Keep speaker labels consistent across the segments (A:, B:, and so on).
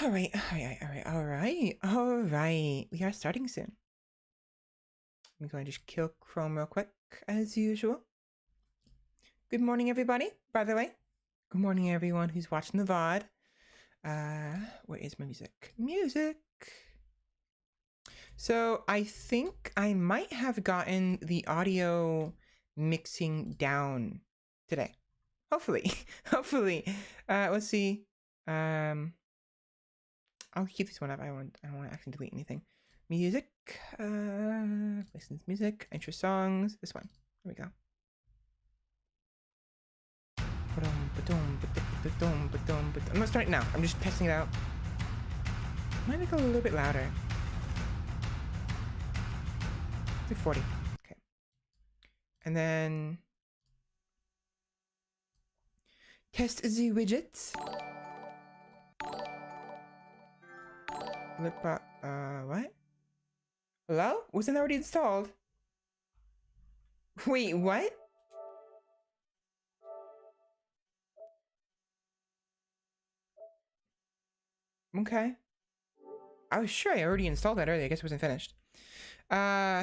A: All right. We are starting soon. I'm going to just kill Chrome real quick, as usual. Good morning, everybody, by the way. Good morning, everyone who's watching the VOD. Where is my music? Music! So, I think I might have gotten the audio mixing down today. Hopefully. Hopefully. Let's see. I'll keep this one up. I don't want to actually delete anything. Music. License music. Intro songs. This one. There we go. I'm not starting now. I'm just testing it out. Might make it a little bit louder. It's 40. Okay. And then test the widgets. What? Hello? Wasn't already installed? Wait, what? Okay. I was sure I already installed that earlier. I guess it wasn't finished. How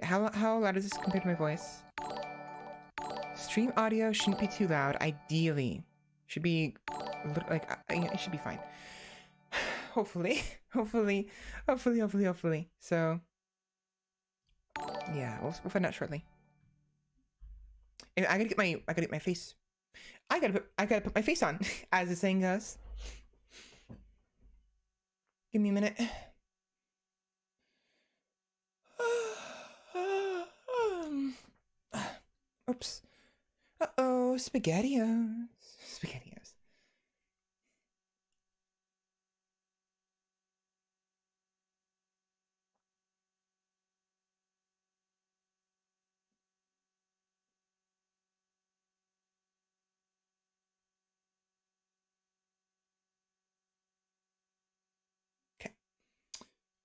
A: loud is this compared to my voice? Stream audio shouldn't be too loud. Ideally, should be a little, like it should be fine. Hopefully. So, yeah, we'll find out shortly. And I gotta get my face. I gotta put my face on, as the saying goes. Give me a minute. Oops. Uh-oh, SpaghettiOs. SpaghettiOs. Okay.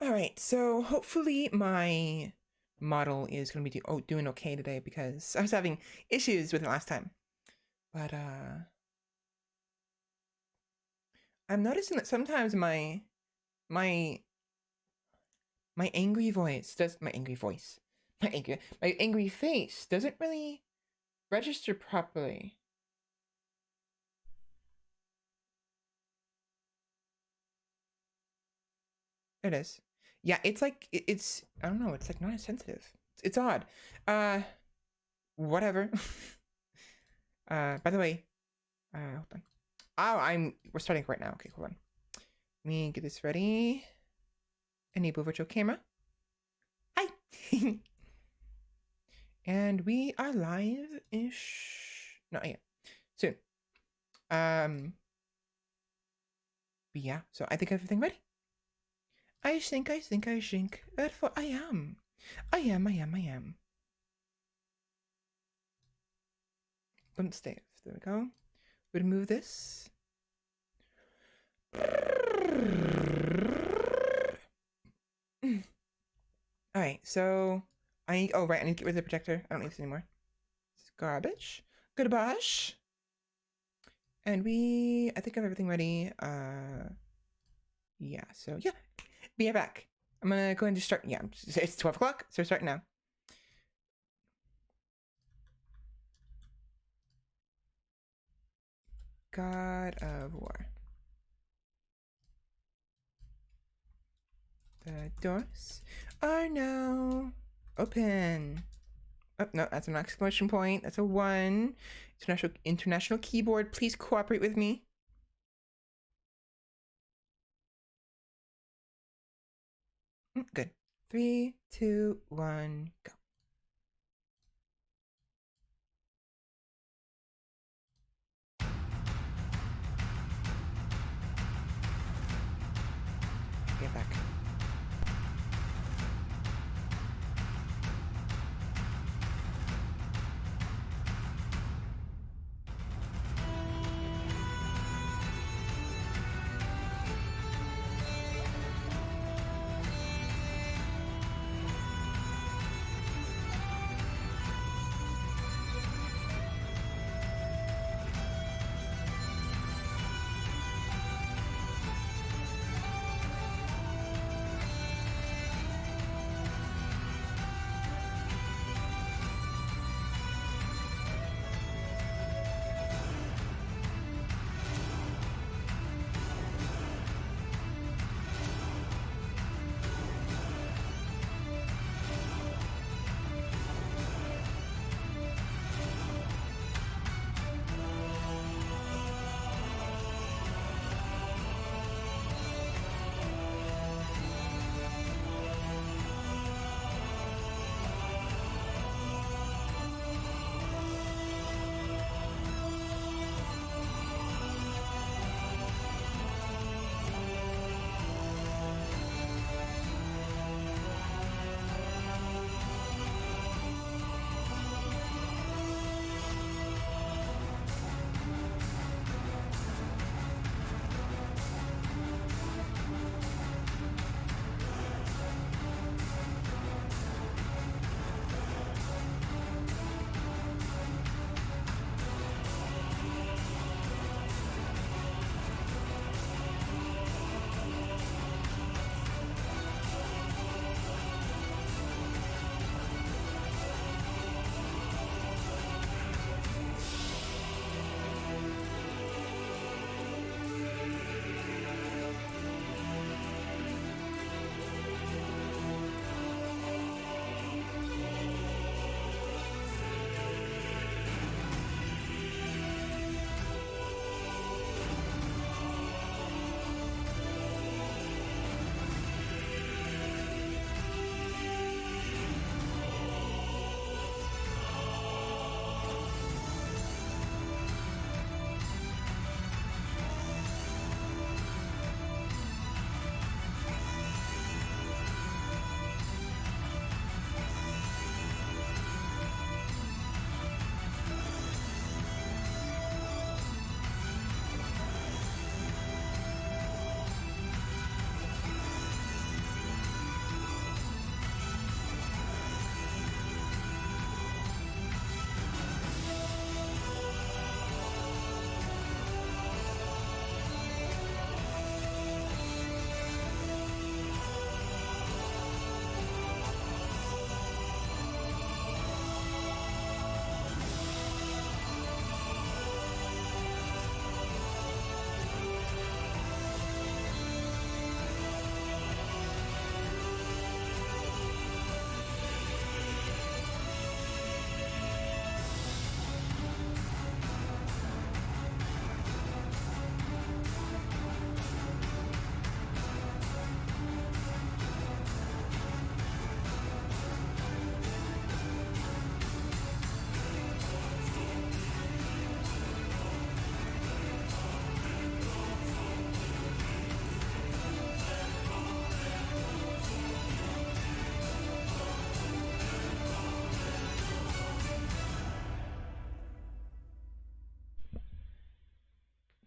A: All right, so hopefully my model is going to be doing okay today because I was having issues with it last time. But I'm noticing that sometimes my angry face doesn't really register properly. It is. Yeah, it's like it's I don't know, it's like not as sensitive. It's odd. Whatever. By the way, hold on. Oh, we're starting right now. Okay, hold on. Let me get this ready. Enable virtual camera. Hi. And we are live-ish. Not yet. Soon. But yeah, so I think everything ready. I think. Therefore, I am. Don't stay. There we go. We'll move this. All right, so I need to get rid of the projector. I don't need this anymore. It's garbage. Garbage. And I think I have everything ready. Yeah, so yeah. Be right back. I'm gonna go ahead and just start. Yeah, it's 12 o'clock, so we're starting now. God of War. The doors are now open. Oh, no, that's an exclamation point. That's a 1. International keyboard. Please cooperate with me. Good. 3, 2, 1, go. Get back.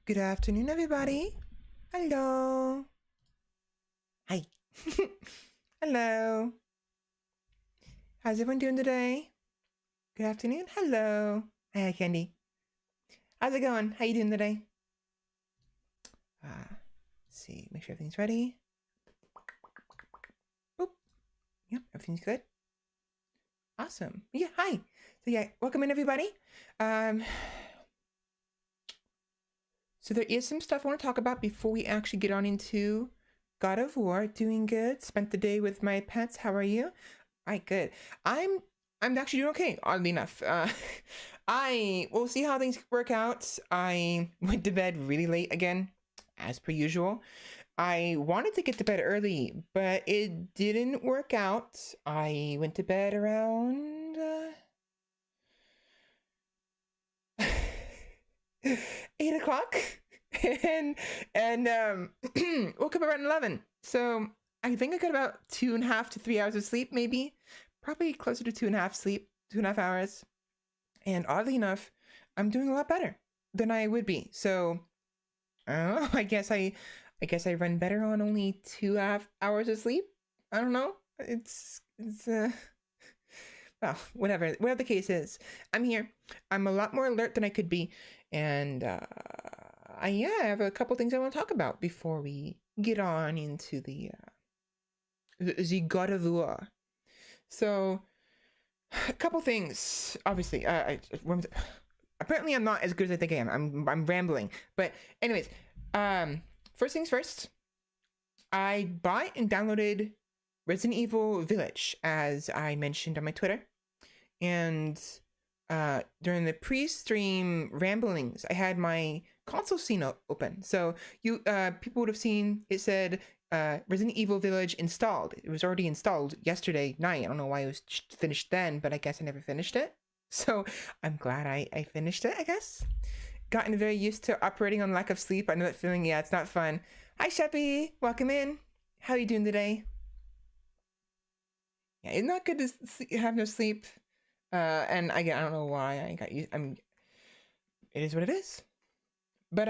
A: Good afternoon, everybody. Hello. Hi. Hello. How's everyone doing today? Good afternoon. Hello. Hi, Candy. How's it going? How you doing today? Let's see. Make sure everything's ready. Oop. Yep, everything's good. Awesome. Yeah, hi. So yeah, welcome in, everybody. So there is some stuff I want to talk about before we actually get on into God of War. Doing good. Spent the day with my pets. How are you? All right, good. I'm actually doing okay, oddly enough. We'll see how things work out. I went to bed really late again, as per usual. I wanted to get to bed early, but it didn't work out. I went to bed around 8 o'clock and woke up around 11. So I think I got about 2.5 to 3 hours of sleep, maybe. Probably closer to 2.5 hours. And oddly enough, I'm doing a lot better than I would be. So I don't know. I guess I run better on only 2.5 hours of sleep. I don't know. It's well, whatever the case is, I'm here. I'm a lot more alert than I could be, and I have a couple things I want to talk about before we get on into the God of War. So, a couple things. Obviously, apparently I'm not as good as I think I am. I'm rambling, but anyways, first things first. I bought and downloaded Resident Evil Village, as I mentioned on my Twitter, and during the pre-stream ramblings, I had my console scene open. So you people would have seen it said Resident Evil Village installed. It was already installed yesterday night. I don't know why it was finished then, but I guess I never finished it. So I'm glad I finished it, I guess. Gotten very used to operating on lack of sleep. I know that feeling. Yeah, it's not fun. Hi, Sheppy. Welcome in. How are you doing today? Yeah, it's not good to have no sleep. And I don't know why I got used. It is what it is. But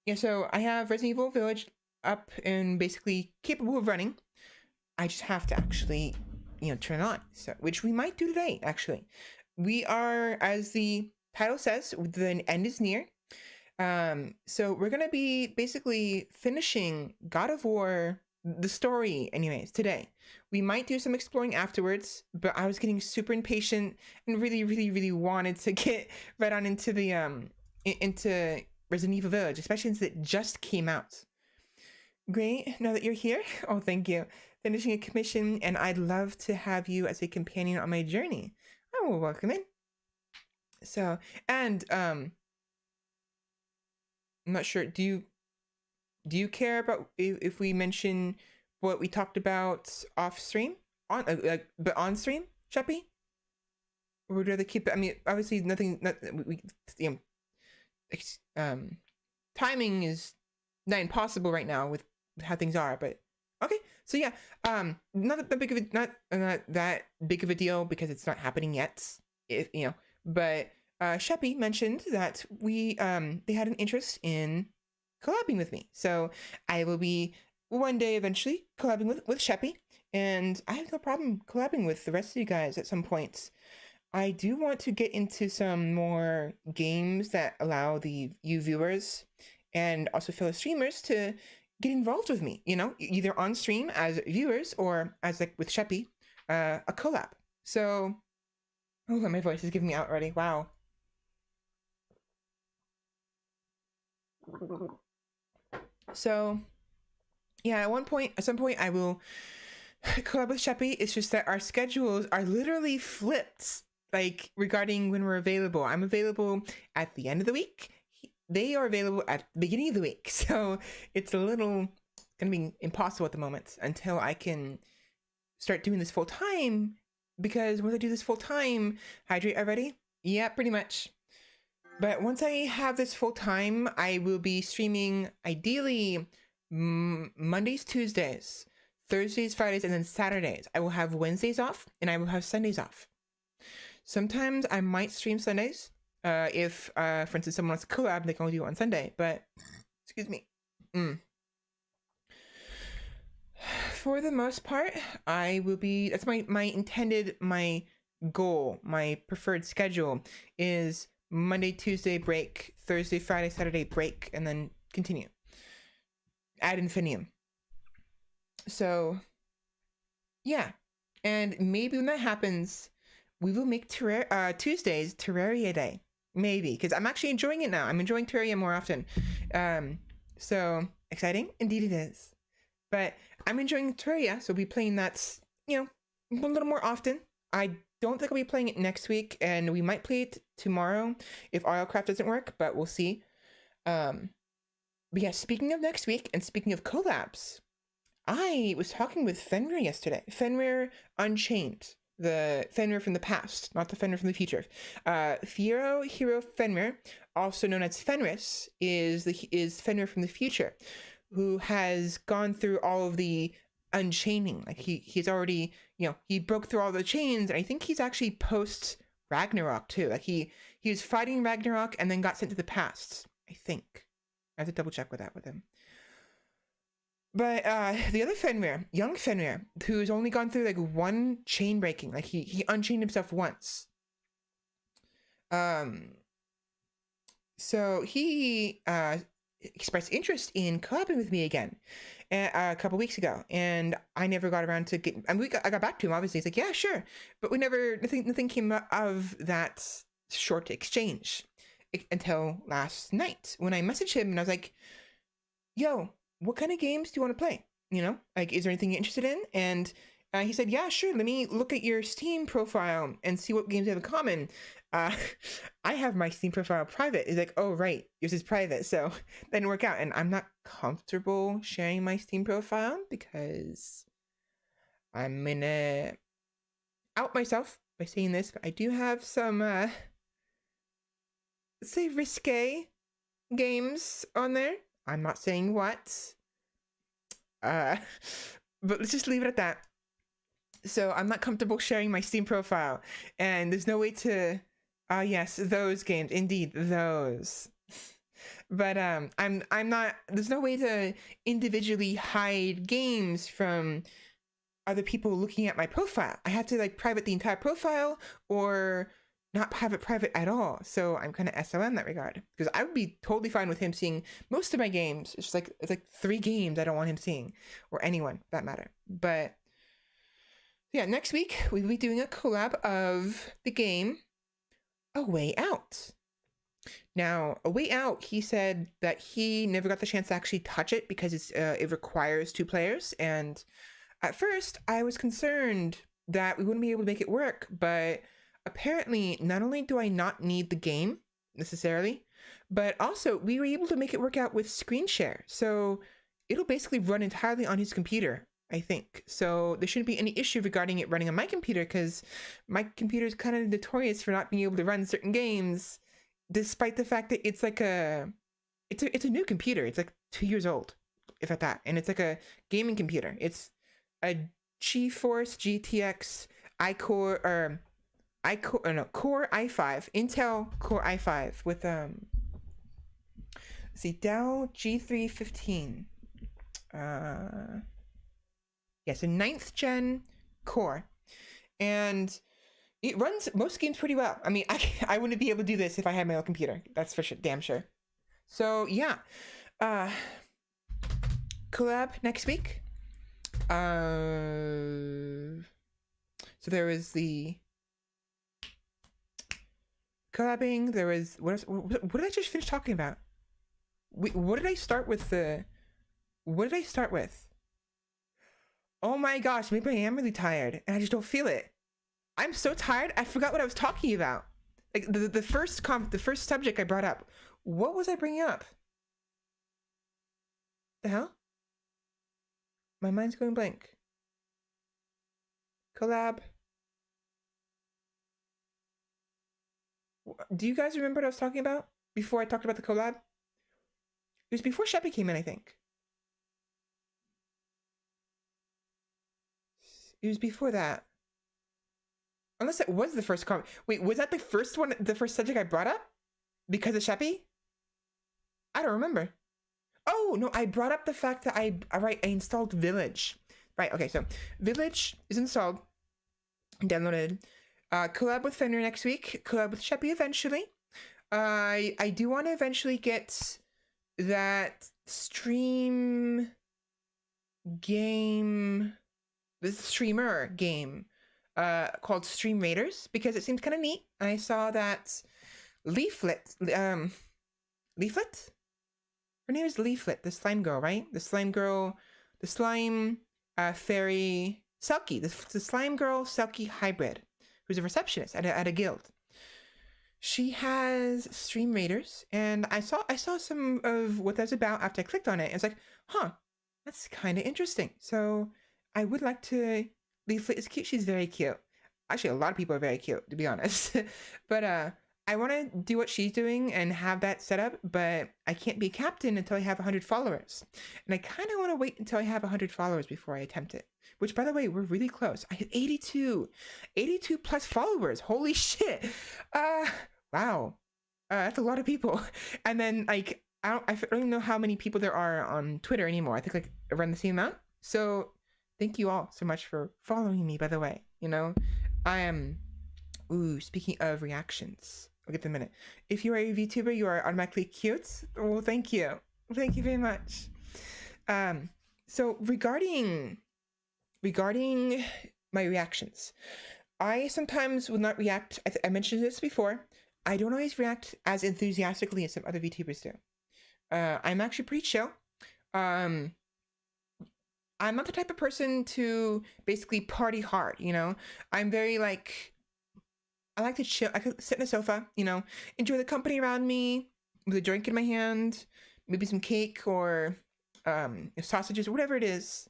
A: yeah. So I have Resident Evil Village up and basically capable of running. I just have to actually, turn it on. So, which we might do today. Actually, we are, as the title says, the end is near. So we're gonna be basically finishing God of War, the story, anyways, today. We might do some exploring afterwards, but I was getting super impatient and really, really, really wanted to get right on into the into Resident Evil Village, especially since it just came out. Great, now that you're here. Oh, thank you. Finishing a commission, and I'd love to have you as a companion on my journey. Oh, well, welcome in. So, and I'm not sure. Do you care about if we mention what we talked about off stream, but on stream, Sheppy? Or would you rather keep it? I mean, obviously, nothing. Timing is not impossible right now with how things are. But okay, so yeah, not that big of a deal because it's not happening yet. If but Sheppy mentioned that they had an interest in collabing with me, so I will be one day eventually collabing with Sheppy, and I have no problem collabing with the rest of you guys at some points. I do want to get into some more games that allow you viewers and also fellow streamers to get involved with me, either on stream as viewers or as like with Sheppy, a collab. So, oh, my voice is giving me out already. Wow. So, yeah, at some point, I will collab with Sheppy. It's just that our schedules are literally flipped, like regarding when we're available. I'm available at the end of the week. They are available at the beginning of the week. So it's gonna be impossible at the moment until I can start doing this full time. Because once I do this full time, hydrate already? Yeah, pretty much. But once I have this full time, I will be streaming ideally Mondays, Tuesdays, Thursdays, Fridays, and then Saturdays. I will have Wednesdays off and I will have Sundays off. Sometimes I might stream Sundays, If, for instance, someone wants to collab, they can only do it on Sunday. But, excuse me. For the most part, I will be, that's my goal, my preferred schedule is Monday, Tuesday break, Thursday, Friday, Saturday break, and then continue ad infinitum. So yeah, and maybe when that happens, we will make Tuesdays Terraria Day. Maybe, because I'm actually enjoying it now. I'm enjoying Terraria more often. So exciting, indeed it is. But I'm enjoying Terraria, so we'll be playing that, you know, a little more often. I don't think I'll be playing it next week, and we might play it tomorrow if RL doesn't work, but we'll see. But yeah, speaking of next week, and speaking of collabs, I was talking with Fenrir yesterday. Fenrir Unchained, the Fenrir from the past, not the Fenrir from the future. Hero Fenrir, also known as Fenris, is Fenrir from the future, who has gone through all of the unchaining. Like he's already, you know, he broke through all the chains, and I think he's actually post Ragnarok too. Like he was fighting Ragnarok and then got sent to the past, I think. I have to double check with him. But the other Fenrir, young Fenrir, who's only gone through like one chain breaking, like he unchained himself once. So he expressed interest in collabing with me again a couple weeks ago, and I never got around to get. I got back to him. Obviously, he's like, yeah, sure, but nothing came of that short exchange until last night when I messaged him and I was like, yo, what kind of games do you want to play? You know, like, is there anything you're interested in? And he said, yeah, sure. Let me look at your Steam profile and see what games you have in common. I have my Steam profile private. He's like, oh, right, yours is private. So that didn't work out. And I'm not comfortable sharing my Steam profile because I'm going to out myself by saying this, but I do have some, let's say, risque games on there. I'm not saying what. But let's just leave it at that. So I'm not comfortable sharing my Steam profile, and there's no way to, yes, those games, indeed, those. But I'm not. There's no way to individually hide games from other people looking at my profile. I have to like private the entire profile, or not have it private at all. So I'm kind of SOL in that regard, because I would be totally fine with him seeing most of my games. It's like 3 games I don't want him seeing, or anyone for that matter. But yeah, next week we'll be doing a collab of the game A Way Out. Now, A Way Out, he said that he never got the chance to actually touch it because it requires 2 players. And at first, I was concerned that we wouldn't be able to make it work, but apparently, not only do I not need the game necessarily, but also we were able to make it work out with screen share. So it'll basically run entirely on his computer, I think. So there shouldn't be any issue regarding it running on my computer, because my computer is kind of notorious for not being able to run certain games, despite the fact that it's like it's a new computer. It's like 2 years old, if at that. And it's like a gaming computer. It's a GeForce GTX Core i5, Intel Core i5 with Dell G315. Yes, a 9th gen core, and it runs most games pretty well. I mean, I wouldn't be able to do this if I had my own computer. That's for sure, damn sure. So yeah, collab next week. So there was the collabing. There was what did I just finish talking about? What did I start with? What did I start with? Oh my gosh, maybe I am really tired and I just don't feel it. I'm so tired, I forgot what I was talking about. Like the first subject I brought up. What was I bringing up? The hell? My mind's going blank. Collab. Do you guys remember what I was talking about before I talked about the collab? It was before Sheppy came in, I think. It was before that. Unless it was the first comment. Wait, was that the first one, the first subject I brought up? Because of Sheppy? I don't remember. Oh, no, I brought up the fact that I installed Village. Right, okay, so Village is installed, downloaded. Collab with Fender next week, collab with Sheppy eventually. I do want to eventually get that stream game, this streamer game, called Stream Raiders, because it seems kind of neat. I saw that Leaflet, Leaflet? Her name is Leaflet, the slime girl, right? The slime girl, the slime fairy Selkie, the slime girl Selkie hybrid, who's a receptionist at a guild. She has Stream Raiders, and I saw some of what that's about after I clicked on it. It's like, huh, that's kind of interesting. So I would like to. Leaflet is cute. She's very cute. Actually, a lot of people are very cute, to be honest. But I want to do what she's doing and have that set up, but I can't be a captain until I have 100 followers. And I kind of want to wait until I have 100 followers before I attempt it. Which, by the way, we're really close. I hit 82 plus followers. Holy shit. Wow. That's a lot of people. And then, like, I don't even know how many people there are on Twitter anymore. I think, like, around the same amount. So thank you all so much for following me, by the way. You know, I am... Ooh, speaking of reactions, I'll get to in a minute. If you are a VTuber, you are automatically cute. Well, thank you. Thank you very much. So regarding my reactions, I sometimes will not react. I mentioned this before. I don't always react as enthusiastically as some other VTubers do. I'm actually pretty chill. I'm not the type of person to basically party hard, you know? I'm very like, I like to chill. I could sit on the sofa, you know, enjoy the company around me with a drink in my hand, maybe some cake or sausages or whatever it is.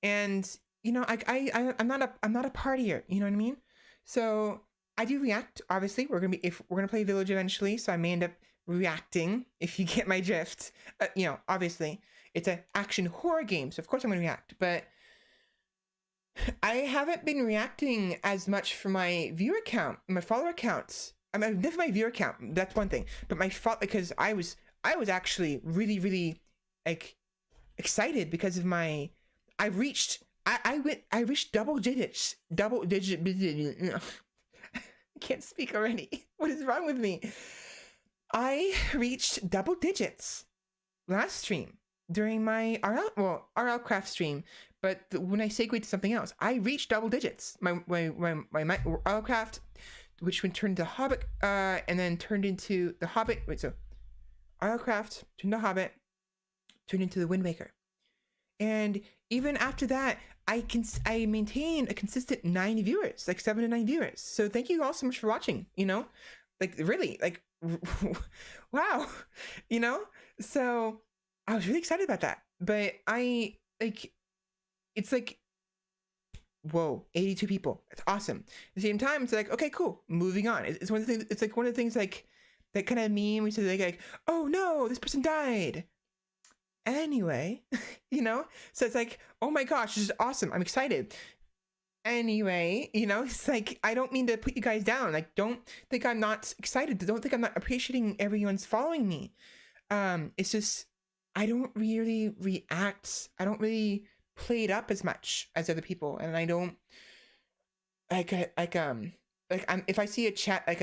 A: And, you know, I'm not a partier, you know what I mean? So I do react. Obviously, we're gonna play Village eventually, so I may end up reacting if you get my drift. You know, obviously it's an action horror game, so of course I'm gonna react. But I haven't been reacting as much for my viewer count, my follower counts. I mean, definitely my viewer count. That's one thing. But my fault, because I was actually really like excited because of my. I reached double digits. I can't speak already. What is wrong with me? I reached double digits last stream during my RL craft stream. But when I segued to something else, I reached double digits. My RL craft, which would turn to Hobbit, and then turned into the Hobbit. Wait, so RL craft turned to Hobbit, turned into the Wind Waker, and even after that, I maintain a consistent 9 viewers, like 7 to 9 viewers. So thank you all so much for watching. You know, like really, like wow, you know. So I was really excited about that, but I like. It's like, whoa, 82 people. It's awesome. At the same time, it's like, okay, cool. Moving on. It's one of the things. It's like one of the things like that kind of meme. We say like, oh no, this person died. Anyway, you know. So it's like, oh my gosh, this is awesome. I'm excited. Anyway, you know, it's like I don't mean to put you guys down. Like, don't think I'm not excited. Don't think I'm not appreciating everyone's following me. It's just I don't really react. I don't really play it up as much as other people, and I don't if I see a chat like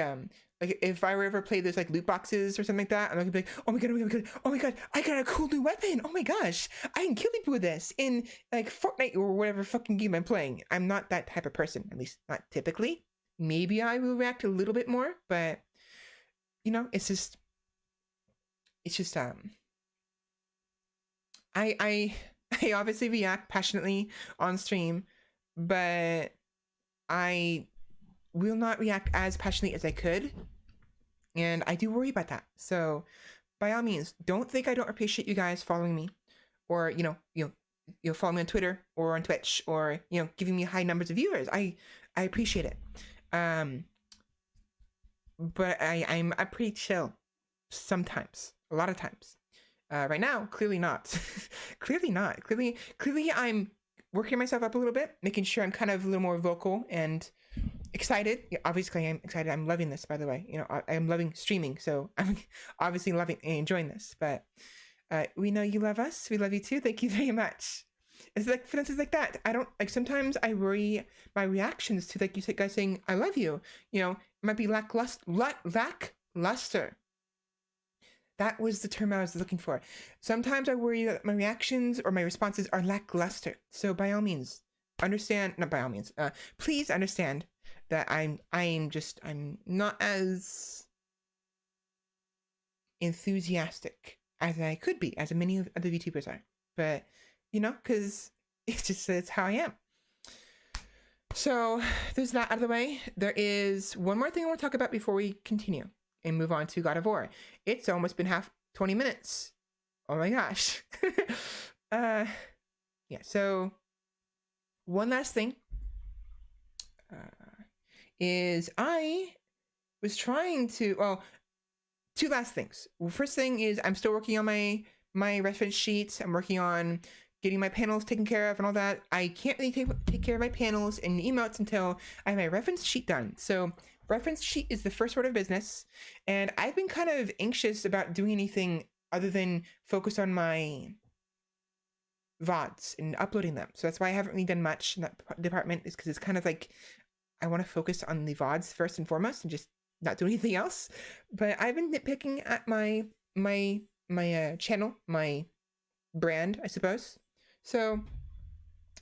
A: if I were ever play those like loot boxes or something like that, I'm not gonna be like, oh my god, I got a cool new weapon, oh my gosh, I can kill people with this in like Fortnite or whatever fucking game I'm playing. I'm not that type of person, at least not typically. Maybe I will react a little bit more, but you know, it's just I obviously react passionately on stream, but I will not react as passionately as I could, and I do worry about that. So by all means, don't think I don't appreciate you guys following me, or you know follow me on Twitter or on Twitch, or you know, giving me high numbers of viewers. I appreciate it. But I'm pretty chill sometimes, a lot of times. Right now, clearly not. Clearly not. Clearly I'm working myself up a little bit, making sure I'm kind of a little more vocal and excited. Yeah, obviously, I'm excited. I'm loving this, by the way. You know, I'm loving streaming, so I'm obviously loving and enjoying this. But we know you love us. We love you too. Thank you very much. It's like, for instance, like that. I don't like. Sometimes I worry my reactions to like you guys saying "I love you." You know, it might be lackluster. That was the term I was looking for. Sometimes I worry that my reactions or my responses are lackluster. So by all means, understand. Not by all means. Please understand that I'm not as enthusiastic as I could be, as many of the VTubers are. But you know, because it's how I am. So there's that out of the way. There is one more thing I want to talk about before we continue and move on to God of War. It's almost been 20 minutes. Oh my gosh. Yeah, so one last thing is I was trying to, well, two last things. First thing is I'm still working on my reference sheets. I'm working on getting my panels taken care of and all that. I can't really take care of my panels and emotes until I have my reference sheet done. So reference sheet is the first order of business, and I've been kind of anxious about doing anything other than focus on my VODs and uploading them. So that's why I haven't really done much in that department, is because it's kind of like I want to focus on the VODs first and foremost and just not do anything else. But I've been nitpicking at my channel, my brand, I suppose. So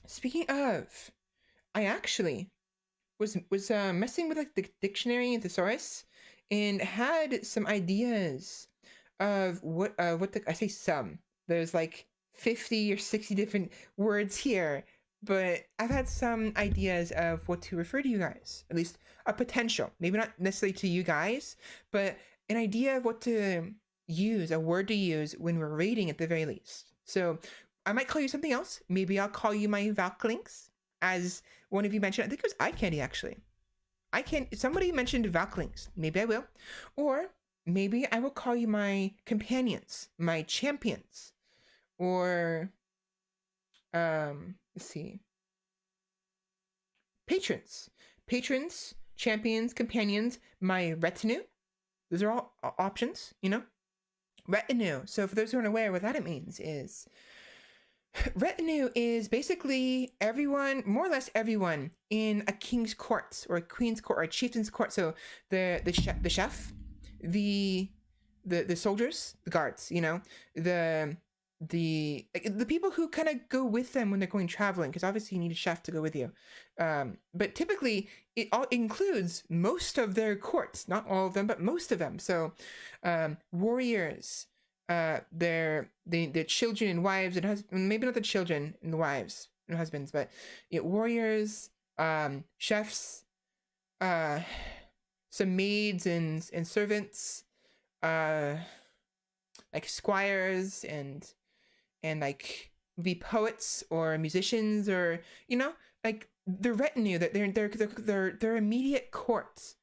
A: speaking of, I actually was messing with like the dictionary and thesaurus and had some ideas of what I say some. There's like 50 or 60 different words here, but I've had some ideas of what to refer to you guys, at least a potential, maybe not necessarily to you guys, but an idea of what to use, a word to use when we're rating at the very least. So I might call you something else. Maybe I'll call you my Valklinks, as one of you mentioned. I think it was Eye Candy, actually. Somebody mentioned Valklinks. Maybe I will. Or maybe I will call you my companions, my champions. Or, let's see. Patrons, champions, companions, my retinue. Those are all options, you know? Retinue. So for those who aren't aware, what that means is retinue is basically everyone, more or less everyone, in a king's court or a queen's court or a chieftain's court. So the chef, the soldiers, the guards, you know, the people who kind of go with them when they're going traveling, because obviously you need a chef to go with you. But typically it all includes most of their courts, not all of them, but most of them. So warriors, their children and wives and husbands, maybe not the children and the wives and husbands, but warriors, chefs, some maids and servants, like squires and like be poets or musicians, or you know, like the retinue, that their immediate court.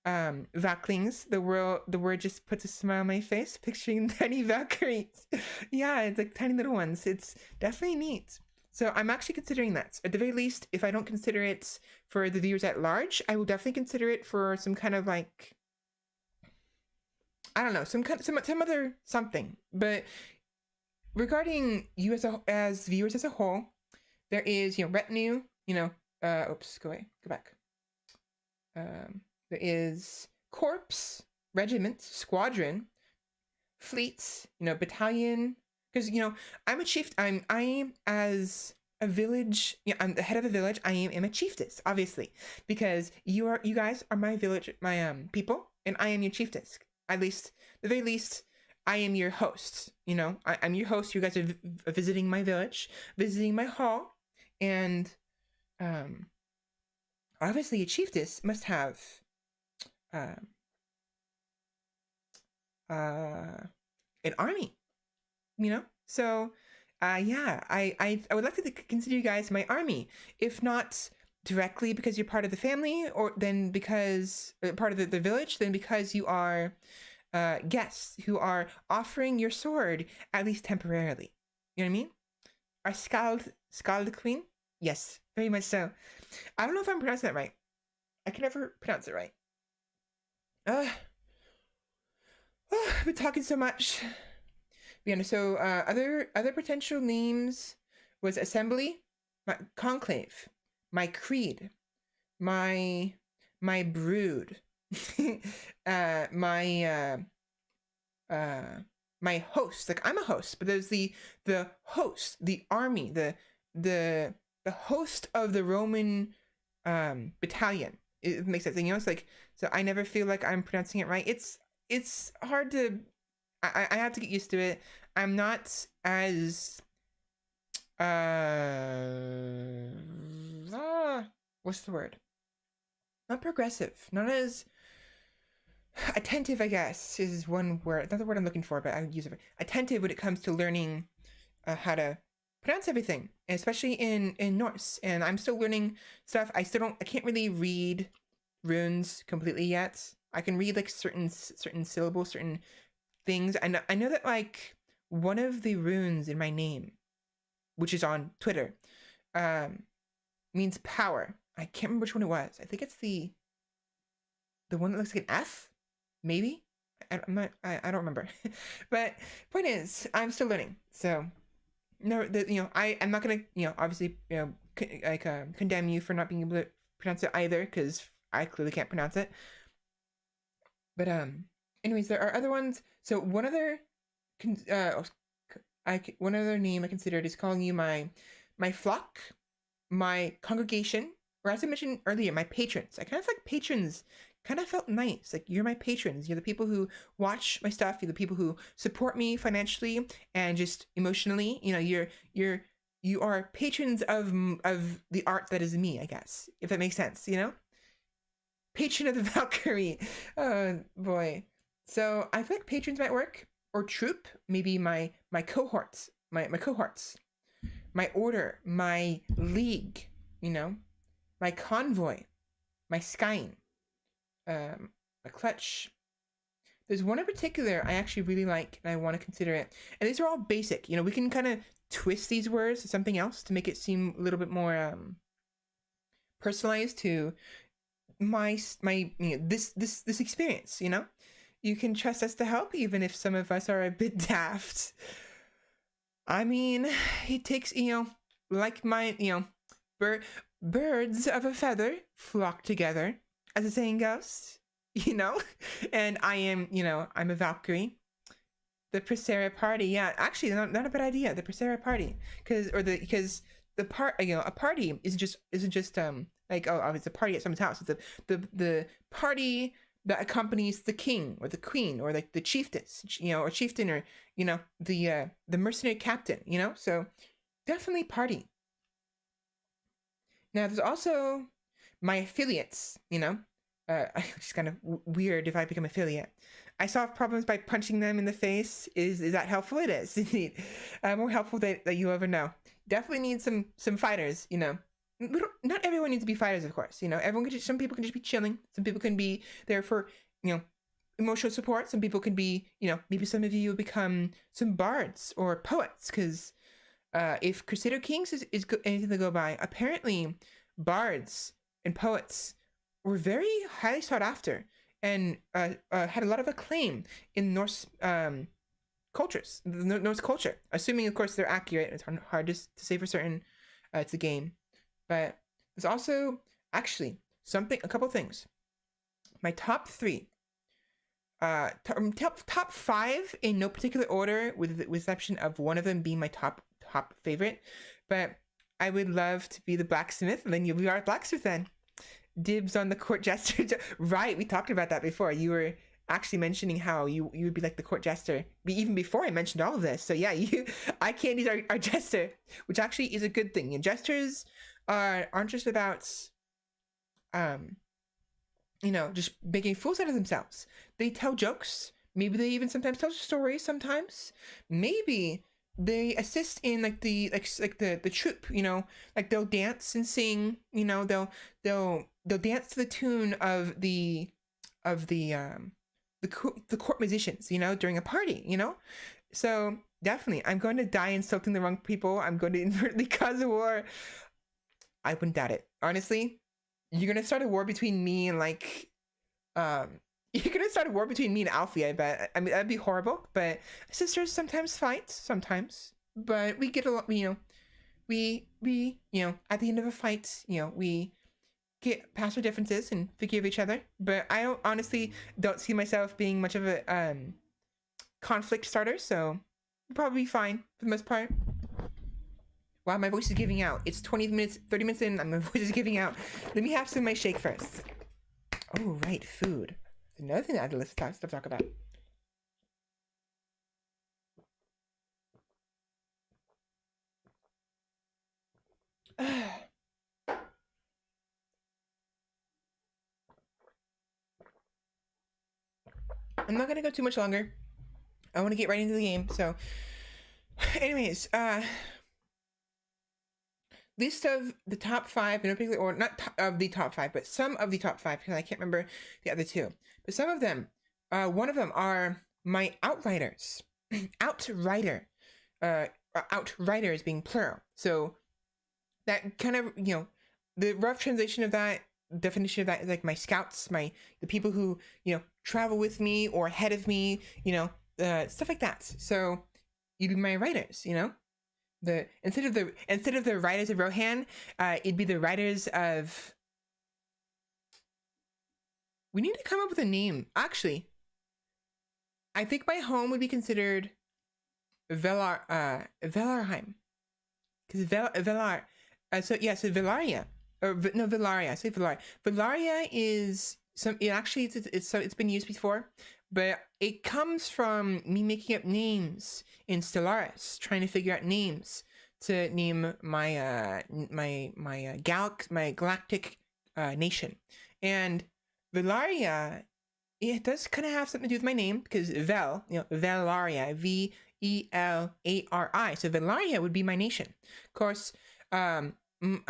A: Valklings, the word just puts a smile on my face picturing tiny Valkyries. Yeah, it's like tiny little ones. It's definitely neat. So I'm actually considering that. At the very least, if I don't consider it for the viewers at large, I will definitely consider it for some kind of like, I don't know, some other something. But regarding you as viewers as a whole, there is, you know, retinue, you know, oops, go back. There is corps, regiment, squadron, fleets, you know, battalion. Because, you know, I'm a chief. I am as a village. Yeah, I'm the head of a village. I am a chiefess, obviously, because you guys are my village, my people, and I am your chiefess. At least, the very least, I am your host. You know, I'm your host. You guys are visiting my village, visiting my hall, and obviously, a chiefess must have an army, you know. So yeah, I would like to consider you guys my army, if not directly because you're part of the family, or then because part of the village, then because you are guests who are offering your sword, at least temporarily. You know what I mean? Our Skald Queen? Yes, very much so. I don't know if I'm pronouncing that right. I can never pronounce it right. I've been talking so much. Yeah, so other potential names was assembly, my conclave, my creed, my brood, my my host. Like, I'm a host, but there's the host, the army, the host of the Roman battalion. It makes sense. And, you know, it's like, so I never feel like I'm pronouncing it right. It's hard to, I have to get used to it. I'm not as what's the word? Not progressive, not as attentive, I guess, is one word. Not the word I'm looking for, but I would use it. Attentive when it comes to learning how to pronounce everything, especially in Norse. And I'm still learning stuff. I can't really read runes completely yet. I can read like certain syllables, certain things. I know that like one of the runes in my name, which is on Twitter, means power. I can't remember which one it was. I think it's the one that looks like an F, maybe. I don't remember. But point is, I'm still learning. So no, I'm not gonna, obviously, condemn you for not being able to pronounce it either, because I clearly can't pronounce it. But anyways, there are other ones. So one other name I considered is calling you my flock, my congregation, or as I mentioned earlier, my patrons. I kind of like patrons. Kind of felt nice. Like, you're my patrons. You're the people who watch my stuff. You're the people who support me financially and just emotionally. You are patrons of the art that is me, I guess, if that makes sense. Patron of the Valkyrie. Oh boy. So I feel like patrons might work, or troop. Maybe my cohorts, my cohorts, my order, my league. My convoy, my skein. A clutch. There's one in particular I actually really like, and I want to consider it. And these are all basic. We can kind of twist these words to something else to make it seem a little bit more personalized to my this experience. You can trust us to help, even if some of us are a bit daft. I mean, it takes like my birds of a feather flock together, as the saying goes, and I am, I'm a Valkyrie. The Presera party, yeah, actually, not a bad idea. The Presera party, because a party isn't just like, oh, it's a party at someone's house. It's the party that accompanies the king or the queen or like the chiefess, or chieftain, or the mercenary captain, So definitely party. Now there's also my affiliates, it's kind of weird if I become affiliate. I solve problems by punching them in the face. Is that helpful? It is indeed. More helpful that you ever know. Definitely need some fighters, Not everyone needs to be fighters, of course. Some people can just be chilling. Some people can be there for, emotional support. Some people can be, maybe some of you become some bards or poets, because if Crusader Kings is anything to go by, apparently bards and poets were very highly sought after and had a lot of acclaim in Norse cultures, Norse culture. Assuming, of course, they're accurate. It's hard to say for certain. It's a game, but there's also actually a couple things. My top three, top five in no particular order, with the exception of one of them being my top favorite. But I would love to be the blacksmith, and then you'll be our blacksmith then. Dibs on the court jester. Right, we talked about that before. You were actually mentioning how you would be like the court jester, even before I mentioned all of this. So yeah, eye candy's our jester, which actually is a good thing. And jesters aren't just about just making fools out of themselves. They tell jokes. Maybe they even sometimes tell stories. Sometimes maybe they assist in like the troupe, like they'll dance and sing, they'll dance to the tune of the court musicians, during a party, So definitely, I'm going to die insulting the wrong people. I'm going to inadvertently cause a war. I wouldn't doubt it. Honestly, you're gonna start a war between me and like, you're gonna start a war between me and Alfie. I bet. I mean, that'd be horrible. But sisters sometimes fight, sometimes. But we get along. You know, we you know, at the end of a fight, you know, we get past our differences and forgive each other. But I don't honestly don't see myself being much of a conflict starter, so we'll probably be fine for the most part. Wow, my voice is giving out. It's 30 minutes in, and my voice is giving out. Let me have some of my shake first. Oh, right, food. Another thing that I had to list stuff to talk about. I'm not gonna go too much longer. I want to get right into the game. So, anyways, list of the top 5 in no particular order, not of the top 5, but some of the top 5, because I can't remember the other 2. But some of them, one of them are my outriders. Outrider. Outriders being plural. So that kind of, you know, the rough translation of that, definition of that is like my scouts, the people who, you know, travel with me or ahead of me, you know, stuff like that. So you'd be my riders, you know. Instead of the riders of Rohan, it'd be the riders of. We need to come up with a name. Actually, I think my home would be considered Velarheim, because Velar. So Velaria, or no, Velaria. I say Velaria. Velaria is some. It actually it's been used before, but it comes from me making up names in Stellaris, trying to figure out names to name my my galactic nation. And Velaria, it does kind of have something to do with my name, because Vel, you know, Velaria, Velari. So Velaria would be my nation. Of course, I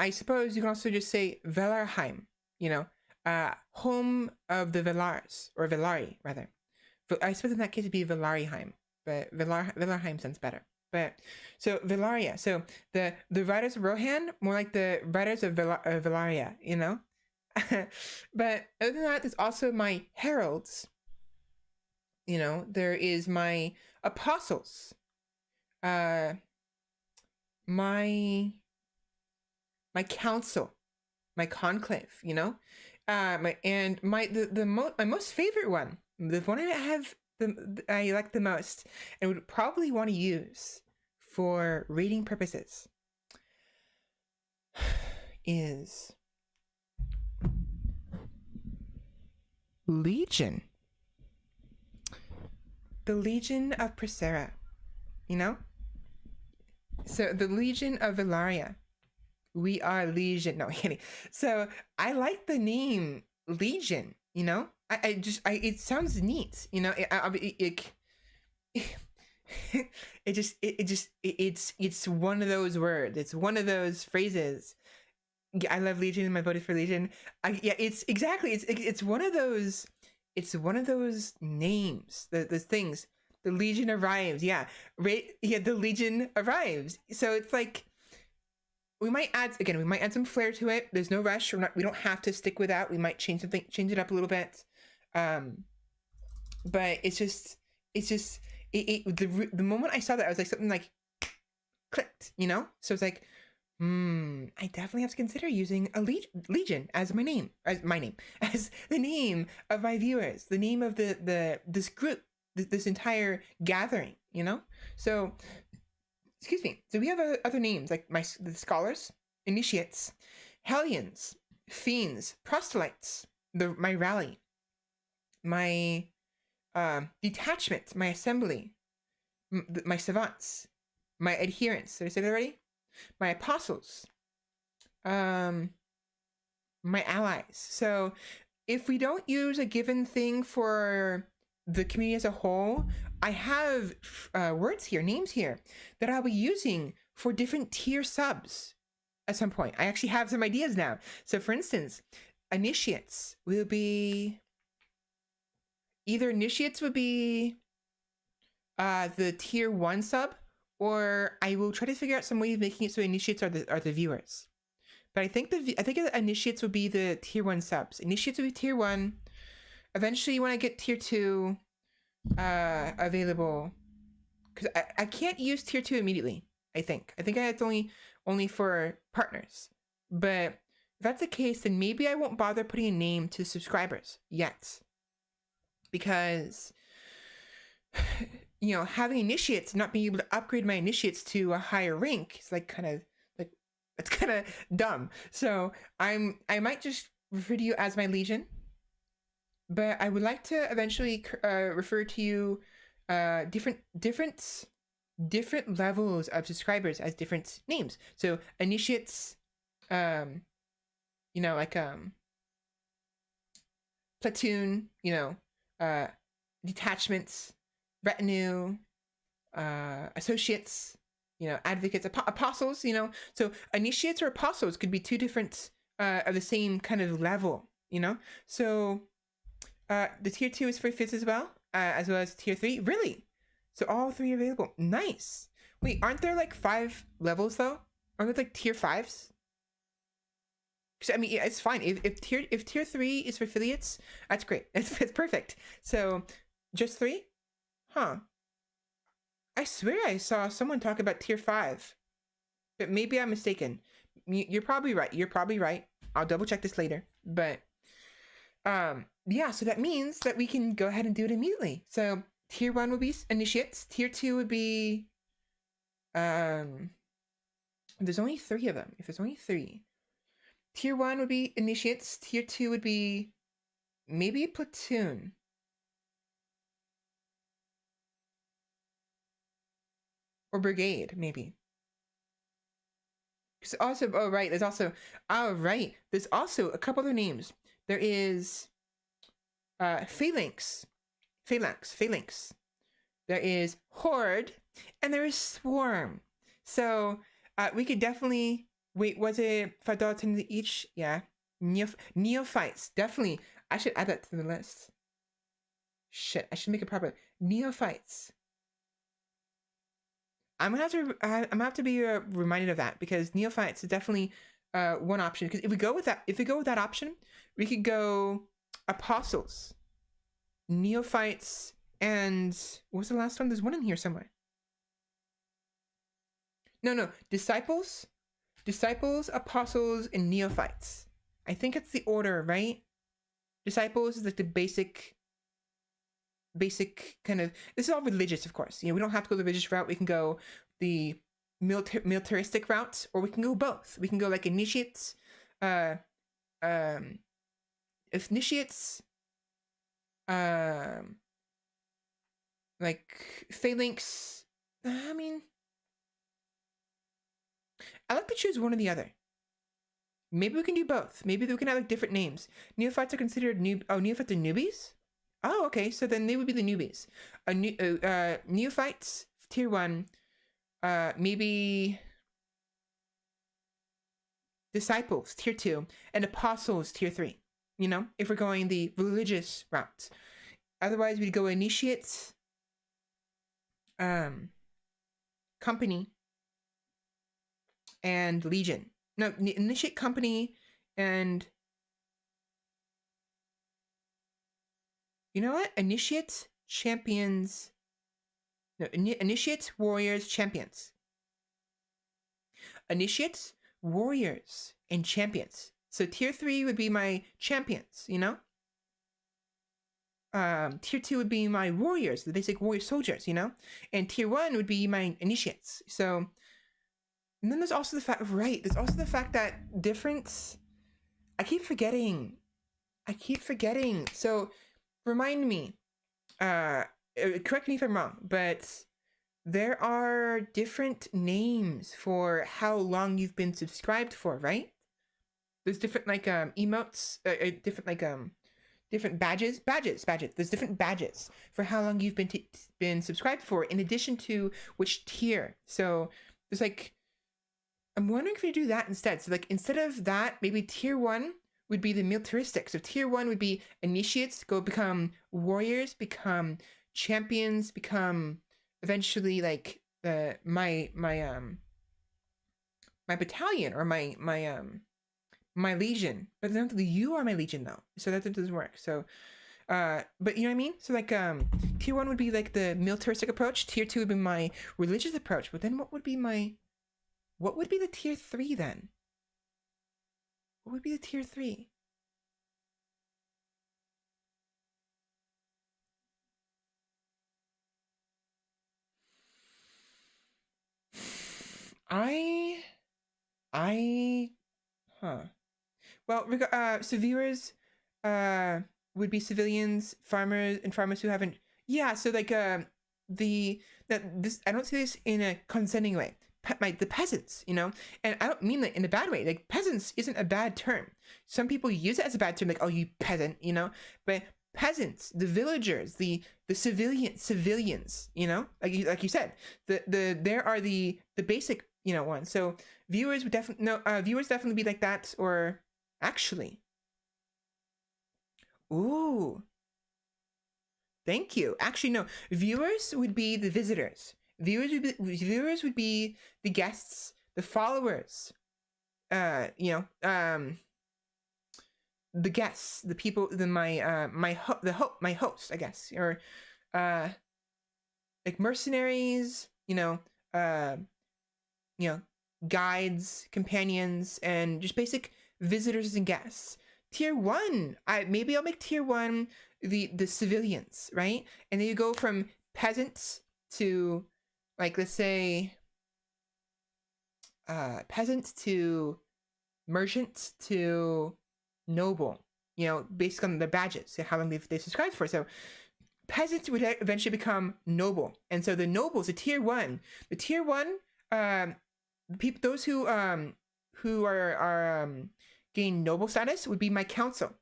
A: suppose you can also just say Velarheim, you know, home of the Velars, or Velari rather. I suppose in that case it'd be Velariheim, but Velarheim sounds better. But so Velaria, so the riders of Rohan, more like the riders of Velaria, you know. But other than that, there's also my heralds. You know, there is my apostles, my council, my conclave. You know, my most favorite one, the one I like the most, and would probably want to use for reading purposes, is Legion. The Legion of Procera, you know? So the Legion of Velaria. We are Legion. No, I'm kidding. So I like the name Legion, you know? It sounds neat, you know? It's one of those words. It's one of those phrases. I love Legion, and my vote is for Legion. It's one of those. It's one of those names. Those things. The Legion arrives. Yeah, right. Yeah, the Legion arrives. So it's like we might add some flair to it. There's no rush. We don't have to stick with that. We might change it up a little bit. But the moment I saw that, I was like, something like clicked, you know. So it's like, I definitely have to consider using a Legion as my name, as the name of my viewers, the name of this group, this entire gathering, you know. So, excuse me. So we have other names like the scholars, initiates, hellions, fiends, proselytes, my rally, my detachment, my assembly, my savants, my adherents. Did I say that already? My apostles, my allies. So if we don't use a given thing for the community as a whole, I have words here, names here, that I'll be using for different tier subs at some point. I actually have some ideas now. So for instance, initiates will be either the tier 1 sub, or I will try to figure out some way of making it so initiates are the viewers. But I think the initiates would be the tier 1 subs. Initiates would be tier 1. Eventually, when I get tier 2 available, because I can't use tier 2 immediately. I think it's only for partners. But if that's the case, then maybe I won't bother putting a name to subscribers yet, because you know, having initiates, not being able to upgrade my initiates to a higher rank is like kind of like, it's kind of dumb. So I might just refer to you as my legion, but I would like to eventually refer to you different levels of subscribers as different names. So initiates, you know, like platoon, you know, detachments, retinue, associates, you know, advocates, apostles, you know. So initiates or apostles could be two different of the same kind of level, you know. So the tier 2 is for fifths as well as tier 3. Really? So all 3 are available. Nice. Wait, aren't there like 5 levels though? Aren't there like tier 5s? I mean, yeah, it's fine. If tier 3 is for affiliates, that's great. It's perfect. So just 3? Huh. I swear I saw someone talk about tier 5. But maybe I'm mistaken. You're probably right. I'll double check this later. But yeah, so that means that we can go ahead and do it immediately. So tier 1 would be initiates. Tier 2 would be there's only 3 of them. If there's only 3. Tier 1 would be initiates. Tier 2 would be maybe platoon. Or brigade, maybe. Because also, there's also a couple other names. There is phalanx. There is horde, and there is swarm. So we could definitely was it $5 each? Yeah. Neophytes, definitely. I should add that to the list. Shit, I should make it proper. Neophytes. I'm gonna have to be reminded of that, because neophytes is definitely one option. Because if we go with that option, we could go apostles, neophytes, and what was the last one? There's one in here somewhere. No, disciples, apostles, and neophytes. I think it's the order, right? Disciples is like the basic kind of, this is all religious, of course. You know, we don't have to go the religious route. We can go the militaristic route, or we can go both. We can go like initiates, like phalanx. I mean, I like to choose one or the other. Maybe we can do both. Maybe we can have like different names. Neophytes are considered neophytes are newbies? Oh, okay. So then they would be the newbies. Neophytes, tier 1. Maybe disciples, tier 2. And apostles, tier 3. You know, if we're going the religious route. Otherwise, we'd go initiates, company, and legion. No, initiate, company, and you know what? Initiates, champions. No, initiates, warriors, champions. Initiates, warriors, and champions. So tier 3 would be my champions, you know? Tier 2 would be my warriors, the basic warrior soldiers, you know? And tier 1 would be my initiates. So, and then there's also the fact, there's also the fact that different, I keep forgetting. So, remind me, correct me if I'm wrong, but there are different names for how long you've been subscribed for, right? There's different like emotes, different like different badges. There's different badges for how long you've been subscribed for, in addition to which tier. So there's like, I'm wondering if we do that instead. So like instead of that, maybe tier 1 would be the militaristic. So tier 1 would be initiates, go become warriors, become champions, become eventually like my battalion, or my my legion, but then you are my legion though, so that doesn't work. So but you know what I mean? So like tier 1 would be like the militaristic approach, tier 2 would be my religious approach, but then what would be the tier 3 then? What would be the tier 3? Well, so viewers would be civilians, farmers, and farmers who haven't. Yeah, so like this I don't say this in a condescending way. The peasants, you know, and I don't mean that in a bad way. Like peasants isn't a bad term. Some people use it as a bad term, like, oh, you peasant, you know. But peasants, the villagers, the civilians, you know, like you said, there are the basic, you know, ones. So viewers would definitely be like that, or actually, ooh, thank you. Actually, no, viewers would be the visitors. Viewers would be the guests, the followers. You know, the guests, the people, my hosts, I guess, or like mercenaries. You know, guides, companions, and just basic visitors and guests. Tier 1, maybe I'll make tier 1 the civilians, right? And then you go from peasants to, like, let's say peasant to merchant to noble, you know, based on their badges, how long they subscribed for. So peasants would eventually become noble, and so the nobles, the tier 1, people, those who are gain noble status would be my council.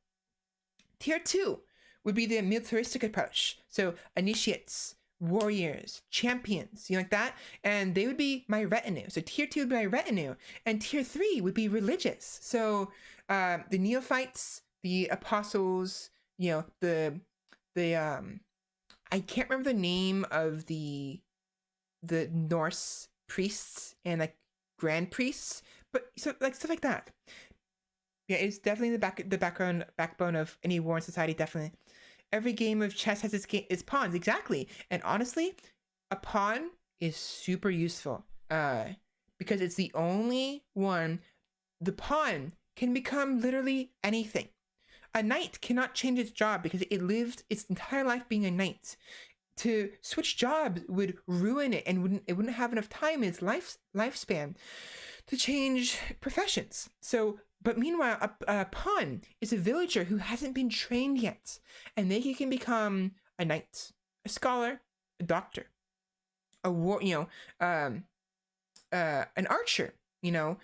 A: Tier 2 would be the militaristic approach, so initiates, warriors, champions, you know, like that, and they would be my retinue. So tier 2 would be my retinue, and tier 3 would be religious. So the neophytes, the apostles, you know, the I can't remember the name of the Norse priests and like grand priests, but so like stuff like that. Yeah, it's definitely the backbone of any war in society. Definitely, every game of chess has its pawns, exactly. And honestly, a pawn is super useful because it's the only one. The pawn can become literally anything. A knight cannot change its job because it lived its entire life being a knight. To switch jobs would ruin it, and it wouldn't have enough time in its lifespan to change professions. So, but meanwhile, a pawn is a villager who hasn't been trained yet, and they can become a knight, a scholar, a doctor, a war, you know, an archer, you know,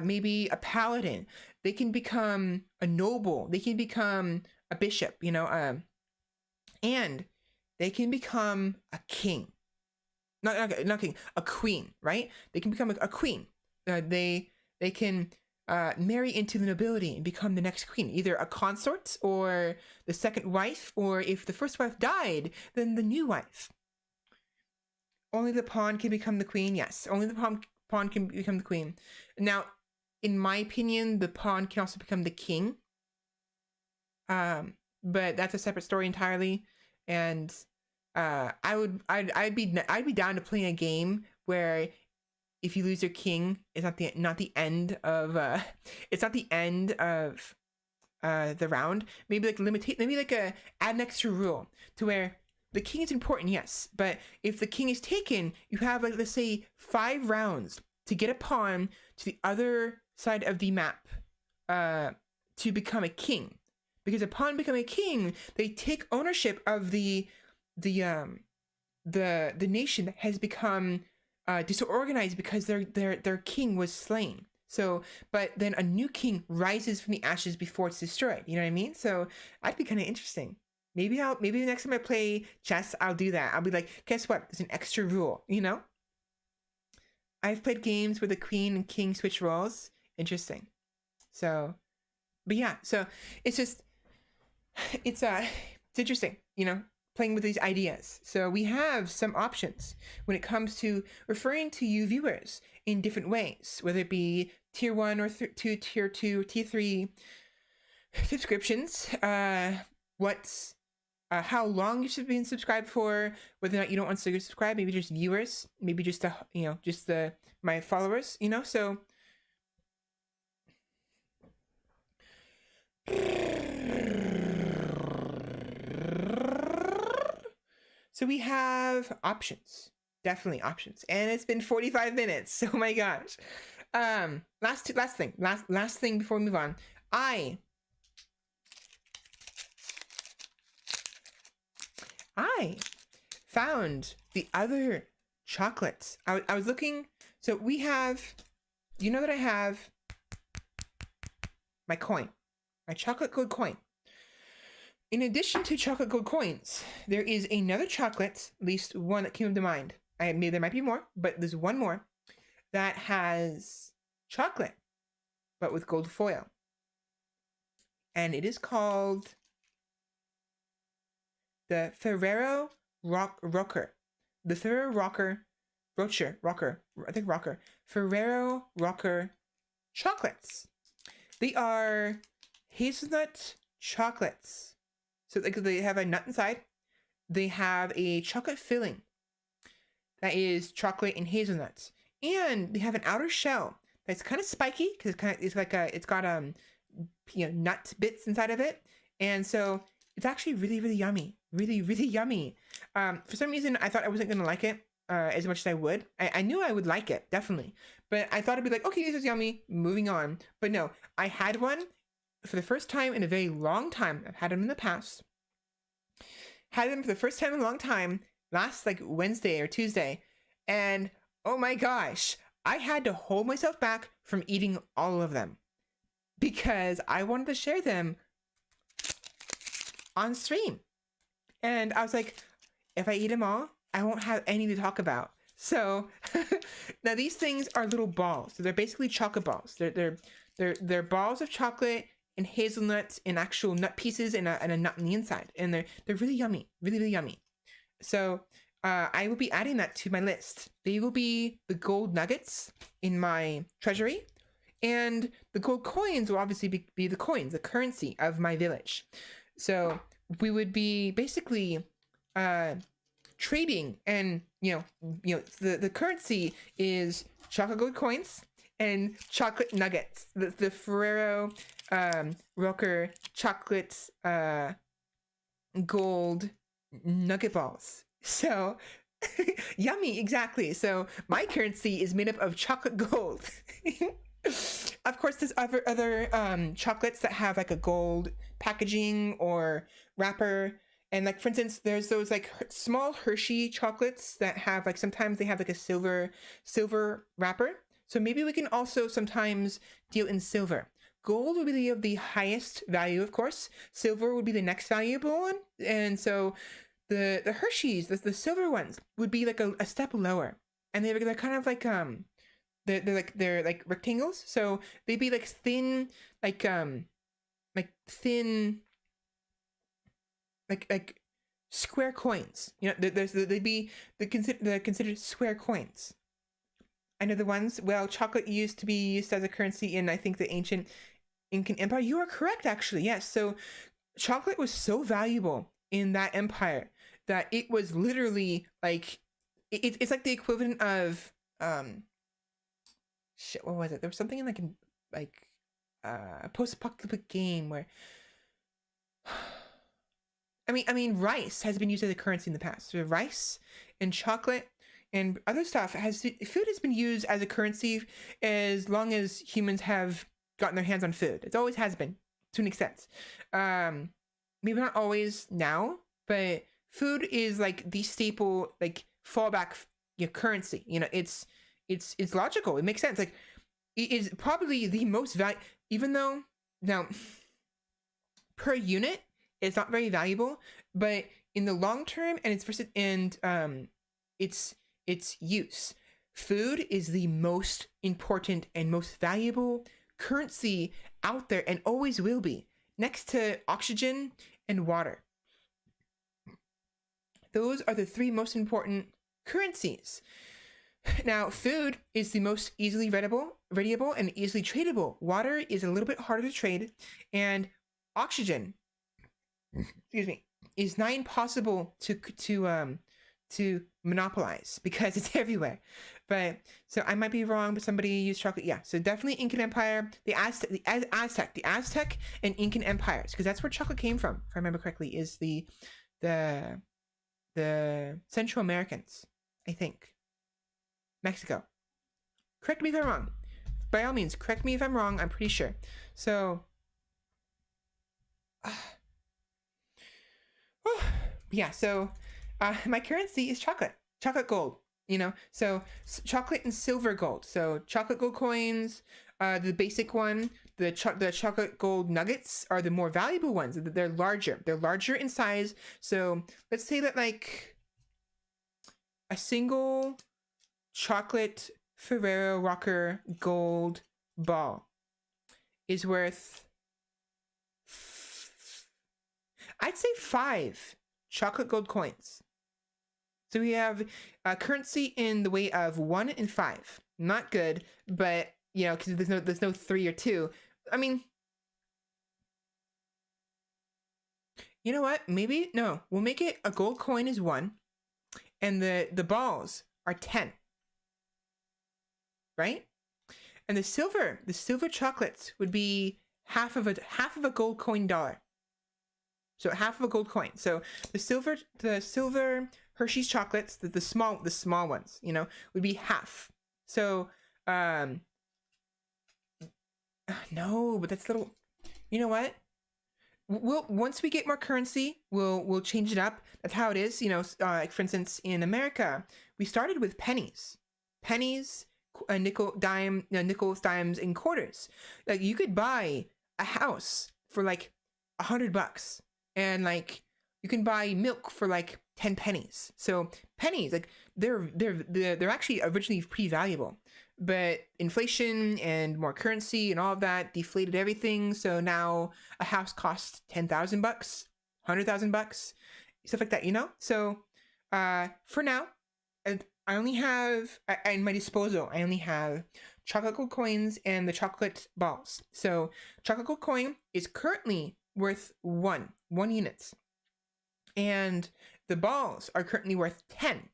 A: maybe a paladin. They can become a noble. They can become a bishop, you know, and they can become a king. Not king, a queen, right? They can become a queen. They can marry into the nobility and become the next queen, either a consort or the second wife, or if the first wife died, then the new wife. Only the pawn can become the queen. Yes, only the pawn can become the queen. Now, in my opinion, the pawn can also become the king. But that's a separate story entirely. And I'd be down to playing a game where if you lose your king, it's not the end of the round. Maybe like add an extra rule to where the king is important, yes, but if the king is taken, you have, like, let's say 5 rounds to get a pawn to the other side of the map to become a king. Because upon becoming a king, they take ownership of the nation that has become disorganized because their king was slain. So, but then a new king rises from the ashes before it's destroyed. You know what I mean? So that'd be kind of interesting. Maybe the next time I play chess, I'll do that. I'll be like, guess what? There's an extra rule, you know? I've played games where the queen and king switch roles. Interesting. So, but yeah, so it's interesting, you know, playing with these ideas. So we have some options when it comes to referring to you viewers in different ways, whether it be tier 1 or two, tier 2, tier 3 subscriptions, what's how long you should be subscribed for, whether or not you don't want to subscribe, maybe just viewers, maybe just the, you know, just the my followers, you know. So we have options, definitely options, and it's been 45 minutes. Oh my gosh. Last thing before we move on. I found the other chocolates. I was looking. So we have, you know that I have my coin, my chocolate gold coin. In addition to chocolate gold coins, there is another chocolate, at least one that came to mind. There might be more, but there's one more that has chocolate, but with gold foil. And it is called the Ferrero Rocher. The Ferrero Rocher, Ferrero Rocher chocolates. They are hazelnut chocolates. So they have a nut inside. They have a chocolate filling that is chocolate and hazelnuts, and they have an outer shell that's kind of spiky because it's got you know, nut bits inside of it, and so it's actually really yummy, really yummy. For some reason, I thought I wasn't gonna like it as much as I would. I knew I would like it, definitely, but I thought it'd be like, okay, this is yummy, moving on. But no, I had one for the first time in a very long time. I've had them in the past. Had them for the first time in a long time last like Wednesday or Tuesday, and oh my gosh, I had to hold myself back from eating all of them because I wanted to share them on stream. And I was like, if I eat them all, I won't have any to talk about. So now these things are little balls. So they're basically chocolate balls. They're balls of chocolate and hazelnuts and actual nut pieces and a nut on the inside. And they're really yummy, really yummy. So I will be adding that to my list. They will be the gold nuggets in my treasury, and the gold coins will obviously be the coins, the currency of my village. So we would be basically trading, and you know the currency is chocolate gold coins and chocolate nuggets. The Ferrero Rocher chocolate gold nugget balls. So yummy, exactly. So my currency is made up of chocolate gold. Of course, there's other chocolates that have like a gold packaging or wrapper. And like, for instance, there's those like small Hershey chocolates that have like, sometimes they have like a silver wrapper. So maybe we can also sometimes deal in silver. Gold would be of the highest value, of course. Silver would be the next valuable one. And so the Hershey's, the silver ones, would be like a step lower. And they're kind of like they're like rectangles. So they'd be like thin, like thin, like square coins. You know, they'd be considered square coins. I know the ones, well, chocolate used to be used as a currency in, I think, the ancient Incan Empire. You are correct, actually. Yes. So chocolate was so valuable in that empire that it was literally like, it's like the equivalent of, shit, what was it? There was something in like a post-apocalyptic game where, I mean, rice has been used as a currency in the past. So rice and chocolate and other stuff food has been used as a currency as long as humans have gotten their hands on food. It always has been, to an extent. Maybe not always now, but food is like the staple, like fallback, you know, currency. You know, it's logical. It makes sense. Like, it is probably the most even though now per unit it's not very valuable, but in the long term and its use, food is the most important and most valuable currency out there and always will be, next to oxygen and water. Those are the three most important currencies. Now, food is the most easily readable and easily tradable. Water is a little bit harder to trade, and oxygen, excuse me, is nigh impossible to monopolize because it's everywhere. But so I might be wrong, but somebody used chocolate. Yeah, so definitely Incan Empire, the Aztec and Incan empires, because that's where chocolate came from, if I remember correctly, is the Central Americans, I think. Mexico. Correct me if I'm wrong. By all means, correct me if I'm wrong. I'm pretty sure. So, yeah. So, my currency is chocolate gold. You know, so chocolate and silver gold. So chocolate gold coins, the basic one, the chocolate gold nuggets are the more valuable ones. They're larger. They're larger in size. So let's say that like a single chocolate Ferrero Rocher gold ball is worth, I'd say 5 chocolate gold coins. So we have a currency in the way of 1 and 5. Not good, but you know, because there's no 3 or 2. I mean, you know what? Maybe no. We'll make it a gold coin is 1, and the balls are 10. Right? And the silver chocolates would be half of a gold coin dollar. So half of a gold coin. So the silver Hershey's chocolates, the small ones, you know, would be half. So no, but that's little. You know what? We'll once we get more currency, we'll change it up. That's how it is. You know, like for instance, in America, we started with pennies, a nickel, dime, nickels, dimes, and quarters. Like you could buy a house for like $100, and like you can buy milk for like 10 pennies. So pennies, like they're actually originally pretty valuable, but inflation and more currency and all of that deflated everything. So now a house costs $10,000, $100,000, stuff like that. You know. So for now, I only have at my disposal. I only have chocolate gold coins and the chocolate balls. So chocolate gold coin is currently worth one unit, and the balls are currently worth 10.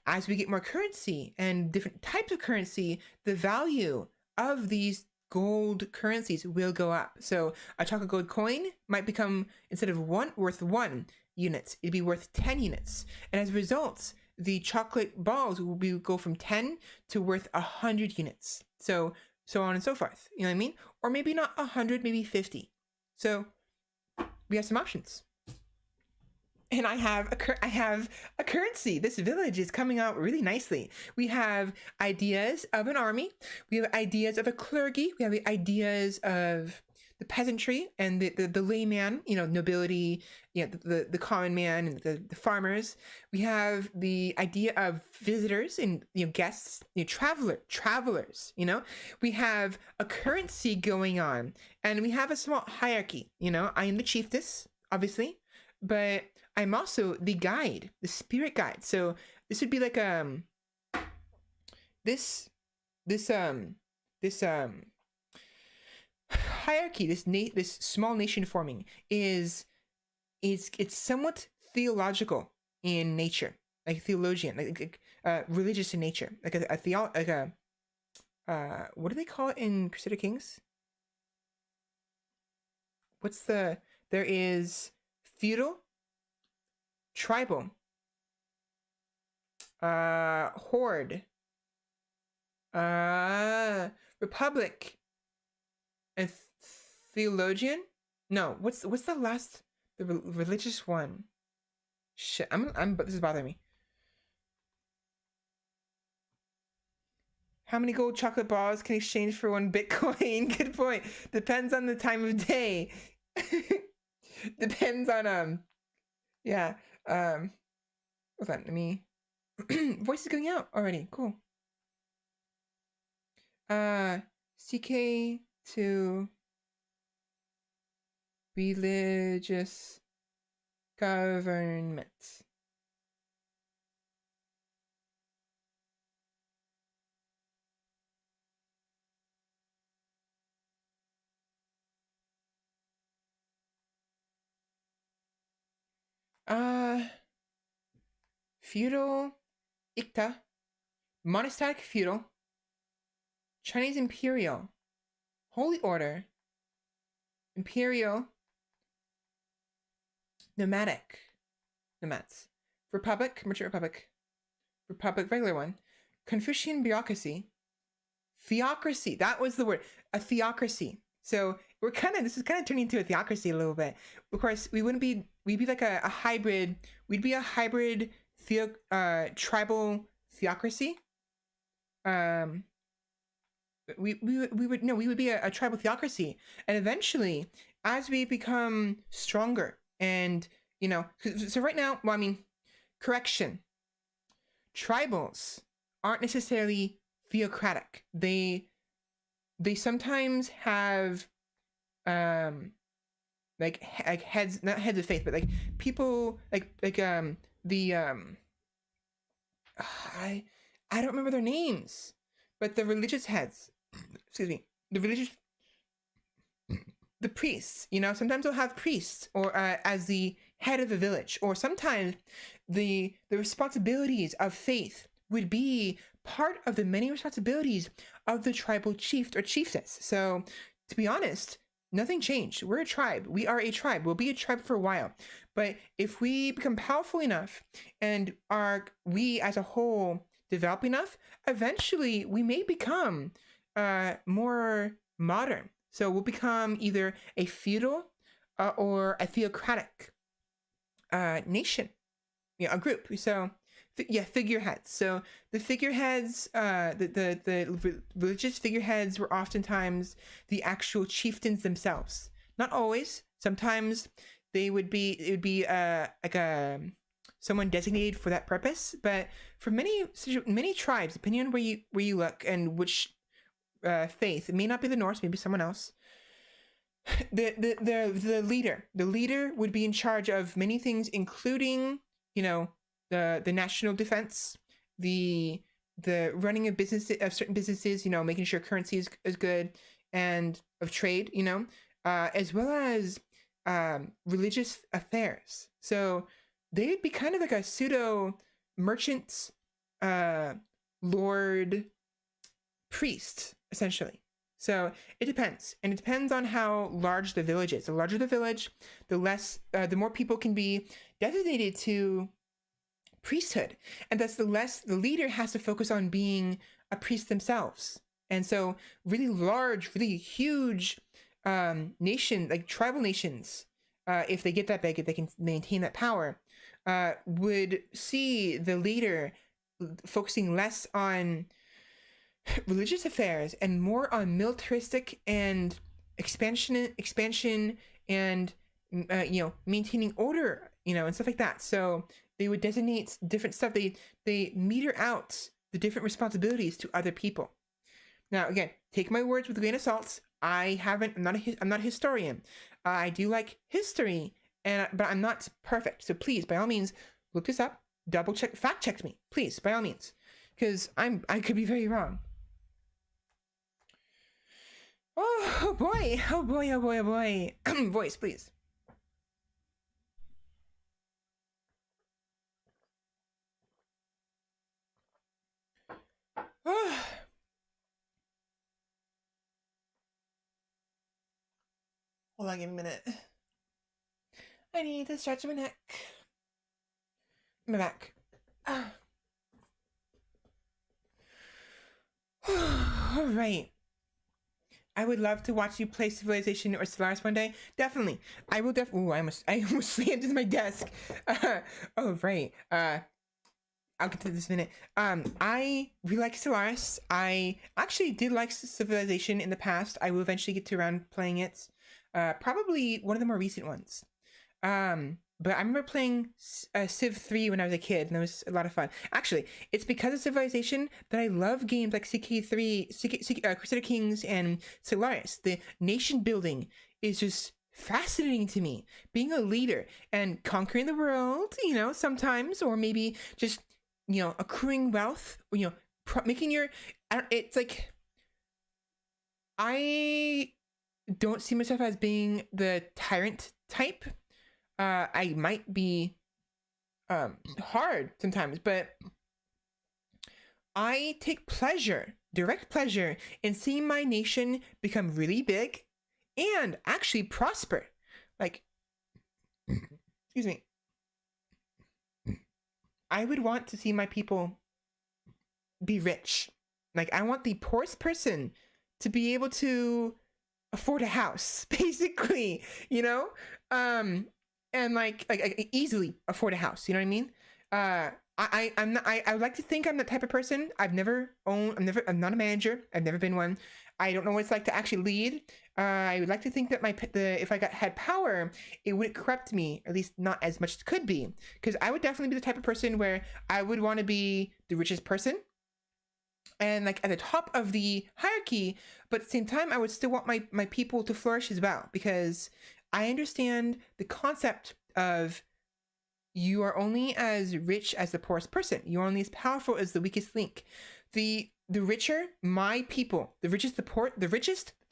A: As we get more currency and different types of currency, the value of these gold currencies will go up. So a chocolate gold coin might become, instead of worth 1 unit, it'd be worth 10 units. And as a result, the chocolate balls will go from 10 to worth 100 units. So on and so forth. You know what I mean? Or maybe not 100, maybe 50. So we have some options. And I have a currency. This village is coming out really nicely. We have ideas of an army. We have ideas of a clergy. We have the ideas of the peasantry and the layman, you know, nobility, you know, the common man and the farmers. We have the idea of visitors and, you know, guests, you know, travelers, you know. We have a currency going on, and we have a small hierarchy, you know. I am the chiefess, obviously, but I'm also the guide, the spirit guide. So this would be like this hierarchy, this small nation forming is it's somewhat theological in nature, like theologian, like religious in nature, like what do they call it in Crusader Kings? There is feudal, tribal, horde, republic, and theologian. No, what's the last, the religious one? Shit, but this is bothering me. How many gold chocolate balls can exchange for 1 Bitcoin? Good point. Depends on the time of day. Depends on yeah. Hold on, let me voice is going out already. Cool. CK to religious government. Feudal, Ikta, monastic feudal, Chinese imperial, holy order, imperial, nomadic, nomads, republic, merchant republic, republic, regular one, Confucian bureaucracy, theocracy. That was the word, a theocracy. So this is kind of turning into a theocracy a little bit. Of course, we'd be like a hybrid. We'd be a hybrid tribal theocracy. We would be a tribal theocracy, and eventually, as we become stronger, and so right now, well, I mean, correction, tribals aren't necessarily theocratic. They sometimes have like heads, not heads of faith, but like people I don't remember their names, but the religious heads, excuse me, the priests, sometimes they'll have priests or as the head of the village, or sometimes the responsibilities of faith would be part of the many responsibilities of the tribal chief or chiefess. So to be honest, nothing changed. We're a tribe. We are a tribe. We'll be a tribe for a while. But if we become powerful enough and we as a whole develop enough, eventually we may become more modern. So we'll become either a feudal or a theocratic nation, a group. So figureheads. So the figureheads, the religious figureheads were oftentimes the actual chieftains themselves. Not always. Sometimes it would be someone designated for that purpose. But for many tribes, depending on where you look and which faith, it may not be the Norse, maybe someone else. The leader would be in charge of many things, including the national defense, the running of certain businesses, making sure currency is good, and of trade, as well as religious affairs. So they'd be kind of like a pseudo merchant, lord, priest, essentially. So it depends, and it depends on how large the village is. The larger the village, the more people can be designated to priesthood, and thus the less the leader has to focus on being a priest themselves. And so really large, really huge nation, like tribal nations, if they get that big, if they can maintain that power, would see the leader focusing less on religious affairs and more on militaristic and expansion and maintaining order, and stuff like that. So they would designate different stuff. They meter out the different responsibilities to other people. Now, again, take my words with a grain of salt. I'm not a historian. I do like history, but I'm not perfect. So please, by all means, look this up, double check, fact check me, please, by all means, because I could be very wrong. Oh boy, oh boy, oh boy, oh boy. Voice, please. Hold on, give me a minute. I need to stretch my neck. My back. All right. I would love to watch you play Civilization or Stellaris one day. Definitely. I will definitely. I almost slammed into my desk. Oh, right. I'll get to this in a minute. I really like Stellaris. I actually did like Civilization in the past. I will eventually get to around playing it. Probably one of the more recent ones. But I remember playing Civ 3 when I was a kid, and it was a lot of fun. Actually, it's because of Civilization that I love games like CK3, Crusader Kings, and Stellaris. The nation building is just fascinating to me. Being a leader and conquering the world, sometimes, or maybe just, accruing wealth, making your... It's like... I don't see myself as being the tyrant type. I might be hard sometimes, but I take pleasure, direct pleasure, in seeing my nation become really big and actually prosper. Like, excuse me. I would want to see my people be rich. Like, I want the poorest person to be able to afford a house, basically, you know? And like easily afford a house, you know what I mean? I would like to think I'm the type of person. I'm not a manager. I've never been one. I don't know what it's like to actually lead. I would like to think that if I had power, it wouldn't corrupt me, at least not as much as it could be. Because I would definitely be the type of person where I would want to be the richest person and like at the top of the hierarchy, but at the same time, I would still want my people to flourish as well, because I understand the concept of you are only as rich as the poorest person. You're only as powerful as the weakest link. The richer my people, the richest the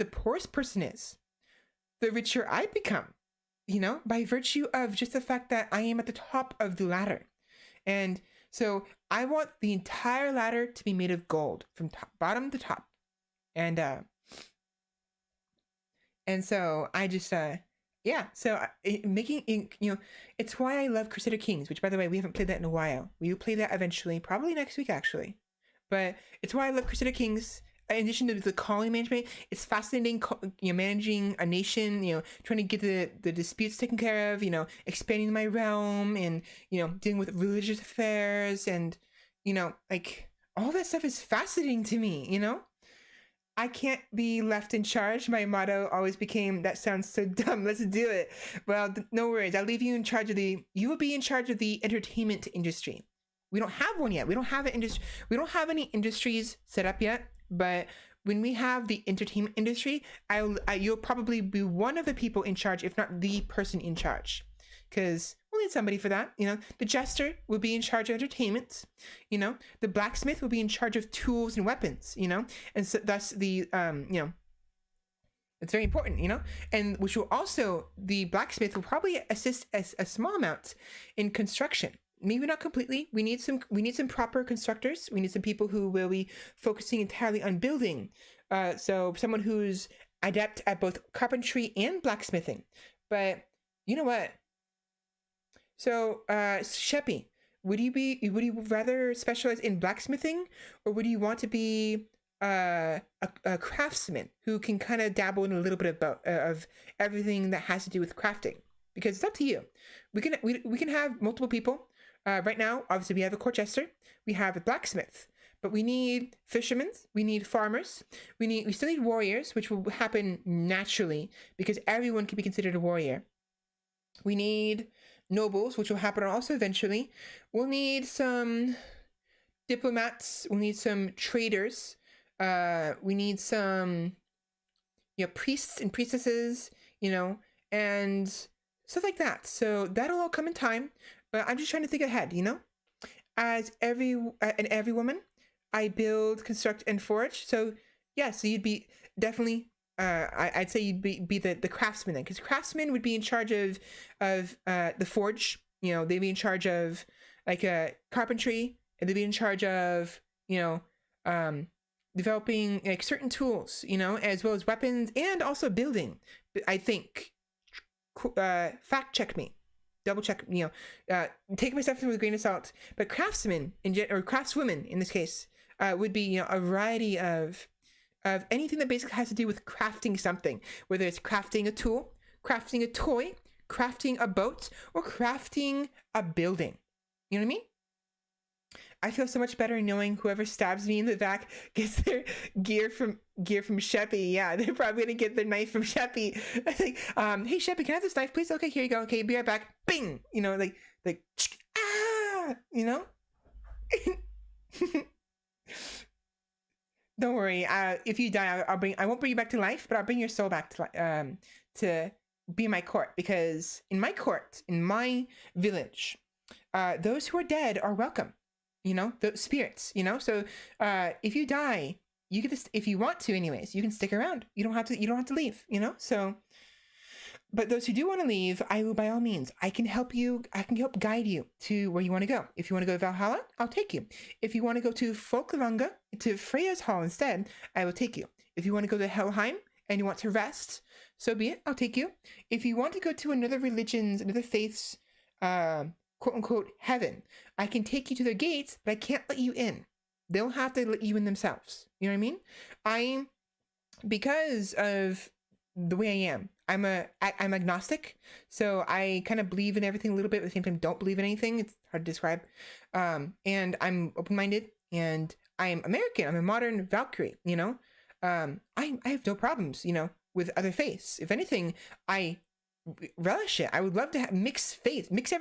A: poorest person is, the richer I become, you know, by virtue of just the fact that I am at the top of the ladder. And so I want the entire ladder to be made of gold from bottom to top. And so I just, yeah, so it's why I love Crusader Kings, which, by the way, we haven't played that in a while. We will play that eventually, probably next week, actually. But it's why I love Crusader Kings. In addition to the colony management, it's fascinating, managing a nation, trying to get the disputes taken care of, expanding my realm and, dealing with religious affairs and, like all that stuff is fascinating to me, I can't be left in charge. My motto always became, that sounds so dumb, let's do it. Well, no worries. I'll leave you in charge you will be in charge of the entertainment industry. We don't have one yet. We don't have any industries set up yet, but when we have the entertainment industry, you'll probably be one of the people in charge, if not the person in charge, because we'll need somebody for that. The jester will be in charge of entertainment. The blacksmith will be in charge of tools and weapons. And so thus the it's very important. And which will also, the blacksmith will probably assist a small amount in construction. Maybe not completely. We need some proper constructors. We need some people who will be focusing entirely on building. So someone who's adept at both carpentry and blacksmithing. But you know what? So, Sheppy, would you rather specialize in blacksmithing, or would you want to be a craftsman who can kind of dabble in a little bit of everything that has to do with crafting? Because it's up to you. We can have multiple people. Right now, obviously, we have a court jester, we have a blacksmith, but we need fishermen, we need farmers, we still need warriors, which will happen naturally because everyone can be considered a warrior. We need nobles, which will happen also eventually. We'll need some diplomats, we'll need some traders, we need some priests and priestesses, and stuff like that. So that'll all come in time. But I'm just trying to think ahead, As every woman, I build, construct, and forge. So yeah, so you'd be definitely, I'd say you'd be the craftsman then, because craftsmen would be in charge of the forge. They'd be in charge of like carpentry, and they'd be in charge of developing like certain tools, as well as weapons and also building. I think. Fact check me. Double check, take my stuff with a grain of salt. But craftsmen or craftswomen in this case would be a variety of anything that basically has to do with crafting something, whether it's crafting a tool, crafting a toy, crafting a boat, or crafting a building. You know what I mean? I feel so much better knowing whoever stabs me in the back gets their gear from Sheppy. Yeah, they're probably gonna get their knife from Sheppy. Like, hey Sheppy, can I have this knife, please? Okay, here you go. Okay, be right back. Bing. Like ah. Don't worry. If you die, I won't bring you back to life, but I'll bring your soul back to be my court, because in my court, in my village, those who are dead are welcome. The spirits, so if you die, you get this, if you want to anyways, you can stick around. You don't have to leave, so But those who do want to leave, I will, by all means, I can help you. I can help guide you to where you want to go. If you want to go to Valhalla, I'll take you. If you want to go to Folkvanga, to Freya's Hall instead, I will take you. If you want to go to Helheim and you want to rest, so be it. I'll take you. If you want to go to another religion's, another faith's, quote unquote, heaven, I can take you to their gates, but I can't let you in. They'll have to let you in themselves. You know what I mean? Because of the way I am, I'm agnostic, so I kind of believe in everything a little bit, at the same time don't believe in anything. It's hard to describe. And I'm open-minded, and I'm American. I'm a modern Valkyrie, you know? I have no problems, you know, with other faiths. If anything, I relish it. I would love to have mix faith, mix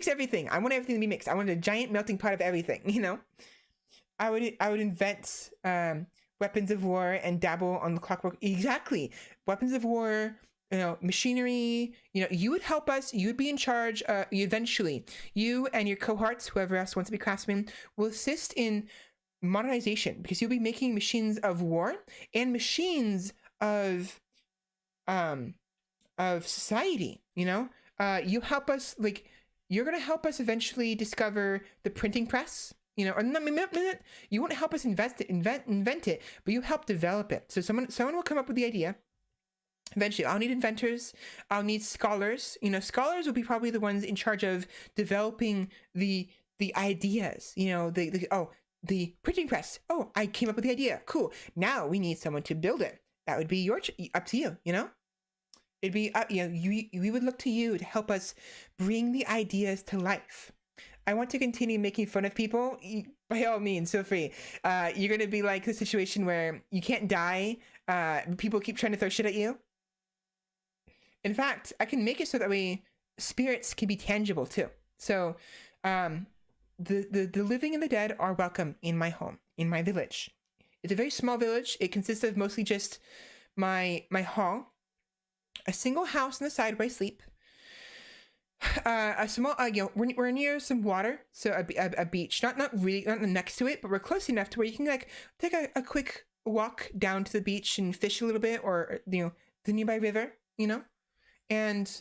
A: everything. I want everything to be mixed. I want a giant melting pot of everything, you know? I would invent weapons of war and dabble on the clockwork. Exactly. Weapons of war, you know, machinery, you know, you would help us. You would be in charge. Eventually, you and your cohorts, whoever else wants to be craftsmen, will assist in modernization, because you'll be making machines of war and machines of society, you know? You help us, like, you're going to help us eventually discover the printing press. You know, or you won't help us invent it, but you help develop it. So someone will come up with the idea. Eventually, I'll need inventors. I'll need scholars. You know, scholars will be probably the ones in charge of developing the ideas. You know, the printing press. Oh, I came up with the idea. Cool. Now we need someone to build it. That would be up to you. You know, it'd be up. You know, we would look to you to help us bring the ideas to life. I want to continue making fun of people. By all means, feel free. You're going to be like the situation where you can't die. People keep trying to throw shit at you. In fact, I can make it so that way spirits can be tangible too. So the living and the dead are welcome in my home, in my village. It's a very small village. It consists of mostly just my hall, a single house on the side where I sleep, a small, you know, we're near some water, so a beach, not really, not next to it, but we're close enough to where you can like take a quick walk down to the beach and fish a little bit, or, you know, the nearby river, you know? And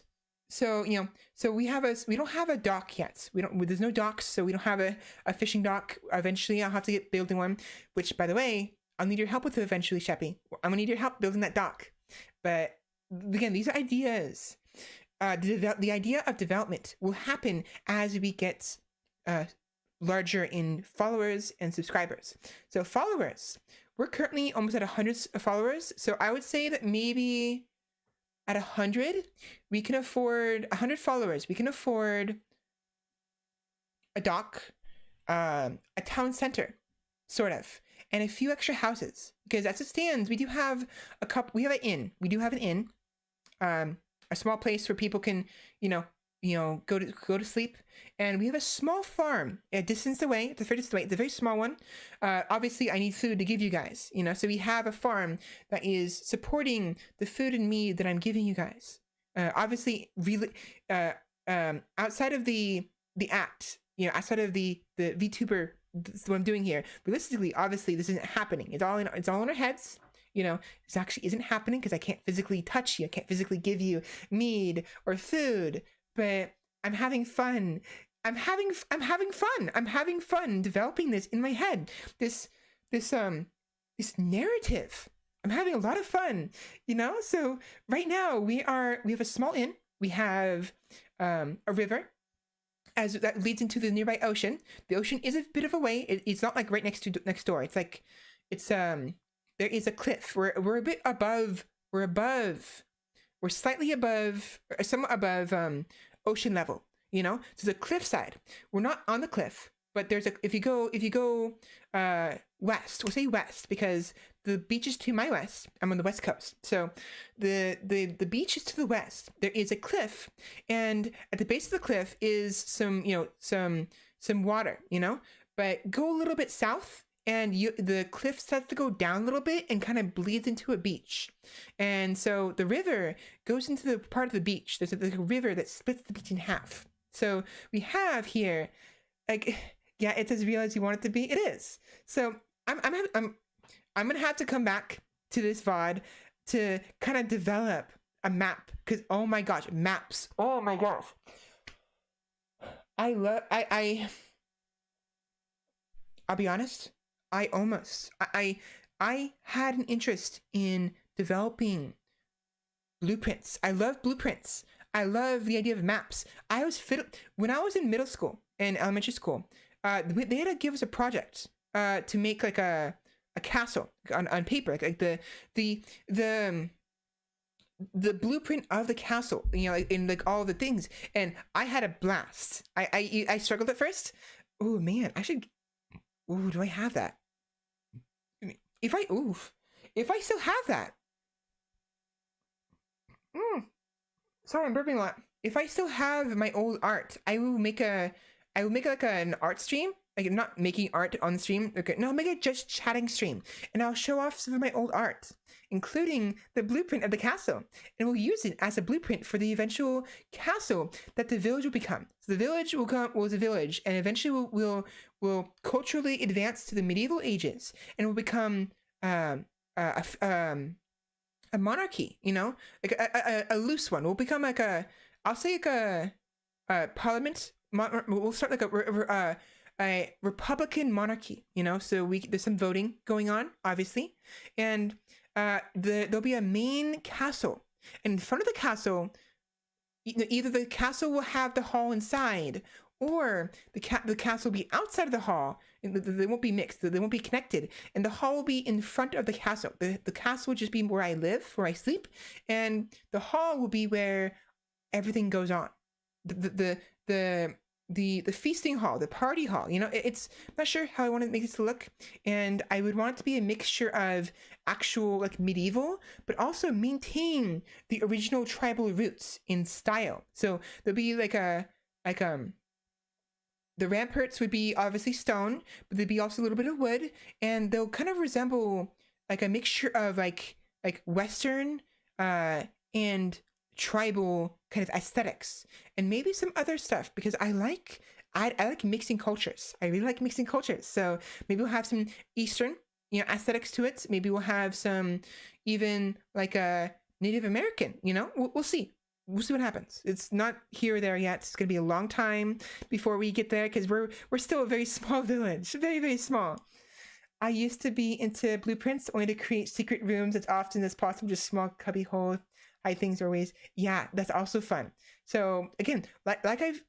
A: so, you know, so we don't have a dock yet. There's no docks, so we don't have a fishing dock. Eventually I'll have to get building one, which, by the way, I'll need your help with it eventually, Sheppy. I'm gonna need your help building that dock. But again, these are ideas. The idea of development will happen as we get larger in followers and subscribers. So followers, we're currently almost at 100 followers. So I would say that maybe at 100, we can afford 100 followers. We can afford a dock, a town center, sort of, and a few extra houses. Because as it stands, we do have a couple. We have an inn. We do have an inn. A small place where people can, you know, go to sleep, and we have a small farm a distance away. It's a fair distance away. It's a very small one. Obviously, I need food to give you guys, you know, so we have a farm that is supporting the food and mead that I'm giving you guys. Obviously, really, outside of the act, you know, outside of the VTuber, what I'm doing here, realistically, obviously, this isn't happening. It's all in our heads. You know, this actually isn't happening because I can't physically touch you. I can't physically give you mead or food, but I'm having fun. I'm having fun. I'm having fun developing this in my head. This narrative. I'm having a lot of fun, you know? So right now we have a small inn. We have a river as that leads into the nearby ocean. The ocean is a bit of a way. It's not like right next door. It's like, there is a cliff. We're a bit above. We're slightly above, or somewhat above ocean level. You know, so the cliffside. We're not on the cliff, but there's if you go west. We'll say west because the beach is to my west. I'm on the west coast, so the beach is to the west. There is a cliff, and at the base of the cliff is some water. You know, but go a little bit south, and the cliff starts to go down a little bit and kind of bleeds into a beach. And so the river goes into the part of the beach. There's a river that splits the beach in half. So we have here, like, yeah, it's as real as you want it to be. It is. So I'm gonna have to come back to this VOD to kind of develop a map, because oh my gosh, maps. Oh my gosh. I'll be honest. I had an interest in developing blueprints. I love blueprints. I love the idea of maps. When I was in middle school and elementary school, they had to give us a project to make like a castle on paper, like the blueprint of the castle, you know, in like all the things. And I had a blast. I struggled at first. Oh man, I should. Ooh, do I have that? If I still have that. Sorry, I'm burping a lot. If I still have my old art, I will make like an art stream. Like, I'm not making art on the stream. Okay, no, I'll make a just chatting stream, and I'll show off some of my old art, including the blueprint of the castle, and we'll use it as a blueprint for the eventual castle that the village will become. So the village was a village, and eventually will culturally advance to the medieval ages, and will become a monarchy. You know, like a loose one. We'll become like I'll say like a parliament. We'll start like a republican monarchy, you know, so there's some voting going on, obviously, and there'll be a main castle, and in front of the castle, either the castle will have the hall inside, or the castle will be outside of the hall, and they won't be mixed, they won't be connected, and the hall will be in front of the castle. The castle will just be where I live, where I sleep, and the hall will be where everything goes on. The feasting hall, the party hall, you know, it's I'm not sure how I want to make this look, and I would want it to be a mixture of actual like medieval, but also maintain the original tribal roots in style. So there'll be like the ramparts would be obviously stone, but there'd be also a little bit of wood, and they'll kind of resemble like a mixture of like Western and tribal kind of aesthetics, and maybe some other stuff, because I like mixing cultures. I really like mixing cultures. So maybe we'll have some Eastern, you know, aesthetics to it. Maybe we'll have some even like a Native American, you know, we'll see. We'll see what happens. It's not here or there yet. It's going to be a long time before we get there, because we're still a very small village, very, very small. I used to be into blueprints only to create secret rooms as often as possible, just small cubby hole hide things or ways. Yeah, that's also fun. So again, like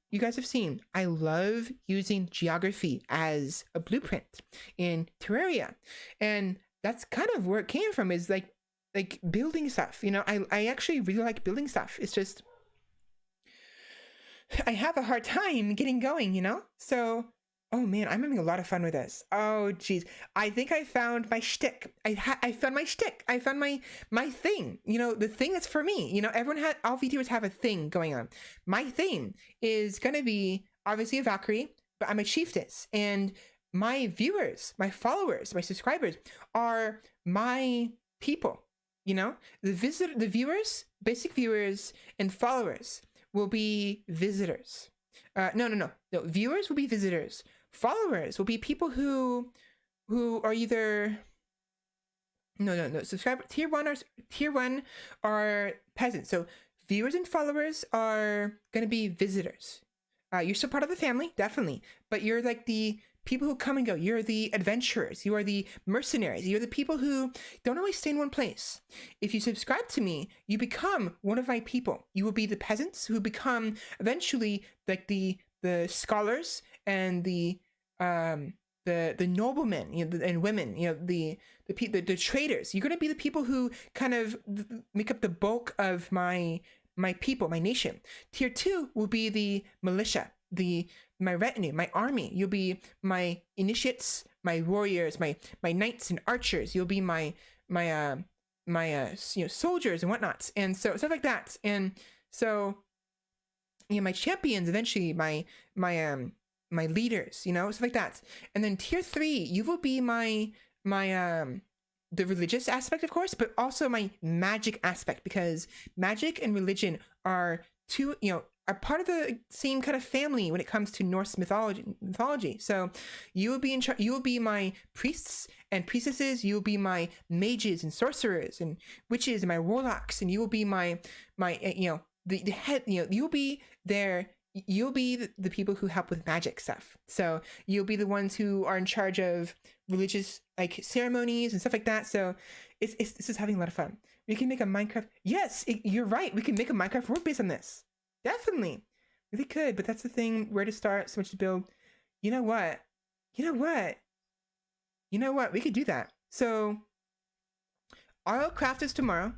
A: you guys have seen, I love using geography as a blueprint in Terraria, and that's kind of where it came from. Is like building stuff. You know, I actually really like building stuff. It's just I have a hard time getting going. You know, so. Oh man, I'm having a lot of fun with this. Oh geez, I think I found my shtick. I found my shtick. I found my thing. You know, the thing that's for me. You know, all VTubers have a thing going on. My thing is gonna be obviously a Valkyrie, but I'm a chiefess, and my viewers, my followers, my subscribers are my people. You know, the viewers, basic viewers, and followers will be visitors. No. Viewers will be visitors. Followers will be people who are either subscriber tier one are peasants. So viewers and followers are gonna be visitors. You're still part of the family, definitely, but you're like the people who come and go. You're the adventurers. You are the mercenaries. You're the people who don't always stay in one place. If you subscribe to me, you become one of my people. You will be the peasants who become eventually like the scholars and the noblemen, you know, and women, you know, the traders. You're going to be the people who kind of make up the bulk of my people, my nation. Tier 2 will be the militia, my retinue, my army. You'll be my initiates, my warriors, my knights and archers. You'll be my soldiers and whatnots, and so stuff like that. And so, you know, my champions, eventually my leaders, you know, stuff like that. And then tier 3, you will be my the religious aspect, of course, but also my magic aspect, because magic and religion are two, are part of the same kind of family when it comes to Norse mythology. So you will be in charge. You will be my priests and priestesses. You will be my mages and sorcerers and witches and my warlocks, and you will be my the head. You'll be there. You'll be the people who help with magic stuff. So you'll be the ones who are in charge of religious like ceremonies and stuff like that. So this is having a lot of fun. We can make a Minecraft. Yes, you're right. We can make a Minecraft world based on this. Definitely. Really could, but that's the thing. Where to start, so much to build. You know what? We could do that. So RL Craft is tomorrow.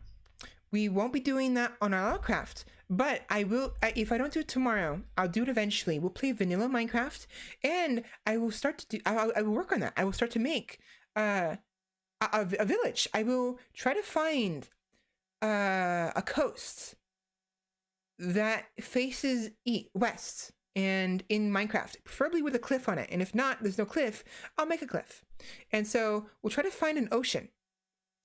A: We won't be doing that on RL Craft, but I will. If I don't do it tomorrow, I'll do it eventually. We'll play vanilla Minecraft, and I will start to do. I will work on that. I will start to make a village. I will try to find a coast that faces west and in Minecraft, preferably with a cliff on it. And if not, there's no cliff, I'll make a cliff. And so we'll try to find an ocean,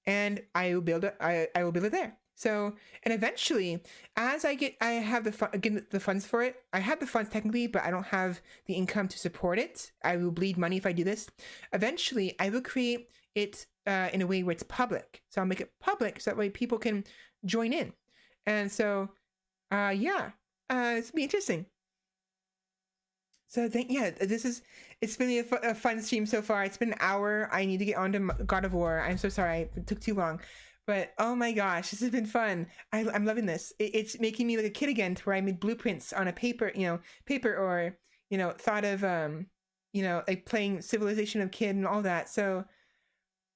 A: and I will build it. I will build it there. So, and eventually, as I have the funds for it. I have the funds technically, but I don't have the income to support it. I will bleed money if I do this. Eventually, I will create it in a way where it's public. So I'll make it public so that way people can join in. And so, it's be interesting. So it's been a fun stream so far. It's been an hour. I need to get on to God of War. I'm so sorry it took too long, but oh my gosh, this has been fun. I'm loving this. It's making me like a kid again, to where I made blueprints on a paper, or thought of like playing Civilization of Kid and all that. So,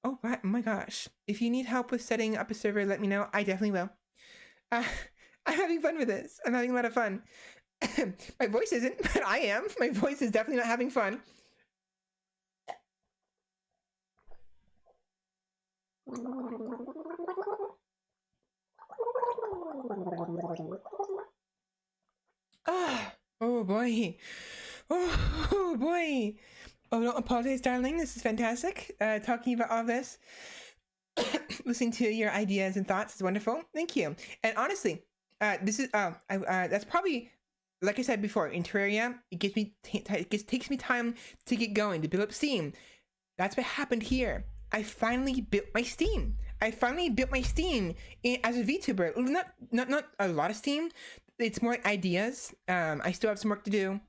A: oh my gosh, if you need help with setting up a server, let me know. I definitely will. I'm having fun with this. I'm having a lot of fun. My voice isn't, but I am. My voice is definitely not having fun. Oh boy. Oh boy. Oh, don't apologize, darling. This is fantastic. Talking about all this. Listening to your ideas and thoughts is wonderful. Thank you. And honestly, this is that's probably, like I said before, in Terraria, it takes me time to get going, to build up steam. That's what happened here. I finally built my steam. As a VTuber. Not a lot of steam. It's more like ideas. I still have some work to do,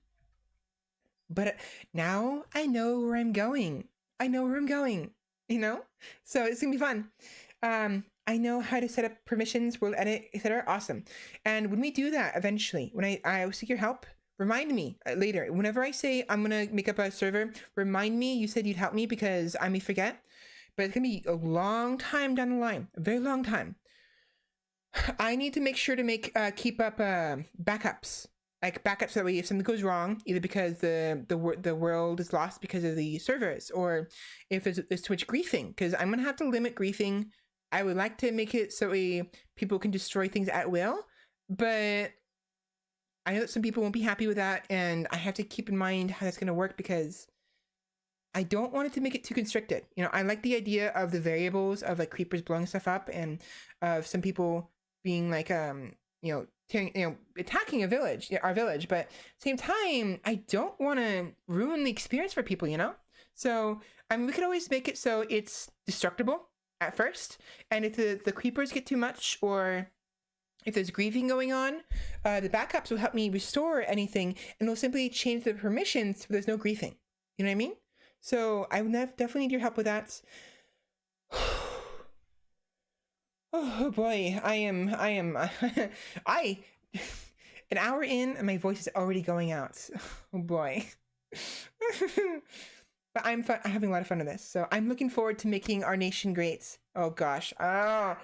A: but now I know where I'm going. So it's gonna be fun. I know how to set up permissions, world edit, etc. Awesome. And when we do that eventually, when I seek your help, remind me later. Whenever I say I'm gonna make up a server, remind me you said you'd help me, because I may forget. But it's gonna be a long time down the line, a very long time. I need to make sure to keep up backups. Like backups, that way if something goes wrong, either because the world is lost because of the servers, or if there's too much griefing, because I'm gonna have to limit griefing. I would like to make it so people can destroy things at will, but I know that some people won't be happy with that, and I have to keep in mind how that's gonna work, because I don't want it to make it too constricted. I like the idea of the variables of like creepers blowing stuff up, and of some people being like attacking our village, but at the same time, I don't want to ruin the experience for people, So we could always make it so it's destructible at first, and if the creepers get too much, or if there's grieving going on, the backups will help me restore anything, and they'll simply change the permissions so there's no griefing. You know what I mean? So I definitely need your help with that. Oh boy, I am an hour in and my voice is already going out. Oh boy. But I'm having a lot of fun with this. So I'm looking forward to making our nation great. Oh gosh. I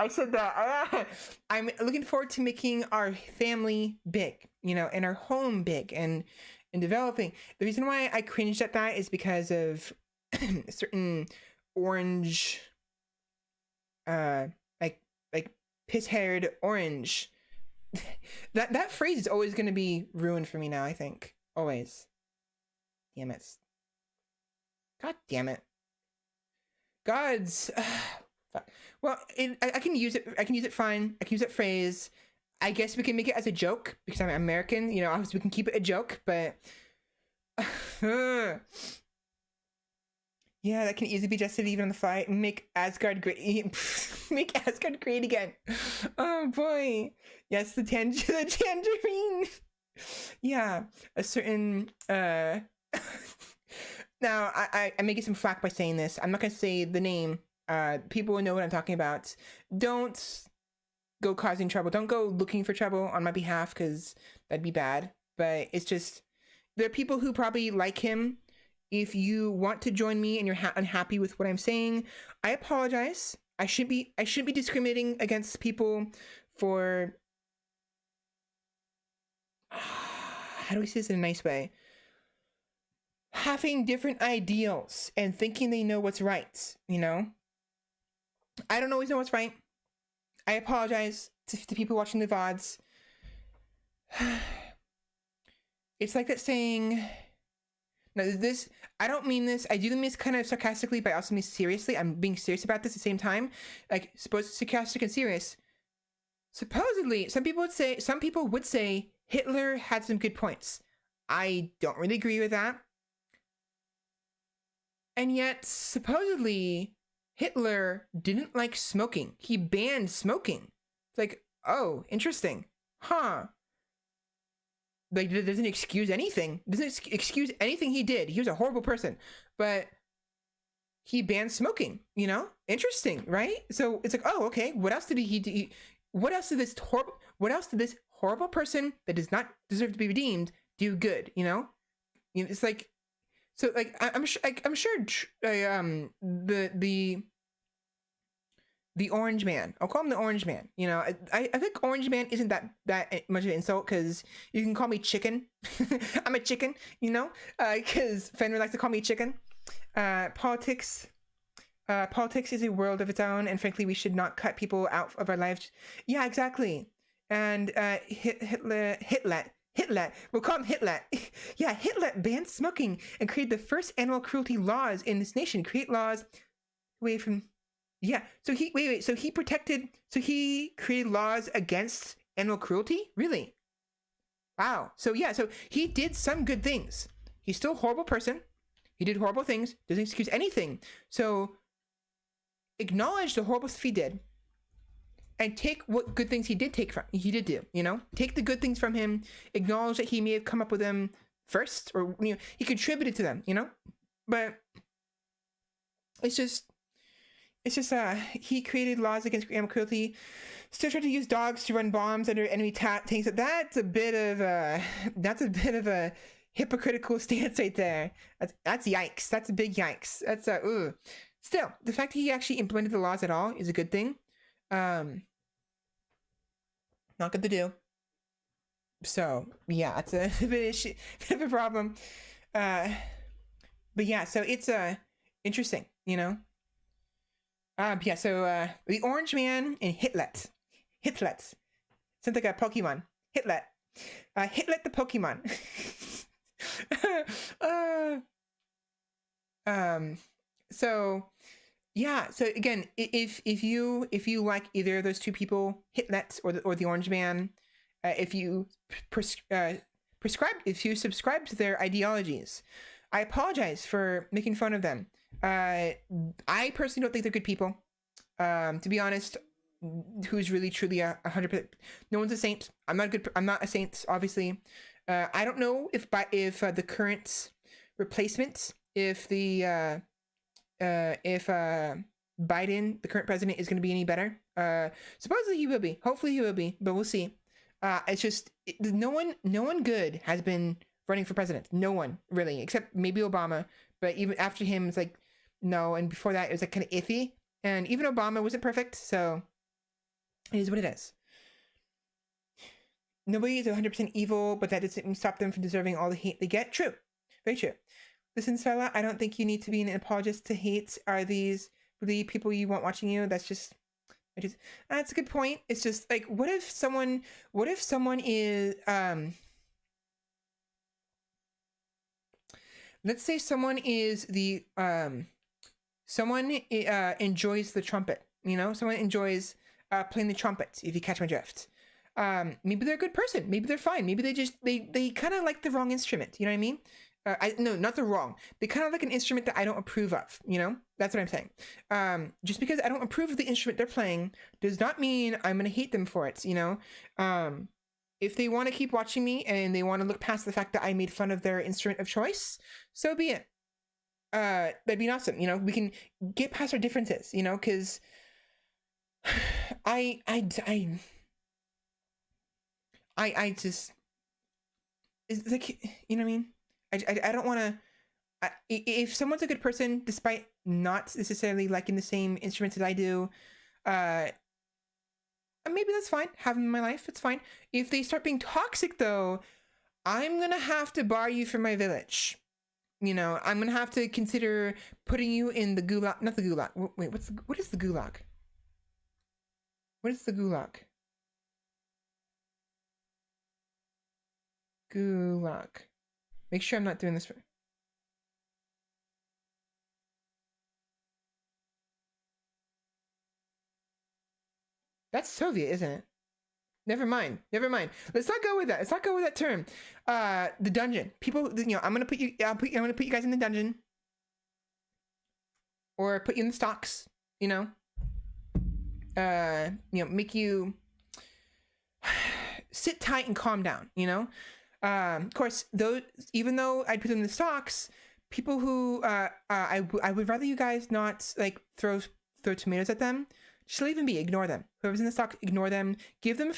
A: said that. I'm looking forward to making our family big, and our home big, and developing. The reason why I cringed at that is because of certain orange, like piss-haired orange. that phrase is always going to be ruined for me now, I think. Always. Damn it. God damn it. Gods. Fuck. Well, I can use it. I can use it fine. I can use that phrase. I guess we can make it as a joke because I'm American. You know, obviously we can keep it a joke, but yeah, that can easily be adjusted even on the fly. Make Asgard great. Make Asgard great again. Oh boy. Yes, the tangerine. Yeah, a certain now I may get some flack by saying this. I'm not gonna say the name. People will know what I'm talking about. Don't go causing trouble. Don't go looking for trouble on my behalf, because that'd be bad. But it's just, there are people who probably like him. If you want to join me and you're unhappy with what I'm saying, I apologize. I shouldn't be discriminating against people for how do we say this in a nice way? Having different ideals and thinking they know what's right, you know? I don't always know what's right. I apologize to people watching the VODs. It's like that saying, no, this, I don't mean this, I do mean this kind of sarcastically, but I also mean seriously. I'm being serious about this at the same time. Like, supposed sarcastic and serious. Supposedly, some people would say Hitler had some good points. I don't really agree with that. And yet, supposedly, Hitler didn't like smoking. He banned smoking. It's like, oh, interesting. Huh. Like, it doesn't excuse anything. It doesn't excuse anything he did. He was a horrible person. But he banned smoking, you know? Interesting, right? So it's like, oh, okay. What else did he do? What else did this horrible person that does not deserve to be redeemed do good, you know? It's like, so like I'm sure the Orange Man. I'll call him the Orange Man. You know, I think Orange Man isn't that much of an insult, because you can call me chicken. I'm a chicken, you know, because Fenrir likes to call me chicken. Politics is a world of its own, and frankly, we should not cut people out of our lives. Yeah, exactly. And Hitler. We'll call him Hitler. Yeah, Hitler banned smoking and created the first animal cruelty laws in this nation. Create laws away from. Yeah. So he So he created laws against animal cruelty. Really? Wow. So yeah. So he did some good things. He's still a horrible person. He did horrible things. Doesn't excuse anything. So acknowledge the horrible stuff he did, and take what good things he did do, you know? Take the good things from him, acknowledge that he may have come up with them first, or, you know, he contributed to them, you know? But it's just he created laws against animal cruelty, still tried to use dogs to run bombs under enemy tanks. That's a bit of a hypocritical stance right there. That's yikes. That's a big yikes. That's Still, the fact that he actually implemented the laws at all is a good thing. Not good to do. So yeah, it's a bit of a problem. But yeah, so it's interesting, you know. Yeah, so the Orange Man and Hitlet. Sounds like a Pokemon. Hitlet. Hitlet the Pokemon. So yeah, so again, if you like either of those two people, Hitlet or the Orange Man, if you subscribe to their ideologies, I apologize for making fun of them. I personally don't think they're good people. To be honest, who's really truly 100%? No one's a saint. I'm not a saint, obviously. I don't know if the current replacement, if Biden, the current president, is going to be any better. Supposedly he will be. Hopefully he will be, but we'll see. It's just no one good has been running for president. No one really, except maybe Obama. But even after him, it's like no. And before that, it was like kind of iffy. And even Obama wasn't perfect, so it is what it is. Nobody is 100% evil, but that doesn't stop them from deserving all the hate they get. True, very true. Listen, Svela, I don't think you need to be an apologist to hate. Are these really people you want watching you? That's a good point. It's just like, what if someone is, let's say someone is someone enjoys the trumpet, you know, someone enjoys playing the trumpet, if you catch my drift. Maybe they're a good person. Maybe they're fine. Maybe they kind of like the wrong instrument. You know what I mean? No, not the wrong. They kind of like an instrument that I don't approve of. You know, that's what I'm saying. Just because I don't approve of the instrument they're playing does not mean I'm gonna hate them for it. You know, if they want to keep watching me and they want to look past the fact that I made fun of their instrument of choice, so be it. That'd be awesome. You know, we can get past our differences. You know, because I just, it's like, you know what I mean? I don't want to, if someone's a good person, despite not necessarily liking the same instruments that I do, maybe that's fine. Have them in my life, it's fine. If they start being toxic though, I'm gonna have to bar you from my village. You know, I'm gonna have to consider putting you in the gulag, not the gulag. Wait, what is the gulag? What is the gulag? Gulag. Make sure I'm not doing this for... That's Soviet, isn't it? Never mind. Never mind. Let's not go with that. Let's not go with that term. The dungeon. People, you know, I'm gonna put you guys in the dungeon. Or put you in the stocks, you know. Make you sit tight and calm down, you know. Of course, even though I'd put them in the stocks, people who I would rather you guys not like throw tomatoes at them. Just leave them be. Ignore them. Whoever's in the stock, ignore them. Give them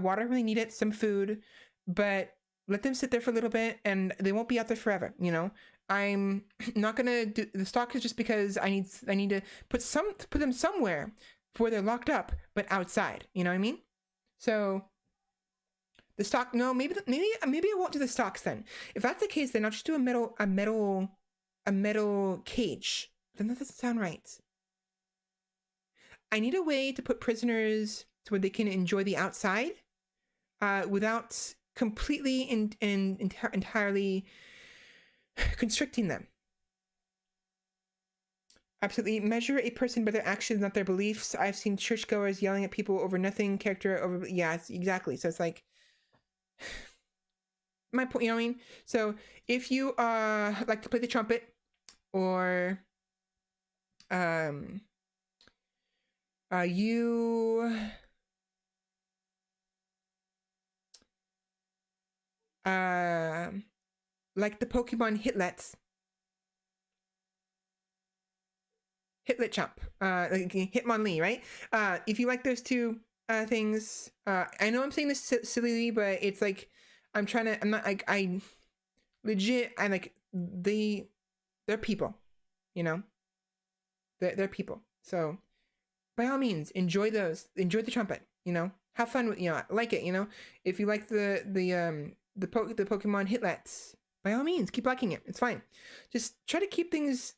A: water when they need it, some food, but let them sit there for a little bit, and they won't be out there forever. You know, I'm not gonna do the stock is just because I need to put them somewhere where they're locked up, but outside. You know what I mean? So. The stock, no, maybe I won't do the stocks then. If that's the case, then I'll just do a metal cage. Then that doesn't sound right. I need a way to put prisoners to where they can enjoy the outside, without completely entirely constricting them. Absolutely. Measure a person by their actions, not their beliefs. I've seen churchgoers yelling at people over nothing, character over, yeah, exactly. So it's like, my point, you know what I mean? So if you like to play the trumpet, or you like the Pokemon Hitlet Chomp, like Hitmonlee, right? If you like those two things, I know I'm saying this sillily, but it's like I'm not like I like they're people, you know, they're people. So by all means, enjoy the trumpet, you know, have fun with, you know, like it, you know. If you like the Pokemon Hitlets, by all means, keep liking it. It's fine. Just try to keep things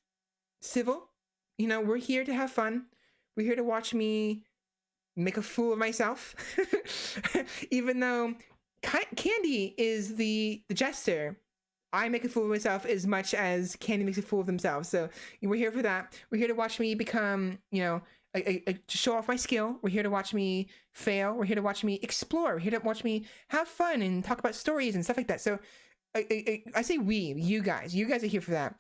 A: civil. You know, we're here to have fun. We're here to watch me make a fool of myself. Even though Candy is the jester, I make a fool of myself as much as Candy makes a fool of themselves. So we're here for that. We're here to watch me become, you know, to show off my skill. We're here to watch me fail. We're here to watch me explore. We're here to watch me have fun and talk about stories and stuff like that. So I say you guys are here for that.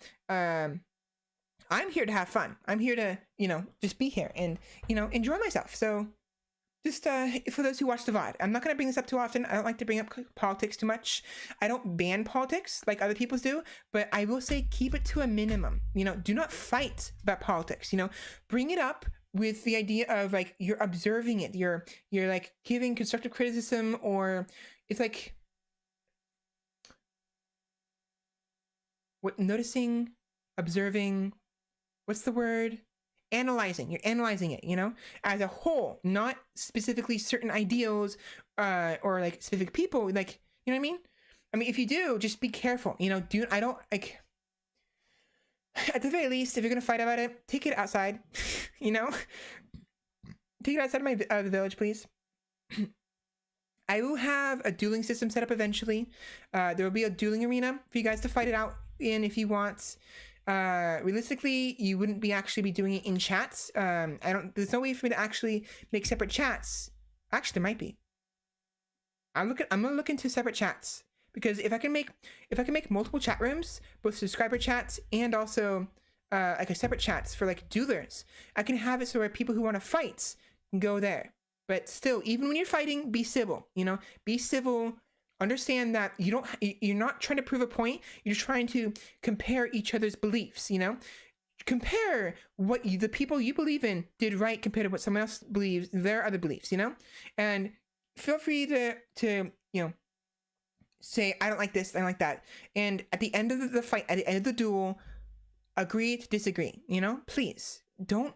A: I'm here to have fun. I'm here to, you know, just be here and, you know, enjoy myself. So just for those who watch the VOD, I'm not going to bring this up too often. I don't like to bring up politics too much. I don't ban politics like other people do, but I will say keep it to a minimum. You know, do not fight about politics. You know, bring it up with the idea of like you're observing it. You're like giving constructive criticism, or it's like noticing, observing. What's the word? Analyzing. You're analyzing it, you know, as a whole, not specifically certain ideals or like specific people. Like, you know what I mean? I mean, if you do, just be careful. You know, I don't like. At the very least, if you're gonna fight about it, take it outside. You know, take it outside of the village, please. I will have a dueling system set up eventually. There will be a dueling arena for you guys to fight it out in if you want. Realistically, you wouldn't be actually doing it in chats. There's no way for me to actually make separate chats. Actually, there might be. I'm gonna look into separate chats, because if I can make multiple chat rooms, both subscriber chats and also like a separate chats for like duelers, I can have it so where people who want to fight can go there. But still, even when you're fighting, be civil. You know, be civil. Understand that you're not trying to prove a point. You're trying to compare each other's beliefs. You know, compare what the people you believe in did right compared to what someone else believes, their other beliefs. You know, and feel free to you know, say I don't like this, I don't like that, and at the end of the fight, at the end of the duel, agree to disagree. You know, please don't.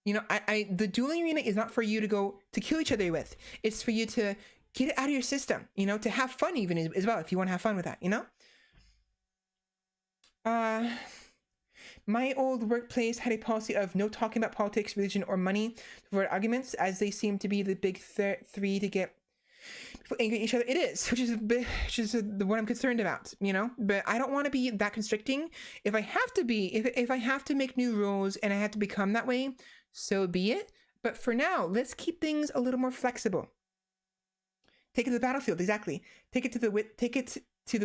A: You know, the dueling arena is not for you to go to kill each other with. It's for you to get it out of your system. You know, to have fun even as well, if you want to have fun with that. You know. My old workplace had a policy of no talking about politics, religion, or money for arguments, as they seem to be the big three to get people angry at each other. It is, which is the one I'm concerned about, you know. But I don't want to be that constricting. If I have to be, if I have to make new rules and I have to become that way, so be it. But for now, let's keep things a little more flexible. Take it to the battlefield, exactly. Take it to the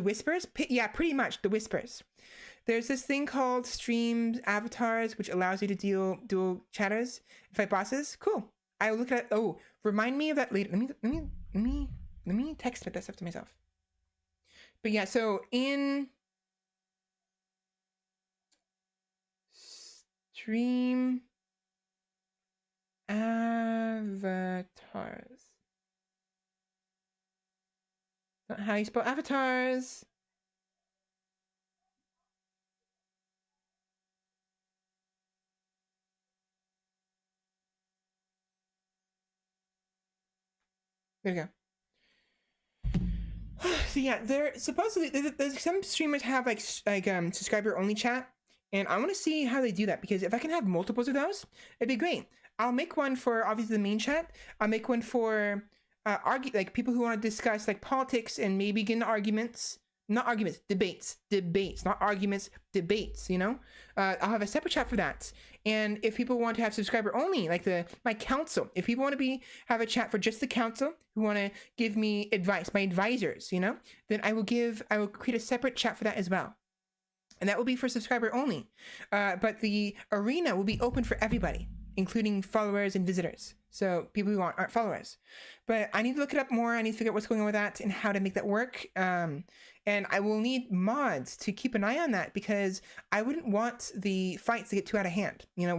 A: whispers. Yeah, pretty much the whispers. There's this thing called stream avatars, which allows you to dual chatters, fight bosses. Cool. I will look at. Oh, remind me of that later. Let me text that stuff to myself. But yeah, so in stream avatars. Not how you spell avatars. There you go. So yeah, there's some streamers have like subscriber only chat, and I want to see how they do that, because if I can have multiples of those, it'd be great. I'll make one for obviously the main chat. I'll make one for like people who want to discuss like politics and maybe get into arguments. Not arguments, debates, not arguments, debates, you know? I'll have a separate chat for that. And if people want to have subscriber only, like my council, if people want to have a chat for just the council who want to give me advice, my advisors, you know, then I will create a separate chat for that as well. And that will be for subscriber only. But the arena will be open for everybody, including followers and visitors. So people who aren't followers. But I need to look it up more. I need to figure out what's going on with that and how to make that work. And I will need mods to keep an eye on that, because I wouldn't want the fights to get too out of hand. You know,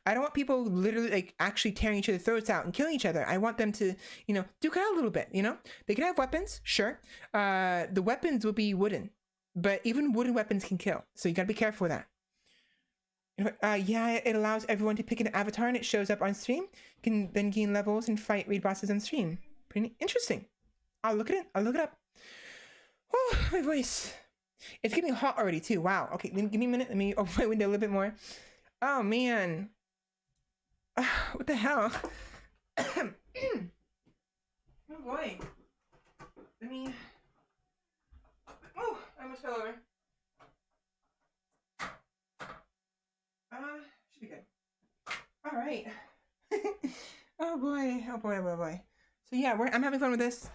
A: I don't want people literally like actually tearing each other's throats out and killing each other. I want them to, you know, duke it out a little bit, you know? They can have weapons, sure. The weapons will be wooden, but even wooden weapons can kill. So you gotta be careful with that. Yeah, it allows everyone to pick an avatar and it shows up on stream. You can then gain levels and fight raid bosses on stream. Pretty interesting. I'll look it up. Oh, my voice. It's getting hot already too. Wow. Okay, give me a minute. Let me open my window a little bit more. Oh man. What the hell? Oh boy. Oh, I almost fell over. Should be good. All right. Oh boy. So yeah, I'm having fun with this.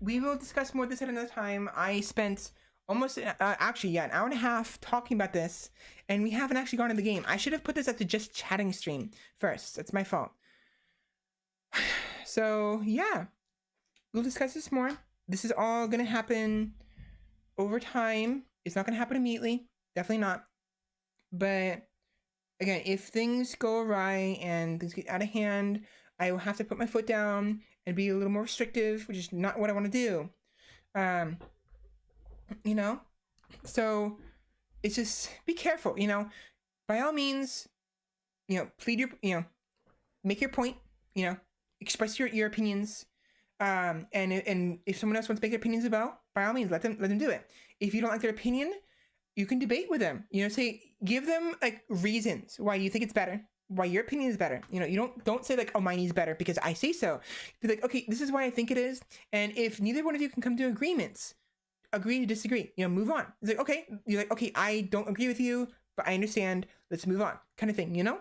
A: We will discuss more of this at another time. I spent almost actually an hour and a half talking about this, and we haven't actually gone to the game. I should have put this as a just chatting stream first. That's my fault. So yeah, we'll discuss this more. This is all gonna happen over time. It's not gonna happen immediately. Definitely not. But again, if things go awry and things get out of hand, I will have to put my foot down and be a little more restrictive, which is not what I want to do. You know? So it's just be careful, you know? By all means, you know, make your point, you know, express your opinions. And if someone else wants to make their opinions about, by all means, let them do it. If you don't like their opinion, you can debate with them, you know, give them like reasons why you think it's better, why your opinion is better. You know, you don't say like, oh, mine is better because I say so. Be like, okay, this is why I think it is. And if neither one of you can come to agreements, agree to disagree, you know, move on. It's like, okay, you're like, okay, I don't agree with you, but I understand, let's move on, kind of thing, you know?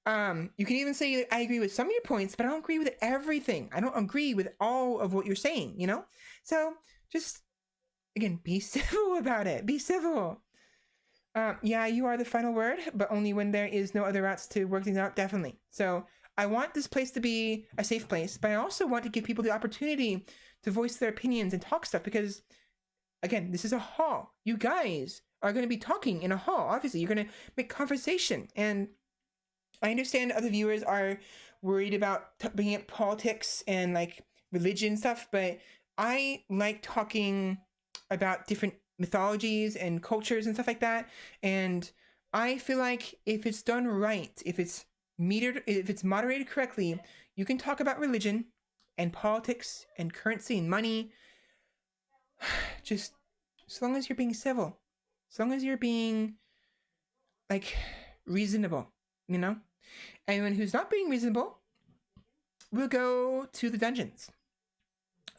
A: You can even say I agree with some of your points, but I don't agree with everything. I don't agree with all of what you're saying, you know? So just, again, be civil about it. Be civil. Yeah, you are the final word, but only when there is no other routes to work things out, definitely. So I want this place to be a safe place, but I also want to give people the opportunity to voice their opinions and talk stuff because, again, this is a hall. You guys are going to be talking in a hall. Obviously, you're going to make conversation. And I understand other viewers are worried about bringing up politics and like religion stuff, but I like talking about different mythologies and cultures and stuff like that. And I feel like if it's done right, if it's metered, if it's moderated correctly, you can talk about religion and politics and currency and money. Just as long as you're being civil, as long as you're being like reasonable, you know? Anyone who's not being reasonable will go to the dungeons.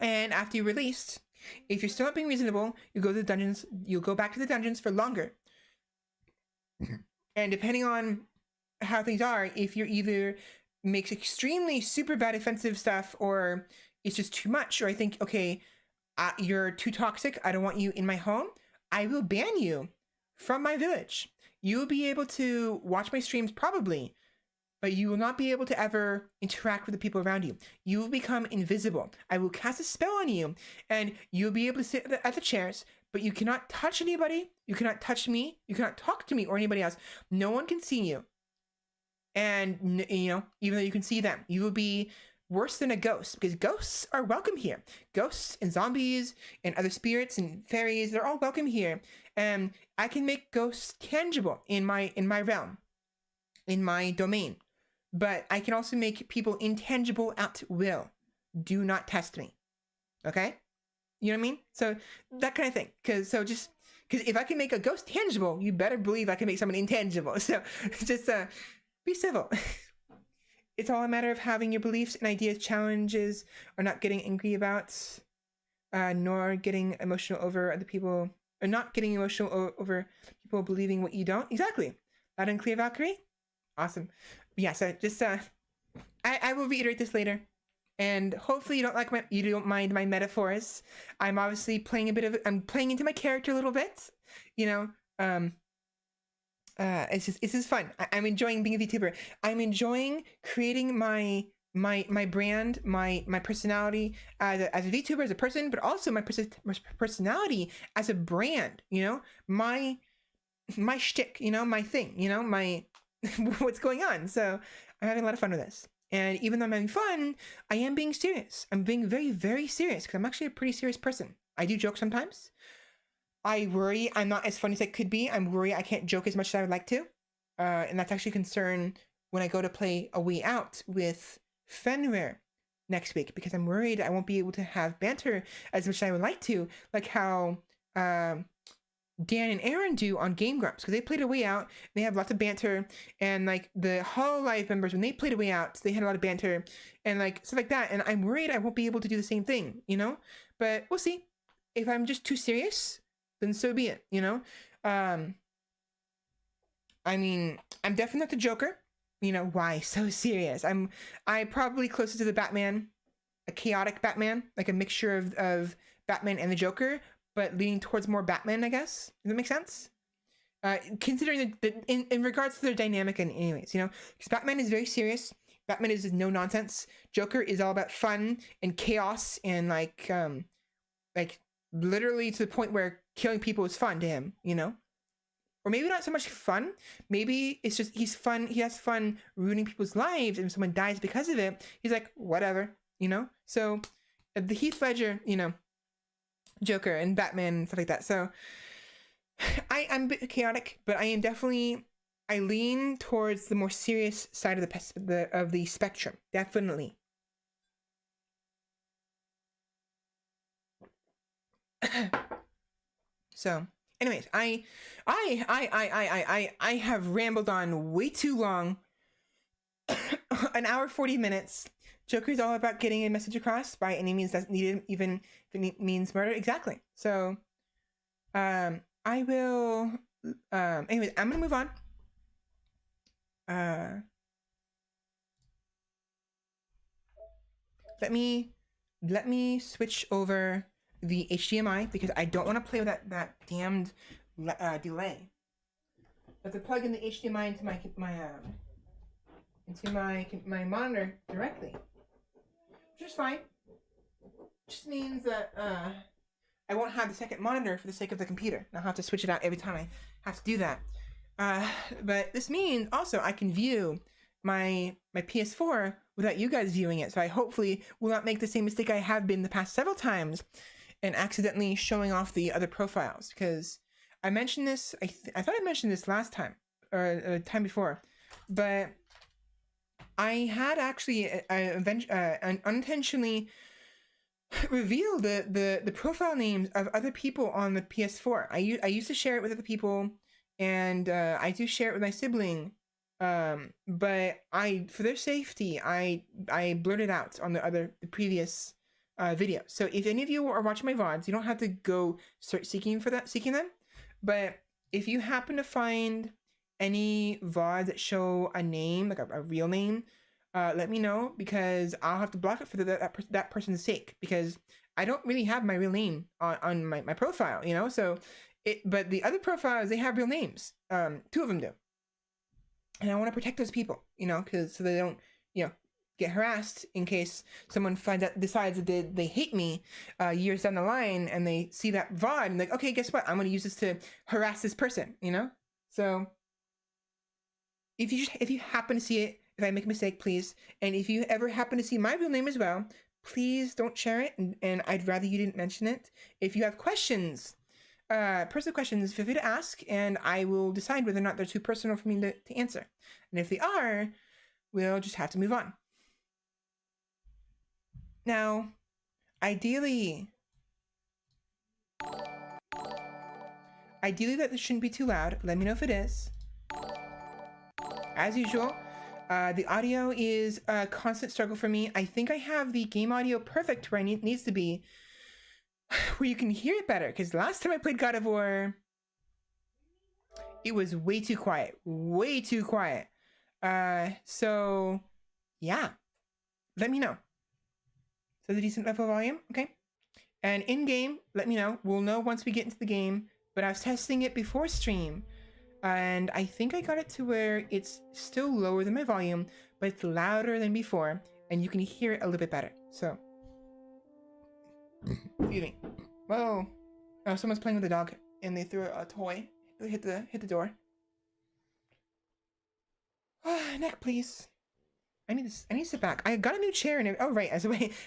A: And after you're released, if you're still not being reasonable, you go to the dungeons, you'll go back to the dungeons for longer. And depending on how things are, if you're either makes extremely super bad offensive stuff or it's just too much, or I think, okay, you're too toxic, I don't want you in my home, I will ban you from my village. You will be able to watch my streams probably, but you will not be able to ever interact with the people around you. You will become invisible. I will cast a spell on you, and you'll be able to sit at the chairs, but you cannot touch anybody. You cannot touch me. You cannot talk to me or anybody else. No one can see you. And, you know, even though you can see them, you will be worse than a ghost because ghosts are welcome here. Ghosts and zombies and other spirits and fairies, they're all welcome here. And I can make ghosts tangible in my realm, in my domain. But I can also make people intangible at will. Do not test me. Okay? You know what I mean? So that kind of thing. Because if I can make a ghost tangible, you better believe I can make someone intangible. So just be civil. It's all a matter of having your beliefs and ideas, challenges, or not getting angry about, nor getting emotional over other people, or not getting emotional over people believing what you don't. Exactly. Loud and clear, Valkyrie. Awesome. Yeah, so just I will reiterate this later, and hopefully you don't mind my metaphors. I'm obviously playing I'm playing into my character a little bit, you know. It's just fun. I'm enjoying being a VTuber. I'm enjoying creating my brand, my personality as a VTuber, as a person, but also my personality as a brand. You know, my shtick. You know, my thing. You know, my what's going on. So I'm having a lot of fun with this. And even though I'm having fun, I am being serious. I'm being very, very serious because I'm actually a pretty serious person. I do joke sometimes. I worry I'm not as funny as I could be. I'm worried I can't joke as much as I would like to. And that's actually a concern when I go to play A Way Out with Fenrir next week because I'm worried I won't be able to have banter as much as I would like to, like how Dan and Aaron do on Game Grumps, because they played A Way Out, they have lots of banter, and like the Hololive members, when they played A Way Out, they had a lot of banter and like stuff like that, and I'm worried I won't be able to do the same thing, you know? But we'll see. If I'm just too serious, then so be it, you know? I mean, I'm definitely not the Joker. You know, why so serious? I'm probably closer to the Batman, a chaotic Batman, like a mixture of Batman and the Joker, but leaning towards more Batman, I guess. Does that make sense? Considering in regards to their dynamic and anyways, you know, because Batman is very serious. Batman is no nonsense. Joker is all about fun and chaos and like literally to the point where killing people is fun to him, you know? Or maybe not so much fun. Maybe it's just he has fun ruining people's lives, and if someone dies because of it, he's like, whatever, you know? So the Heath Ledger, you know, Joker and Batman and stuff like that. So I'm a bit chaotic, but I lean towards the more serious side of the spectrum. Definitely. So anyways, I have rambled on way too long. An hour 40 minutes. Joker is all about getting a message across by any means that's needed, even if it means murder. Exactly. So I will anyways, I'm gonna move on. let me switch over the HDMI because I don't want to play with that damned delay. I have to plug in the HDMI into my monitor directly, which is fine. Just means that I won't have the second monitor for the sake of the computer. I'll have to switch it out every time I have to do that. But this means also I can view my PS4 without you guys viewing it. So I hopefully will not make the same mistake I have been the past several times and accidentally showing off the other profiles. Because I mentioned this, I thought I mentioned this last time or time before, but I had actually unintentionally revealed the profile names of other people on the PS4. I used to share it with other people, and I do share it with my sibling. But for their safety, I blurted out on the previous video. So if any of you are watching my VODs, you don't have to go start seeking them. But if you happen to find any VODs that show a name, like a real name, let me know, because I'll have to block it for that person's sake, because I don't really have my real name on my profile, you know. So but the other profiles, they have real names. 2 of them do. And I want to protect those people, you know, so they don't, you know, get harassed in case someone decides that they hate me years down the line, and they see that VOD and like, okay, guess what? I'm going to use this to harass this person, you know? So if you happen to see it, if I make a mistake, please. And if you ever happen to see my real name as well, please don't share it. And I'd rather you didn't mention it. If you have questions, personal questions, feel free to ask, and I will decide whether or not they're too personal for me to answer. And if they are, we'll just have to move on. Now, ideally that this shouldn't be too loud. Let me know if it is. As usual, the audio is a constant struggle for me. I think I have the game audio perfect where it needs to be, where you can hear it better, because last time I played God of War, it was way too quiet. So yeah, let me know. So the decent level of volume, okay? And in game, let me know. We'll know once we get into the game, but I was testing it before stream, and I think I got it to where it's still lower than my volume, but it's louder than before, and you can hear it a little bit better. So excuse me. Whoa. Oh, someone's playing with the dog and they threw a toy. Hit the door. Neck, please. I need to sit back. I got a new chair and oh right,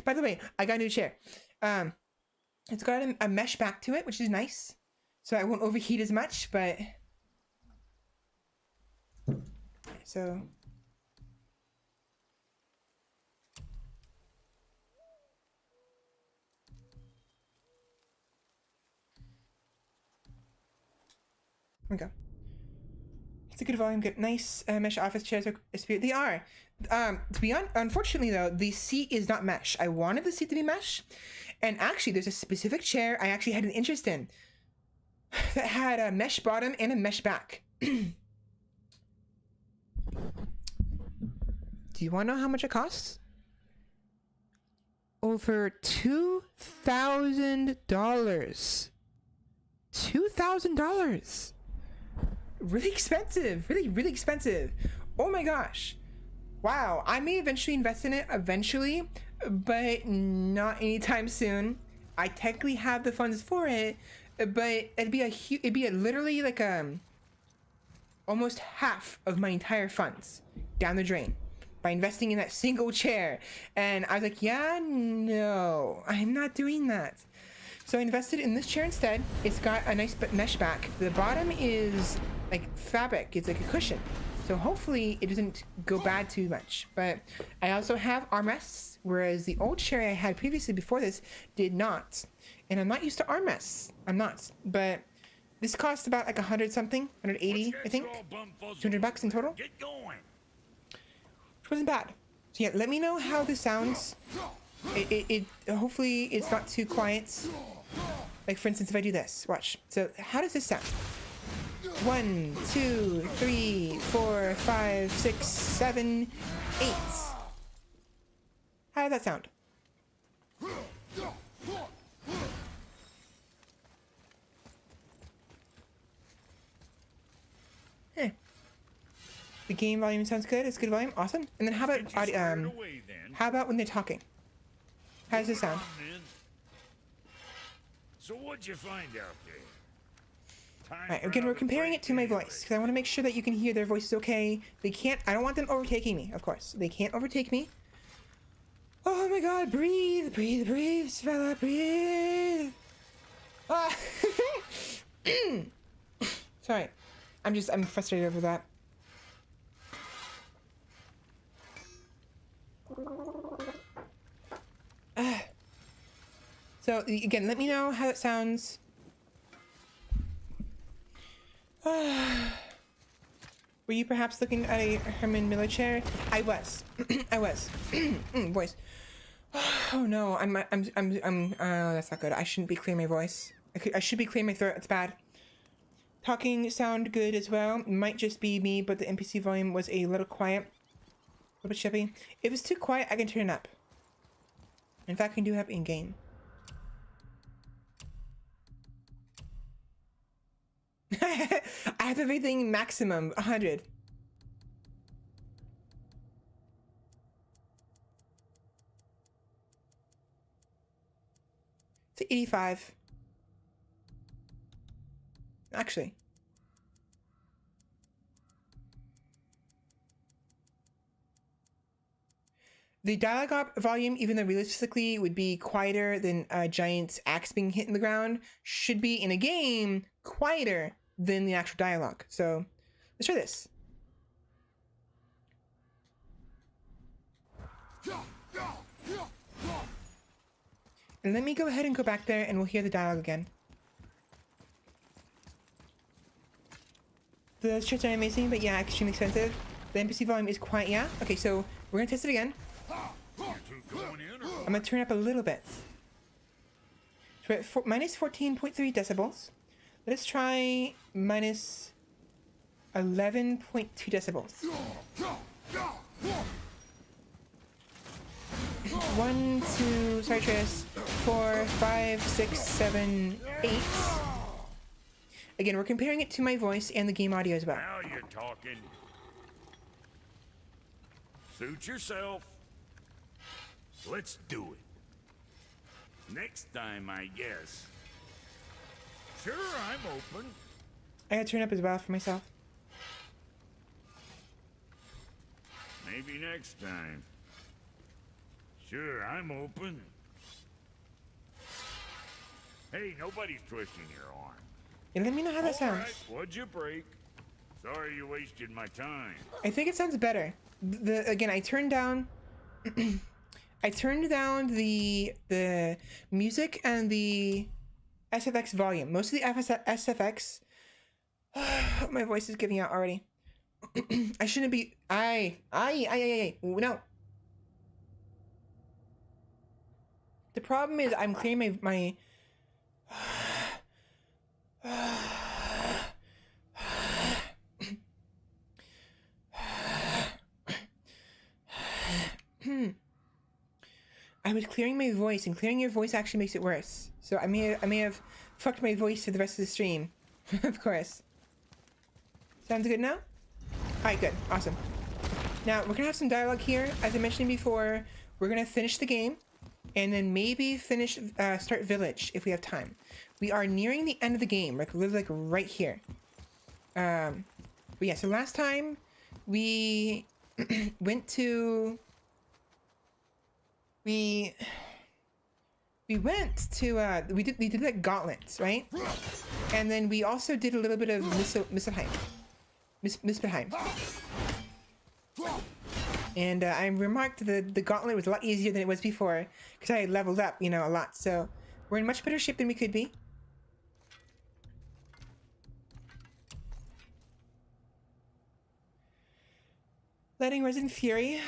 A: by the way, I got a new chair. It's got a mesh back to it, which is nice. So I won't overheat as much, but so here we go. It's a good volume, good, nice mesh office chairs. They are. To be honest, unfortunately though, the seat is not mesh. I wanted the seat to be mesh, and actually, there's a specific chair I actually had an interest in that had a mesh bottom and a mesh back. Do you want to know how much it costs? Over $2,000. $2,000. Really expensive. Really expensive. Oh my gosh. Wow. I may eventually invest in it but not anytime soon. I technically have the funds for it, but it'd be literally like almost half of my entire funds down the drain by investing in that single chair. And I was like, yeah, no, I'm not doing that. So I invested in this chair instead. It's got a nice mesh back. The bottom is like fabric. It's like a cushion. So hopefully it doesn't go bad too much. But I also have armrests, whereas the old chair I had previously before this did not. And I'm not used to armrests. I'm not. But this cost about like 100 something, 180, I think. $200 in total. Which wasn't bad. So yeah, let me know how this sounds. Hopefully it's not too quiet. Like for instance, if I do this, watch. So how does this sound? 1, 2, 3, 4, 5, 6, 7, 8. How did that sound? Hey. The game volume sounds good. It's good volume. Awesome. And then how about audio, how about when they're talking? How does it sound?
B: So what'd you find out there?
A: Alright, again, we're comparing it to my voice because I want to make sure that you can hear their voices okay. They can't, I don't want them overtaking me, of course. They can't overtake me. Oh my god, breathe, breathe, breathe, Svela, breathe. Ah. Sorry. I'm frustrated over that. So again, let me know how it sounds. Were you perhaps looking at a Herman Miller chair? I was. I was. Voice. Oh no, that's not good. I shouldn't be clearing my voice. I should be clearing my throat. It's bad. Talking sound good as well. Might just be me, but the NPC volume was a little quiet. A little bit chippy. If it's too quiet, I can turn it up. In fact, I can do it in game. I have everything maximum 100. To 85. Actually. The dialogue volume, even though realistically would be quieter than a giant's axe being hit in the ground, should be in a game quieter than the actual dialogue. So let's try this. And let me go ahead and go back there and we'll hear the dialogue again. The shirts are amazing, but yeah, extremely expensive. The NPC volume is quite, yeah. Okay, so we're gonna test it again. I'm gonna turn it up a little bit. So we're at minus 14.3 decibels. Let's try minus 11.2 decibels. 1, 2, sorry, Tris. 4, 5, 6, 7, 8. Again, we're comparing it to my voice and the game audio as well.
B: Now you're talking. Suit yourself. Let's do it. Next time, I guess. Sure, I'm open.
A: I gotta turn up as well for myself.
B: Maybe next time. Sure, I'm open. Hey, nobody's twisting your arm.
A: And let me know how that sounds.
B: Alright, what'd you break? Sorry you wasted my time.
A: I think it sounds better. Again, I turned down I turned down the music and the SFX volume. Most of the SFX my voice is giving out already. I shouldn't be no. The problem is I'm clearing my I was clearing my voice, and clearing your voice actually makes it worse. So I may have fucked my voice for the rest of the stream. Of course. Sounds good now? Alright, good. Awesome. Now, we're gonna have some dialogue here. As I mentioned before, we're gonna finish the game, and then maybe finish, start Village if we have time. We are nearing the end of the game, like literally like right here. But yeah, so last time we went to... We went to, we did like gauntlets, right? And then we also did a little bit of Misselheim. And I remarked that the gauntlet was a lot easier than it was before because I had leveled up, you know, a lot. So we're in much better shape than we could be. Letting Resident Fury.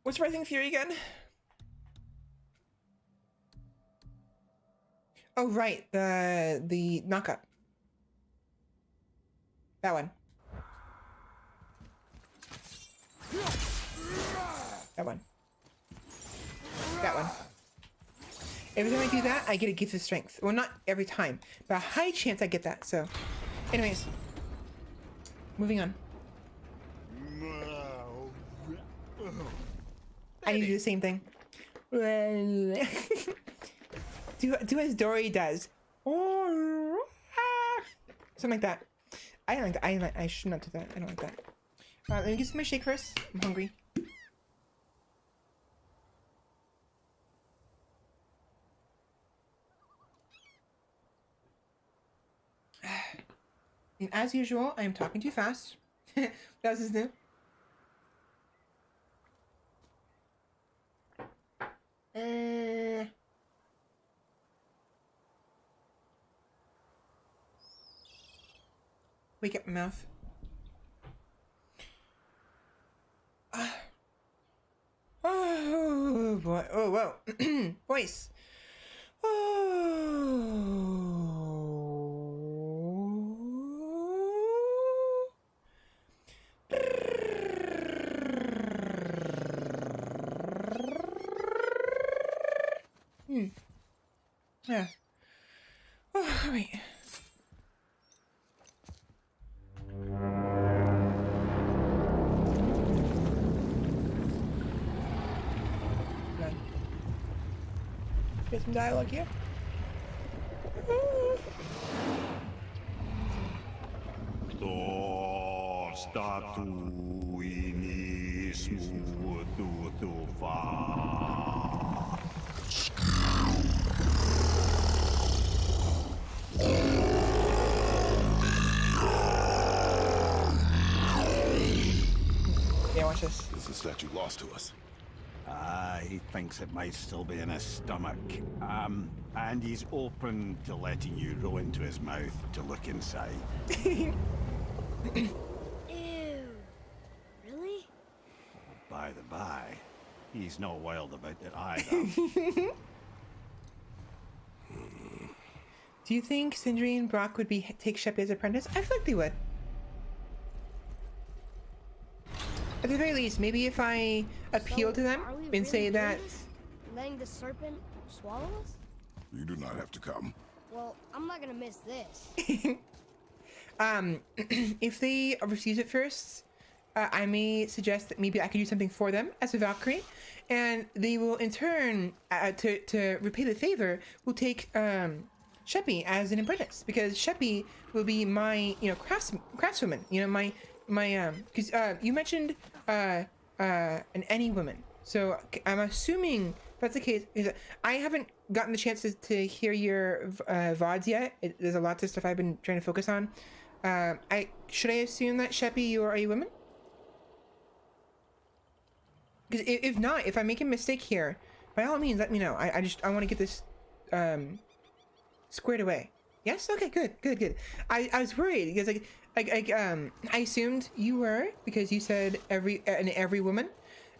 A: What's Rising Fury again? Oh right, the knockup. That one. That one. That one. Every time I do that, I get a gift of strength. Well, not every time, but a high chance I get that. So, anyways, moving on. I need to do the same thing. do as Dory does. Something like that. I don't like that. I should not do that. I don't like that. Let me get some my shake first. I'm hungry. And as usual, I am talking too fast. That was his new. Wake up my mouth. Oh boy. Oh whoa. Voice. Yeah. Oh, all right. Get some dialogue here. Yeah, watch this.
C: This is that you lost to us.
D: He thinks it might still be in his stomach. And he's open to letting you roll into his mouth to look inside.
E: Ew. Really?
D: By the by, he's not wild about it either.
A: Do you think Sindri and Brock would take Sheppy as apprentice? I feel like they would. At the very least, maybe if I appeal to them and say that...
E: Letting the serpent swallow us?
C: You do not have to come.
E: Well, I'm not gonna miss this.
A: If they refuse it first, I may suggest that maybe I could do something for them as a Valkyrie, and they will in turn, to repay the favor, will take Sheppy as an apprentice, because Sheppy will be my, craftswoman. My because you mentioned an any woman, so I'm assuming that's the case. I haven't gotten the chance to hear your VODs yet. There's a lot of stuff I've been trying to focus on. Should I assume that Sheppy, you are a woman? Because if not, if I make a mistake here, by all means, let me know. I want to get this squared away. Yes. Okay. Good. I was worried because I assumed you were, because you said every woman,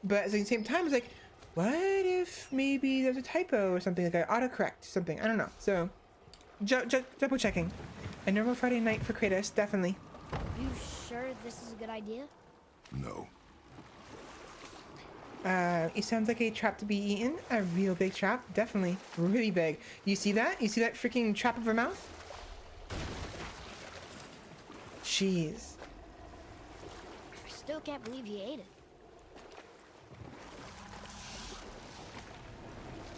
A: but at the same time, it's like, what if maybe there's a typo or something, like I autocorrect something? I don't know. So, double checking. A normal Friday night for Kratos, definitely.
E: You sure this is a good idea?
C: No.
A: It sounds like a trap to be eaten. A real big trap, definitely, really big. You see that? You see that freaking trap of her mouth? Jeez.
E: I still can't believe you ate it.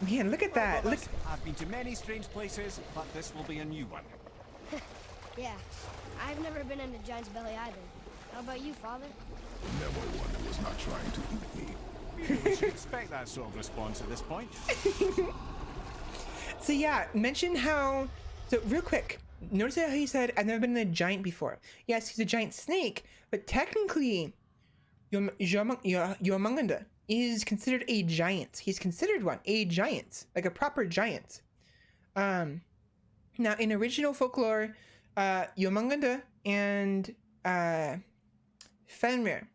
A: Man, look at that. Look.
F: I've been to many strange places, but this will be a new one.
E: Yeah, I've never been in a giant's belly either. How about you, Father?
C: Never one who was not trying to eat me.
F: We should expect that sort of response at this point.
A: So yeah, mention how. So real quick, notice how he said, "I've never been in a giant before." Yes, he's a giant snake, but technically, Yomanganda is considered a giant. He's considered a giant, like a proper giant. Now in original folklore, Yomanganda and Fenrir,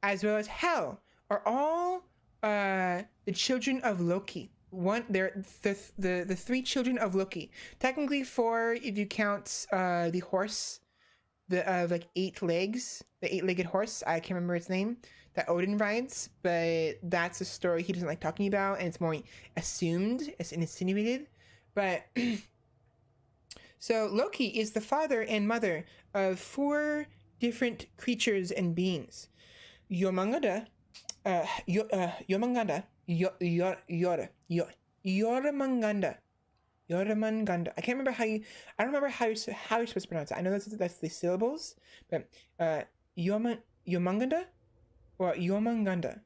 A: as well as Hel, are all the children of Loki. They're the three children of Loki. Technically four if you count the horse the like 8 legs, the 8-legged horse. I can't remember its name, that Odin rides, but that's a story he doesn't like talking about, and it's more assumed, it's insinuated. But so Loki is the father and mother of 4 different creatures and beings. Yomangada, Yomanganda, Yoramanganda. Yoramanganda. I can't remember how you. I don't remember how you're supposed to pronounce it. I know that's the syllables, but Yomanganda or Yomanganda.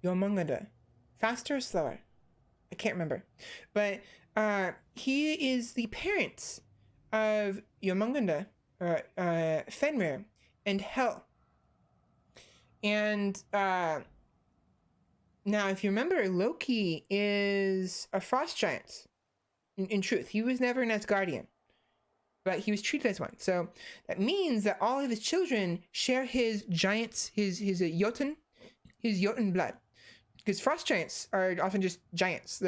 A: Yomanganda. Faster or slower? I can't remember. But he is the parent of Yomanganda, Fenrir, and Hel. And now, if you remember, Loki is a frost giant. In truth, he was never an Asgardian, but he was treated as one. So that means that all of his children share his giants, his Jotun blood, because frost giants are often just giants.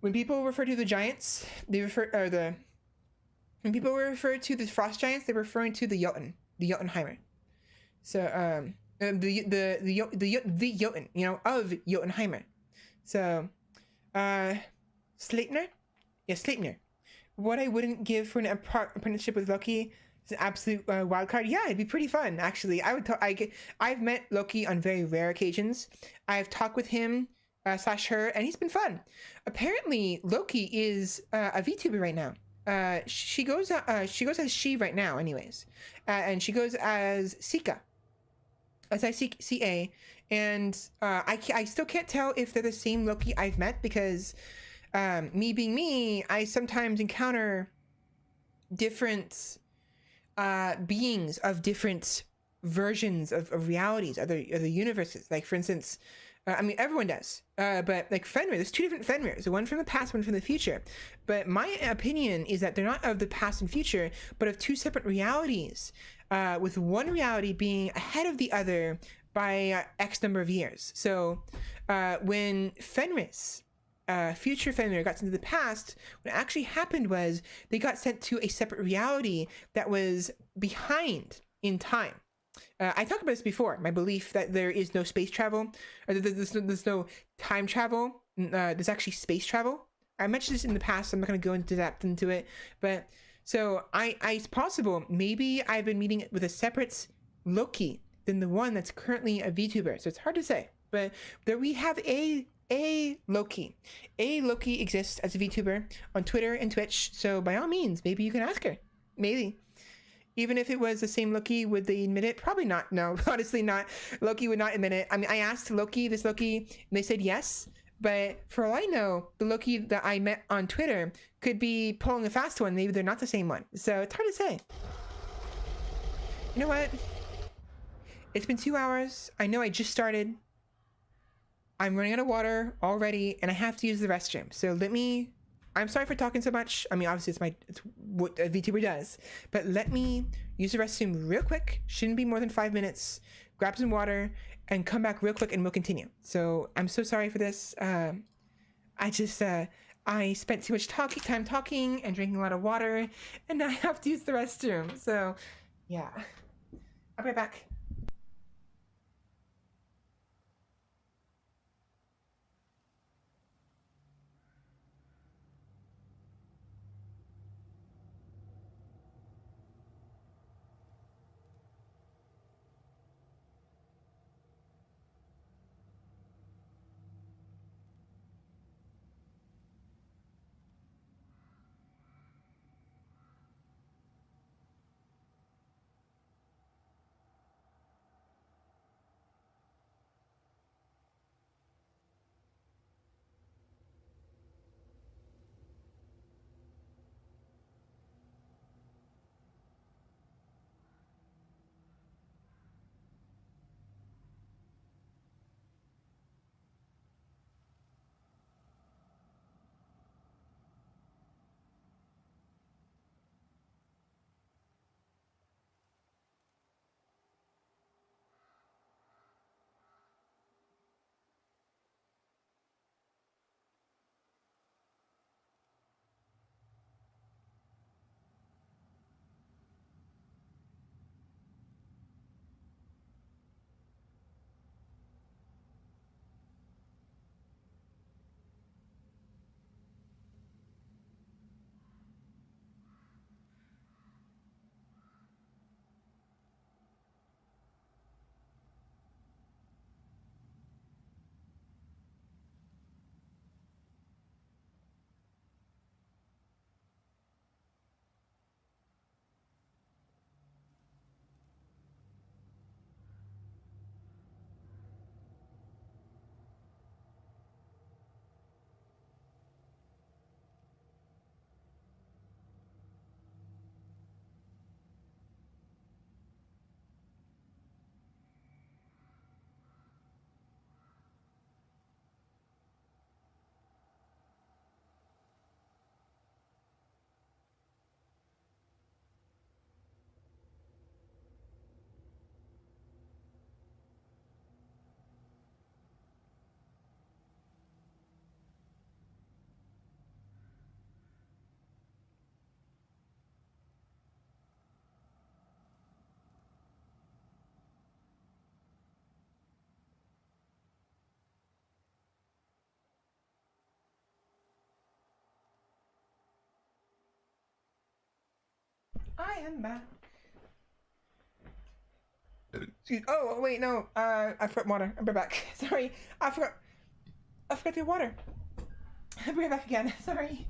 A: When people refer to the giants, when people refer to the frost giants, they're referring to the Jotunheimer. So the Jotun, of Jotunheimer. So Sleipnir. Yeah, Sleipnir. What I wouldn't give for an apprenticeship with Loki is an absolute wild card. Yeah, it'd be pretty fun, actually. I've met Loki on very rare occasions. I've talked with him / her, and he's been fun. Apparently, Loki is a VTuber right now. She goes as she right now, anyways, and she goes as Sika, SICA, and I still can't tell if they're the same Loki I've met, because me being me, I sometimes encounter different beings of different versions of realities, other universes. Like, for instance, everyone does, but like Fenrir, there's 2 different Fenrirs, one from the past, one from the future. But my opinion is that they're not of the past and future, but of 2 separate realities, with one reality being ahead of the other by X number of years. So when Fenris, future Fenrir, got sent to the past, what actually happened was they got sent to a separate reality that was behind in time. I talked about this before, my belief that there is no space travel, or there's no time travel. There's actually space travel. I mentioned this in the past, so I'm not going to go into depth into it. But so it's possible maybe I've been meeting with a separate Loki than the one that's currently a VTuber. So it's hard to say. But there we have a Loki. A Loki exists as a VTuber on Twitter and Twitch. So by all means, maybe you can ask her. Maybe. Even if it was the same Loki, would they admit it? Probably not. No, honestly not. Loki would not admit it. I mean, I asked this Loki, and they said yes. But for all I know, the Loki that I met on Twitter could be pulling a fast one. Maybe they're not the same one. So it's hard to say. You know what? It's been 2 hours. I know I just started. I'm running out of water already, and I have to use the restroom. So I'm sorry for talking so much. I mean, obviously it's what a VTuber does, but let me use the restroom real quick. Shouldn't be more than 5 minutes. Grab some water and come back real quick, and we'll continue. So I'm so sorry for this. I spent too much time talking and drinking a lot of water, and I have to use the restroom. So yeah, I'll be right back. I am back. Oh wait, no. I forgot water. I'll be back. Sorry, I forgot the water. I'll be right back again. Sorry.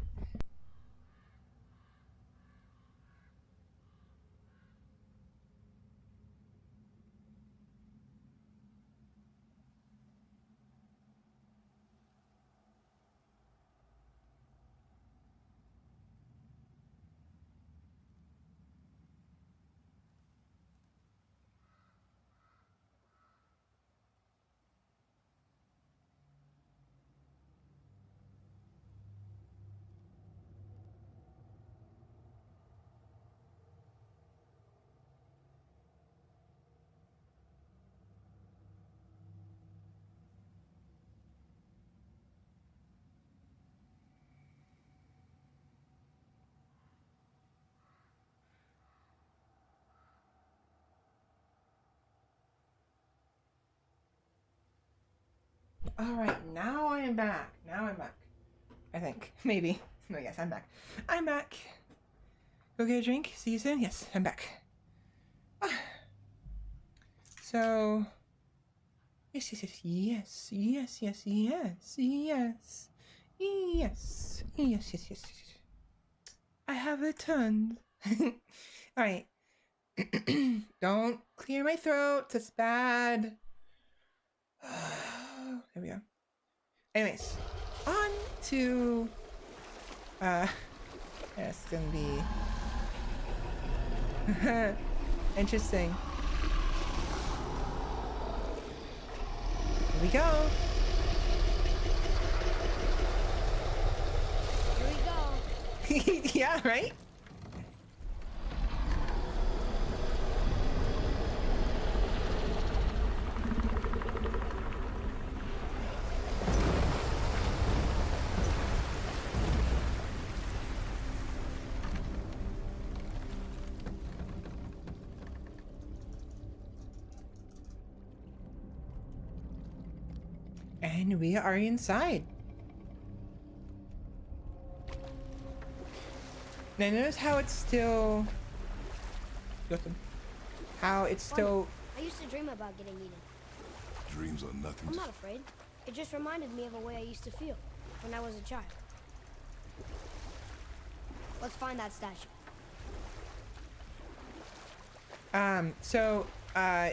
A: All right, now I am back. Now I'm back. I think. Maybe. No, yes, I'm back. I'm back. Go get a drink. See you soon. Yes, I'm back. So, yes. I have returned. All right. Don't clear my throat. That's bad. There we go. Anyways, on to it's gonna be interesting. Here we go.
E: Here we go.
A: Yeah, right? And we are inside. Now notice how it's still... How it's still...
E: I used to dream about getting eaten.
C: Dreams are nothing
E: I'm
C: to...
E: not afraid. It just reminded me of a way I used to feel when I was a child. Let's find that statue.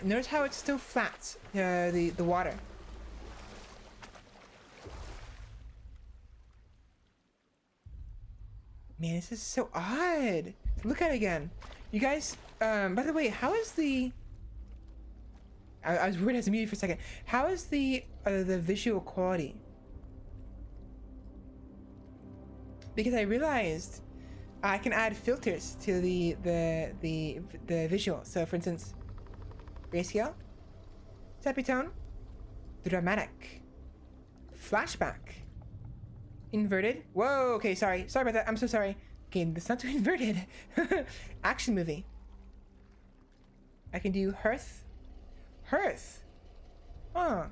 A: Notice how it's still flat, the water. Man, this is so odd. Look at it again. You guys, by the way, how is the... I was worried I was muted for a second. How is the visual quality? Because I realized I can add filters to the visual. So for instance, grayscale, sepitone, dramatic, flashback, inverted. Whoa, okay, sorry about that. I'm so sorry. Okay, that's not too inverted. Action movie. I can do hearth. Huh.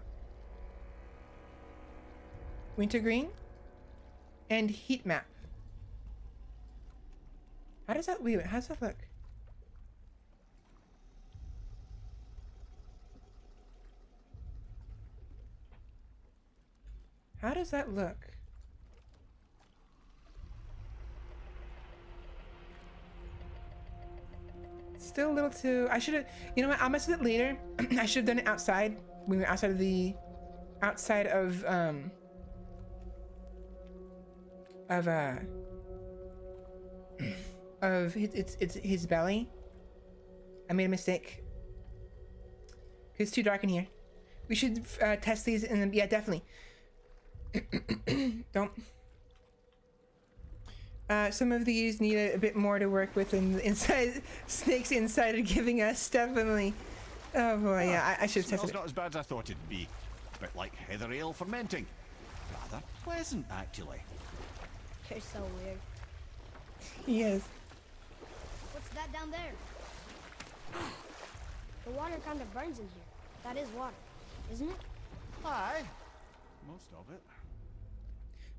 A: Wintergreen and heat map. How does that look? How does that look? Still a little too... I should have... You know what? I'll mess with it later. I should have done it outside. When we were outside of the... Outside of, of his belly. I made a mistake. It's too dark in here. We should test these and yeah, definitely. Don't. Some of these need a bit more to work with, and inside snakes inside are giving us definitely. Oh boy, yeah, I should test it.
D: It's not as bad as I thought it'd be. A bit like heather ale fermenting. Rather pleasant, actually.
E: You're so weird.
A: Yes.
E: What's that down there? The water kind of burns in here. That is water, isn't it?
D: Aye. Most of it.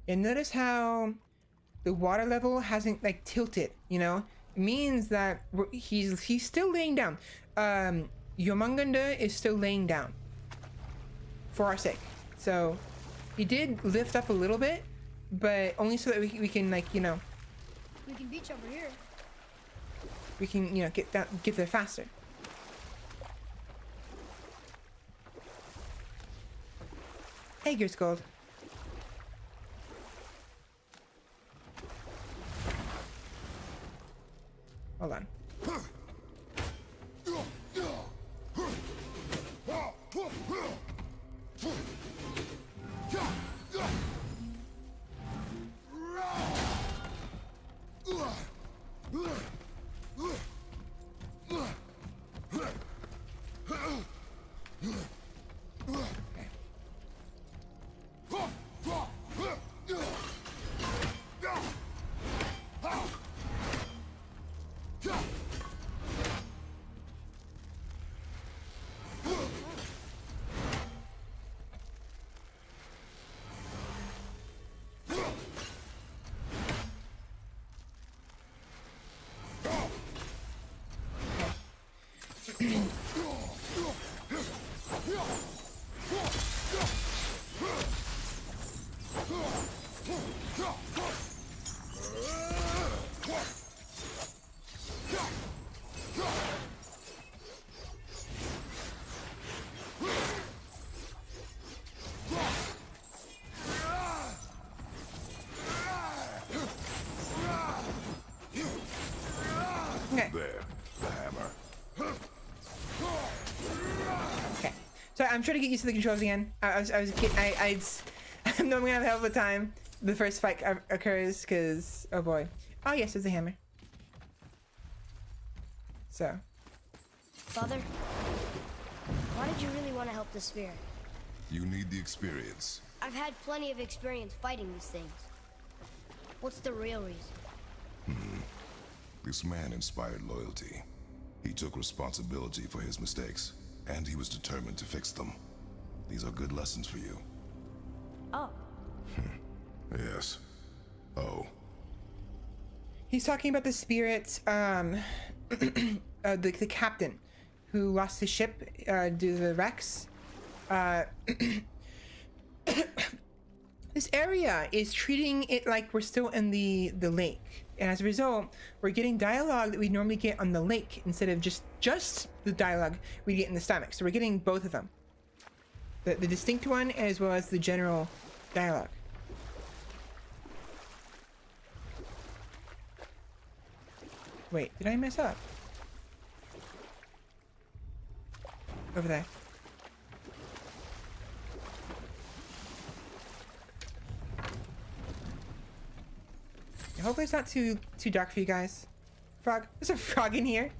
A: And notice how the water level hasn't like tilted, you know? means that he's still laying down. Yomangunda is still laying down for our sake. So he did lift up a little bit, but only so that we can, like, you know,
E: We can beach over here.
A: we can, you know, get there faster. Hey, Gears Gold. Hold on. Okay.
C: There, the hammer.
A: Okay. So I'm trying to get used to the controls again. I was a kid. I'm not gonna have a hell of a time. The first fight occurs because, oh boy. Oh yes, there's a hammer. So.
E: Father, why did you really want to help the sphere?
C: You need the experience.
E: I've had plenty of experience fighting these things. What's the real reason?
C: This man inspired loyalty. He took responsibility for his mistakes, and he was determined to fix them. These are good lessons for you.
E: Oh,
C: Yes. Oh.
A: He's talking about the spirits, the captain who lost his ship due to the wrecks. This area is treating it like we're still in the lake, and as a result, we're getting dialogue that we normally get on the lake instead of just the dialogue we get in the stomach. So we're getting both of them, the distinct one as well as the general dialogue. Wait, did I mess up? Over there. Hopefully it's not too dark for you guys. Frog? There's a frog in here.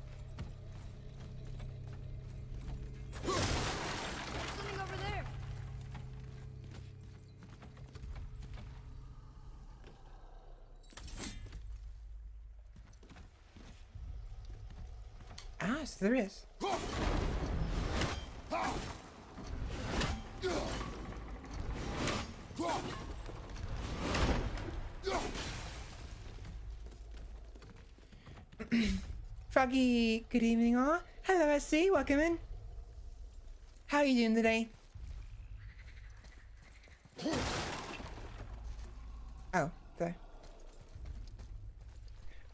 E: something over there.
A: Ah, so there is. Froggy, good evening all. Hello, SC, welcome in. How are you doing today? Oh, there.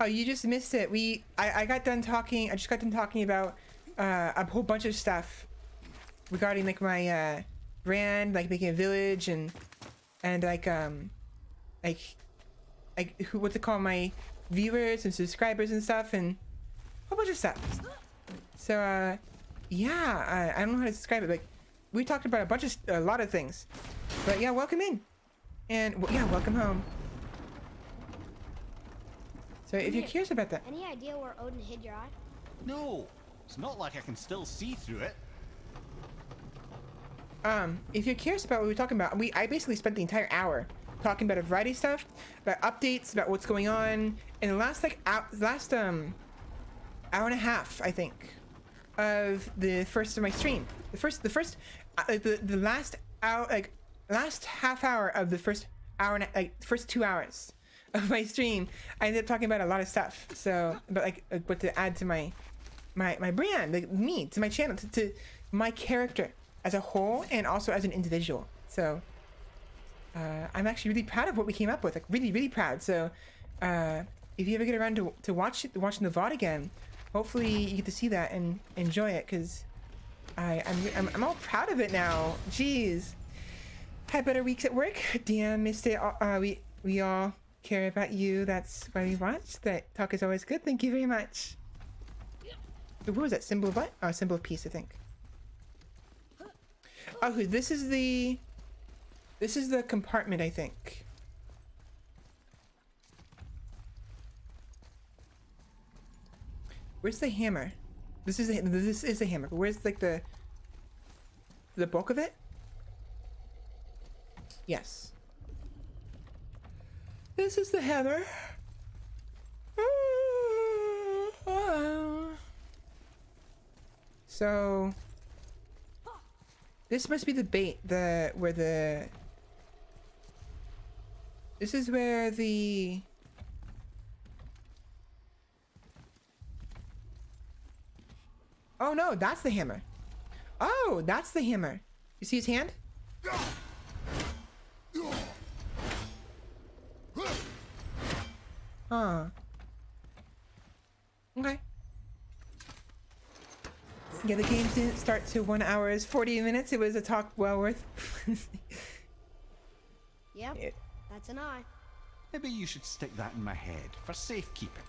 A: Oh, you just missed it. I got done talking. I just got done talking about a whole bunch of stuff regarding like my brand, like making a village and like what's it called, my viewers and subscribers and stuff, and a whole bunch of stuff. So yeah, I don't know how to describe it. Like we talked about a lot of things. But yeah, welcome in, and yeah, welcome home. So if you're curious about that,
E: Any idea where Odin hid your eye?
F: No, it's not like I can still see through it.
A: if you're curious about what we're talking about, I basically spent the entire hour talking about a variety of stuff, about updates, about what's going on in the last hour and a half, I think, of the first of my stream. The last hour, like last half hour of the first hour and first 2 hours of my stream, I ended up talking about a lot of stuff. So, but like what to add to my brand, like me, to my channel, to my character as a whole, and also as an individual. So, I'm actually really proud of what we came up with. Like really proud. So, if you ever get around to watching the VOD again, hopefully you get to see that and enjoy it, because I'm all proud of it now. Jeez. Had better weeks at work. Damn, missed it. We all care about you. That's why we watch. That talk is always good. Thank you very much. What was that? Symbol of what? Oh, symbol of peace, I think. Oh, this is the compartment, I think. Where's the hammer? This is the hammer. But where's like the bulk of it? Yes. This is the hammer. So this must be the bait, this is where the oh no, that's the hammer. Oh, that's the hammer. You see his hand? Huh. Okay. Yeah, the game didn't start to 1 hour 40 minutes. It was a talk well worth.
E: Yep, that's an eye.
D: Maybe you should stick that in my head for safekeeping.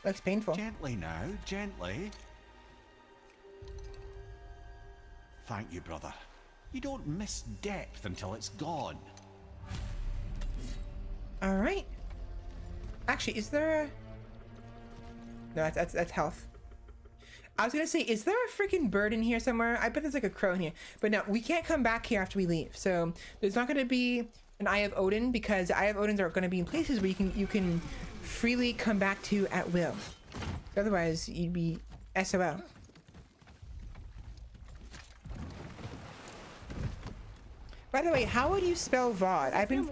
A: Looks painful.
D: Gently now, gently. Thank you, brother. You don't miss depth until it's gone.
A: All right. Actually, is there a... No, that's health. I was gonna say, is there a freaking bird in here somewhere? I bet there's like a crow in here. But no, we can't come back here after we leave. So there's not gonna be an Eye of Odin, because Eye of Odins are gonna be in places where you can freely come back to at will. Otherwise, you'd be SOL. By the way, how would you spell VOD? I've been...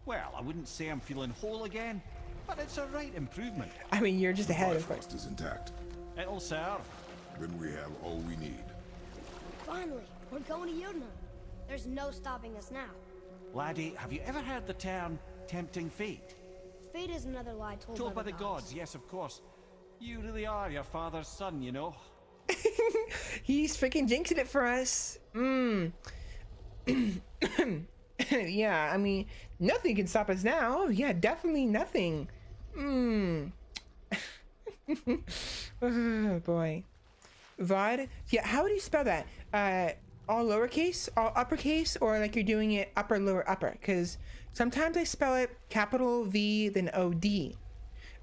D: Well, I wouldn't say I'm feeling whole again, but it's a right improvement.
A: I mean, you're just ahead, of course.
C: Bifrost is intact.
D: It'll serve.
C: Then we have all we need.
E: Finally, we're going to Yudna. There's no stopping us now.
D: Laddie, have you ever heard the term tempting fate?
E: Fate is another lie told
D: Told by the gods, yes, of course. You really are your father's son, you know.
A: He's freaking jinxing it for us. Yeah, I mean, nothing can stop us now. Yeah, definitely nothing. Oh boy. VOD? Yeah, how would you spell that? All lowercase, all uppercase, or like you're doing it upper, lower, upper? Because sometimes I spell it capital V, then OD.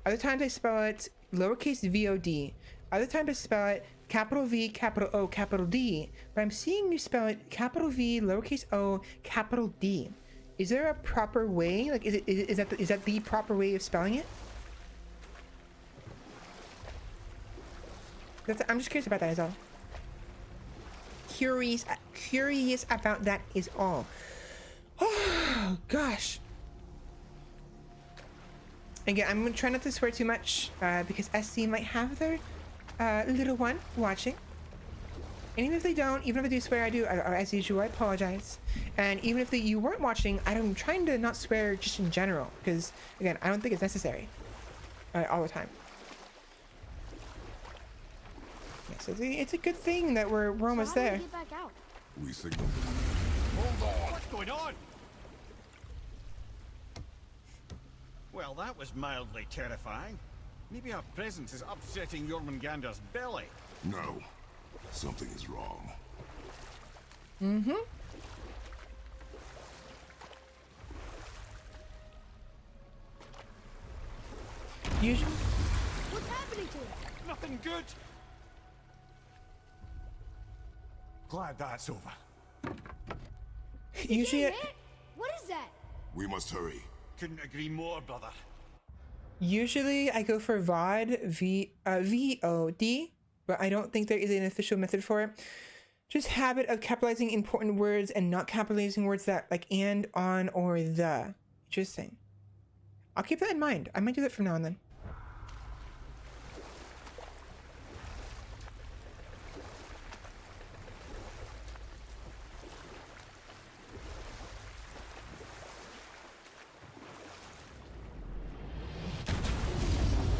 A: Other times I spell it lowercase VOD. Other times I spell it capital V, capital O, capital D. But I'm seeing you spell it capital V, lowercase O, capital D. Is there a proper way? Like, is that the proper way of spelling it? I'm just curious about that is all. Curious about that is all. Oh gosh. Again, I'm gonna try not to swear too much because SC might have their little one watching. And even if they don't, even if they do swear, as usual, I apologize. And even if you weren't watching, I'm trying to not swear just in general, because again, I don't think it's necessary all the time. Yes, it's a good thing that we're almost
E: so how
A: there.
E: do we get back out?
C: We signaled.
D: Hold on! What's going on? Well, that was mildly terrifying. Maybe our presence is upsetting Jormungandr's belly.
C: No. Something is wrong.
A: Mm-hmm. Usually...
E: What's happening to it?
D: Nothing good! Glad that's over.
A: Usually...
E: Hey, what is that?
C: We must hurry.
D: Couldn't agree more, brother.
A: Usually I go for VOD, VOD, but I don't think there is an official method for it. Just habit of capitalizing important words and not capitalizing words that like and, on, or the. Interesting. I'll keep that in mind. I might do that from now on then.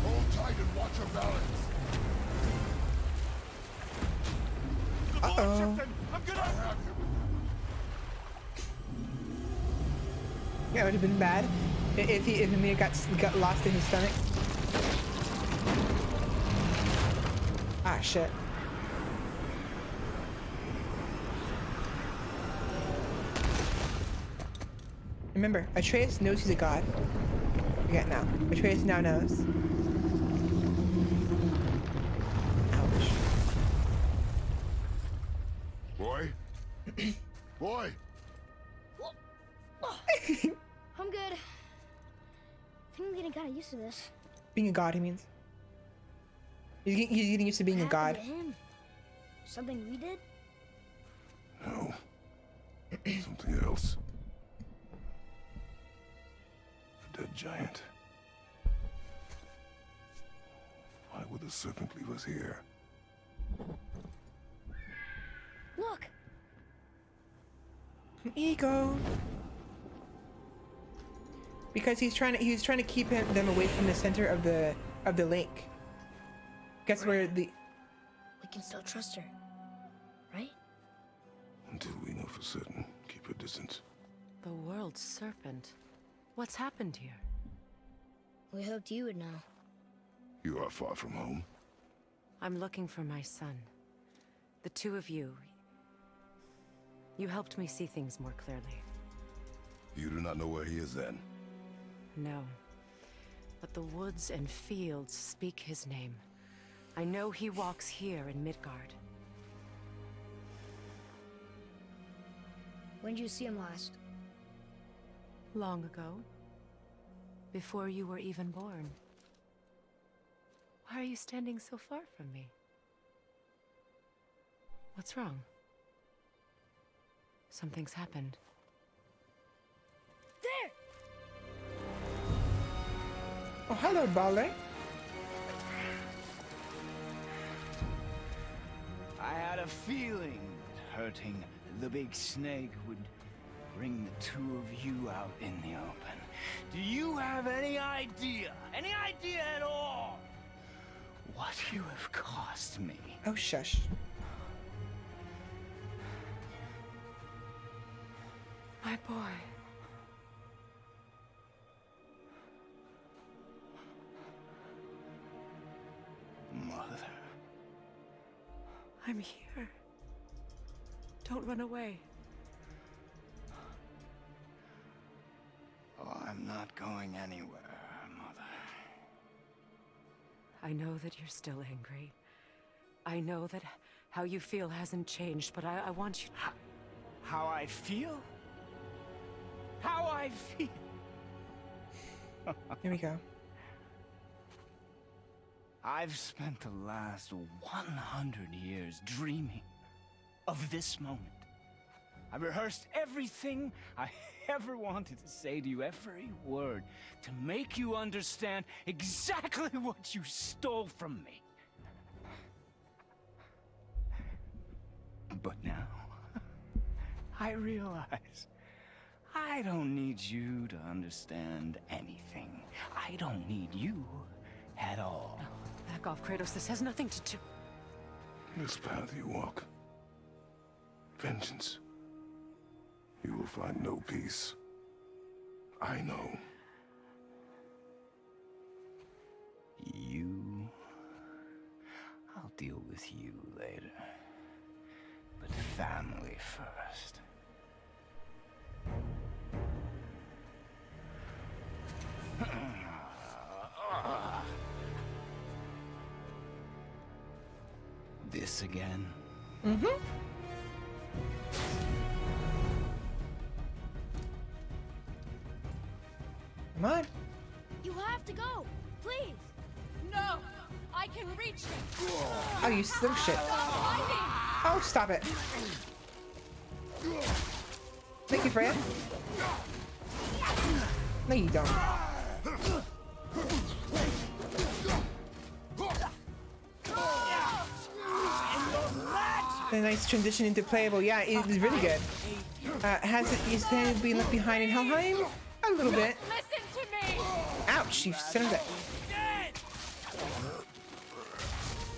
C: Hold tight and watch your balance.
A: Uh-oh.
F: I'm gonna...
A: Yeah, it would have been bad if Amir got lost in his stomach. Ah, shit. Remember, Atreus knows he's a god. Forget now. Atreus now knows. Ouch.
C: Boy? Boy!
E: I'm good. I think I'm getting kind of used to this.
A: Being a god, he means. He's getting used to being a
E: What
A: god.
E: happened to him? Something we did?
C: No. Something else. A dead giant. Why would the serpent leave us here?
E: Look!
A: Ego. Because he's trying to keep them away from the center of the lake. Guess where the
E: We can still trust her, right?
C: Until we know for certain, keep her distance.
G: The world's serpent. What's happened here?
E: We hoped you would know.
C: You are far from home.
G: I'm looking for my son. The two of you. You helped me see things more clearly.
C: You do not know where he is then?
G: No. But the woods and fields speak his name. I know he walks here in Midgard.
E: When did you see him last?
G: Long ago. Before you were even born. Why are you standing so far from me? What's wrong? Something's happened.
E: There!
A: Oh, hello, Balder.
H: I had a feeling that hurting the big snake would bring the two of you out in the open. Do you have any idea at all, what you have cost me?
A: Oh, shush.
G: My boy.
H: Mother.
G: I'm here. Don't run away.
H: Oh, I'm not going anywhere, Mother.
G: I know that you're still angry. I know that how you feel hasn't changed, but I want you to...
H: How I feel? How I feel?
A: Here we go.
H: I've spent the last 100 years dreaming of this moment. I rehearsed everything I ever wanted to say to you, every word, to make you understand exactly what you stole from me. But now, I realize I don't need you to understand anything. I don't need you at all.
G: Back off, Kratos. This has nothing to do...
C: This path you walk. Vengeance. You will find no peace. I know.
H: You... I'll deal with you later. But family first. This again?
A: Mm-hmm. Come on.
E: You have to go! Please!
I: No! I can reach him!
A: Oh, you slow shit. Oh, stop it. Thank you, Freya. No, you don't. A nice transition into playable. Yeah, it was really good. Has it is it been left behind in Helheim? A little bit.
I: Listen to me!
A: Ouch, you son of a...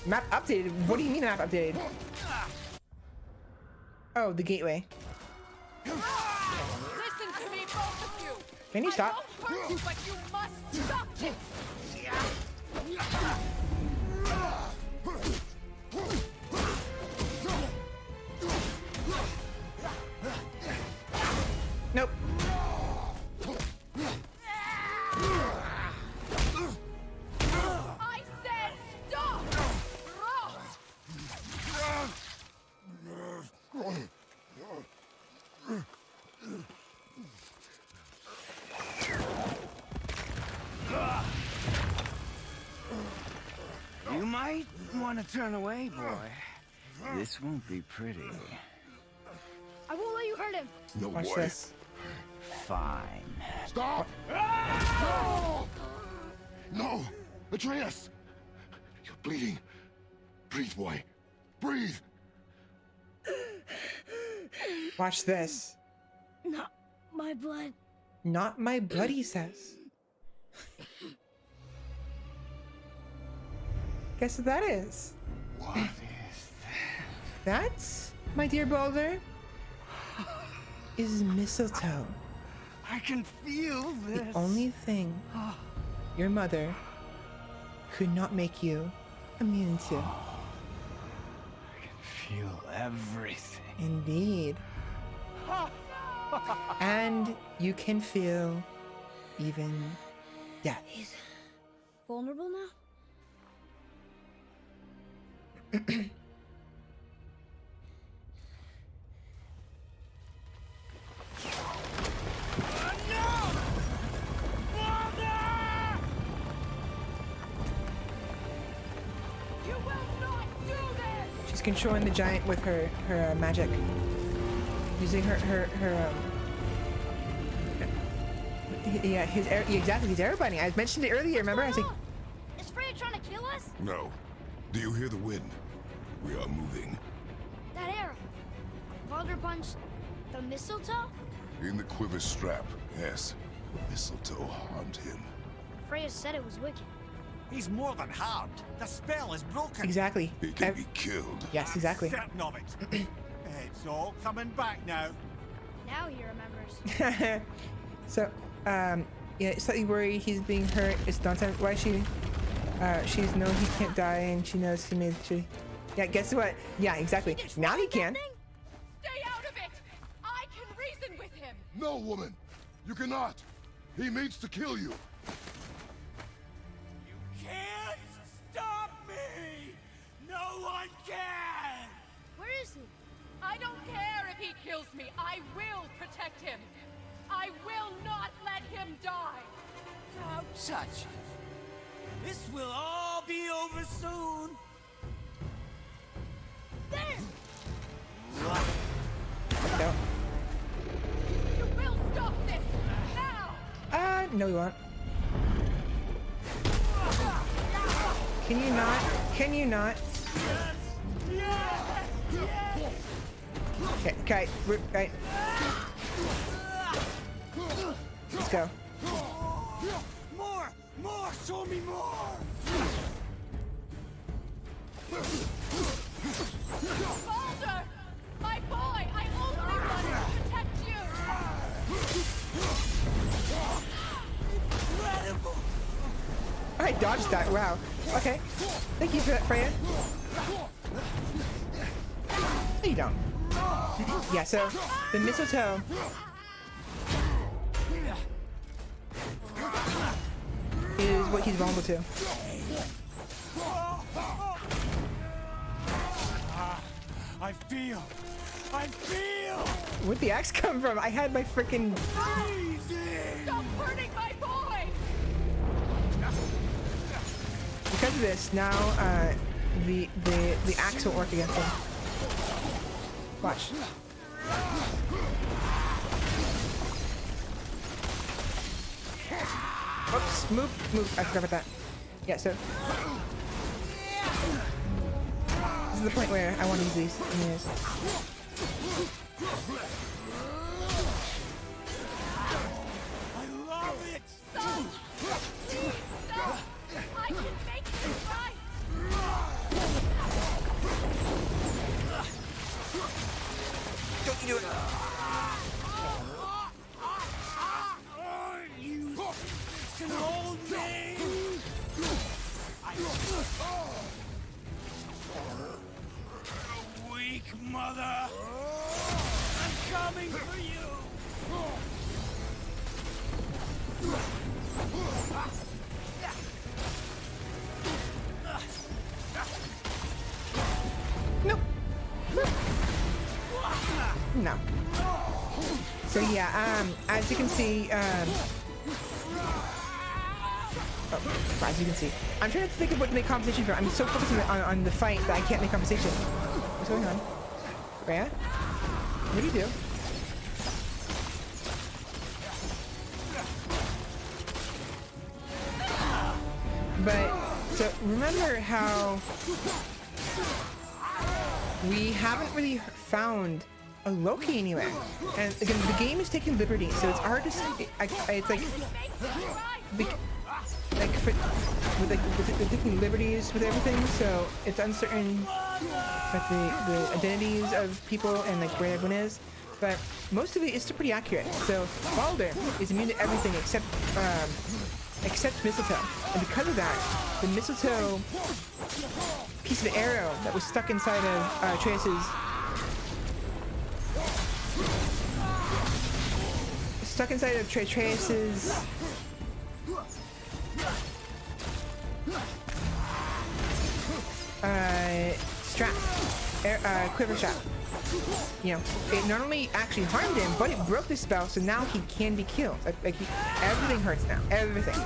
A: Map updated? What do you mean map updated? Oh, the gateway.
I: Listen to me, both of you!
A: Can you stop?
I: I won't hurt you, but you must stop it!
A: Nope.
I: I said stop!
H: You might want to turn away, boy. This won't be pretty.
E: I won't let you hurt him.
C: No
A: Watch
C: way.
A: this.
H: Fine.
C: Stop! No! No! Atreus! You're bleeding. Breathe, boy. Breathe!
A: Watch this.
E: Not my blood.
A: Not my blood, he says. Guess what that is?
H: What is
A: That's, my dear Boulder, is mistletoe.
H: I can feel this.
A: The only thing your mother could not make you immune to.
H: I can feel everything.
A: Indeed. And you can feel even death.
E: He's vulnerable now?
I: You will not do this!
A: She's controlling the giant with her magic, using her yeah, exactly, his arrow binding. I mentioned it earlier. Remember? I was like,
E: Is Freya trying to kill us?
C: No. Do you hear the wind? We are moving.
E: That arrow. Baldur punched the mistletoe?
C: In the quiver strap, yes. Mistletoe harmed him.
E: Freya said it was wicked.
F: He's more than harmed. The spell is broken.
A: exactly.
C: He can be killed.
A: Yes, exactly.
F: Certain of it. It's all coming back now.
E: Now he remembers.
A: So, yeah, slightly worried he's being hurt. It's not time. Why is she? She's known he can't die, and she knows he made. Yeah, guess what? Yeah, exactly. Now he can.
I: Stay out of it! I can reason with him!
C: No, woman! You cannot! He means to kill you!
F: Can't stop me! No one can!
E: Where is he?
I: I don't care if he kills me. I will protect him. I will not let him die.
F: Don't touch it. This will all be over soon.
E: There!
A: No.
I: You will stop this now.
A: No, you won't. Can you not? Can you not? Okay, okay, right. Let's go.
F: More, show me more.
I: Baldur! My boy! I only wanted to protect you!
F: Incredible.
A: I dodged that. Wow. Okay. Thank you for that, Freya. No, you don't. Yeah, so the mistletoe is what he's vulnerable to.
F: I feel.
A: Where'd the axe come from? I had my freaking.
I: Stop hurting my boy!
A: Because of this, now the axe won't work against him. Watch. Oops, move. I forgot about that. Yeah, so this is the point where I want to use these. Yes.
F: I love it!
I: Stop! I can make this right!
A: Don't you do it.
F: You can hold me! Weak mother! I'm coming for you!
A: No. So yeah, as you can see, as you can see, I'm trying to think of what to make conversation for. I'm so focused on the fight that I can't make conversation. What's going on? Rhea? What do you do? But, so remember how we haven't really found a Loki anywhere. And again, the game is taking liberty, so it's hard to say. It's like with taking liberties with everything, so it's uncertain about the identities of people and like where everyone is. But most of it is still pretty accurate. So Baldur is immune to everything except mistletoe, and because of that, the mistletoe piece of arrow that was stuck inside of Atreus's strap, quiver strap. You know, it not only actually harmed him, but it broke the spell, so now he can be killed. Everything hurts now. Everything.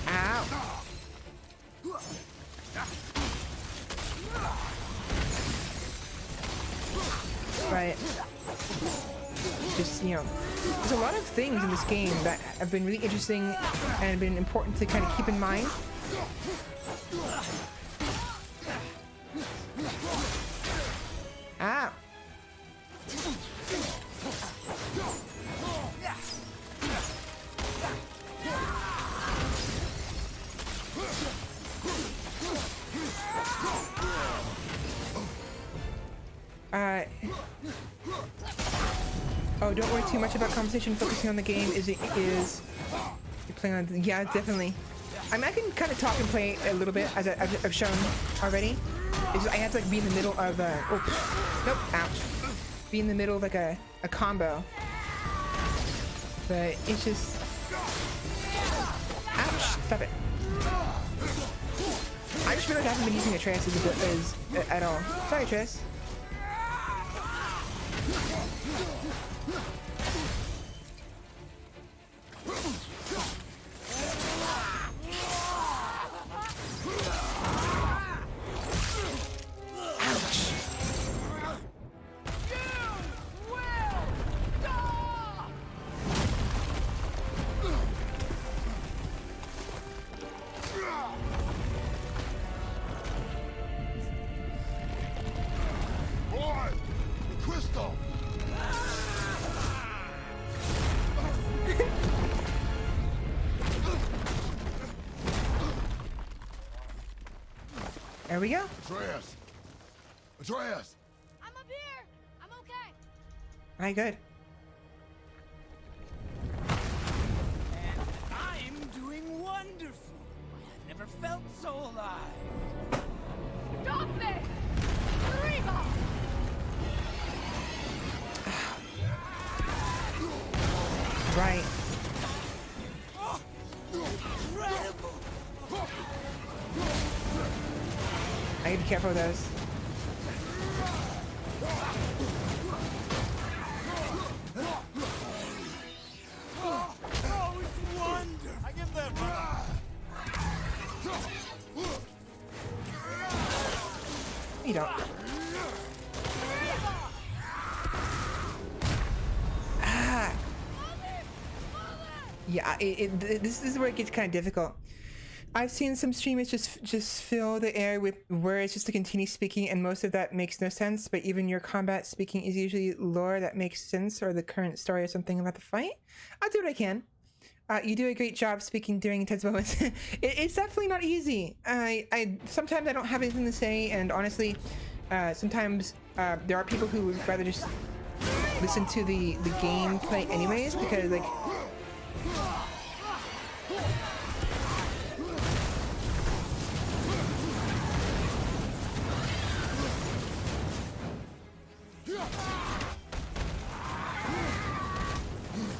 A: Ow. But just, you know, there's a lot of things in this game that have been really interesting and have been important to kind of keep in mind. Ah. Oh, don't worry too much about conversation. Focusing on the game is you're playing on. Yeah, definitely. I mean, I can kind of talk and play a little bit, as I've shown already. It's just, I had to like be in the middle of nope, ouch. Be in the middle of like a combo. But it's just, ouch, stop it. I just realized I haven't been using Atreus at all. Sorry, Atreus. There we go.
C: Atreus! Atreus!
E: I'm up here. I'm okay.
A: All right, good.
F: And I'm doing wonderful. I've never felt so alive.
I: Stop this! Reba!
A: Right.
F: Oh, incredible!
A: I gotta be careful with those.
F: Oh, it's wonderful! I give that
A: You don't. Ah. Yeah, this is where it gets kind of difficult. I've seen some streamers just fill the air with words just to continue speaking, and most of that makes no sense. But even your combat speaking is usually lore that makes sense, or the current story or something about the fight. I'll do what I can. You do a great job speaking during intense moments. It's definitely not easy. I sometimes I don't have anything to say, and honestly, sometimes there are people who would rather just listen to the gameplay anyways, because like.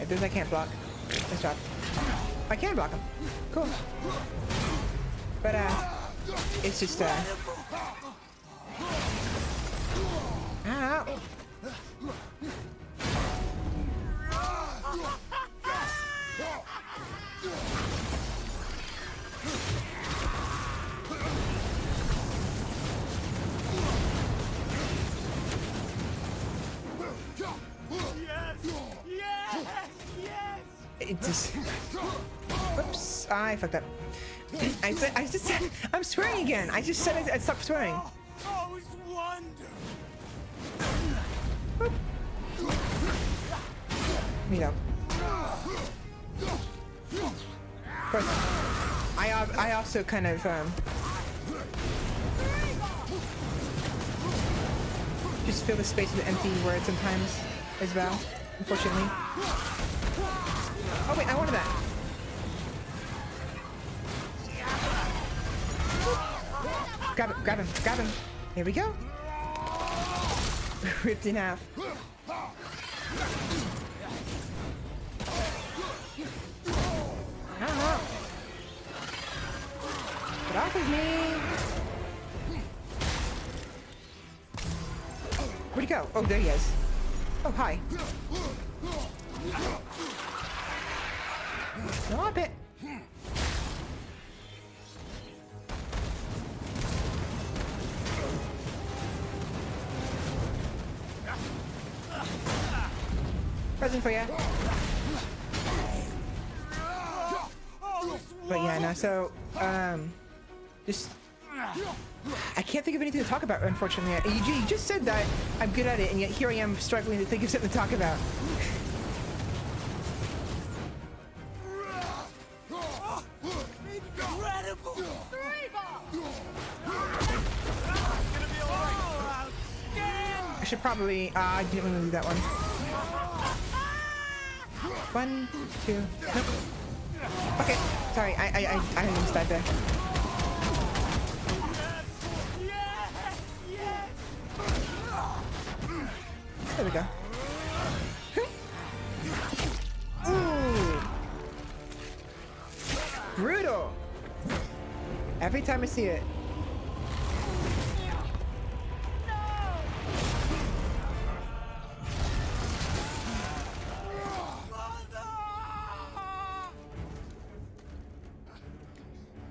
A: If there's I can't block. Nice job. I can block him. Cool. But it's just ow. It just. Oops! I fucked up. I just said I'm swearing again. I just said I'd stop swearing.
F: Always wonder.
A: You know. Of course, I also kind of just fill the space with empty words sometimes as well. Unfortunately. Oh wait, I wanted that. Grab him. Here we go. Ripped in half. I don't know. Get off of me. Where'd he go? Oh, there he is. Oh, hi. Stop it. Present for ya. But yeah, no, so, just, I can't think of anything to talk about, unfortunately. You just said that I'm good at it, and yet here I am struggling to think of something to talk about.
F: Incredible!
A: I should probably, I didn't want to do that one. 1, 2, nope. Okay, sorry, I almost died there. There we go. Ooh. Brutal. Every time I see it.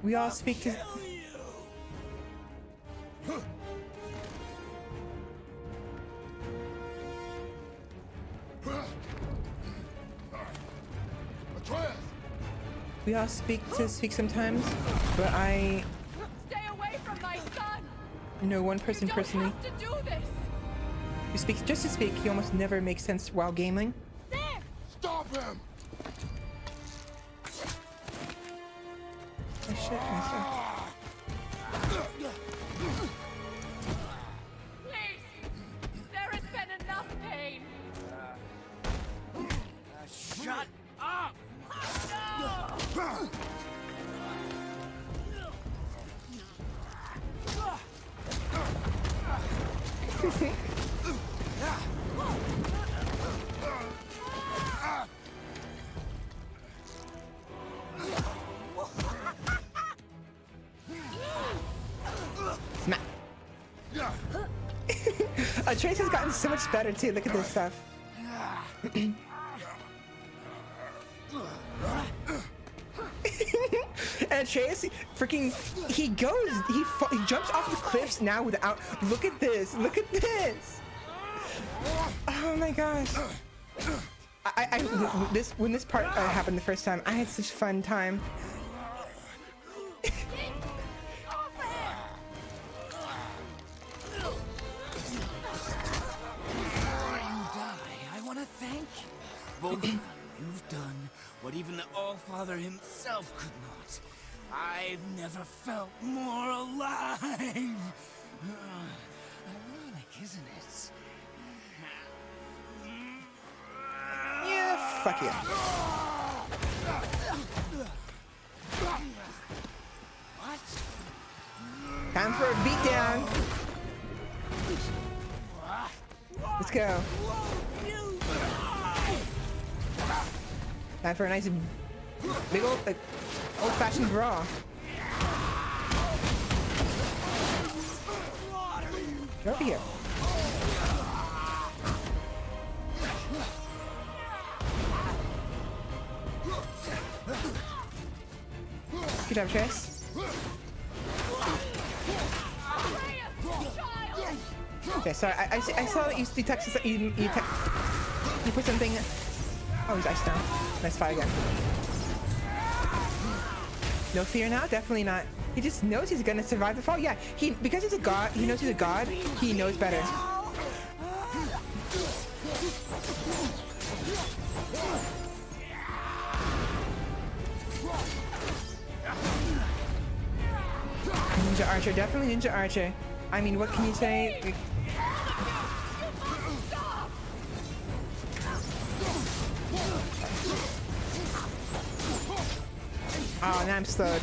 A: We all speak to. We all speak sometimes, but I
I: Stay away from my son.
A: know one person
I: You don't
A: personally
I: have to do this.
A: who speaks just to speak. He almost never makes sense while gaming.
I: There.
C: Stop him!
A: Oh shit, myself.
I: Please. There has been enough pain.
F: Shut up!
A: Smack. Trace has gotten so much better too. Look at this stuff. And Trace, freaking, he jumps off the cliffs now without. Look at this. Look at this. Oh my gosh. When this part happened the first time, I had such a fun time.
F: I want to thank you. Both of you, you've done what even the All-Father himself could not. I've never felt more alive. Ironic, isn't it?
A: Yeah, fuck yeah.
F: What?
A: Time for a beatdown. Let's go. Time for a nice big old old-fashioned brawl. Get over here. Good job, Trace. Okay, sorry. I saw that you texted. You put something. Oh, he's iced now. Let's fight again. No fear now? Definitely not. He just knows he's gonna survive the fall. Yeah, because he's a god. He knows he's a god. He knows better. Ninja Archer, definitely Ninja Archer. I mean, what can you say? Oh, now I'm slowed.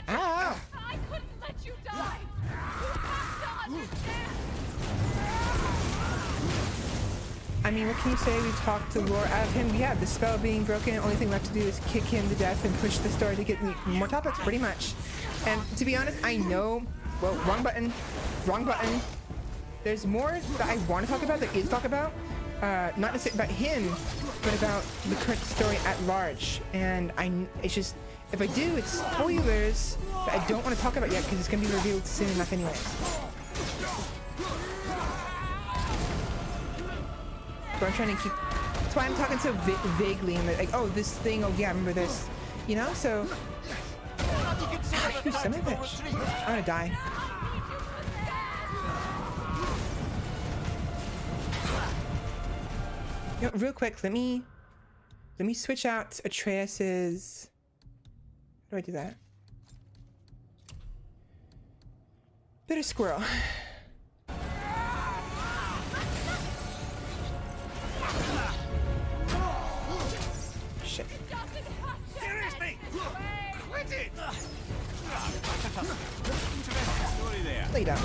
A: Ow!
I: I couldn't let you die. You have to understand.
A: I mean, what can you say? We talked the lore out of him. Yeah, the spell being broken, only thing left to do is kick him to death and push the story to get more topics, pretty much. And to be honest, I know, well, wrong button. There's more that I want to talk about, that is talk about. Not necessarily about him, but about the current story at large. And it's just, if I do, it's spoilers that I don't want to talk about yet because it's going to be revealed soon enough anyway. So I'm trying to keep, that's why I'm talking so vaguely and like, oh, this thing, oh yeah, I remember this. You know, so, you son of a bitch. I'm gonna die. You know, real quick, let me switch out Atreus's. How do I do that? Bit of squirrel. Shit.
D: Seriously! Quit it! Story there.
A: Lay down.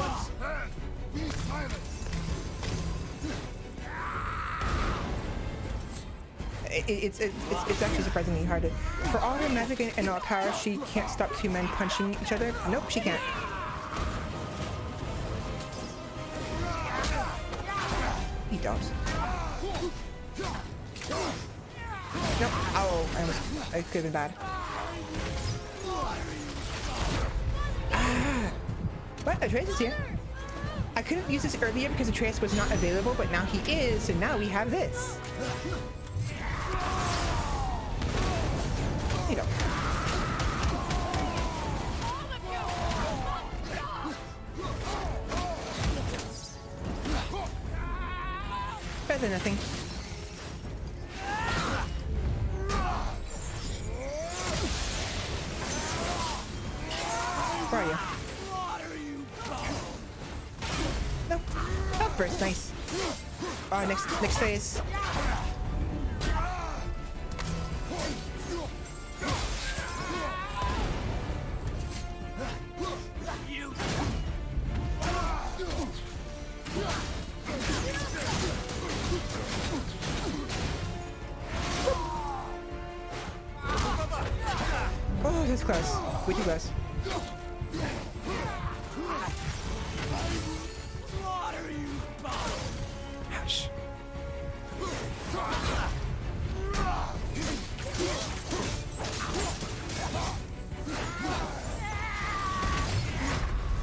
C: Be silent.
A: It's actually surprisingly hard to. For all her magic and all power, she can't stop two men punching each other. Nope, she can't. He don't. Nope. Oh, I could have been bad. Ah. But Atreus is here. I couldn't use this earlier because Atreus was not available, but now he is, so now we have this. You know. Better than nothing. Where are you? No. Oh, burst, nice. Next phase. Oh, that's close. Way too close. Ouch.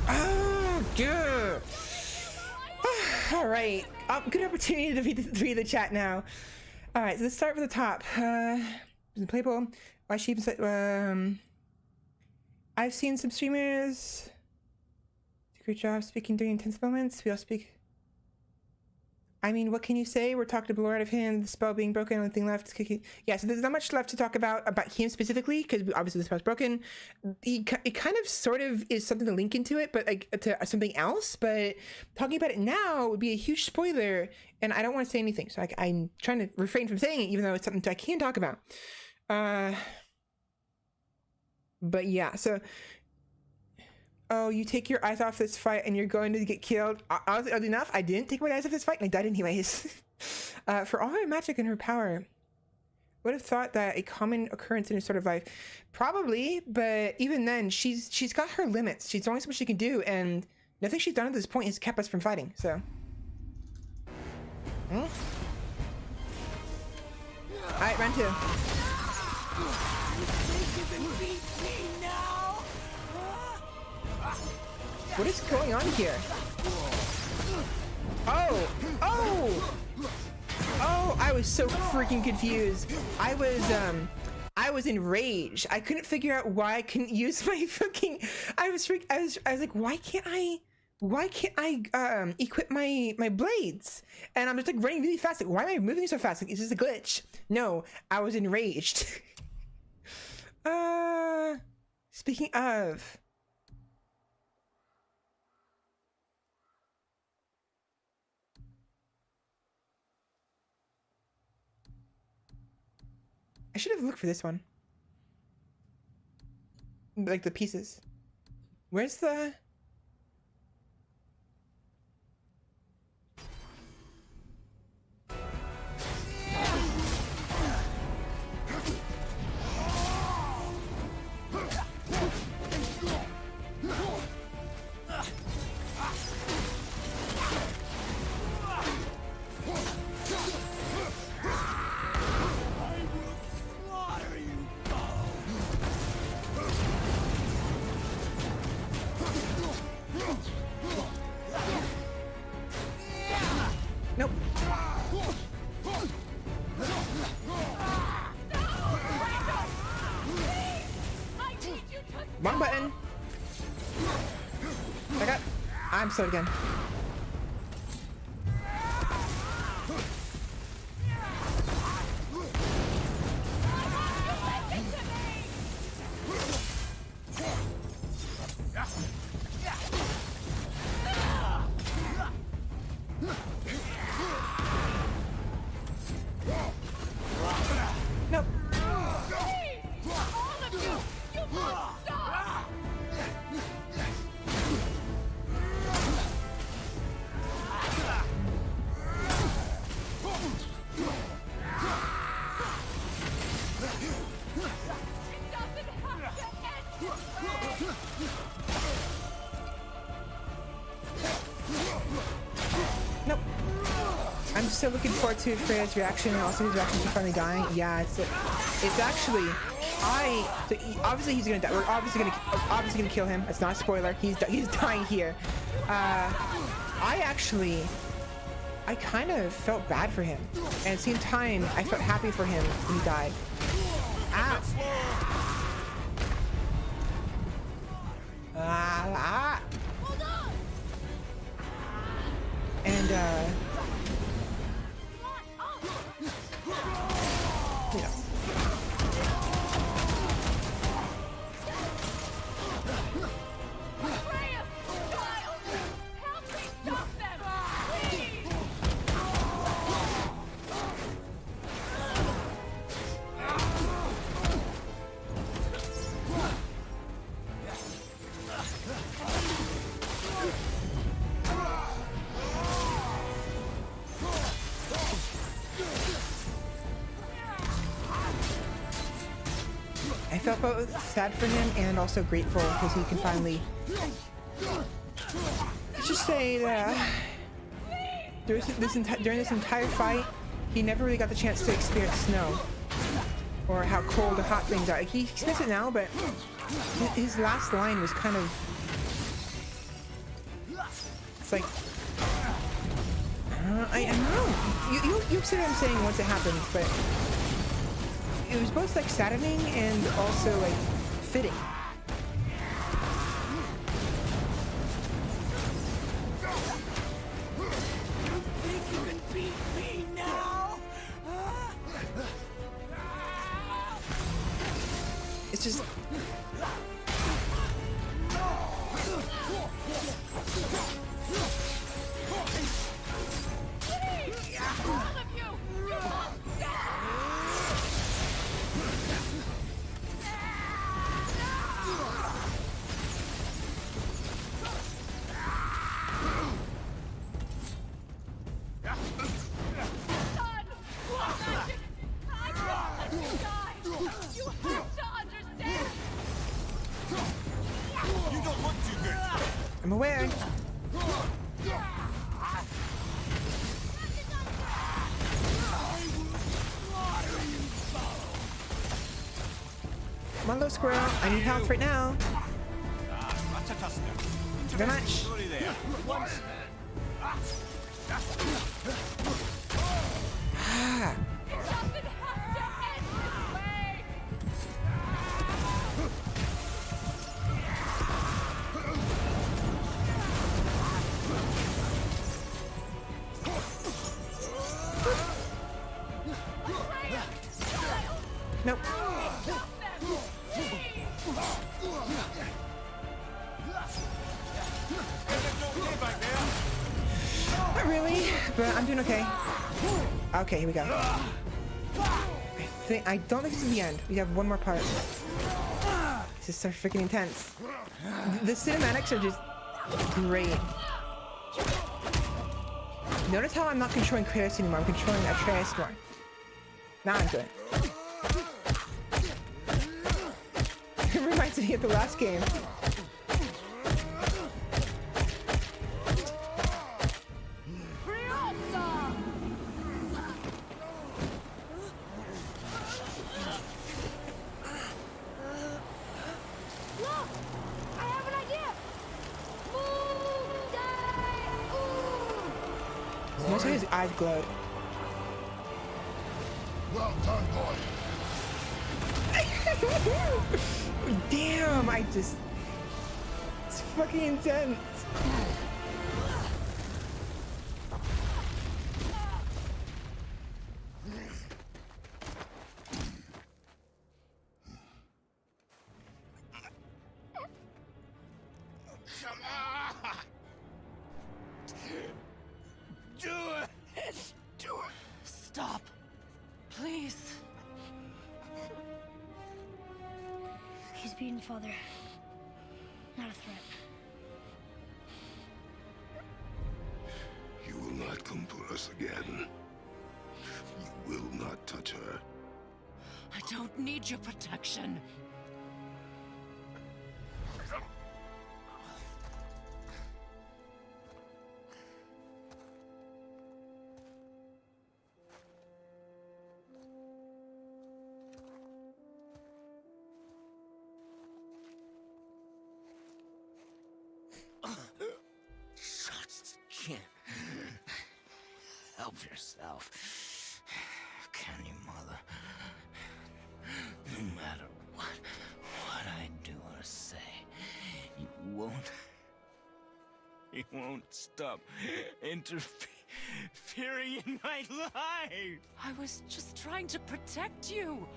A: Oh, good. All right. Good opportunity to read the chat now. All right, so let's start with the top. Playable. Why she even said, I've seen some streamers do a great job speaking during intense moments. We all speak. I mean, what can you say? We're talking to blow out of him, the spell being broken, only thing left is kicking. Yeah, so there's not much left to talk about him specifically, because obviously the spell's broken. It kind of sort of is something to link into it, but like to something else. But talking about it now would be a huge spoiler, and I don't want to say anything. So I'm trying to refrain from saying it, even though it's something I can talk about. But yeah, so. Oh, you take your eyes off this fight and you're going to get killed. Oddly enough, I didn't take my eyes off this fight and I died anyways. For all her magic and her power, would have thought that a common occurrence in her sort of life. Probably, but even then, she's got her limits. She's only so much she can do, and nothing she's done at this point has kept us from fighting, so. Alright, round 2. What is going on here? Oh! I was so freaking confused. I was enraged. I couldn't figure out why I couldn't use my fucking. I was like, why can't I equip my blades? And I'm just like running really fast. Like, why am I moving so fast? Like, is this a glitch? No, I was enraged. Speaking of. I should have looked for this one. Like the pieces. Where's the... Nope. Wrong button. I'm slow again. Nope. Nope. I'm still looking forward to Freya's reaction and also his reaction to finally dying. Yeah, it's actually obviously he's gonna die. We're obviously gonna kill him. It's not a spoiler. He's dying here. I kind of felt bad for him, and at the same time I felt happy for him when he died. Ow. And yeah. I felt both sad for him and also grateful because he can finally. Let's just say that during this entire fight, he never really got the chance to experience snow or how cold or hot things are. Like, he experienced it now, but his last line was kind of. It's like. I don't know. You see what I'm saying once it happens, but it was both like saddening and also like fitting.
F: Think you can beat me now?
A: It's just
I: All of you! You must Son! What magic? I won't let you die! You have to understand!
F: You don't look too good.
A: I'm aware. Come on, little squirrel. I need help right now. Thank you very much.
F: Story there. Once.
I: It doesn't have to end this way!
A: Nope. Not really, but I'm doing okay. Okay, here we go. I don't think this is the end. We have one more part. This is so freaking intense. The cinematics are just great. Notice how I'm not controlling Kratos anymore. I'm controlling Atreus more. Now I'm good. It reminds me of the last game.
E: Look! I have an idea! Moon die!
A: Notice how his eyes glowed.
C: Well done, boy.
A: Damn, it's fucking intense.
F: Come on. Do it. Do it.
G: Stop. Please.
E: He's beaten Father. Not a threat.
C: You will not come for us again. You will not touch her.
G: I don't need your protection.
F: Just can't help yourself. Can you, Mother? No matter what I do or say, you won't stop interfering in my life.
G: I was just trying to protect you.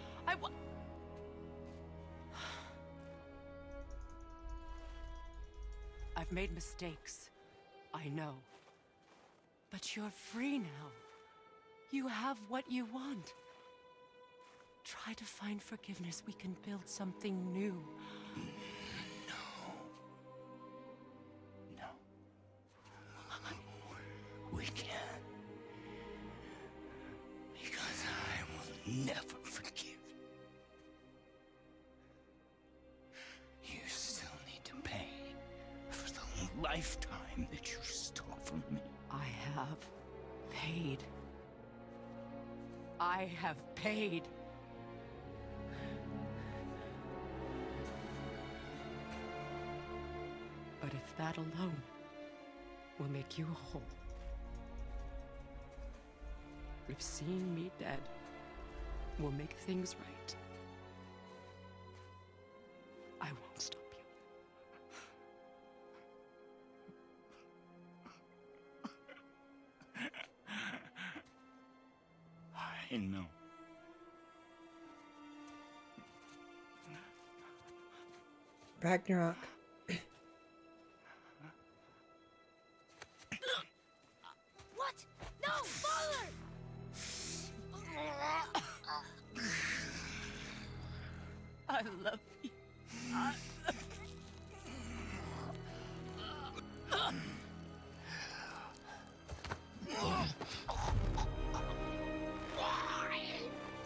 G: I've made mistakes. I know. But you're free now. You have what you want. Try to find forgiveness. We can build something new.
F: No. We can't. Because I will never forgive. You still need to pay for the lifetime that you stole from me.
G: I have paid. I have paid. But if that alone will make you whole, if seeing me dead will make things right, I won't stop you.
H: I know.
A: Ragnarok.
E: What? No, father!
G: I love you.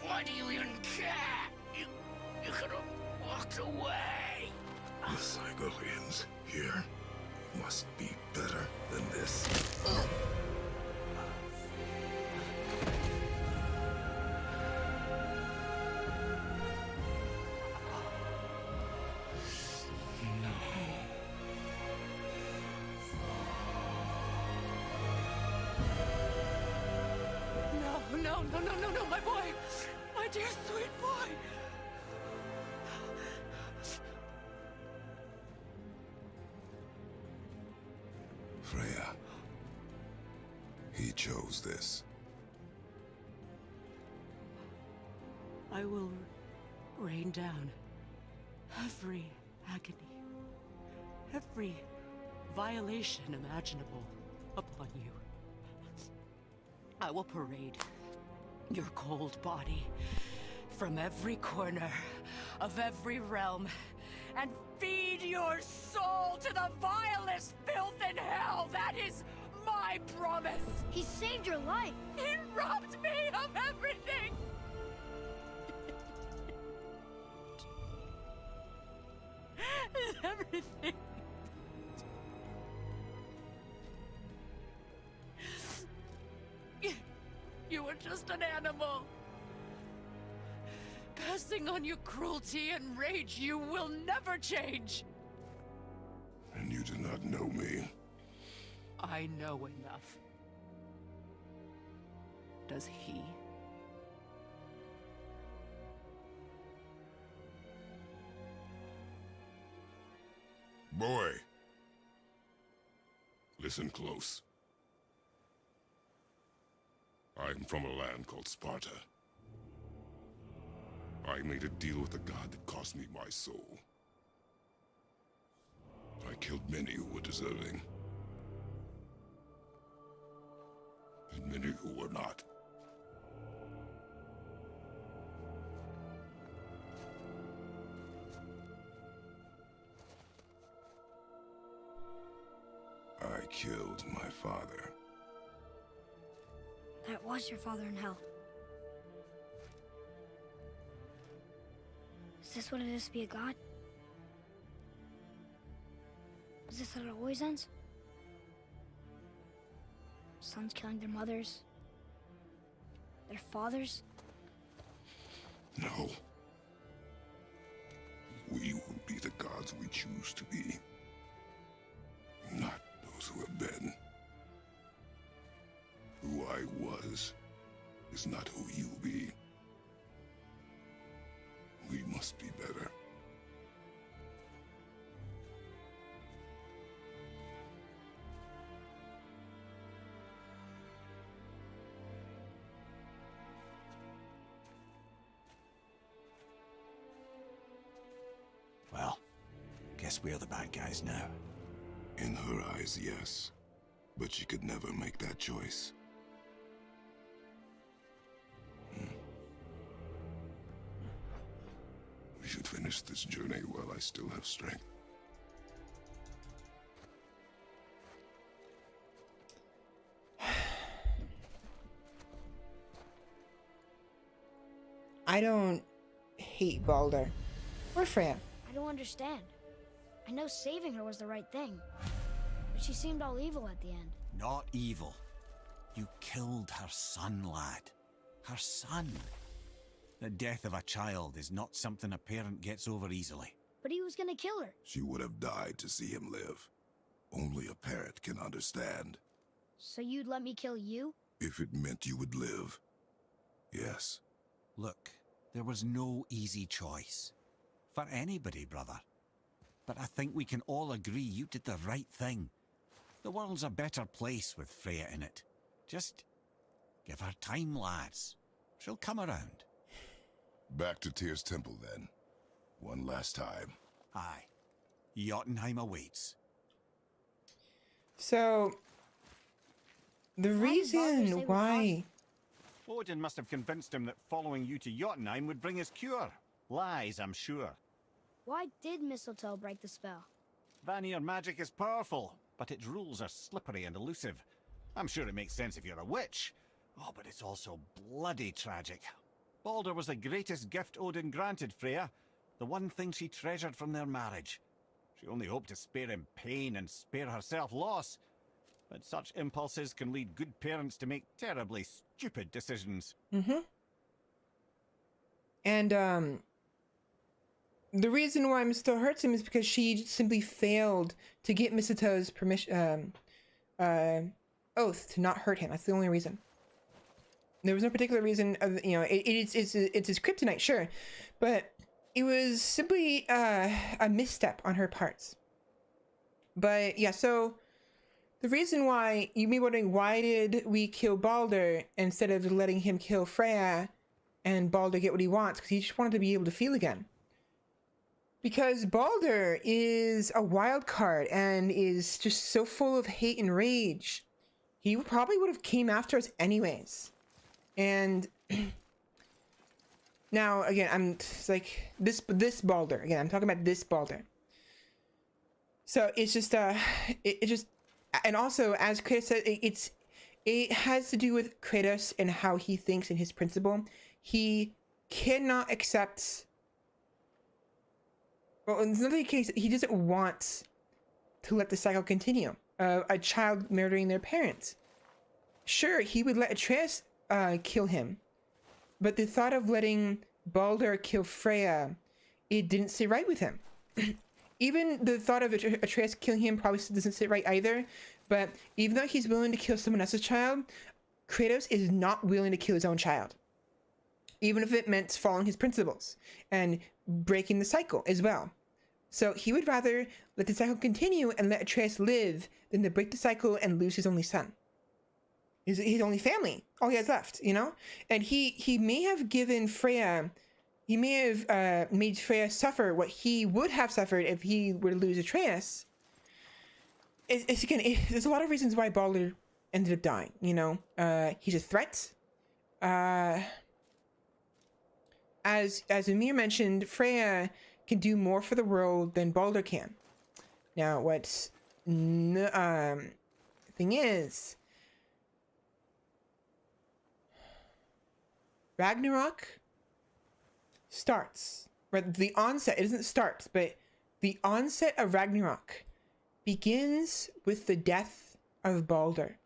F: Why do you even care? You could have walked away.
C: The cycle ends here. Must be better than this.
G: No, my boy! My dear sweet boy!
C: Freya. He chose this.
G: I will rain down every agony, every violation imaginable upon you. I will parade your cold body from every corner of every realm and feed your soul to the vilest filth in hell. That is my promise.
E: He saved your life.
G: He robbed me of everything. Everything. You were just an animal. Passing on your cruelty and rage, you will never change.
C: And you do not know me.
G: I know enough. Does he?
C: Boy. Listen close. I'm from a land called Sparta. I made a deal with a god that cost me my soul. I killed many who were deserving. And many who were not. I killed my father.
E: That was your father in hell. Is this what it is to be a god? Is this how it always ends? Sons killing their mothers? Their fathers?
C: No. We will be the gods we choose to be. Not those who have been. Who I was is not who you'll be. We must be better.
D: Well, guess we're the bad guys now.
C: In her eyes, yes. But she could never make that choice. We should finish this journey while I still have strength.
A: I don't hate Balder or Freya.
E: I don't understand. I know saving her was the right thing. But she seemed all evil at the end.
D: Not evil. You killed her son, lad. Her son. The death of a child is not something a parent gets over easily.
E: But he was gonna kill her.
C: She would have died to see him live. Only a parent can understand.
E: So you'd let me kill you?
C: If it meant you would live, Yes.
D: Look, there was no easy choice. For anybody, brother. But I think we can all agree you did the right thing. The world's a better place with Freya in it. Just give her time, lads. She'll come around.
C: Back to Tyr's temple, then. One last time.
D: Aye. Jotunheim awaits.
A: So, the
E: Why did Baldur say
A: reason
E: we
A: why...
D: Odin must have convinced him that following you to Jotunheim would bring his cure. Lies, I'm sure.
E: Why did mistletoe break the spell?
D: Vanir magic is powerful, but its rules are slippery and elusive. I'm sure it makes sense if you're a witch. Oh, but it's also bloody tragic. Baldur was the greatest gift Odin granted Freya, the one thing she treasured from their marriage. She only hoped to spare him pain and spare herself loss. But such impulses can lead good parents to make terribly stupid decisions.
A: And, the reason why Mistletoe hurts him is because she simply failed to get Mistletoe's permission, oath to not hurt him. That's the only reason. There was no particular reason of, you know, it's his kryptonite, sure, but it was simply a misstep on her parts. But yeah, so the reason why you may be wondering, why did we kill Baldur instead of letting him kill Freya and Baldur get what he wants? Because he just wanted to be able to feel again. Because Baldur is a wild card and is just so full of hate and rage. He probably would have came after us anyways. And now again, it's like this Baldur. Again, I'm talking about this Baldur. So it's just it just, and also as Kratos said, it has to do with Kratos and how he thinks and his principle. He cannot accept. Well, in another case, he doesn't want to let the cycle continue. A child murdering their parents. Sure, he would let Atreus kill him, but the thought of letting Baldur kill Freya, it didn't sit right with him. Even the thought of Atreus killing him probably doesn't sit right either. But even though he's willing to kill someone else's child, Kratos is not willing to kill his own child. Even if it meant following his principles and breaking the cycle as well. So he would rather let the cycle continue and let Atreus live than to break the cycle and lose his only son. His only family. All he has left, you know? And he may have given Freya, he may have made Freya suffer what he would have suffered if he were to lose Atreus. There's a lot of reasons why Baldur ended up dying, you know? He's a threat. As Amir mentioned, Freya can do more for the world than Baldur can. Now, what's thing is, Ragnarok starts, right? The onset, it doesn't start, but the onset of Ragnarok begins with the death of Baldur.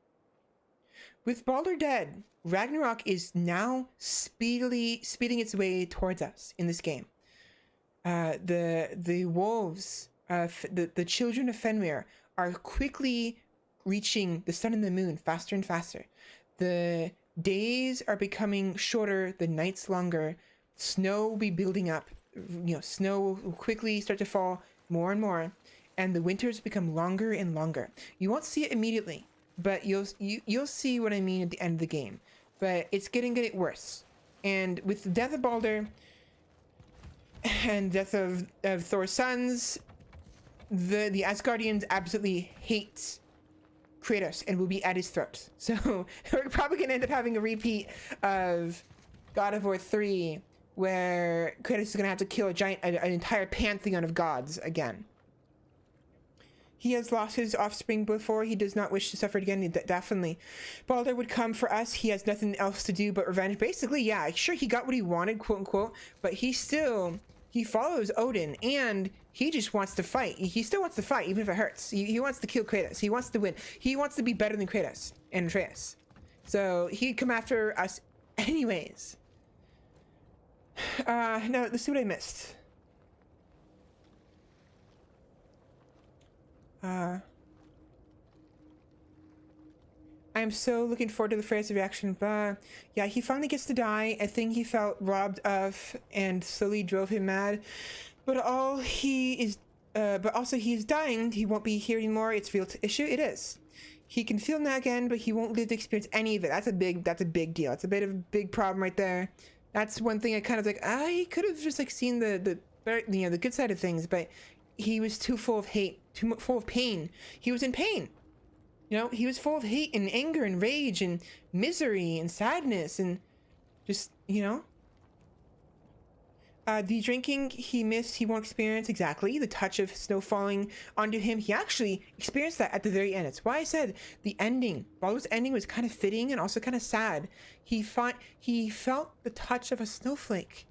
A: With Baldur dead, Ragnarok is now speeding its way towards us in this game. The wolves, the children of Fenrir, are quickly reaching the sun and the moon faster and faster. The days are becoming shorter, the nights longer. Snow will be building up. You know, snow will quickly start to fall more and more, and the winters become longer and longer. You won't see it immediately, but you'll see what I mean at the end of the game. But it's getting worse. And with the death of Baldur and death of Thor's sons, the Asgardians absolutely hate Kratos and will be at his throat. So we're probably going to end up having a repeat of God of War 3, where Kratos is going to have to kill an entire pantheon of gods again. He has lost his offspring before. He does not wish to suffer it again. Definitely. Baldur would come for us. He has nothing else to do but revenge. Basically, yeah, sure, he got what he wanted, quote unquote, but he follows Odin, and he just wants to fight. He still wants to fight, even if it hurts. He wants to kill Kratos. He wants to win. He wants to be better than Kratos and Atreus. So he'd come after us anyways. No, let's see what I missed. I'm so looking forward to the Freya's reaction. But yeah, he finally gets to die, a thing he felt robbed of and slowly drove him mad. But also he's dying. He won't be here anymore. It's a real issue. It is. He can feel that again, but he won't live to experience any of it. That's a big deal. It's a bit of a big problem right there. That's one thing I kind of like. I could have just like seen the good side of things, but he was too full of hate, too full of pain. He was in pain. You know, he was full of hate and anger and rage and misery and sadness and just, you know. The drinking he missed, he won't experience exactly. The touch of snow falling onto him, he actually experienced that at the very end. It's why I said the ending, Baldur's ending was kind of fitting and also kind of sad. He felt the touch of a snowflake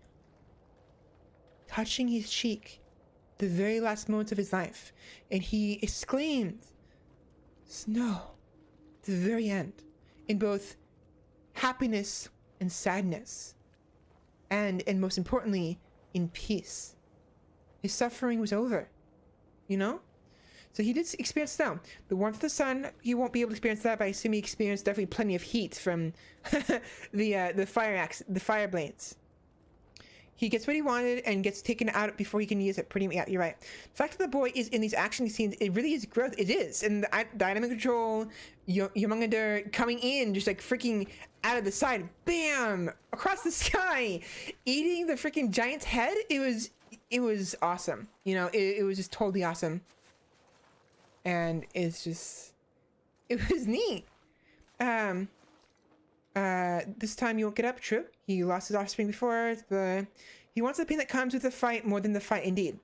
A: touching his cheek the very last moments of his life. And he exclaimed, "Snow," at the very end, in both happiness and sadness. And most importantly, in peace. His suffering was over, you know? So he did experience snow. The warmth of the sun, he won't be able to experience that, but I assume he experienced definitely plenty of heat from the fire blades. He gets what he wanted and gets taken out before he can use it. Pretty, yeah, you're right. The fact that the boy is in these action scenes, it really is growth. It is. And the dynamic control, Yomungander coming in, just like freaking out of the side, bam, across the sky, eating the freaking giant's head. It was awesome. You know, it was just totally awesome. And it was neat. This time you won't get up, true. He lost his offspring before, but he wants the pain that comes with the fight more than the fight, indeed.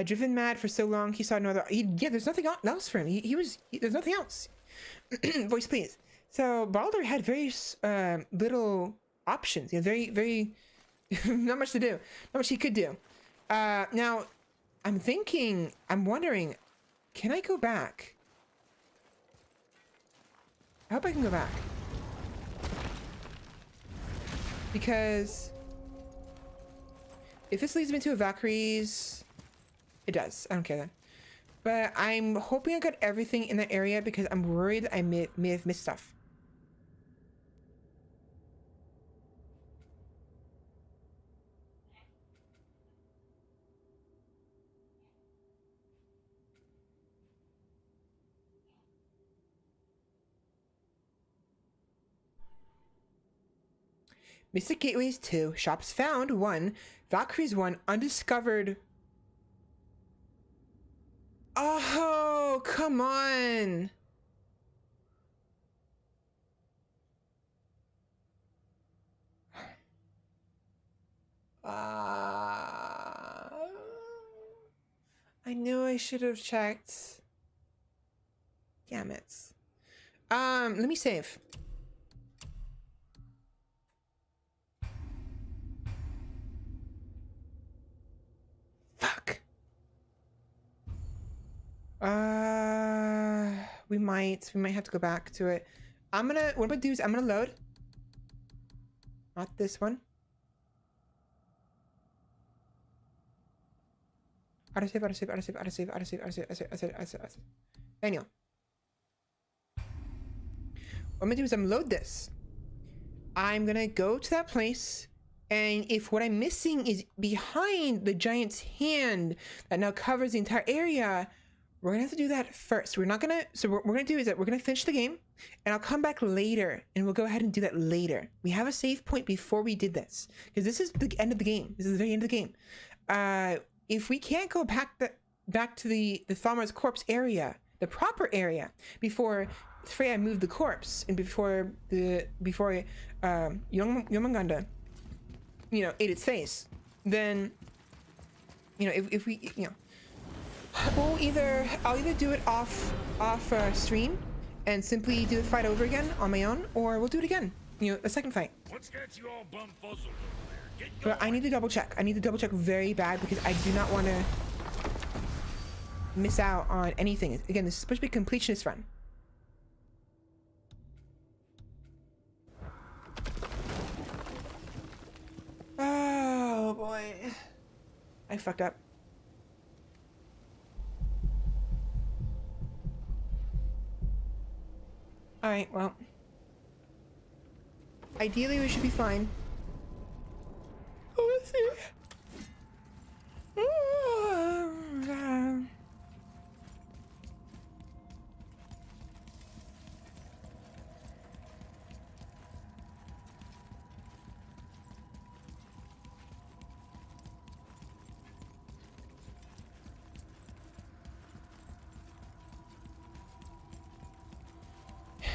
A: Driven mad for so long, he saw no other. Yeah, there's nothing else for him. There's nothing else. Voice, please. So Baldur had very little options. You know, very, not much to do. Not much he could do. Now, I'm wondering, can I go back? I hope I can go back. Because if this leads me to a Valkyrie's, it does. I don't care then. But I'm hoping I got everything in that area because I'm worried I may have missed stuff. Mystic Gateways 2, Shops Found 1, Valkyries 1, Undiscovered. Oh, come on. I knew I should have checked. Damn it. Let me save. Fuck. We might have to go back to it. What I'm gonna do is I'm gonna load. Not this one. Autosave. Manual. What I'm gonna do is I'm gonna load this. I'm gonna go to that place. And if what I'm missing is behind the giant's hand that now covers the entire area, we're gonna have to do that first. We're not gonna, so what we're gonna do is that we're gonna finish the game and I'll come back later and we'll go ahead and do that later. We have a save point before we did this because this is the end of the game. This is the very end of the game. If we can't go back to the Thalmar's corpse area, the proper area, before Freya moved the corpse and before Yomungander, you know, ate its face, then, you know, if we, you know, I'll either do it off stream and simply do the fight over again on my own, or we'll do it again, you know, a second fight.
B: What's got you all bumfuzzled over there? Get
A: But I need to double check. I need to double check very bad because I do not want to miss out on anything. Again, this is supposed to be a completionist run. Oh boy, I fucked up. All right, well, Ideally, we should be fine. Oh, let's see.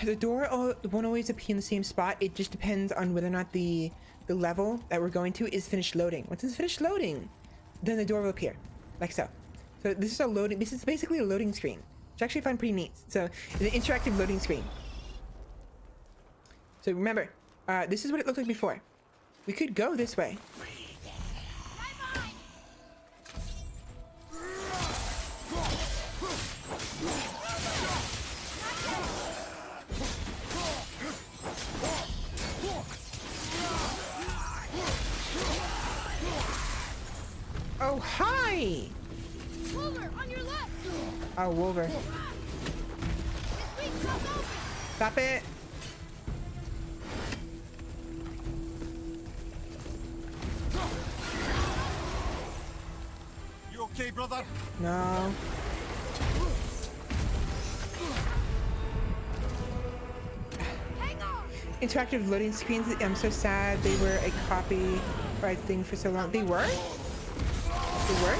A: The door won't always appear in the same spot. It just depends on whether or not the level that we're going to is finished loading. Once it's finished loading, then the door will appear, like so. So this is a loading. This is basically a loading screen, which I actually find pretty neat. So it's an interactive loading screen. So remember, this is what it looked like before. We could go this way. Oh, hi!
E: Wolver, on your left!
A: Oh, Wolver.
E: This week's not open!
A: Stop it!
D: You okay, brother?
A: No.
E: Hang on!
A: Interactive loading screens. I'm so sad they were a copy right thing for so long. They were? They were?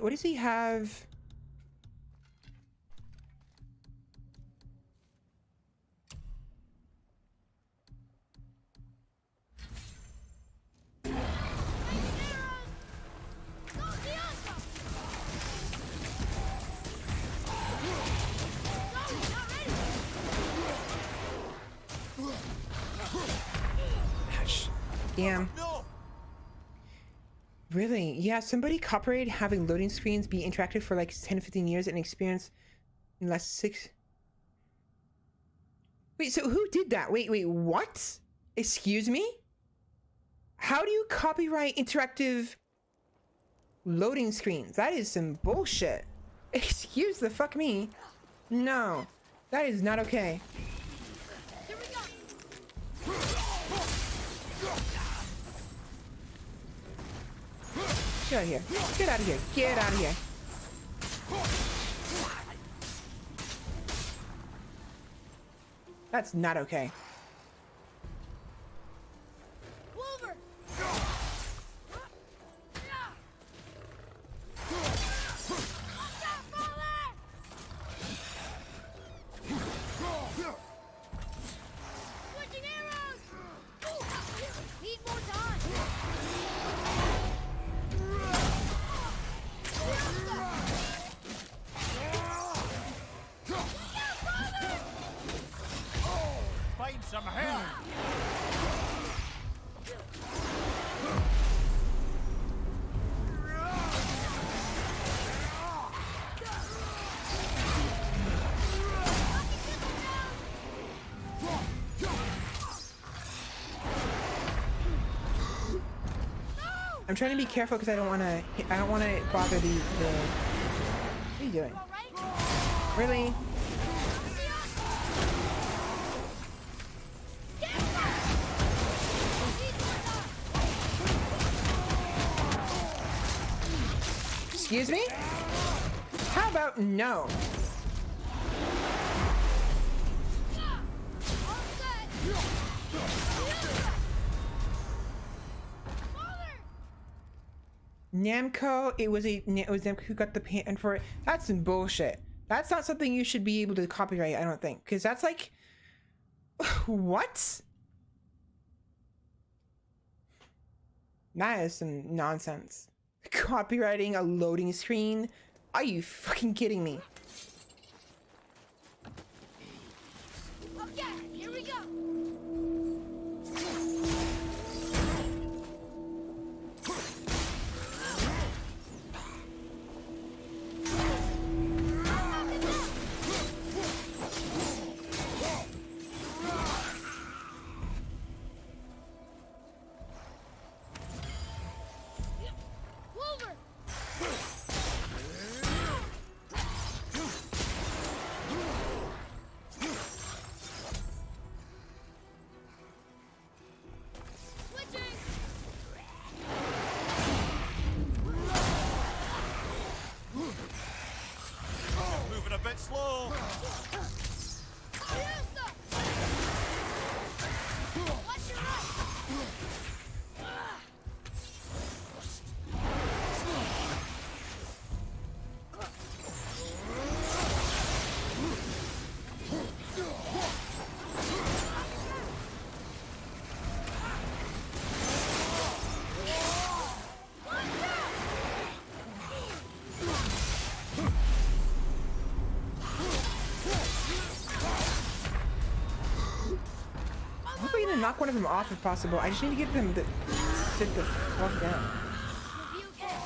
A: What does he have? Damn. Really? Yeah, somebody copyrighted having loading screens be interactive for like 10 to 15 years and experience in less 6. Wait, so who did that? Wait, what? Excuse me? How do you copyright interactive loading screens? That is some bullshit. Excuse the fuck me. No, that is not okay.
E: Here we go!
A: Get out of here. Get out of here. Get out of here. That's not okay.
E: Wolver! Switching arrows! Need more time!
D: Find some help!
A: I'm trying to be careful because I don't want to bother the. What are you doing? Really? Excuse me? How about no? Namco, it was Namco who got the patent for it. That's some bullshit. That's not something you should be able to copyright, I don't think, because that's like, what? That is some nonsense. Copywriting a loading screen? Are you fucking kidding me?
E: Okay, here we go!
D: slow.
E: Watch your right!
A: I'm hoping to knock one of them off if possible. I just need to get them to sit the fuck down.
E: Review again.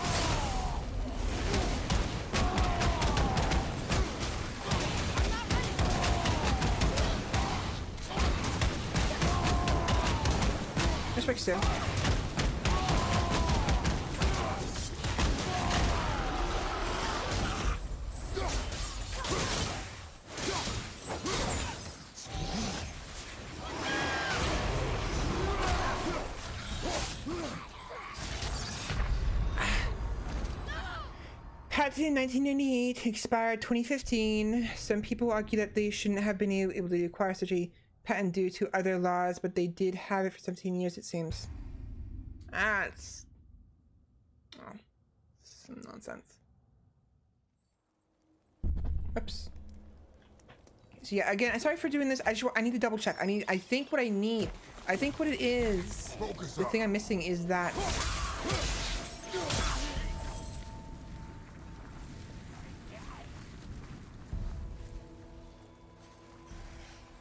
A: Respect still. Patented in 1998, expired 2015. Some people argue that they shouldn't have been able to acquire such a patent due to other laws, but they did have it for 17 years, it seems. It's some nonsense. Oops. So yeah, again, I'm sorry for doing this. I need to double check. I think what it is, the thing I'm missing is that.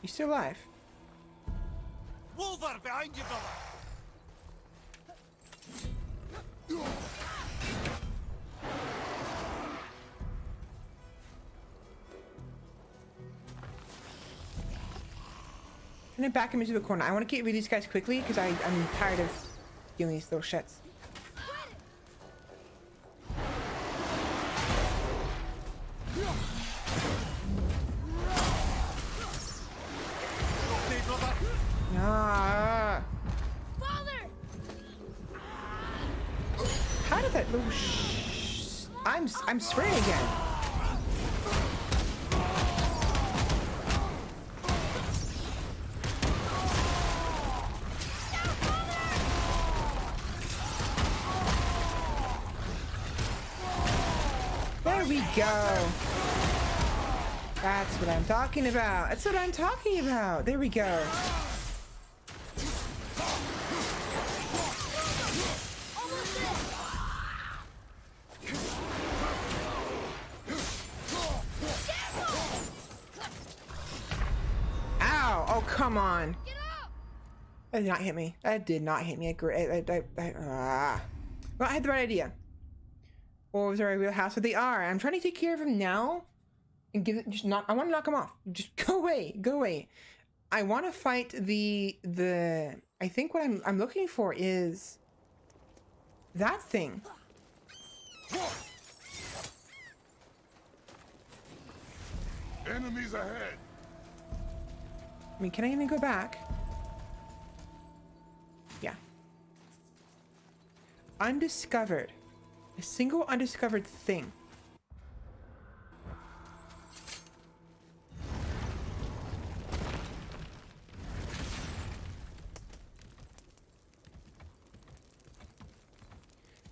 A: You still alive?
D: Wolver, behind you, brother.
A: I'm gonna back him into the corner. I want to get rid of these guys quickly because I'm tired of doing these little shits. Ah! How did that little I'm spraying again. There we go. That's what I'm talking about. That's what I'm talking about. There we go. Ow! Oh, come on. That did not hit me. That did not hit me. Well, I had the right idea. Or was there a real house? But they are. I'm trying to take care of him now. And give it, I want to knock him off. Just go away. Go away. I want to fight the I think what I'm looking for is that thing.
C: Enemies ahead.
A: I mean, can I even go back? Yeah. Undiscovered. A single undiscovered thing.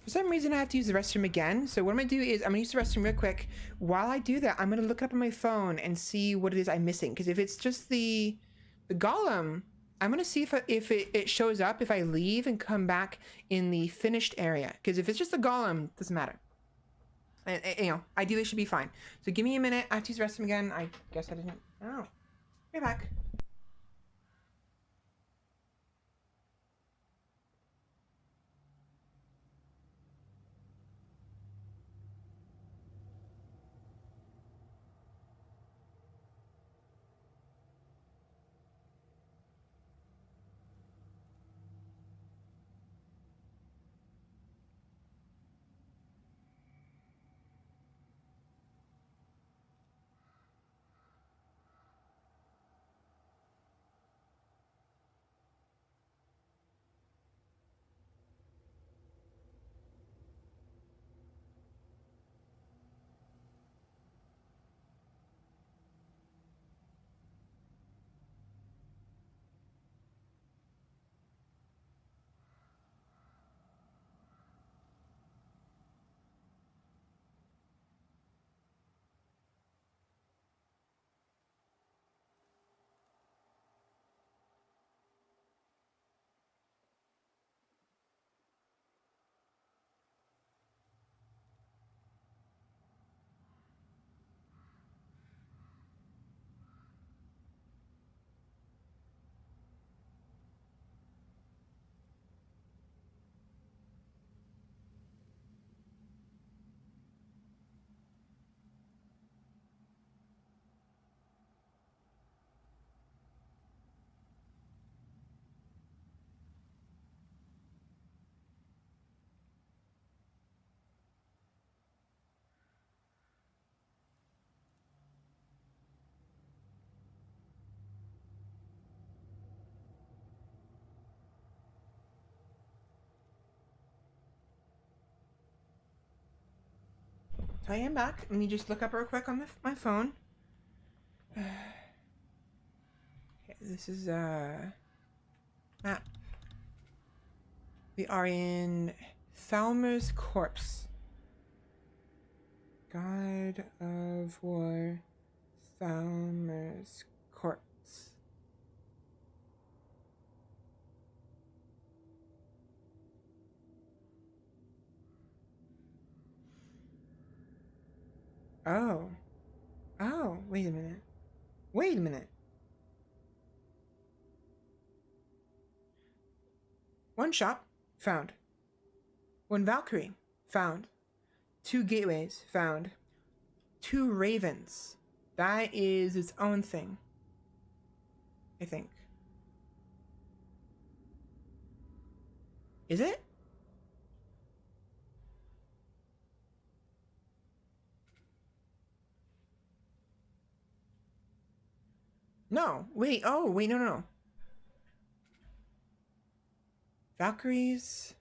A: For some reason, I have to use the restroom again. So what I'm gonna do is I'm gonna use the restroom real quick. While I do that, I'm gonna look up on my phone and see what it is I'm missing. Because if it's just the golem, I'm gonna see if it shows up if I leave and come back in the finished area. Because if it's just the golem, it doesn't matter. And, you know, ideally it should be fine. So give me a minute. I have to use the restroom again. I guess I didn't. Oh, be back. So I am back. Let me just look up real quick on my phone. Okay, this is map. We are in Thalmer's Corpse. God of War, Thalmer's Corpse. Oh. Oh, wait a minute. Wait a minute. One shop, found. One Valkyrie, found. 2 gateways, found. 2 ravens. That is its own thing, I think. Is it? No, wait, oh, wait, no. Valkyries.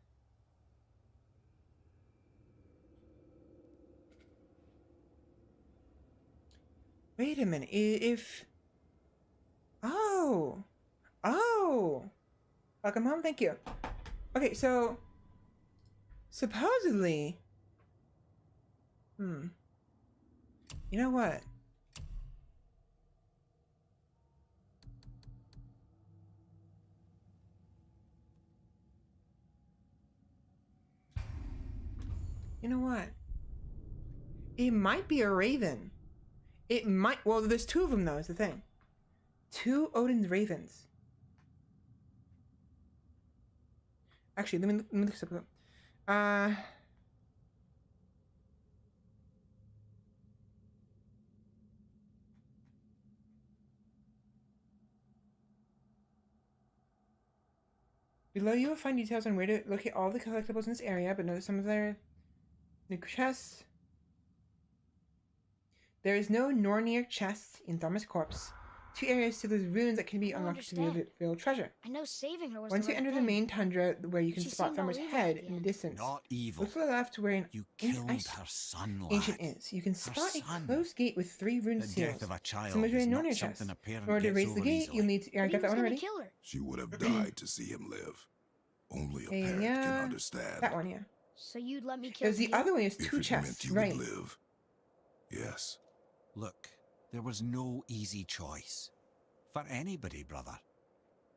A: Wait a minute, if... Oh! Welcome home, thank you. Okay, so... Supposedly... You know what? You know what? It might be a raven. It might... Well, there's 2 of them, though, is the thing. 2 Odin's ravens. Actually, let me look this up. Below you will find details on where to locate all the collectibles in this area, but notice some of their new chests. There is no Nornir chest in Thalmer's Corpse. 2 areas to those ruins that can be unlocked to reveal treasure.
E: I know saving her was
A: Once
E: the
A: you
E: right
A: enter the
E: thing.
A: main tundra where you can
E: She
A: spot
E: seemed all
A: Thalmer's
E: evil
A: head
E: at the
A: in the
E: end.
A: distance.
D: Not evil.
A: Look to the left where an
D: You
A: ancient
D: killed
A: ice
D: her son, lad.
A: ancient is. You can spot a
D: son.
A: closed gate with 3 rune
D: The
A: seals.
D: death of a child
A: Similar to a
D: is not
A: Nornir chest.
D: something a parent
A: In order to
D: gets
A: raise the
D: over
A: gate,
D: easily.
A: you'll need to... I
E: But he
A: got that
E: was
A: one
E: gonna
A: already.
E: kill her.
C: She would have died to see him live. Only a
A: Hey,
C: parent
A: yeah.
C: can understand.
A: That one, yeah.
E: So you'd let me kill
A: There's the
E: you?
A: other one is
C: If
A: 2
C: it
A: chests,
C: meant you
A: right.
C: would live. Yes.
D: Look, there was no easy choice. For anybody, brother.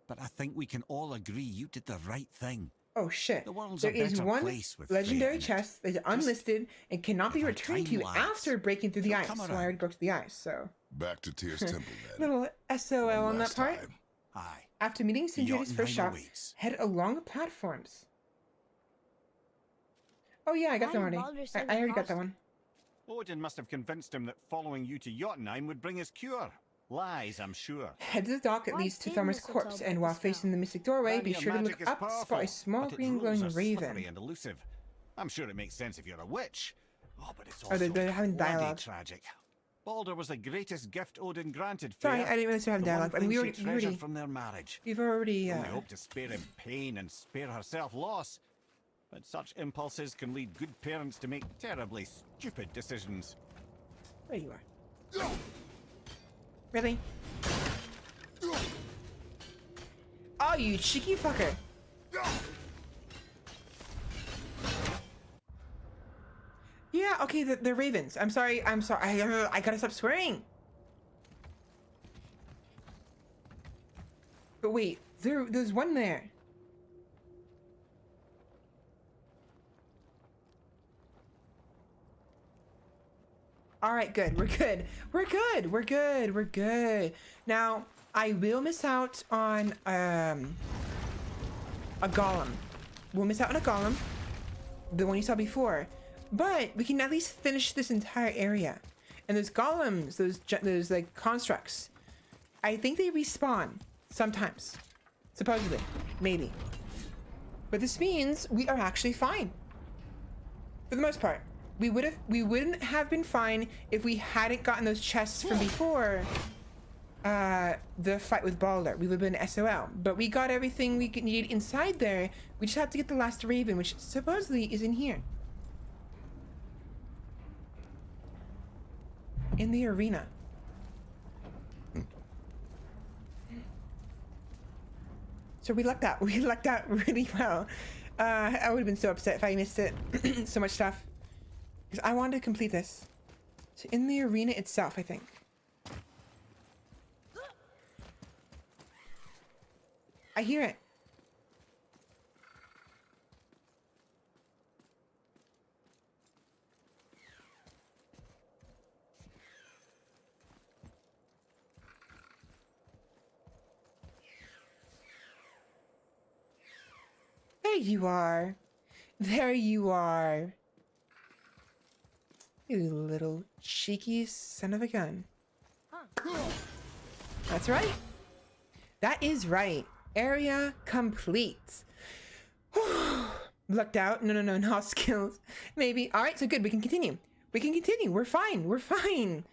D: But I think we can all agree you did the right thing.
A: Oh shit.
D: The world's
A: There
D: a
A: is
D: better
A: one
D: place with Freya
A: legendary
D: in it.
A: chest that is unlisted and cannot be
D: give her
A: returned to
D: time,
A: you
D: lads.
A: after breaking through the
D: She'll
A: ice.
D: come
A: So I
D: around.
A: already broke through the ice, so...
C: Back to Tyr's temple then.
A: Little SOL
C: One
A: on that
C: last
A: part.
C: time.
D: Aye.
A: After meeting Sindri's first shop,
D: awaits.
A: head along the platforms. Oh yeah, I got
E: Why
A: that
E: did
A: already.
E: Baldur say
A: I
E: the
A: already got
E: cost?
A: that one.
D: Odin must have convinced him that following you to Jotunheim would bring his cure. Lies, I'm sure.
A: Head to the dock that
E: Why
A: leads to
E: did
A: Thalmer's
E: mistletoe
A: corpse,
E: break
A: and
E: the
A: while
E: spell?
A: facing the mystic doorway, be
D: Vanir
A: sure to
D: magic
A: look
D: is
A: up, spot a
D: powerful,
A: small
D: but its
A: green
D: rules
A: glowing
D: are slippery
A: raven.
D: and elusive. I'm sure it makes sense if you're a witch. Oh, but it's
A: Oh,
D: also
A: they're having
D: bloody
A: dialogue.
D: tragic. Baldur was the greatest gift Odin granted.
A: Sorry,
D: Freya.
A: I didn't really have
D: The
A: dialogue.
D: one
A: I mean,
D: thing
A: we
D: she
A: already,
D: treasured from their marriage.
A: we've already,
D: Only hope to spare him pain and spare herself loss. But such impulses can lead good parents to make terribly stupid decisions.
A: there you are. Really? Oh, you cheeky fucker. Yeah, okay, they're ravens. I'm sorry. I gotta stop swearing. But wait, there's one there. All right, good. We're good. We're good. We're good. We're good. Now, I will miss out on a golem. We'll miss out on a golem, the one you saw before, but we can at least finish this entire area. And those golems, those like constructs, I think they respawn sometimes, supposedly, maybe. But this means we are actually fine for the most part. We wouldn't have been fine if we hadn't gotten those chests from before the fight with Baldur. We would have been SOL. But we got everything we need inside there. We just have to get the last raven, which supposedly is in here. in the arena. So we lucked out. We lucked out really well. I would have been so upset if I missed it. So much stuff. Because I wanted to complete this. So in the arena itself, I think. I hear it. There you are. There you are. You little cheeky son of a gun. That's right. That is right. Area complete. Lucked out. No skills. Maybe. All right, so good. We can continue. We can continue. We're fine. We're fine.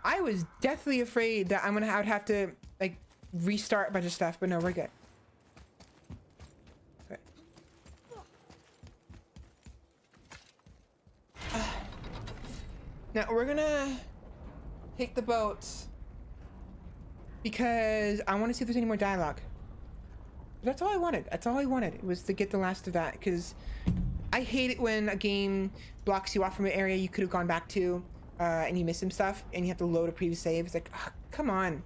A: I was deathly afraid that I would have to like restart a bunch of stuff, but no, we're good. Now we're gonna take the boat because I want to see if there's any more dialogue. That's all I wanted. That's all I wanted. It was to get the last of that because I hate it when a game blocks you off from an area you could have gone back to and you miss some stuff and you have to load a previous save. It's like, oh, come on.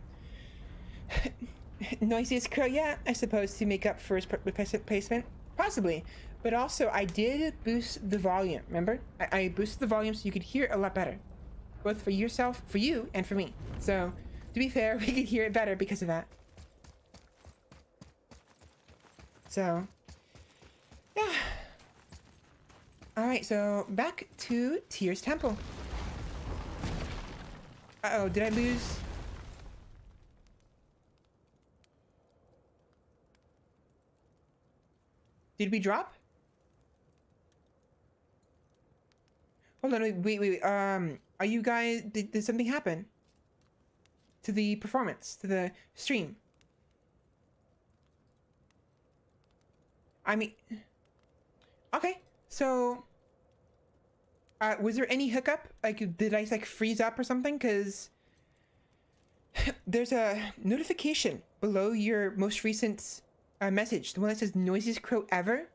A: Noisiest crow, yeah, I suppose to make up for his replacement, possibly. But also, I did boost the volume, remember? I boosted the volume so you could hear it a lot better. Both for yourself, for you, and for me. So, to be fair, we could hear it better because of that. So, yeah. Alright, so back to Tyr's Temple. Uh-oh, did I lose? Did we drop? Hold on, wait. Are you guys, did something happen? To the performance, to the stream? I mean, okay, so, was there any hiccup? Like, did I like freeze up or something? Cause there's a notification below your most recent message, the one that says noisiest crow ever.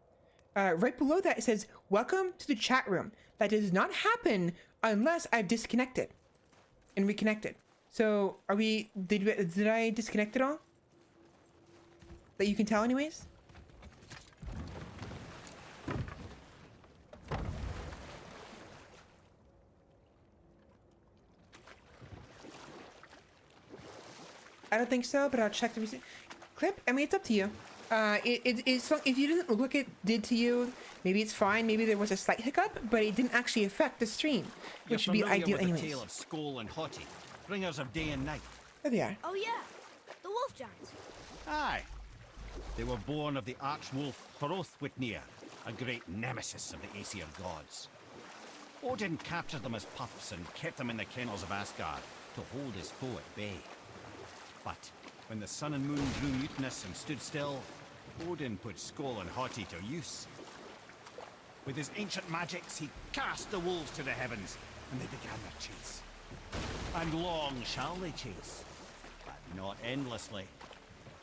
A: Right below that it says welcome to the chat room. That does not happen unless I've disconnected and reconnected. So are we, did I disconnect it all? That you can tell anyways? I don't think so, but I'll check the recent clip. I mean, it's up to you. It's if you didn't look it did to you, maybe it's fine. Maybe there was a slight hiccup, but it didn't actually affect the stream, which would be ideal anyways.
D: The tale of Skull and Hottie, bringers of day and night.
A: There they are.
E: Oh yeah, the wolf giants.
D: Aye. They were born of the archwolf Hrothwitnir, a great nemesis of the Aesir gods. Odin captured them as pups and kept them in the kennels of Asgard to hold his foe at bay. But when the sun and moon grew mutinous and stood still, Odin put Skull and Hottie to use. With his ancient magics, he cast the wolves to the heavens, and they began their chase. And long shall they chase, but not endlessly.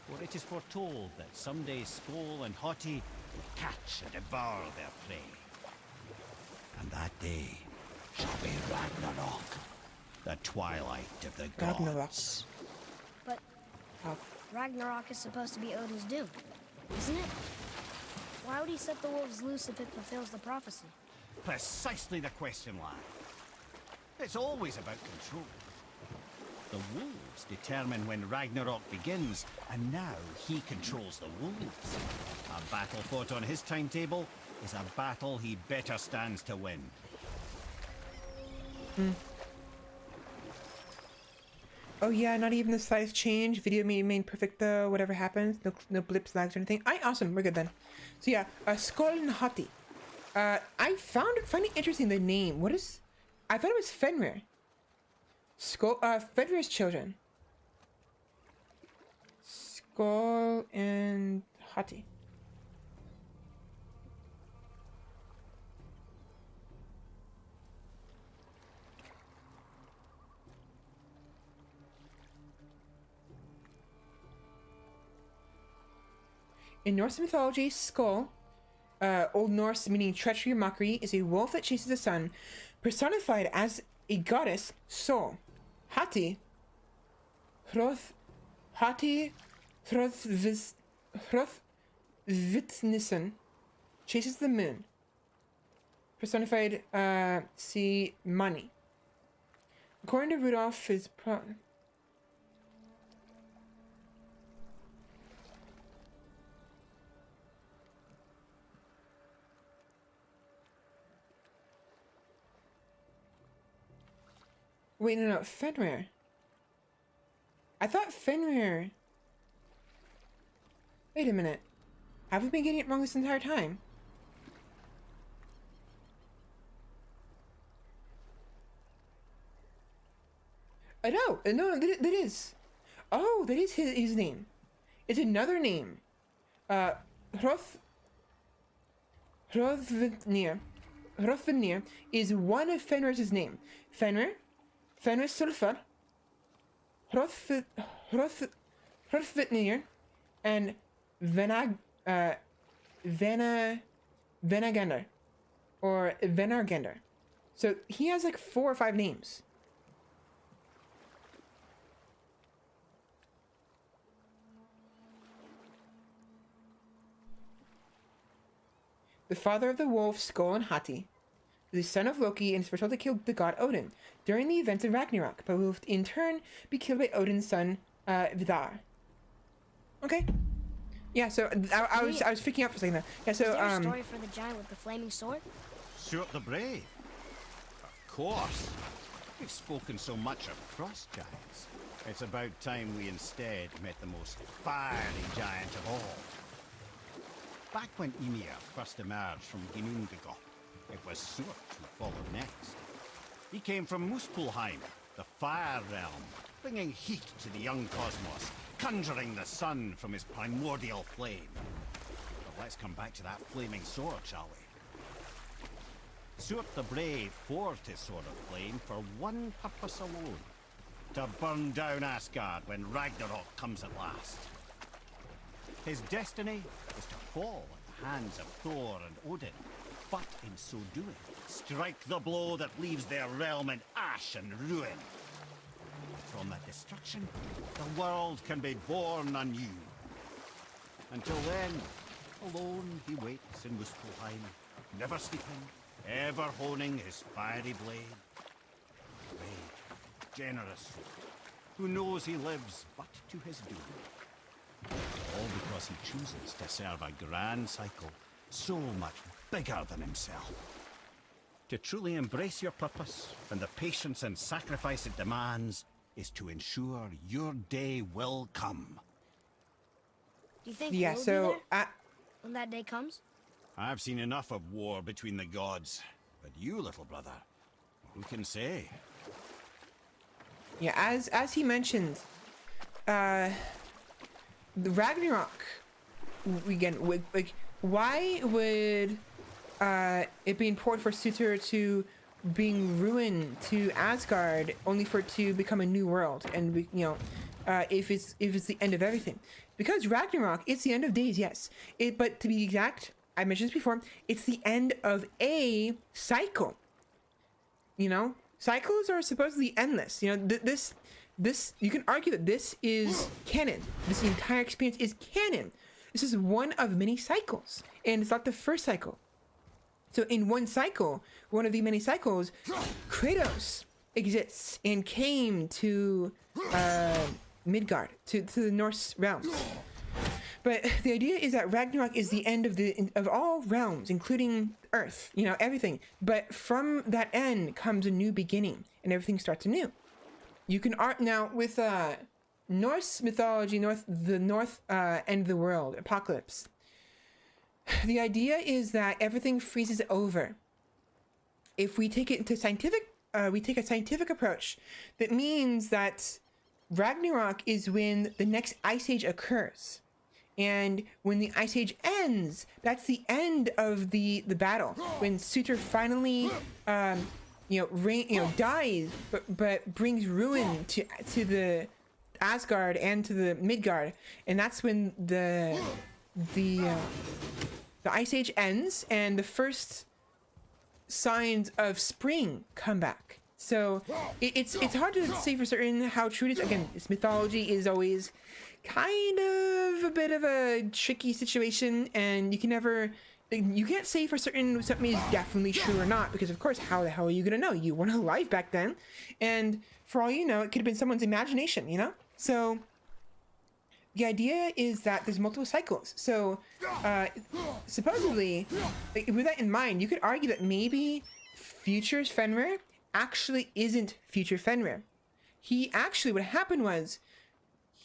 D: For it is foretold that someday Skull and Hottie will catch and devour their prey. And that day shall be Ragnarok, the twilight of the gods.
E: But Ragnarok is supposed to be Odin's doom, isn't it? Why would he set the wolves loose if it fulfills the prophecy?
D: Precisely the question, lad. It's always about control. The wolves determine when Ragnarok begins, and now he controls the wolves. A battle fought on his timetable is a battle he better stands to win.
A: Oh yeah, not even the slightest change. Video may remain perfect though, whatever happens. No blips, lags, or anything. Awesome, we're good then. So yeah, Skull and Hottie. I find it interesting, the name. What is... I thought it was Fenrir. Fenrir's children. Skull and Hottie. In Norse mythology, Skull, Old Norse meaning treachery or mockery, is a wolf that chases the sun, personified as a goddess, Sol. Hati, Hrothvitnison, chases the moon, personified, see money. According to Rudolph, wait, no, Fenrir. I thought Fenrir... Wait a minute. Have we been getting it wrong this entire time? No, that is. Oh, that is his name. It's another name. Hrothvitnir is one of Fenrir's name. Fenrir Sulfur, Hrothvitnir, and Venagander, or Venargander. So he has like 4 or 5 names. The father of the wolves, Skull and Hati, the son of Loki, and is foretold to kill the god Odin during the events of Ragnarok, but will in turn be killed by Odin's son, Vidar. Okay. Yeah, so I was freaking out for a second there. Yeah, so
E: Is there a story for the giant with the flaming sword?
D: Stuart the Brave. Of course. We've spoken so much of frost giants. It's about time we instead met the most fiery giant of all. Back when Ymir first emerged from Ginnungagap, it was Stuart who followed next. He came from Muspelheim, the fire realm, bringing heat to the young cosmos, conjuring the sun from his primordial flame. But let's come back to that flaming sword, shall we? Stuart the Brave forged his sword of flame for one purpose alone: to burn down Asgard when Ragnarok comes at last. His destiny is to fall at the hands of Thor and Odin, but in so doing, strike the blow that leaves their realm in ash and ruin. From that destruction, the world can be born anew. Until then, alone he waits in Muspelheim, never sleeping, ever honing his fiery blade. Brave, generous, who knows he lives but to his doom. All because he chooses to serve a grand cycle so much bigger than himself. To truly embrace your purpose and the patience and sacrifice it demands is to ensure your day will come.
E: Do you think
A: Yeah,
E: we'll
A: so
E: be there when that day comes?
D: I've seen enough of war between the gods, but you, little brother, who can say?
A: Yeah, as he mentioned, the Ragnarok, again, like, why would it be important for Surtur to bring ruin to Asgard only for it to become a new world, and if it's the end of everything? Because Ragnarok, it's the end of days, yes, but to be exact, I mentioned this before, it's the end of a cycle. Cycles are supposedly endless. This you can argue that this is canon. This entire experience is canon. This is one of many cycles, and it's not the first cycle. So in one cycle, one of the many cycles, Kratos exists and came to Midgard, to the Norse realms. But the idea is that Ragnarok is the end of all realms, including Earth, everything. But from that end comes a new beginning, and everything starts anew. You can now with Norse mythology, the north end of the world, apocalypse. The idea is that everything freezes over. If we take it into we take a scientific approach. That means that Ragnarok is when the next ice age occurs. And when the Ice Age ends, that's the end of the battle. When Surtur finally, dies, but brings ruin to the Asgard and to the Midgard, and that's when the the ice age ends and the first signs of spring come back. So it's hard to say for certain how true it is. Again, this mythology is always kind of a bit of a tricky situation, and you can't say for certain something is definitely true or not, because of course, how the hell are you gonna know? You weren't alive back then, and for all you know, it could have been someone's imagination, you know? So the idea is that there's multiple cycles. So supposedly, with that in mind, you could argue that maybe future Fenrir actually isn't future Fenrir. He actually, what happened was,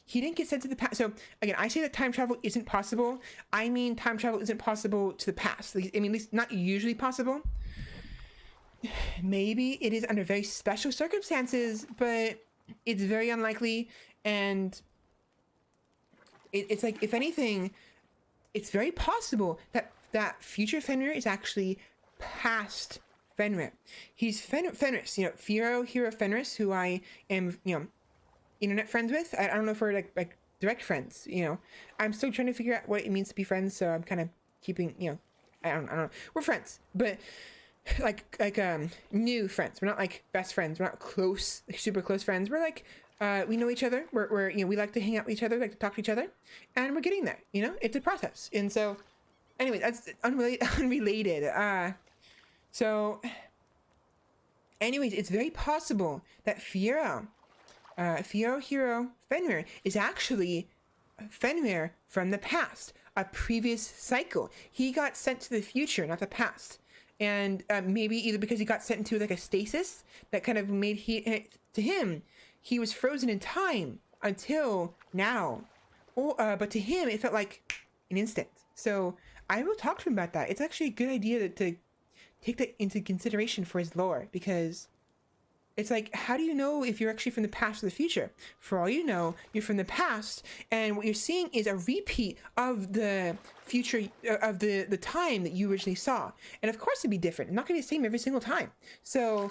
A: he didn't get sent to the past. So again, I say that time travel isn't possible. I mean, time travel isn't possible to the past. I mean, at least not usually possible. Maybe it is under very special circumstances, but it's very unlikely. And it's like, if anything, it's very possible that future Fenrir is actually past Fenrir. He's Fenris, you know, hero Fenris, who I am, you know, internet friends with. I don't know if we're like direct friends, you know. I'm still trying to figure out what it means to be friends, so I'm kind of keeping, you know, I don't know. We're friends, but like new friends. We're not like best friends. We're not close, like super close friends. We're like we know each other. We're you know, we like to hang out with each other, like to talk to each other, and we're getting there. You know, it's a process. And so, anyway, that's unrelated. So, anyways, it's very possible that Firo hero Fenrir is actually Fenrir from the past, a previous cycle. He got sent to the future, not the past. And maybe either because he got sent into like a stasis that kind of made to him, he was frozen in time until now. Or, but to him, it felt like an instant. So I will talk to him about that. It's actually a good idea to take that into consideration for his lore, because it's like, how do you know if you're actually from the past or the future? For all you know, you're from the past, and what you're seeing is a repeat of the future, of the time that you originally saw. And of course it'd be different. It's not going to be the same every single time. So,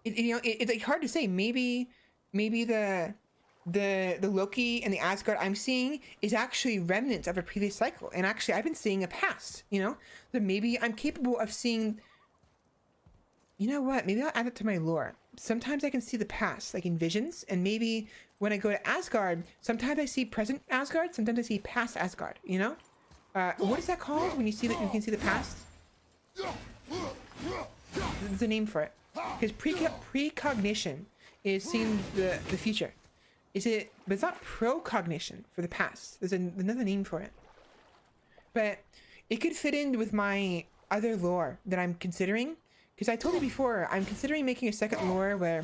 A: it's like hard to say. Maybe the Loki and the Asgard I'm seeing is actually remnants of a previous cycle. And actually, I've been seeing a past, you know? That maybe I'm capable of seeing... You know what? Maybe I'll add it to my lore. Sometimes I can see the past, like in visions, and maybe when I go to Asgard, sometimes I see present Asgard, sometimes I see past Asgard, you know? What is that called when you see that you can see the past? There's a name for it. Because precognition is seeing the future. But it's not procognition for the past. There's another name for it. But it could fit in with my other lore that I'm considering. Because I told you before, I'm considering making a second lore where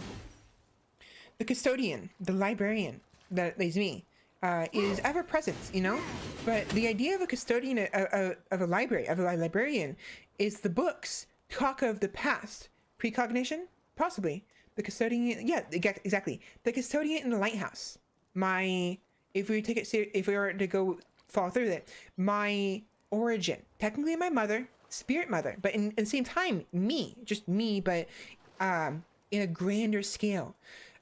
A: the custodian, the librarian, that is me, is ever present, you know? But the idea of a custodian of a librarian, is the books talk of the past. Precognition? Possibly. The custodian, yeah, exactly. The custodian in the lighthouse. If we were to go follow through with it, my origin, technically my mother, spirit mother, but in the same time, just me, but in a grander scale.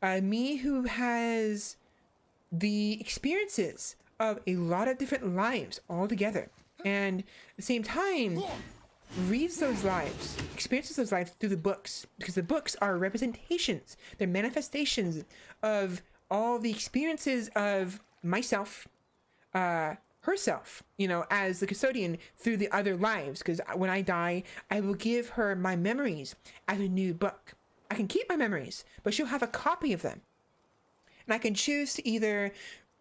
A: Me who has the experiences of a lot of different lives all together, and at the same time reads those lives, experiences those lives through the books, because the books are representations, they're manifestations of all the experiences of myself, herself, you know, as the custodian through the other lives. Because when I die, I will give her my memories as a new book. I can keep my memories, but she'll have a copy of them. And I can choose to either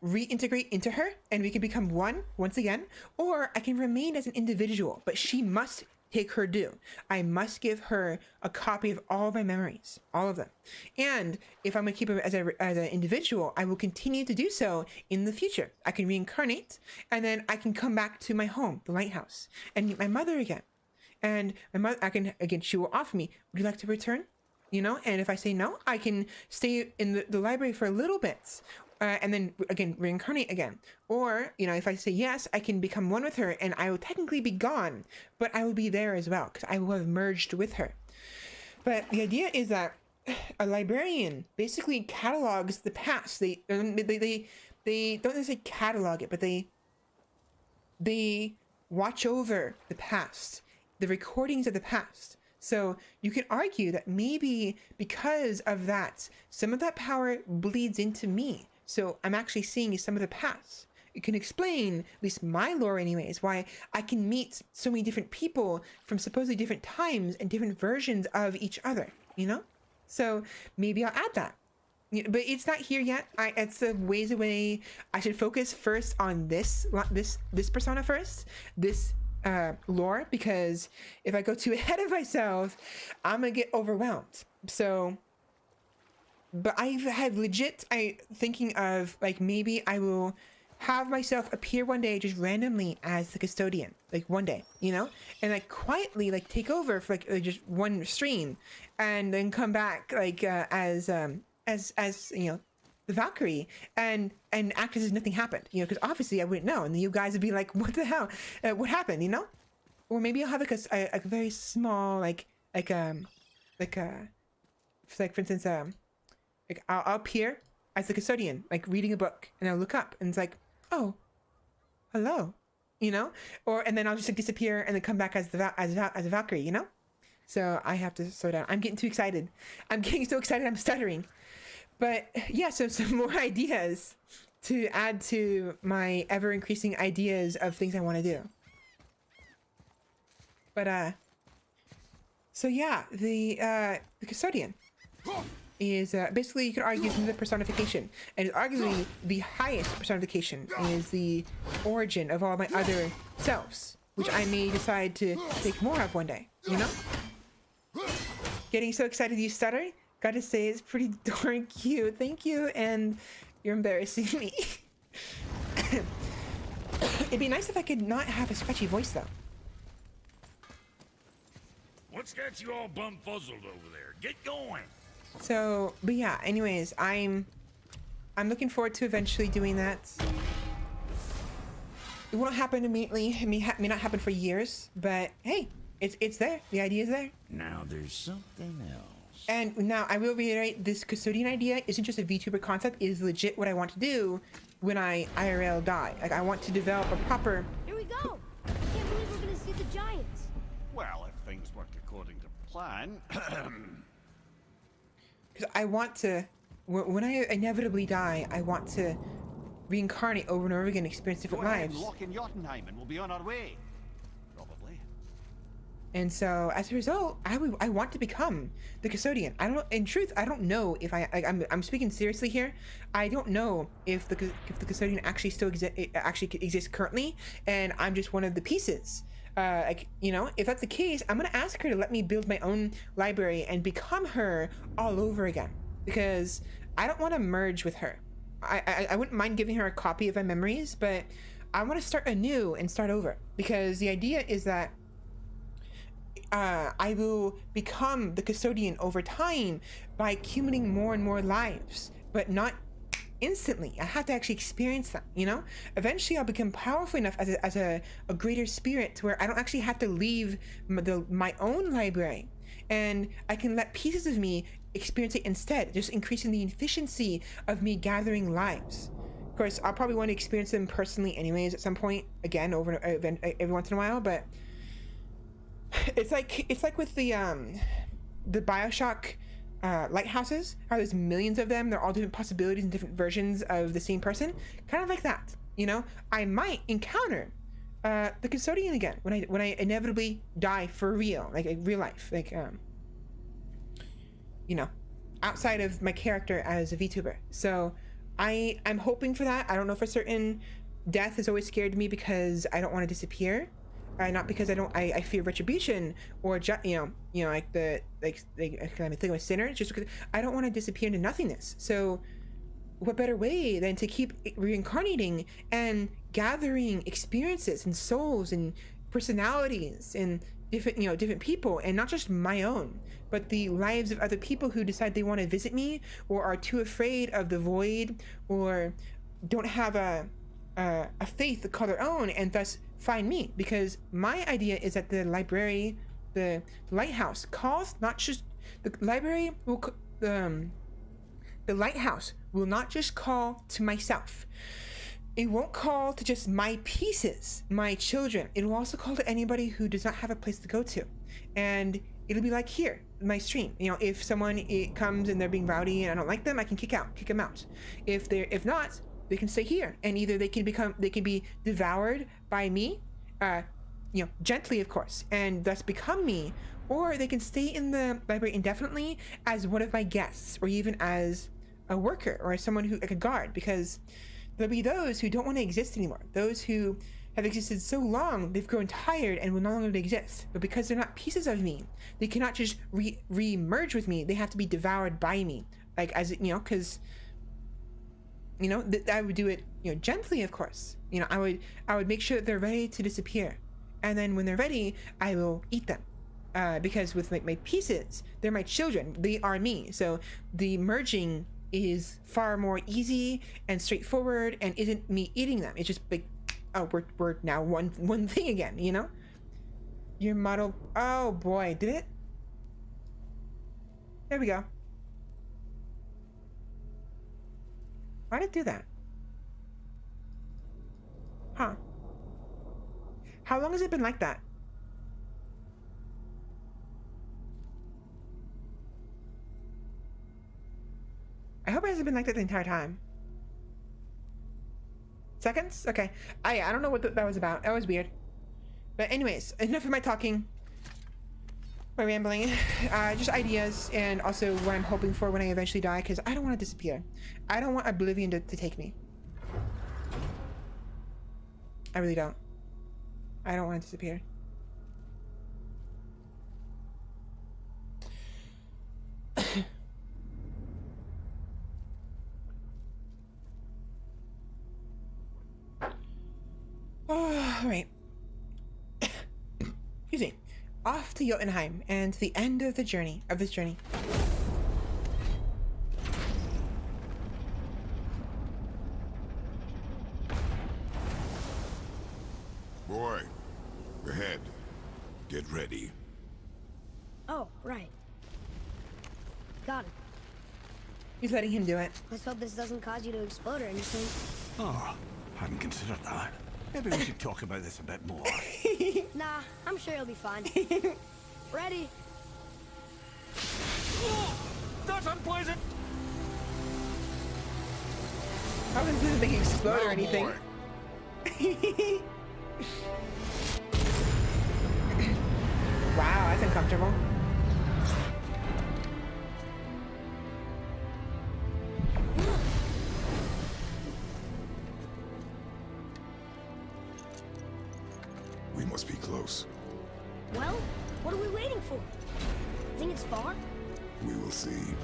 A: reintegrate into her and we can become one once again, or I can remain as an individual, but she must take her due. I must give her a copy of all of my memories, all of them. And if I'm going to keep her as an individual, I will continue to do so in the future. I can reincarnate, and then I can come back to my home, the lighthouse, and meet my mother again. And my mother, she will offer me, would you like to return? You know, and if I say no, I can stay in the library for a little bit. And then again reincarnate again. Or, you know, if I say yes, I can become one with her and I will technically be gone, but I will be there as well because I will have merged with her. But the idea is that a librarian basically catalogs the past. They don't necessarily catalog it, but they watch over the past, the recordings of the past. So you can argue that maybe because of that, some of that power bleeds into me. So I'm actually seeing some of the past. It can explain, at least my lore anyways, why I can meet so many different people from supposedly different times and different versions of each other, you know? So maybe I'll add that. But it's not here yet. It's a ways away. I should focus first on this persona first, this lore, because if I go too ahead of myself, I'm gonna get overwhelmed. So, but I have legit thinking of like maybe I will have myself appear one day just randomly as the custodian, like one day, you know, and like quietly like take over for like just one stream, and then come back like as you know, the Valkyrie, and act as if nothing happened, you know, because obviously I wouldn't know, and you guys would be like, what the hell, what happened, you know? Or maybe I'll have like a very small like for instance like I'll appear as the custodian, like reading a book, and I'll look up and it's like, oh, hello, you know, and then I'll just like disappear and then come back as a Valkyrie, you know. So I have to slow down. I'm getting too excited. I'm getting so excited I'm stuttering. But yeah, so some more ideas to add to my ever increasing ideas of things I want to do. But so yeah, the custodian is basically, you could argue, the personification, and arguably the highest personification is the origin of all my other selves, which I may decide to take more of one day, you know? Getting so excited you stutter? Gotta say, it's pretty darn cute. Thank you, and you're embarrassing me. It'd be nice if I could not have a scratchy voice, though.
B: What's got you all bum-fuzzled over there? Get going!
A: So, but yeah, anyways, I'm looking forward to eventually doing that. It won't happen immediately. It may not happen for years, but hey, it's there. The idea is there.
B: Now there's something else.
A: And now I will reiterate, this custodian idea isn't just a VTuber concept. It is legit what I want to do when I IRL die. Like, I want to develop a proper...
E: Here we go! I can't believe we're gonna see the giants.
D: Well, if things work according to plan...
A: Because I want to... When I inevitably die, I want to reincarnate over and over again, experience different lives.
D: Lock in Jotunheim and we'll be on our way. Probably.
A: And so, as a result, I want to become the custodian. I don't know. In truth, I don't know if I'm speaking seriously here. I don't know if the custodian actually still exists currently, and I'm just one of the pieces. Like, you know, if that's the case, I'm gonna ask her to let me build my own library and become her all over again, because I don't want to merge with her. I wouldn't mind giving her a copy of my memories, but I want to start anew and start over, because the idea is that I will become the custodian over time by accumulating more and more lives, but not instantly. I have to actually experience that, you know? Eventually I'll become powerful enough as a greater spirit to where I don't actually have to leave my own library, and I can let pieces of me experience it instead, just increasing the efficiency of me gathering lives. Of course, I'll probably want to experience them personally anyways at some point, again, every once in a while, but it's like with the BioShock lighthouses, how there's millions of them, they're all different possibilities and different versions of the same person, kind of like that, you know? I might encounter the custodian again when I inevitably die for real, like real life, like you know, outside of my character as a VTuber. So I'm hoping for that. I don't know for certain. Death has always scared me because I don't want to disappear. Not because I fear retribution or like I'm a sinner. It's just because I don't want to disappear into nothingness. So what better way than to keep reincarnating and gathering experiences and souls and personalities and different people, and not just my own, but the lives of other people who decide they want to visit me, or are too afraid of the void, or don't have a faith to call their own, and thus find me. Because my idea is that the library, the lighthouse, calls not just the library will the lighthouse will not just call to myself. It won't call to just my pieces, my children. It will also call to anybody who does not have a place to go to. And it'll be like here, my stream. You know, if someone comes and they're being rowdy and I don't like them, I can kick them out. If not, they can stay here, and either they can be devoured by me, you know, gently of course, and thus become me, or they can stay in the library indefinitely as one of my guests, or even as a worker or as someone who, like a guard, because there'll be those who don't want to exist anymore, those who have existed so long they've grown tired and will no longer exist, but because they're not pieces of me, they cannot just re-merge with me. They have to be devoured by me, like, as you know, because you know, I would do it, you know, gently of course. You know, I would make sure that they're ready to disappear, and then when they're ready, I will eat them, because with my pieces, they're my children, they are me, so the merging is far more easy and straightforward and isn't me eating them. It's just like, oh, we're now one thing again, you know? Your model, oh boy, did it? There we go. Why did it do that? Huh. How long has it been like that? I hope it hasn't been like that the entire time. Seconds? Okay. I don't know what that was about. That was weird. But anyways, enough of my talking. My rambling. Just ideas, and also what I'm hoping for when I eventually die, because I don't want to disappear. I don't want oblivion to take me. I really don't. I don't want to disappear. All right. Excuse me. Off to Jotunheim and to the end of the journey, of this journey.
C: Boy, ahead. Get ready.
E: Oh, right. Got it.
A: He's letting him do it.
E: Let's hope this doesn't cause you to explode or anything.
D: Oh, hadn't considered that. Maybe we should talk about this a bit more.
E: Nah, I'm sure you'll be fine. Ready?
D: Oh, that's unpleasant!
A: How does this thing explode or
C: Now,
A: anything?
C: boy.
A: Wow, that's uncomfortable.
C: We must be close.
E: Well, what are we waiting for? Think it's far?
C: We will see.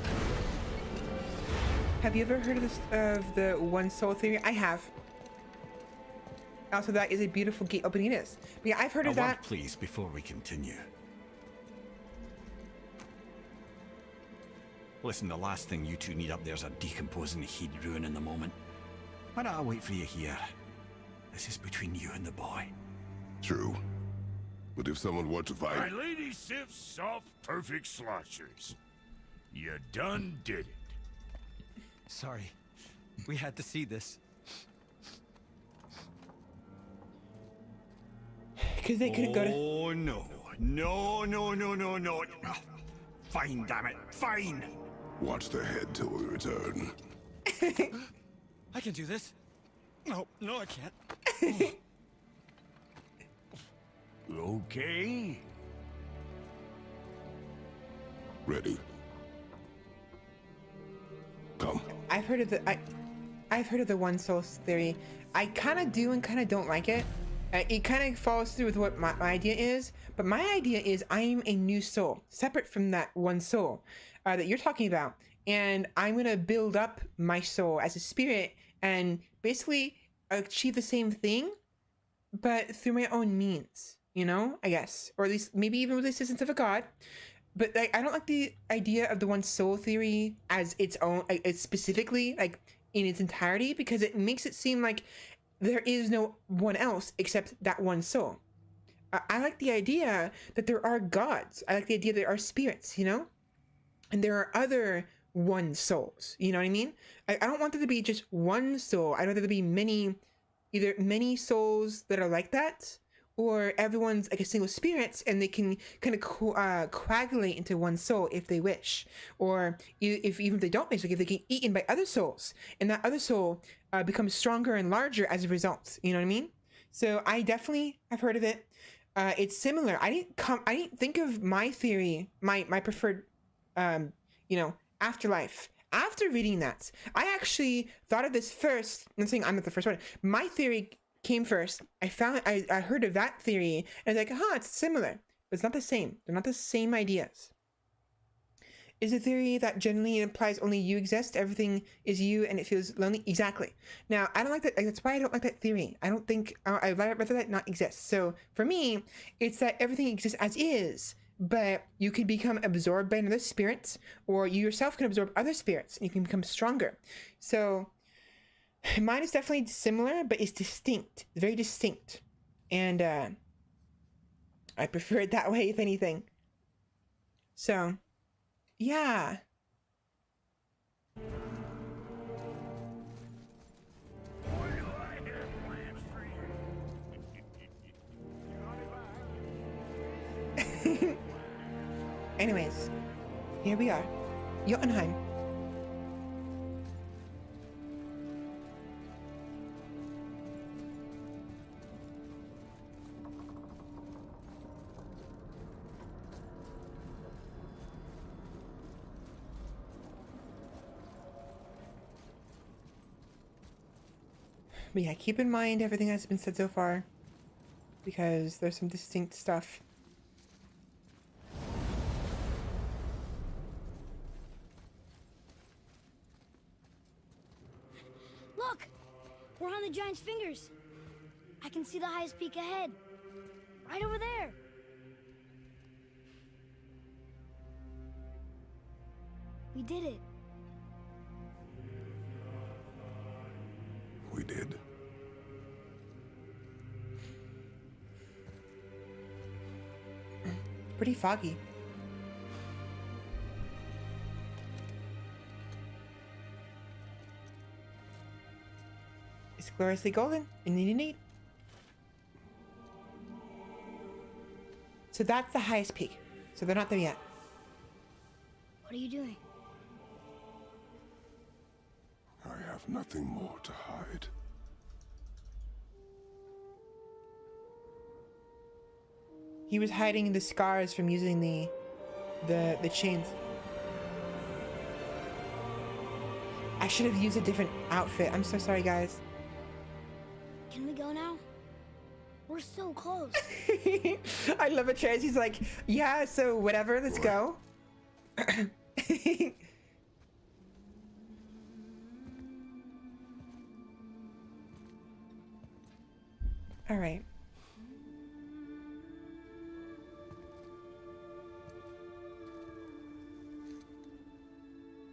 A: Have you ever heard of this, of the one soul theory? I have. Also, that is a beautiful gate opening. It is. But yeah, I've heard
D: A
A: of
D: word,
A: that.
D: please, before we continue. Listen, the last thing you two need up there is a decomposing heat ruining the moment. Why don't I wait for you here? This is between you and the boy.
C: True. But if someone were to
B: My
C: fight...
B: lady sips soft, perfect sloshers. You done did it.
F: Sorry. We had to see this.
A: Because they couldn't go to...
D: Oh, no. No, no, no, no, no. Ah, fine, damn it. Fine.
C: Watch the head till we return.
F: I can do this. No, I can't.
B: Okay.
C: Ready. Come.
A: I've heard of the one soul theory. I kind of do and kind of don't like it. It kind of follows through with what my idea is, but my idea is I'm a new soul, separate from that one soul that you're talking about, and I'm gonna build up my soul as a spirit and basically achieve the same thing, but through my own means, you know, I guess, or at least maybe even with the assistance of a god. But like, I don't like the idea of the one soul theory as its own, it's specifically like in its entirety, because it makes it seem like there is no one else except that one soul. I like the idea that there are gods. I like the idea there are spirits, you know, and there are other one souls. You know what I mean? I don't want there to be just one soul. I'd rather there be either many souls that are like that, or everyone's like a single spirit and they can kind of coagulate into one soul if they wish, or even if they don't wish, like if they get eaten by other souls and that other soul becomes stronger and larger as a result. You know what I mean? So I definitely have heard of it. It's similar. I didn't think of my theory, my preferred, afterlife. After reading that, I actually thought of this first. I'm saying I'm not the first one. My theory came first. I heard of that theory and I was like, it's similar, but it's not the same. They're not the same ideas. Is a theory that generally implies only you exist, everything is you, and it feels lonely? Exactly. Now, I don't like that. That's why I don't like that theory. I don't think, I'd rather that not exist. So for me, it's that everything exists as is, but you can become absorbed by another spirit, or you yourself can absorb other spirits, and you can become stronger. So mine is definitely similar, but it's distinct, very distinct. And I prefer it that way, if anything. So, yeah. Anyways, here we are. Jotunheim. But yeah, keep in mind everything that's been said so far, because there's some distinct stuff.
E: Look! We're on the giant's fingers. I can see the highest peak ahead. Right over there. We did it.
C: We did.
A: Pretty foggy. It's gloriously golden and neat. So that's the highest peak. So they're not there yet.
E: What are you doing?
C: I have nothing more to hide.
A: He was hiding the scars from using the chains. I should have used a different outfit. I'm so sorry, guys.
E: Can we go now? We're so close.
A: I love it, Chaz. He's like, yeah, so whatever, let's go. All right.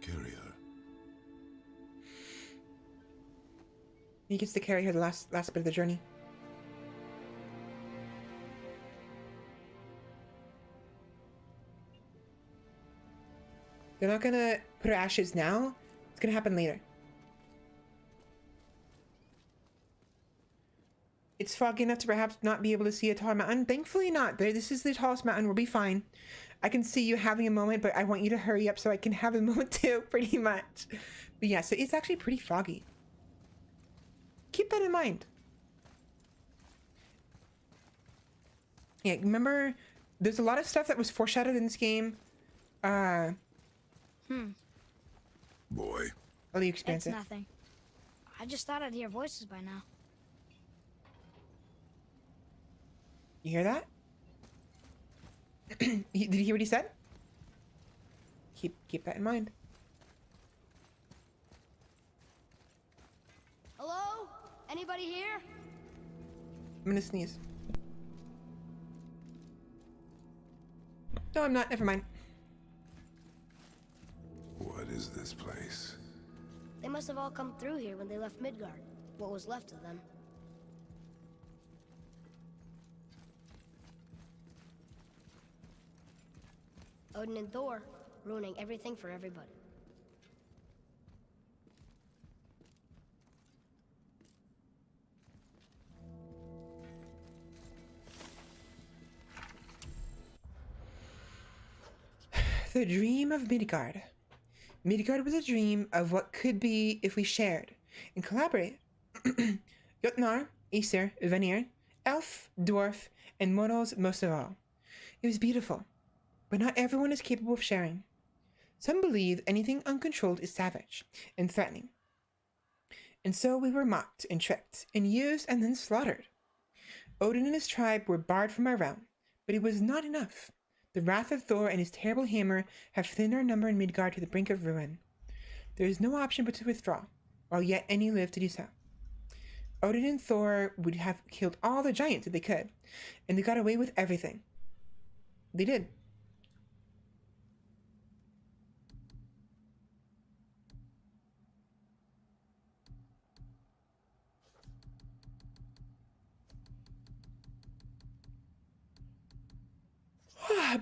C: Carry her.
A: He gets to carry her the last bit of the journey. They're not gonna put her ashes now. It's gonna happen later. It's foggy enough to perhaps not be able to see a tall mountain. Thankfully not. This is the tallest mountain. We'll be fine. I can see you having a moment, but I want you to hurry up so I can have a moment too, pretty much. But yeah, so it's actually pretty foggy. Keep that in mind. Yeah, remember, there's a lot of stuff that was foreshadowed in this game.
C: Boy.
A: I'll let you experience
E: It's
A: it.
E: nothing. I just thought I'd hear voices by now.
A: You hear that? Did you hear what he said? Keep that in mind.
E: Hello? Anybody here?
A: I'm gonna sneeze. No, I'm not. Never mind.
C: What is this place?
E: They must have all come through here when they left Midgard. What was left of them. Odin and Thor, ruining everything for everybody.
A: The dream of Midgard. Midgard was a dream of what could be if we shared and collaborated. Jotnar, Aesir, Vanir, elf, dwarf, and mortals most of all. It was beautiful, but not everyone is capable of sharing. Some believe anything uncontrolled is savage and threatening. And so we were mocked and tricked and used and then slaughtered. Odin and his tribe were barred from our realm, but it was not enough. The wrath of Thor and his terrible hammer have thinned our number in Midgard to the brink of ruin. There is no option but to withdraw, while yet any live to do so. Odin and Thor would have killed all the giants if they could, and they got away with everything. They did.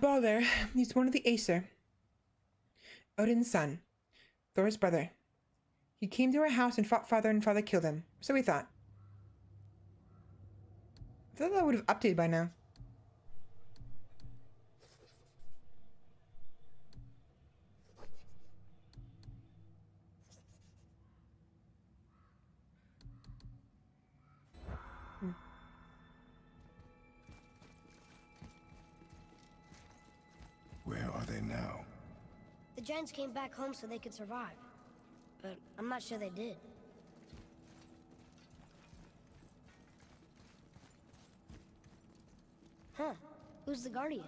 A: Balder, he's one of the Aesir. Odin's son, Thor's brother. He came to our house and fought father, and father killed him. So we thought. I thought that would have updated by now.
C: Where are they now?
E: The giants came back home so they could survive. But I'm not sure they did. Huh. Who's the guardian?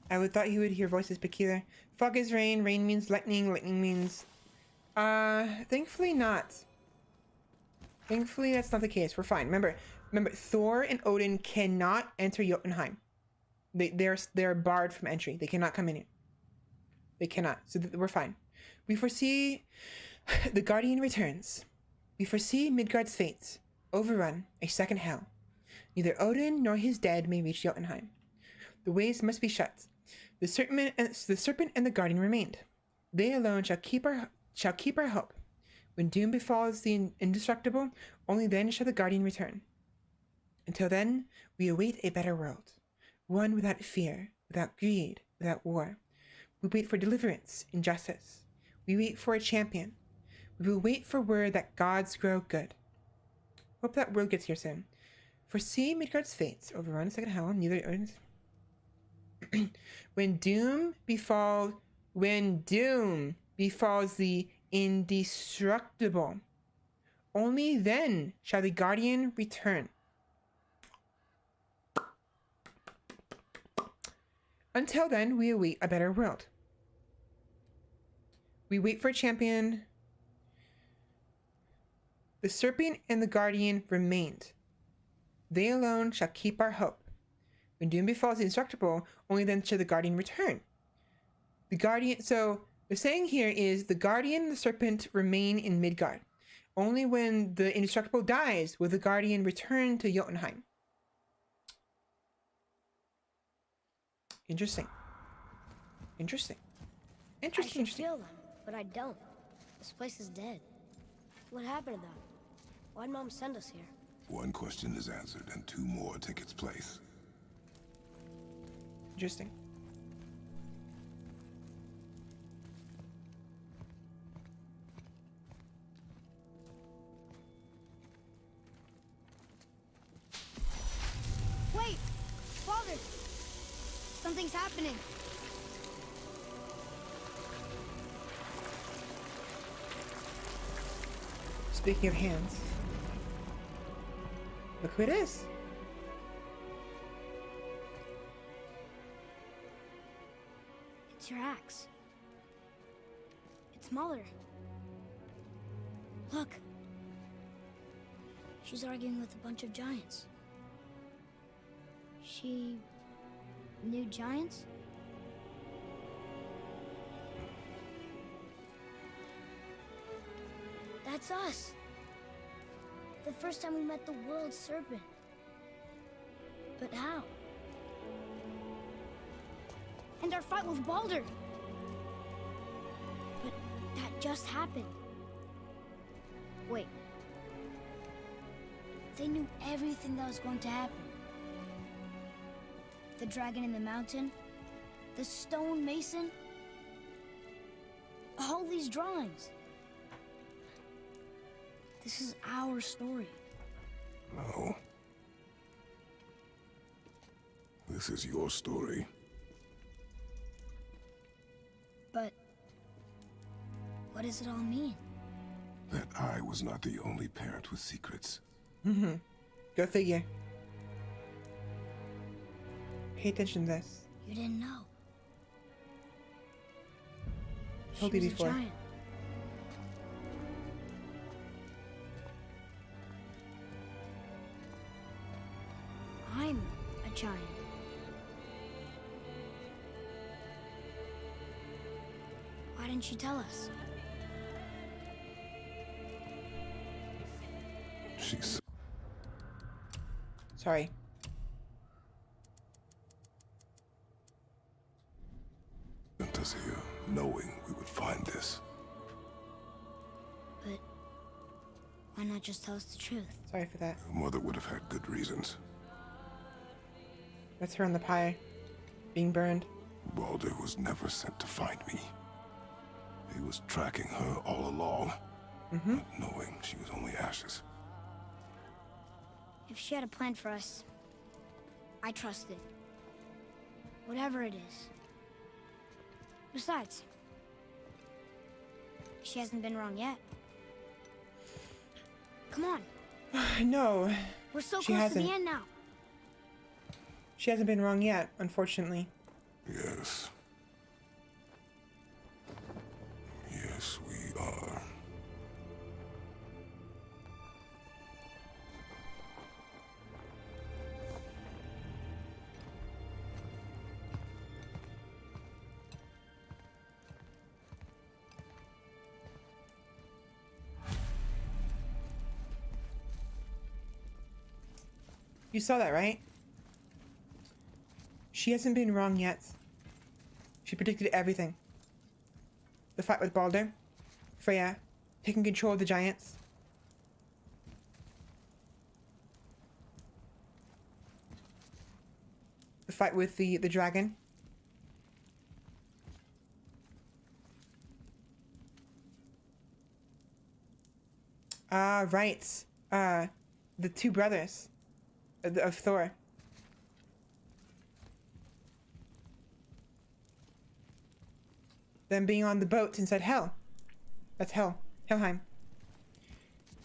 A: I would thought he would hear voices peculiar. Fog is rain, rain means lightning, lightning means... thankfully not. Thankfully that's not the case. We're fine. Remember, Thor and Odin cannot enter Jotunheim. They're barred from entry. They cannot come in here. They cannot. So we're fine. We foresee the Guardian returns. We foresee Midgard's fate. Overrun. A second hell. Neither Odin nor his dead may reach Jotunheim. The ways must be shut. The serpent and the Guardian remained. They alone shall keep our hope. When doom befalls the indestructible, only then shall the Guardian return. Until then, we await a better world. One without fear, without greed, without war. We wait for deliverance and justice. We wait for a champion. We will wait for word that gods grow good. Hope that word gets here soon. Foresee Midgard's fates. Overrun a second hell. Neither Odin's. When doom befalls the indestructible, only then shall the Guardian return. Until then, we await a better world. We wait for a champion. The serpent and the Guardian remained. They alone shall keep our hope. When doom befalls the indestructible, only then shall the Guardian return. The Guardian, so the saying here is the Guardian and the serpent remain in Midgard. Only when the indestructible dies will the Guardian return to Jotunheim. Interesting. Interesting. Interesting.
E: I should feel them, but I don't. This place is dead. What happened to them? Why'd Mom send us here?
C: One question is answered and two more take its place.
A: Interesting.
E: Wait! Father! Something's happening.
A: Speaking of hands, look who it is.
E: It's your axe. It's smaller. Look. She's arguing with a bunch of giants. She knew giants? That's us. The first time we met the world serpent. But how? And our fight with Balder. But that just happened. Wait. They knew everything that was going to happen. The dragon in the mountain, the stone mason, all these drawings. This is our story.
C: No. This is your story.
E: But what does it all mean?
C: That I was not the only parent with secrets.
A: Mm-hmm. Go figure. Pay attention to this.
E: You didn't know.
A: Told
E: She
A: you
E: was a
A: before.
E: giant. I'm a giant. Why didn't you tell us?
C: She's
A: Sorry.
C: sent us here, knowing we would find this.
E: But why not just tell us the truth?
A: Sorry for that.
C: Your mother would have had good reasons.
A: That's her on the pie. Being burned.
C: Balder was never sent to find me. He was tracking her all along, not knowing she was only ashes.
E: If she had a plan for us, I trust it. Whatever it is. Besides, she hasn't been wrong yet. Come on,
A: No,
E: we're so
A: She
E: close to
A: hasn't.
E: the end now.
A: she hasn't been wrong yet, unfortunately.
C: Yes. Yes, we are.
A: You saw that, right? She hasn't been wrong yet. She predicted everything. The fight with Balder, Freya, taking control of the giants. The fight with the dragon. Right. The two brothers of Thor. Them being on the boat inside Hell. That's Hell. Helheim.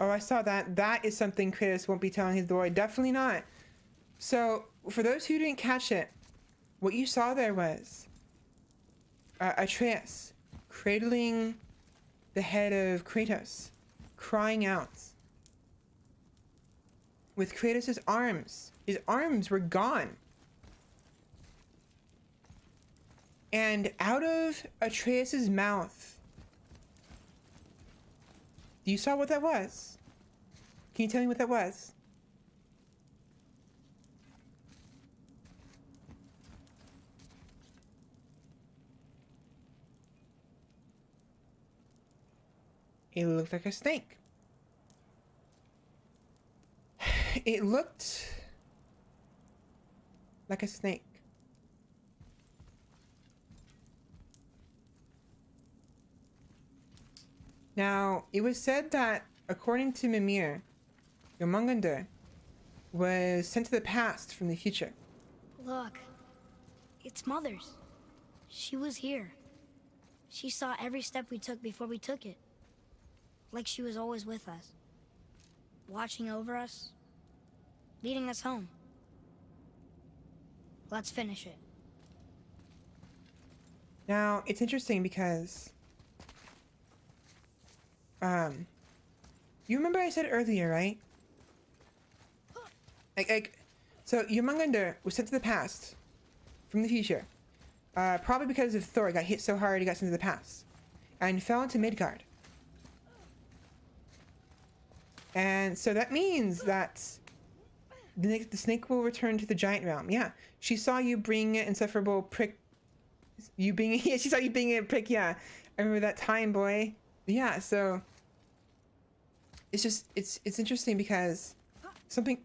A: Oh, I saw that. That is something Kratos won't be telling his boy. Definitely not. So, for those who didn't catch it, what you saw there was Atreus cradling the head of Kratos, crying out. With Kratos' arms. His arms were gone. And out of Atreus' mouth, you saw what that was? Can you tell me what that was? It looked like a snake. It looked like a snake. Now, it was said that, according to Mimir, Jormungandr was sent to the past from the future.
E: Look, it's Mother's. She was here. She saw every step we took before we took it. Like she was always with us. Watching over us. Leading us home. Let's finish it.
A: Now, it's interesting because you remember I said earlier, right? So Jormungandr was sent to the past from the future. Probably because of Thor got hit so hard he got sent to the past. And fell into Midgard. And so that means that the snake will return to the giant realm. Yeah. She saw you bring insufferable prick. You being yeah, she saw you being a prick, yeah. I remember that time, boy. Yeah, so it's just it's interesting because something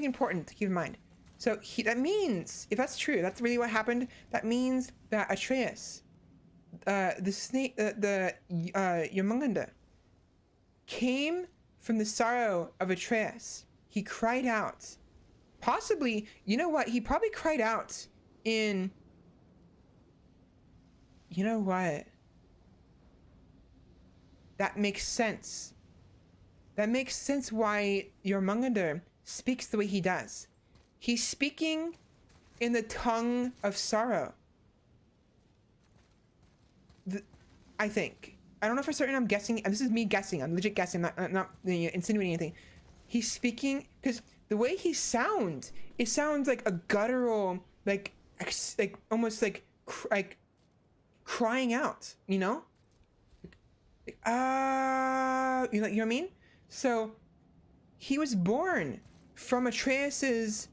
A: important to keep in mind. So that means, if that's true, that's really what happened. That means that Atreus, the snake, Jormungandr, came from the sorrow of Atreus. He cried out. Possibly, you know what? He probably cried out in, you know what? That makes sense. That makes sense why Jormungandr speaks the way he does. He's speaking in the tongue of sorrow. I think. I don't know for certain. I'm guessing. This is me guessing. I'm legit guessing. I'm not insinuating anything. He's speaking because the way he sounds, it sounds like a guttural, like almost like crying out. You know? You know what I mean? So he was born from Atreus's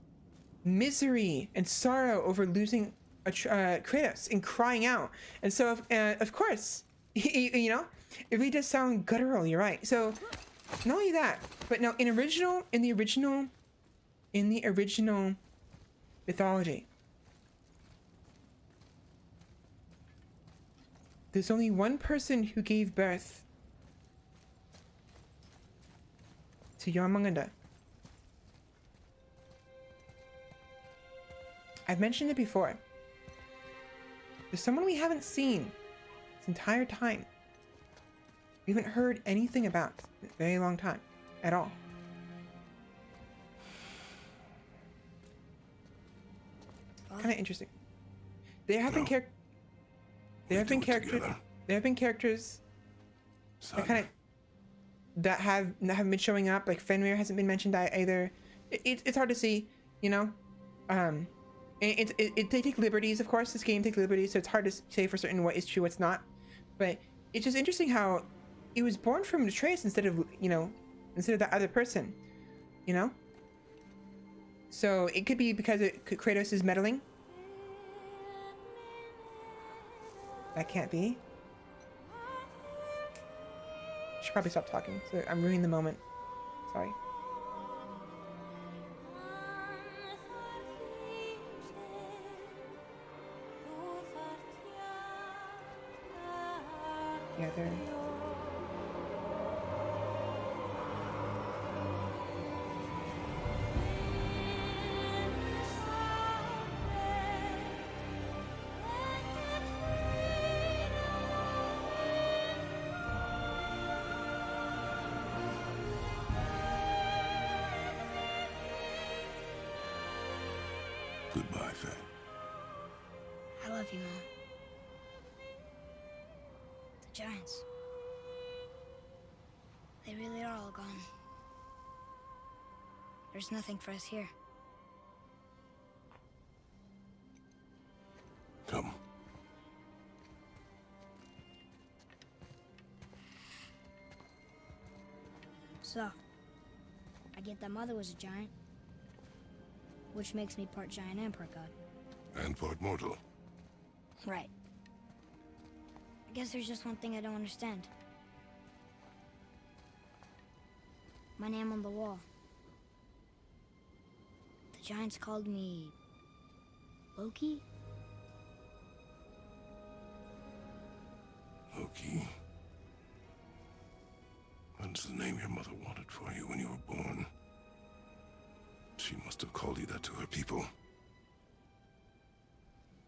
A: misery and sorrow over losing Kratos and crying out. And so of course, you know, it really does sound guttural. You're right. So not only that, but now in the original mythology, there's only one person who gave birth to Jormungandr. I've mentioned it before. There's someone we haven't seen this entire time. We haven't heard anything about in a very long time at all. Kind of interesting. There have been characters. There have been characters that haven't been showing up. Like Fenrir hasn't been mentioned either. It's hard to see, you know. They take liberties, of course. This game takes liberties, so it's hard to say for certain what is true, what's not. But it's just interesting how it was born from Atreus instead of that other person, you know. So it could be because Kratos is meddling. That can't be. Should probably stop talking. So I'm ruining the moment. Sorry. Yeah, there.
C: Goodbye, Faye.
E: I love you, Mom. The giants. They really are all gone. There's nothing for us here.
C: Come.
E: So, I get that Mother was a giant, which makes me part giant and part god.
C: And part mortal.
E: Right. I guess there's just one thing I don't understand. My name on the wall. The giants called me Loki?
C: Loki. That's the name your mother wanted for you when you were born. She must have called you that to her people.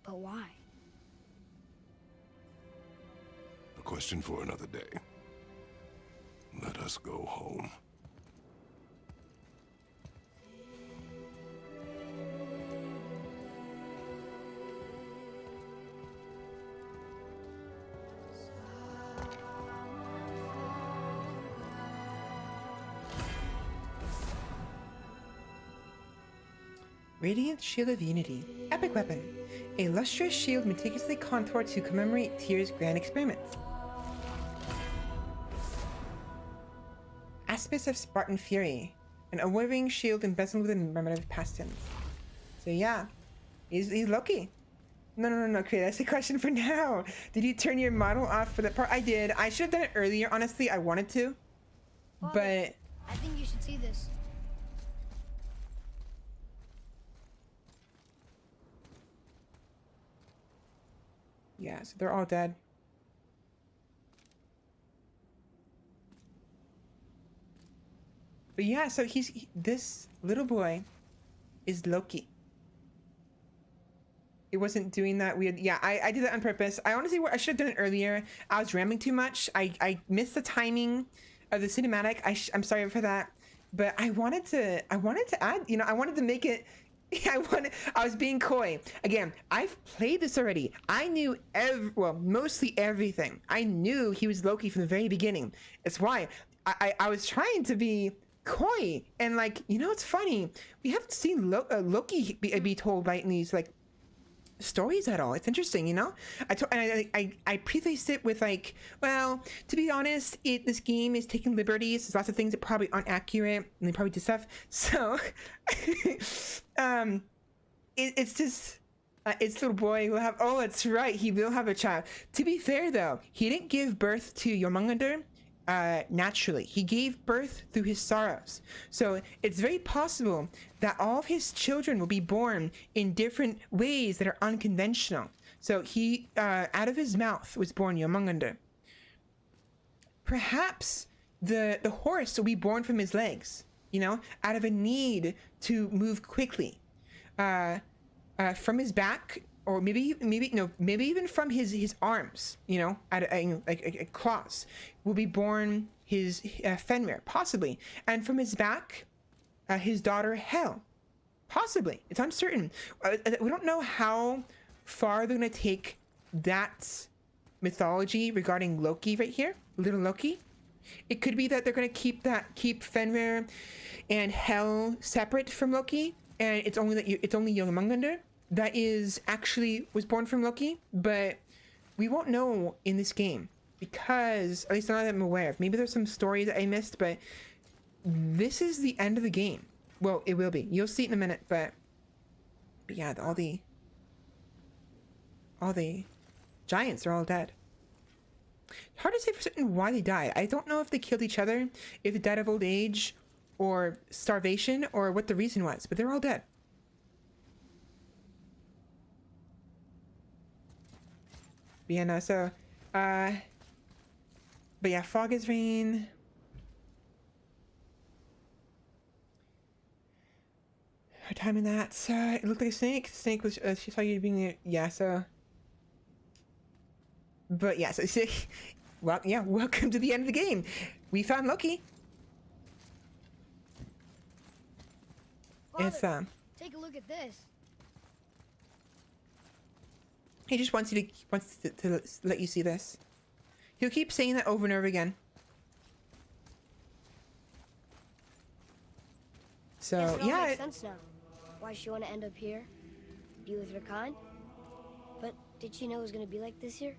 E: But why?
C: A question for another day. Let us go home.
A: Radiant Shield of Unity. Epic weapon. A lustrous shield meticulously contoured to commemorate Tyr's grand experiments. Aspects of Spartan Fury. An unwavering shield embezzled with a commemorative past tense. So yeah, he's Loki. No, okay, that's a question for now. Did you turn your model off for that part? I did. I should have done it earlier, honestly. I wanted to.
E: Father,
A: but
E: I think you should see this.
A: Yeah, so they're all dead. But yeah, so this little boy is Loki. It wasn't doing that weird. Yeah, I did that on purpose. I honestly, I should have done it earlier. I was rambling too much. I missed the timing of the cinematic. I'm sorry for that. But I wanted to add, you know, I wanted to make it. I was being coy. Again, I've played this already. I knew mostly everything. I knew he was Loki from the very beginning. It's why I was trying to be coy and like, you know, it's funny. We haven't seen Loki be told by these like stories at all. It's interesting, you know. I prefaced it with like, well, to be honest, this game is taking liberties. There's lots of things that probably aren't accurate, and they probably do stuff. So, it's just. It's little boy will have. Oh, that's right. He will have a child. To be fair, though, he didn't give birth to Jormungandr naturally. He gave birth through his sorrows. So it's very possible that all of his children will be born in different ways that are unconventional. So he, out of his mouth was born Jormungandr. Perhaps the horse will be born from his legs, you know, out of a need to move quickly. From his back, or maybe even from his arms, you know, like claws, will be born his Fenrir, possibly, and from his back, his daughter Hel, possibly. It's uncertain. We don't know how far they're gonna take that mythology regarding Loki right here, little Loki. It could be that they're gonna keep Fenrir and Hel separate from Loki, and it's only Jormungandr that was born from Loki, but we won't know in this game because, at least not that I'm aware of. Maybe there's some story that I missed, but this is the end of the game. Well, it will be. You'll see it in a minute, but yeah, all the giants are all dead. Hard to say for certain why they died. I don't know if they killed each other, if they died of old age, or starvation, or what the reason was, but they're all dead. Yeah, no, so, but yeah, fog is rain. Her time in that, it looked like a snake. The snake was, she saw you being there, yeah, so. But yeah, so, well, yeah, welcome to the end of the game. We found Loki.
E: Father,
A: It's,
E: take a look at this.
A: he just wants to let you see this. He'll keep saying that over and over again. So
E: Guess it all
A: yeah,
E: makes sense now. Why she want to end up here, be with her kind. But did she know it was gonna be like this here?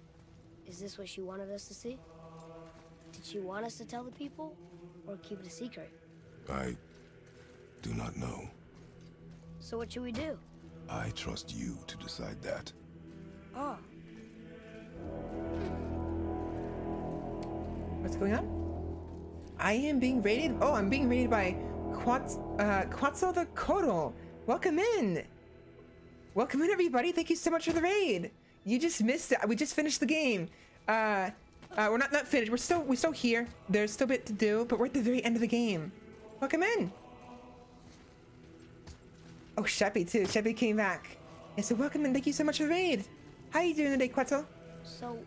E: Is this what she wanted us to see? Did she want us to tell the people, or keep it a secret?
C: I do not know.
E: So what should we do?
C: I trust you to decide that.
E: Oh,
A: what's going on? I am being raided. Oh, I'm being raided by Quetzal the Kotal. Welcome in. Welcome in, everybody. Thank you so much for the raid. You just missed it. We just finished the game. We're not finished. We're still here. There's still a bit to do, but we're at the very end of the game. Welcome in. Oh, Sheppy too. Sheppy came back. And so welcome in. Thank you so much for the raid. How you doing today, Quetzal?
E: so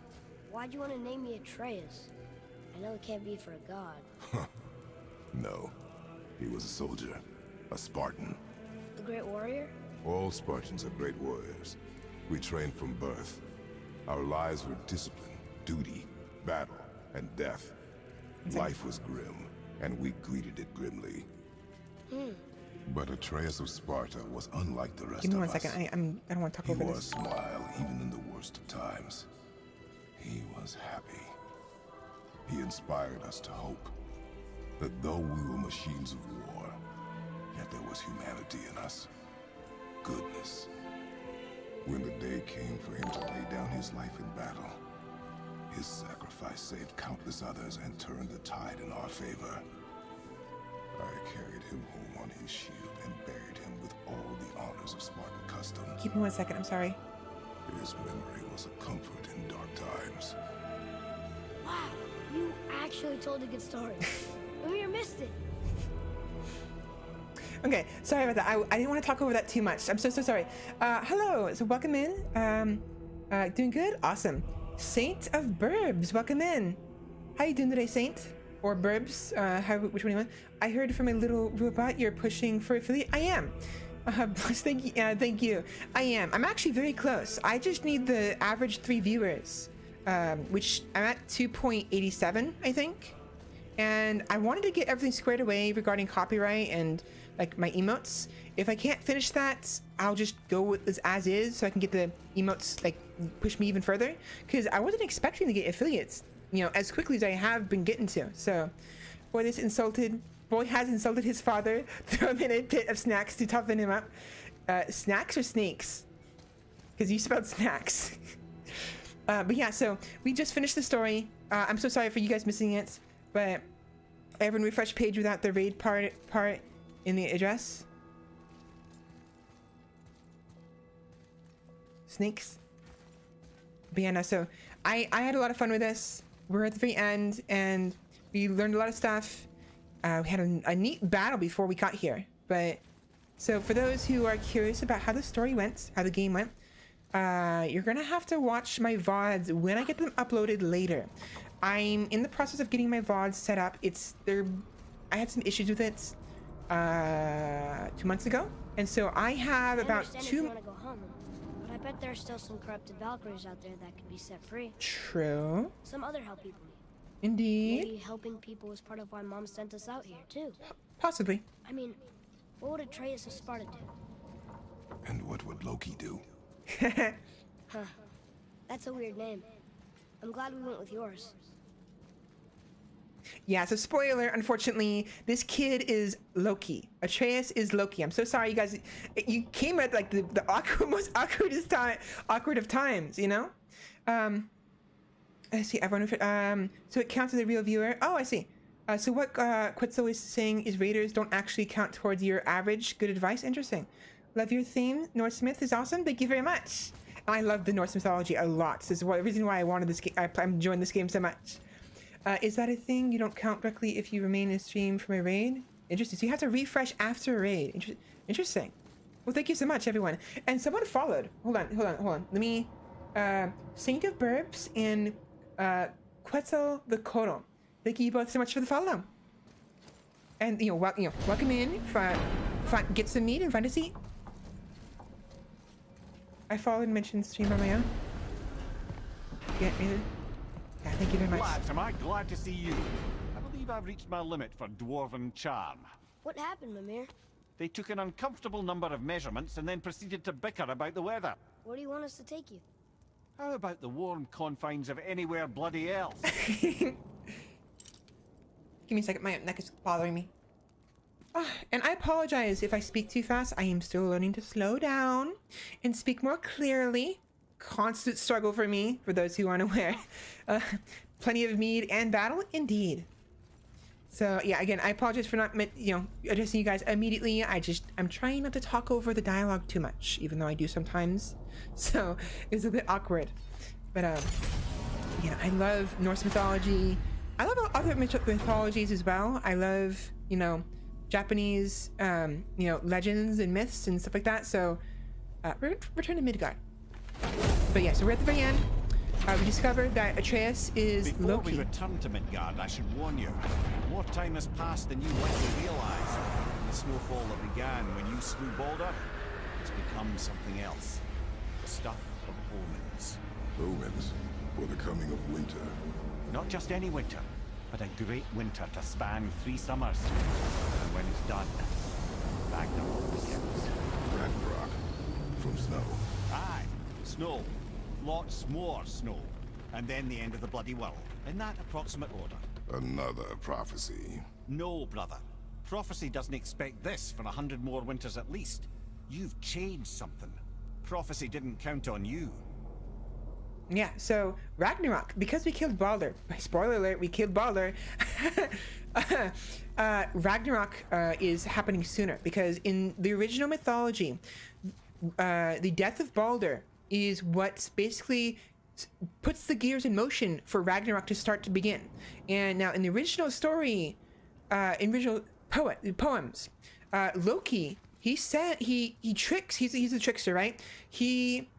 E: why'd you want to name me Atreus? I know it can't be for a god.
C: No. He was a soldier. A Spartan.
E: A great warrior?
C: All Spartans are great warriors. We trained from birth. Our lives were discipline, duty, battle, and death. Life was grim, and we greeted it grimly. But Atreus of Sparta was unlike the rest
A: Give me
C: of
A: 1
C: us.
A: second. I don't want to talk
C: He
A: over
C: wore a
A: this.
C: smile even in the worst of times. He was happy. He inspired us to hope that though we were machines of war, yet there was humanity in us. Goodness. When the day came for him to lay down his life in battle, his sacrifice saved countless others and turned the tide in our favor. I carried him home on his shield and buried him with all the honors of Spartan custom.
A: Give me 1 second. I'm sorry.
C: His memory was a comfort in dark times.
E: Wow, you actually told a good story. Amir missed it.
A: Okay, sorry about that. I didn't want to talk over that too much. I'm so sorry. Hello, so welcome in. Doing good? Awesome. Saint of Burbs, welcome in. How you doing today, Saint? Or Burbs, which one do you want? I heard from a little robot you're pushing for affiliate. I am. Thank you. I am. I'm actually very close. I just need the average 3 viewers, which I'm at 2.87, I think. And I wanted to get everything squared away regarding copyright and like my emotes. If I can't finish that, I'll just go with this as is so I can get the emotes like push me even further. Because I wasn't expecting to get affiliates, you know, as quickly as I have been getting to. So, boy has insulted his father. Throw him in a pit of snacks to toughen him up. Snacks or snakes? Because you spelled snacks. But yeah, so we just finished the story. I'm so sorry for you guys missing it, but everyone refresh page without the raid part in the address. Snakes. But yeah, no, so I had a lot of fun with this. We're at the very end and we learned a lot of stuff. We had a neat battle before we got here. But so for those who are curious about how the story went, how the game went, you're gonna have to watch my VODs when I get them uploaded later. I'm in the process of getting my VODs set up. I had some issues with it 2 months ago, and so I have about
E: If you want to go home, but I bet there's still some corrupted Valkyries out there that could be set free.
A: True.
E: Some other help people need.
A: Indeed.
E: Maybe helping people is part of why Mom sent us out here too.
A: Possibly.
E: I mean, what would Atreus of Sparta do?
C: And what would Loki do?
E: Huh. That's a weird name. I'm glad we went with yours.
A: Yeah, so spoiler, unfortunately, this kid is Loki. Atreus is Loki. I'm so sorry, you guys. You came at like the most awkward of times, you know? I see, everyone. So it counts as a real viewer. Oh, I see. So what Quetzal is saying is raiders don't actually count towards your average. Good advice. Interesting. Love your theme. Norse myth is awesome. Thank you very much. I love the Norse mythology a lot. This is the reason why I wanted this game. I'm enjoying this game so much. Is that a thing? You don't count directly if you remain in stream from a raid? Interesting. So you have to refresh after a raid. Interesting. Well, thank you so much, everyone. And someone followed. Hold on. Let me. Saint of Burbs and Quetzal the Coro. Thank you both so much for the follow. And welcome in. Get some meat and find a seat. I followed and mentioned stream on my own. Yeah, thank you very much.
D: Lads, am I glad to see you. I believe I've reached my limit for dwarven charm.
E: What happened, Mimir?
D: They took an uncomfortable number of measurements and then proceeded to bicker about the weather.
E: Where do you want us to take you?
D: How about the warm confines of anywhere bloody else?
A: Give me a second, my neck is bothering me. And I apologize if I speak too fast. I am still learning to slow down and speak more clearly. Constant struggle for me, for those who aren't aware. Plenty of mead and battle, indeed. So yeah, again, I apologize for not, addressing you guys immediately. I'm trying not to talk over the dialogue too much, even though I do sometimes. So it's a bit awkward. But I love Norse mythology. I love other mythologies as well. I love, Japanese, legends and myths and stuff like that. So return to Midgard. But yeah, so we're at the very end. We discovered that Atreus is
D: Before
A: Loki.
D: we return to Midgard, I should warn you. More time has passed than you likely realize. The snowfall that began when you slew Balder has become something else. The stuff of omens.
C: Omens for the coming of winter.
D: Not just any winter, but a great winter to span 3 summers. And when it's done, Ragnarok begins.
C: Ragnarok from snow.
D: Aye, snow. Lots more snow. And then the end of the bloody world. In that approximate order.
C: Another prophecy.
D: No, brother. Prophecy doesn't expect this for 100 more winters at least. You've changed something. Prophecy didn't count on you.
A: Yeah, so Ragnarok, because we killed Balder. Spoiler alert, we killed Balder. Ragnarok is happening sooner because in the original mythology, the death of Balder is what's basically puts the gears in motion for Ragnarok to start to begin. And now in the original story, poems, Loki, he said he tricks. He's a trickster, right? He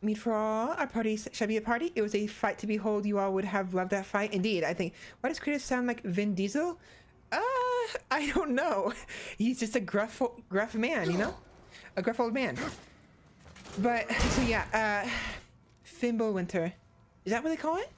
A: meet for all our parties shall be a party. It was a fight to behold. You all would have loved that fight. Indeed, I think. Why does Kratos sound like Vin Diesel? I don't know. He's just a gruff man, you know, a gruff old man. But so yeah, Fimbulwinter, is that what they call it?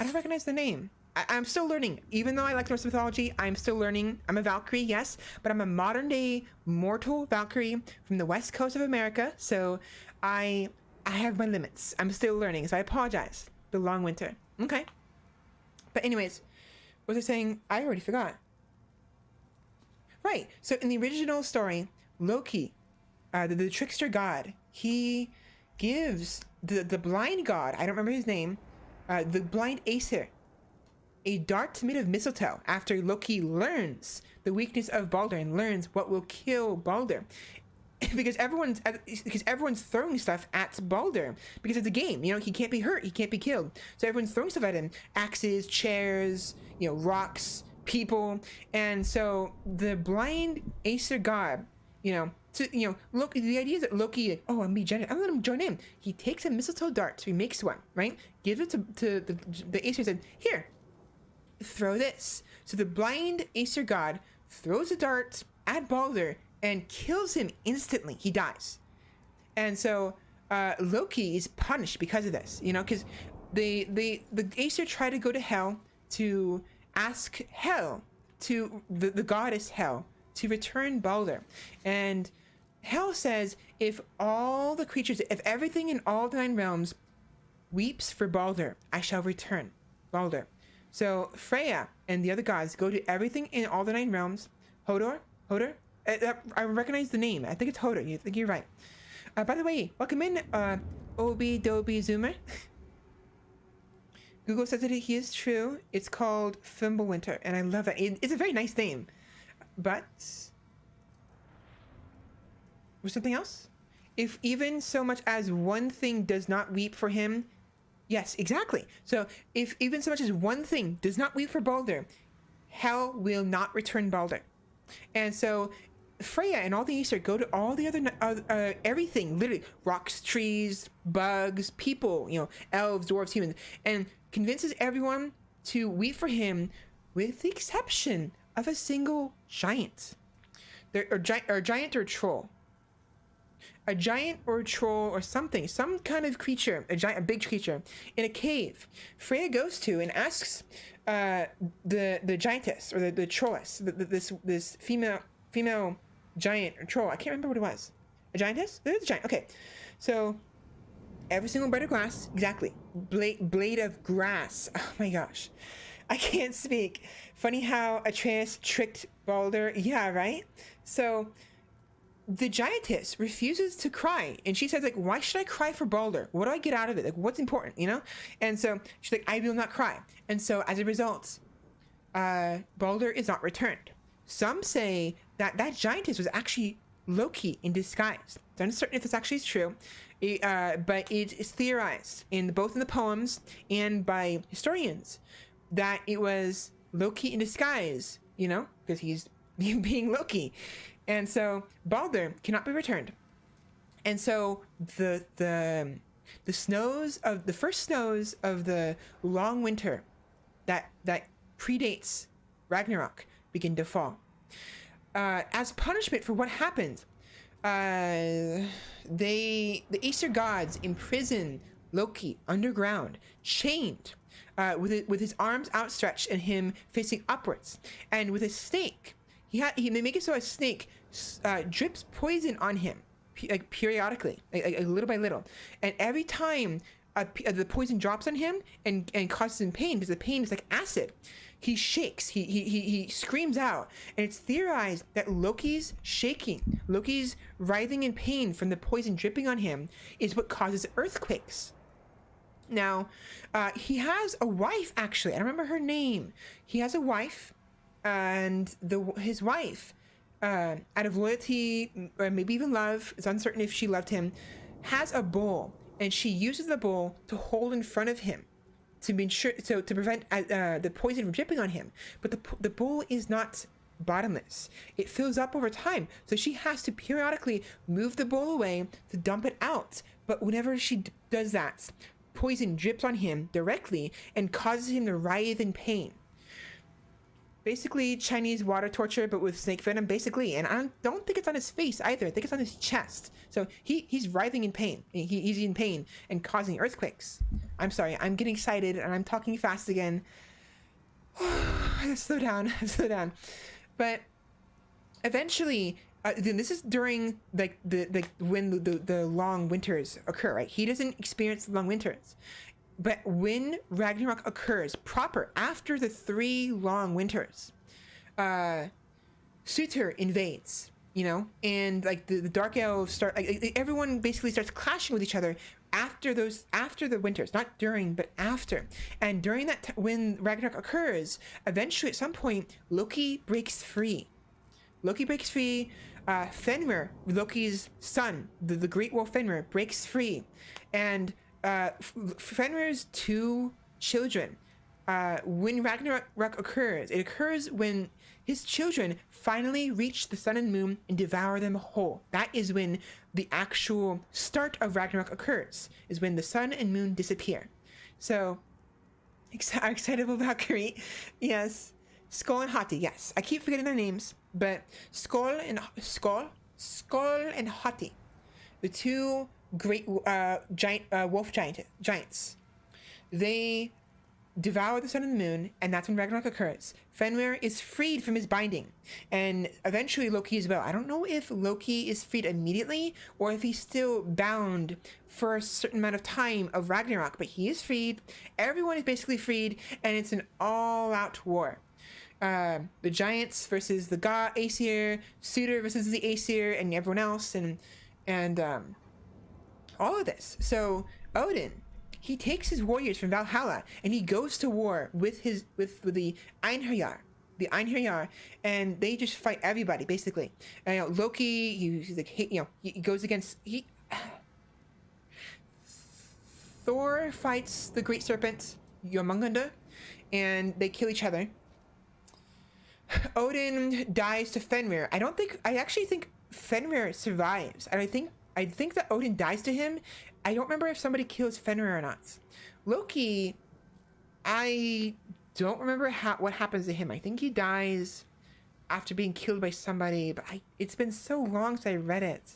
A: I don't recognize the name. I'm still learning. Even though I like Norse mythology, I'm still learning. I'm a Valkyrie, yes, but I'm a modern day mortal Valkyrie from the west coast of America. So I have my limits. I'm still learning, so I apologize. The long winter. Okay. But anyways, what was I saying? I already forgot. Right. So in the original story, Loki, the trickster god, he gives the blind god, I don't remember his name, the blind Aesir, a dart made of mistletoe after Loki learns the weakness of Balder and learns what will kill Balder. because everyone's throwing stuff at Balder because it's a game, you know, he can't be hurt, he can't be killed. So everyone's throwing stuff at him, axes, chairs, you know, rocks, people. And so the blind Aesir god, you know, look, the idea is that Loki, oh, I'm gonna let him join in. He takes a mistletoe dart, so he makes one, right? Gives it to the Aesir and said, here, throw this. So the blind Aesir god throws a dart at Balder and kills him instantly. He dies. And so Loki is punished because of this, you know, because the Aesir try to go to Hel to ask Hel, to the goddess Hel, to return Balder. And Hel says, if all the creatures, if everything in all the 9 realms weeps for Balder, I shall return Balder. So Freya and the other gods go to everything in all the 9 realms. Hodor? I recognize the name. I think it's Hodor. I think you're right. By the way, welcome in, Obi Dobi Zoomer. Google says that he is true. It's called Fimbulwinter, and I love that. It's a very nice name. But was something else? If even so much as one thing does not weep for him, yes, exactly. So if even so much as one thing does not weep for Balder, Hel will not return Balder. And so Freya and all the Aesir go to all the other everything, literally rocks, trees, bugs, people, you know, elves, dwarves, humans, and convinces everyone to weep for him, with the exception of a single giant. Or giant or troll. A giant or a troll or something, some kind of creature, a big creature in a cave. Freya goes to and asks the giantess or the trolless, this female giant or troll. I can't remember what it was. A giantess? There's a giant. Okay, so every single blade of glass, exactly. Blade of grass. Oh my gosh, I can't speak. Funny how Atreus tricked Balder. Yeah, right. So the giantess refuses to cry, and she says, like, why should I cry for Balder? What do I get out of it? Like, what's important, you know? And so she's like, I will not cry. And so as a result, Balder is not returned. Some say that giantess was actually Loki in disguise. I'm uncertain if this actually is true, but it is theorized both in the poems and by historians that it was Loki in disguise, you know, because he's being Loki. And so Balder cannot be returned. And so the first snows of the long winter that predates Ragnarok begin to fall. As punishment for what happened, the Aesir gods imprison Loki underground, chained, with his arms outstretched and him facing upwards, and with a snake. They make it so a snake drips poison on him, like periodically, like little by little, and every time the poison drops on him and causes him pain, because the pain is like acid, he shakes, he screams out, and it's theorized that Loki's shaking, Loki's writhing in pain from the poison dripping on him, is what causes earthquakes. Now, he has a wife, actually. I don't remember her name. He has a wife, and his wife out of loyalty or maybe even love, it's uncertain if she loved him, has a bowl, and she uses the bowl to hold in front of him to be sure, so to prevent the poison from dripping on him. But the bowl is not bottomless. It fills up over time, so she has to periodically move the bowl away to dump it out. But whenever she does that, poison drips on him directly and causes him to writhe in pain. Basically Chinese water torture, but with snake venom, basically. And I don't think it's on his face either. I think it's on his chest. So he's writhing in pain. He's in pain and causing earthquakes. I'm sorry, I'm getting excited and I'm talking fast again. Slow down, slow down. But eventually, this is during like when the long winters occur, right? He doesn't experience the long winters. But when Ragnarok occurs proper, after the 3 long winters, Sutur invades, you know, and like the Dark Elves start, like, everyone basically starts clashing with each other after the winters, not during, but after. And during that, when Ragnarok occurs, eventually at some point, Loki breaks free. Fenrir, Loki's son, the great wolf Fenrir, breaks free. And Fenrir's 2 children, when Ragnarok occurs, it occurs when his children finally reach the sun and moon and devour them whole. That is when the actual start of Ragnarok occurs, is when the sun and moon disappear. So, excitable Valkyrie, yes. Skull and Hati, yes. I keep forgetting their names, but Skull and Hati, the 2 great wolf giants, they devour the sun and the moon, and that's when Ragnarok occurs. Fenrir is freed from his binding, and eventually Loki as well. I don't know if Loki is freed immediately or if he's still bound for a certain amount of time of Ragnarok, but he is freed. Everyone is basically freed, and it's an all-out war. The giants versus the Aesir, Sutur versus the Aesir, and everyone else, and all of this. So Odin, he takes his warriors from Valhalla and he goes to war with the Einherjar, and they just fight everybody basically. Loki, he's like, he goes against Thor fights the great serpent Jormungandr, and they kill each other. Odin dies to Fenrir. I actually think Fenrir survives, and I think that Odin dies to him. I don't remember if somebody kills Fenrir or not. Loki, I don't remember what happens to him. I think he dies after being killed by somebody, but it's been so long since I read it.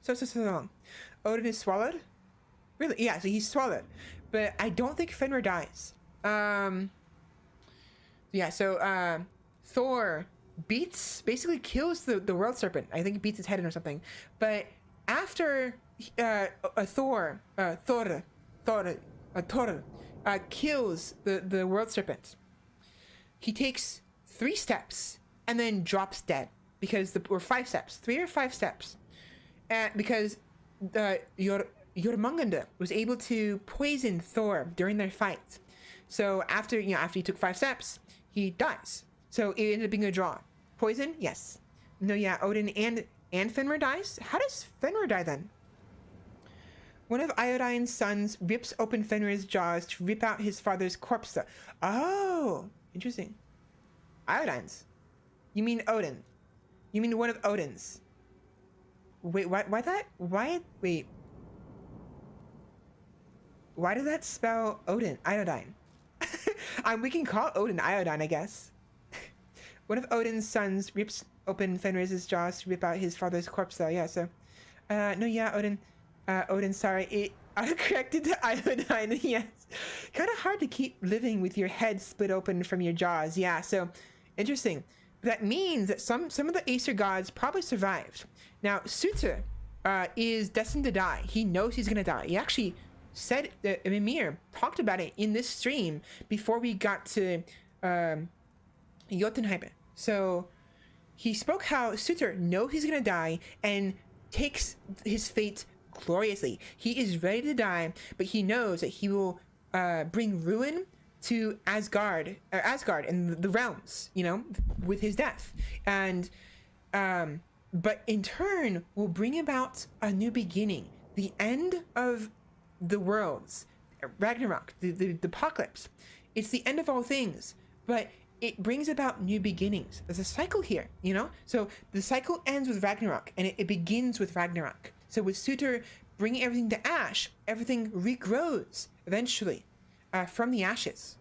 A: So long. Odin is swallowed? Really? Yeah, so he's swallowed. But I don't think Fenrir dies. Yeah, so Thor basically kills the world serpent. I think he beats his head in or something. But after Thor kills the world serpent, he takes 3 steps and then drops dead because or 5 steps, 3 or 5 steps, because Jormungandr was able to poison Thor during their fight. So after he took 5 steps, he dies. So it ended up being a draw. Poison? Yes. No, yeah, Odin and Fenrir dies? How does Fenrir die then? One of Iodine's sons rips open Fenrir's jaws to rip out his father's corpse. Oh, interesting. Iodine's? You mean Odin? You mean one of Odin's? Wait, why that? Why? Wait. Why does that spell Odin? Iodine. We can call Odin Iodine, I guess. One of Odin's sons rips open Fenrir's jaws to rip out his father's corpse, though. Yeah, so... no, yeah, Odin, sorry. It autocorrected to Iodine, yes. Kind of hard to keep living with your head split open from your jaws. Yeah, so... Interesting. That means that some of the Aesir gods probably survived. Now, Sutur is destined to die. He knows he's gonna die. He actually said... Mimir talked about it in this stream before we got to... Jotunheim. So he spoke how Sutur knows he's gonna die and takes his fate gloriously. He is ready to die, but he knows that he will bring ruin to Asgard and the realms, you know, with his death. And but in turn will bring about a new beginning, the end of the worlds, Ragnarok, the apocalypse. It's the end of all things, but it brings about new beginnings. There's a cycle here, you know? So the cycle ends with Ragnarok, and it begins with Ragnarok. So with Suter bringing everything to ash, everything regrows eventually from the ashes.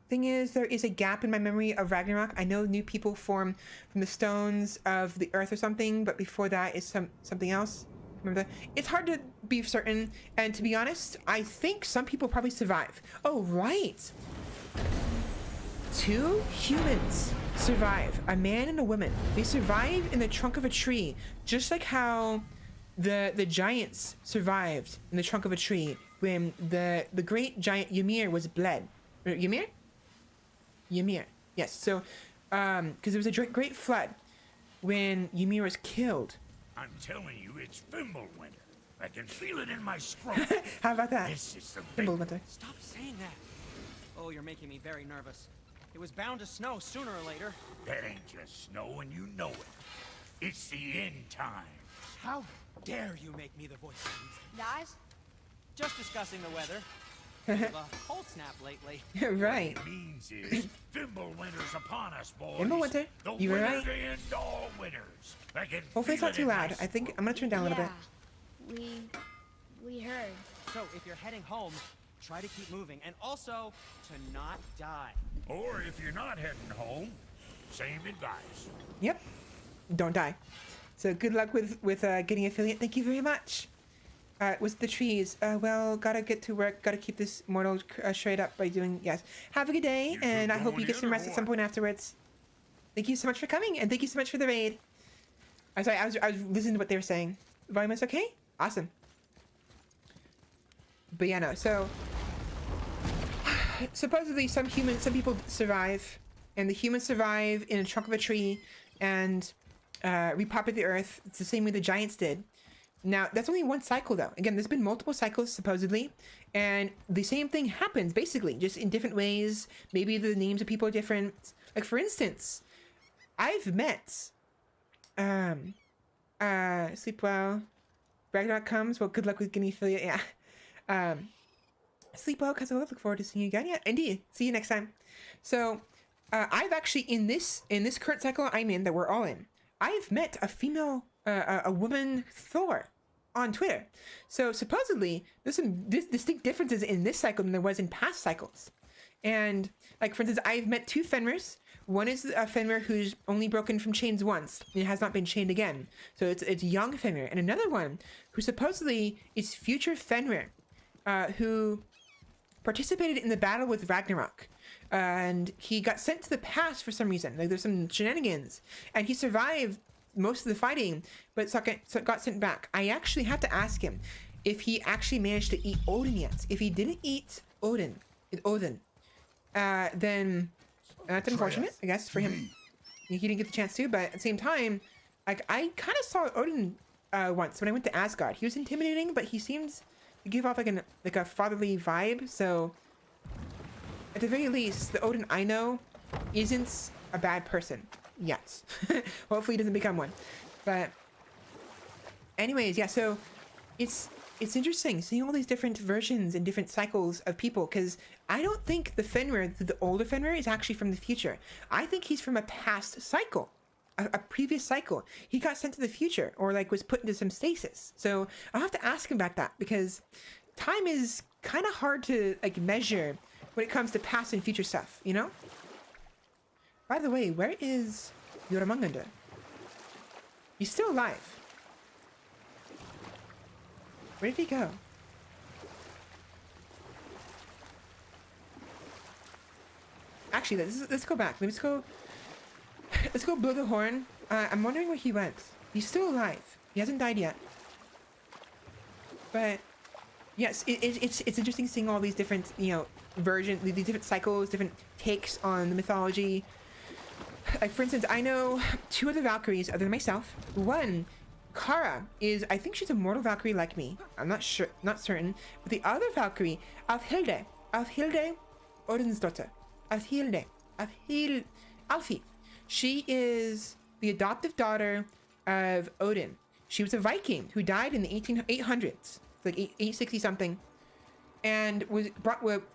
A: Thing is, there is a gap in my memory of Ragnarok. I know new people form from the stones of the earth or something, but before that is something else. Remember that? It's hard to be certain, and to be honest, I think some people probably survive. Oh, right. 2 humans survive, a man and a woman. They survive in the trunk of a tree, just like how the giants survived in the trunk of a tree when the great giant Ymir was bled. Ymir? Ymir. Yes. So, because there was a great flood when Ymir was killed.
B: I'm telling you, it's Fimbulwinter. I can feel it in my scrotum.
A: How about that?
B: This is the big...
A: Fimbulwinter.
J: Stop saying that. Oh, you're making me very nervous. It was bound to snow sooner or later.
B: That ain't just snow, and you know it. It's the end time.
J: How dare you make me the voice of reason?
E: Guys?
J: Just discussing the weather. Bit of a cold snap lately.
A: Right.
B: What it means is Fimbulwinter's upon us, boys.
A: Fimbulwinter.
B: The
A: You were
B: winter
A: right.
B: to end all winters. I can
A: Hopefully it's
B: feel
A: not
B: it
A: too
B: in my
A: loud. I think I'm gonna turn it down a little bit.
E: We heard.
J: So if you're heading home, try to keep moving, and also to not die.
B: Or if you're not heading home, same advice.
A: Yep. Don't die. So good luck with getting affiliate. Thank you very much. Was the trees? Well, gotta get to work. Gotta keep this mortal straight up by doing. Yes. Have a good day, and I hope you get some rest at some point afterwards. Thank you so much for coming, and thank you so much for the raid. I'm sorry. I was listening to what they were saying. Volume is okay. Awesome. But yeah, no. So supposedly some people survive, and the humans survive in a trunk of a tree and repopulate the earth. It's the same way the giants did. Now, that's only one cycle, though. Again, there's been multiple cycles, supposedly, and the same thing happens, basically, just in different ways. Maybe the names of people are different. Like, for instance, I've met, sleep well, Ragnarok comes, well, good luck with getting affiliate, yeah. Sleep well, because I look forward to seeing you again. Yeah, indeed. See you next time. So, I've actually, in this current cycle I'm in, that we're all in, I've met a female, a woman Thor on Twitter. So supposedly there's some distinct differences in this cycle than there was in past cycles. And like, for instance, I've met 2 Fenrirs. One is a Fenrir who's only broken from chains once and has not been chained again. So it's young Fenrir. And another one who supposedly is future Fenrir, who participated in the battle with Ragnarok. And he got sent to the past for some reason. Like, there's some shenanigans. And he survived most of the fighting, but got sent back. I actually have to ask him if he actually managed to eat Odin yet. If he didn't eat Odin, then that's unfortunate, I guess, for him. He didn't get the chance to, but at the same time, like, I kind of saw Odin once when I went to Asgard. He was intimidating, but he seems to give off like a fatherly vibe. So at the very least, the Odin I know isn't a bad person yet. Hopefully he doesn't become one. But anyways, yeah, so it's interesting seeing all these different versions and different cycles of people, because I don't think the Fenrir, the older Fenrir, is actually from the future. I think he's from a past cycle, a previous cycle. He got sent to the future, or like was put into some stasis. So I'll have to ask him about that, because time is kind of hard to like measure when it comes to past and future stuff, you know? By the way, where is Jormungandr? He's still alive. Where did he go? Actually, let's go back. Let's go blow the horn. I'm wondering where he went. He's still alive. He hasn't died yet. But yes, it's interesting seeing all these different, you know, versions, these different cycles, different takes on the mythology. Like, for instance, I know 2 other Valkyries other than myself. One Kara is, I think she's a mortal Valkyrie like me. I'm not sure, not certain. But the other Valkyrie, Alfhilde Odin's Alfie. She is the adoptive daughter of Odin. She was a Viking who died in the 800s, like 860 something, and was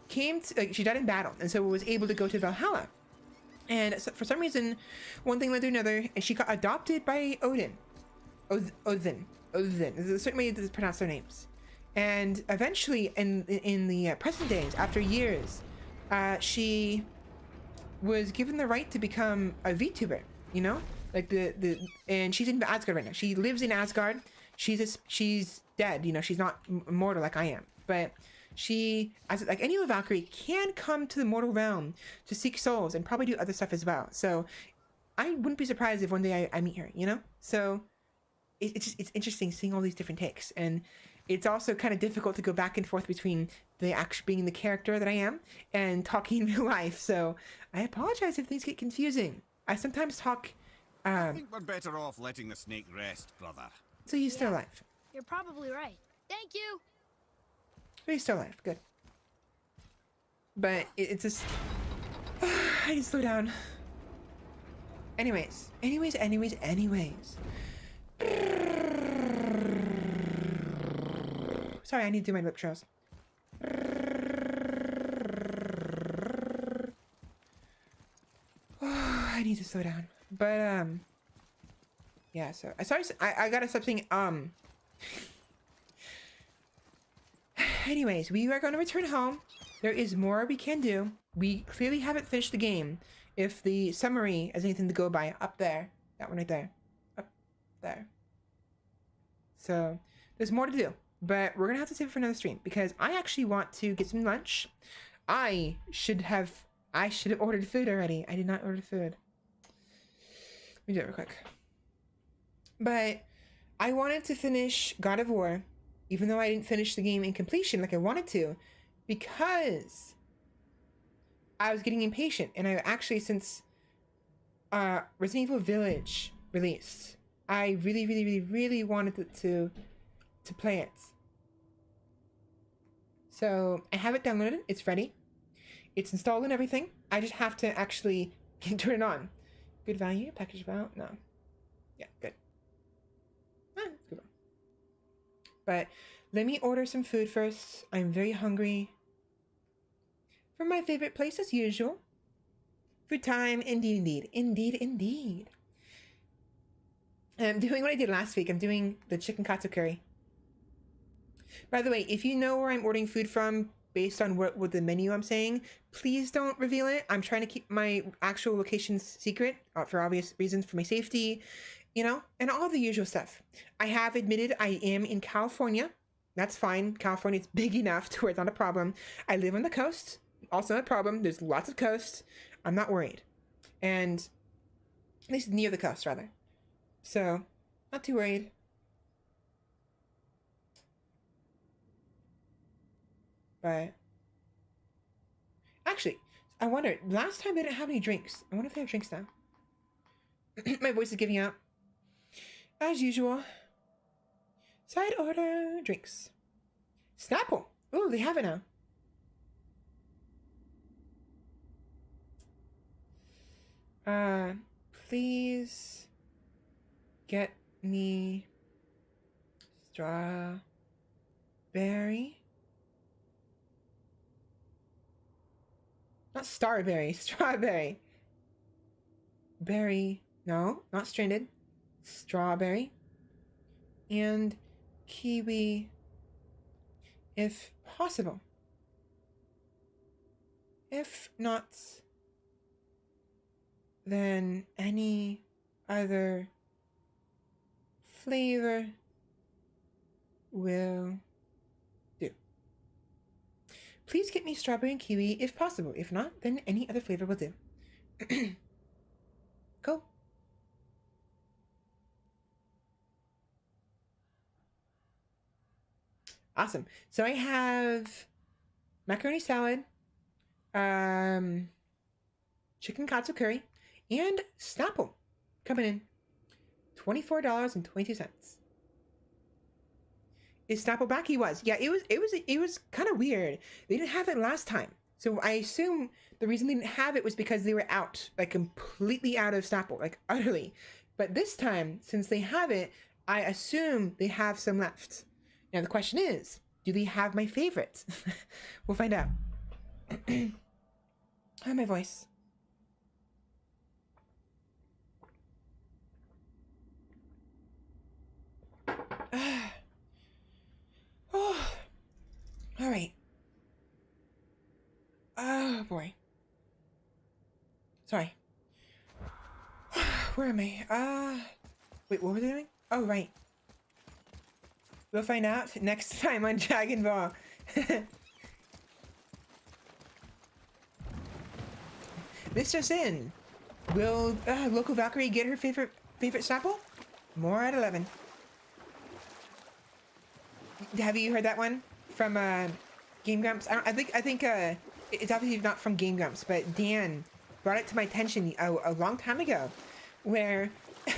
A: she died in battle, and so was able to go to Valhalla. And so for some reason, one thing led to another, and she got adopted by Odin. Odin. There's a certain way to pronounce their names. And eventually, in the present days, after years, she was given the right to become a Vtuber. You know, like and she's in Asgard right now. She lives in Asgard. She's dead. You know, she's not immortal like I am, but she, as like any other Valkyrie, can come to the mortal realm to seek souls and probably do other stuff as well. So I wouldn't be surprised if one day I meet her. You know, so it's interesting seeing all these different takes, and it's also kind of difficult to go back and forth between the being the character that I am and talking in real life. So I apologize if things get confusing. I sometimes talk.
D: I think we're better off letting the snake rest, brother.
A: So he's still alive.
E: You're probably right. Thank you.
A: But he's still alive. Good. But it's just. I need to slow down. Anyways. Sorry, I need to do my lip shows. I need to slow down. But yeah, so I gotta stop saying Anyways, we are gonna return home. There is more we can do. We clearly haven't finished the game. If the summary has anything to go by, up there. That one right there. Up there. So there's more to do. But we're gonna have to save it for another stream because I actually want to get some lunch. I should have ordered food already. I did not order food. Let me do it real quick. But I wanted to finish God of War, even though I didn't finish the game in completion like I wanted to, because I was getting impatient. And I actually, since Resident Evil Village released, I really wanted to play it. So I have it downloaded. It's ready. It's installed and everything. I just have to actually turn it on. Good value? Package value? No. Yeah, good. Good. But let me order some food first. I'm very hungry. From my favorite place as usual. Food time, indeed. I'm doing what I did last week. I'm doing the chicken katsu curry. By the way, if you know where I'm ordering food from based on what the menu I'm saying, please don't reveal it. I'm trying to keep my actual locations secret for obvious reasons, for my safety, you know, and all the usual stuff. I have admitted I am in California. That's fine. California's big enough to where it's not a problem. I live on the coast. Also not a problem. There's lots of coast. I'm not worried. And at least near the coast, rather. So, not too worried. But actually, I wonder, last time they didn't have any drinks. I wonder if they have drinks now. My voice is giving out. As usual. Side order drinks. Snapple. Oh, they have it now. Please get me strawberry. Not starberry, strawberry. Berry, no, not stranded. Strawberry. And kiwi, if possible. If not, then any other flavor will do. Please get me strawberry and kiwi if possible. If not, then any other flavor will do. Go. Awesome. So I have macaroni salad, chicken katsu curry, and Snapple coming in. $24.22. Is Snapple back? He was. Yeah, it was kind of weird. They didn't have it last time. So I assume the reason they didn't have it was because they were out, like completely out of Snapple, like utterly. But this time, since they have it, I assume they have some left. Now the question is, do they have my favorites? We'll find out. Oh, my voice. Oh, all right. Oh boy. Sorry. Where am I? Wait, what were they doing? Oh, right. We'll find out next time on Dragon Ball. This just in. Will local Valkyrie get her favorite Snapple? More at 11. Have you heard that one from Game Grumps? I think it's obviously not from Game Grumps, but Dan brought it to my attention a long time ago, where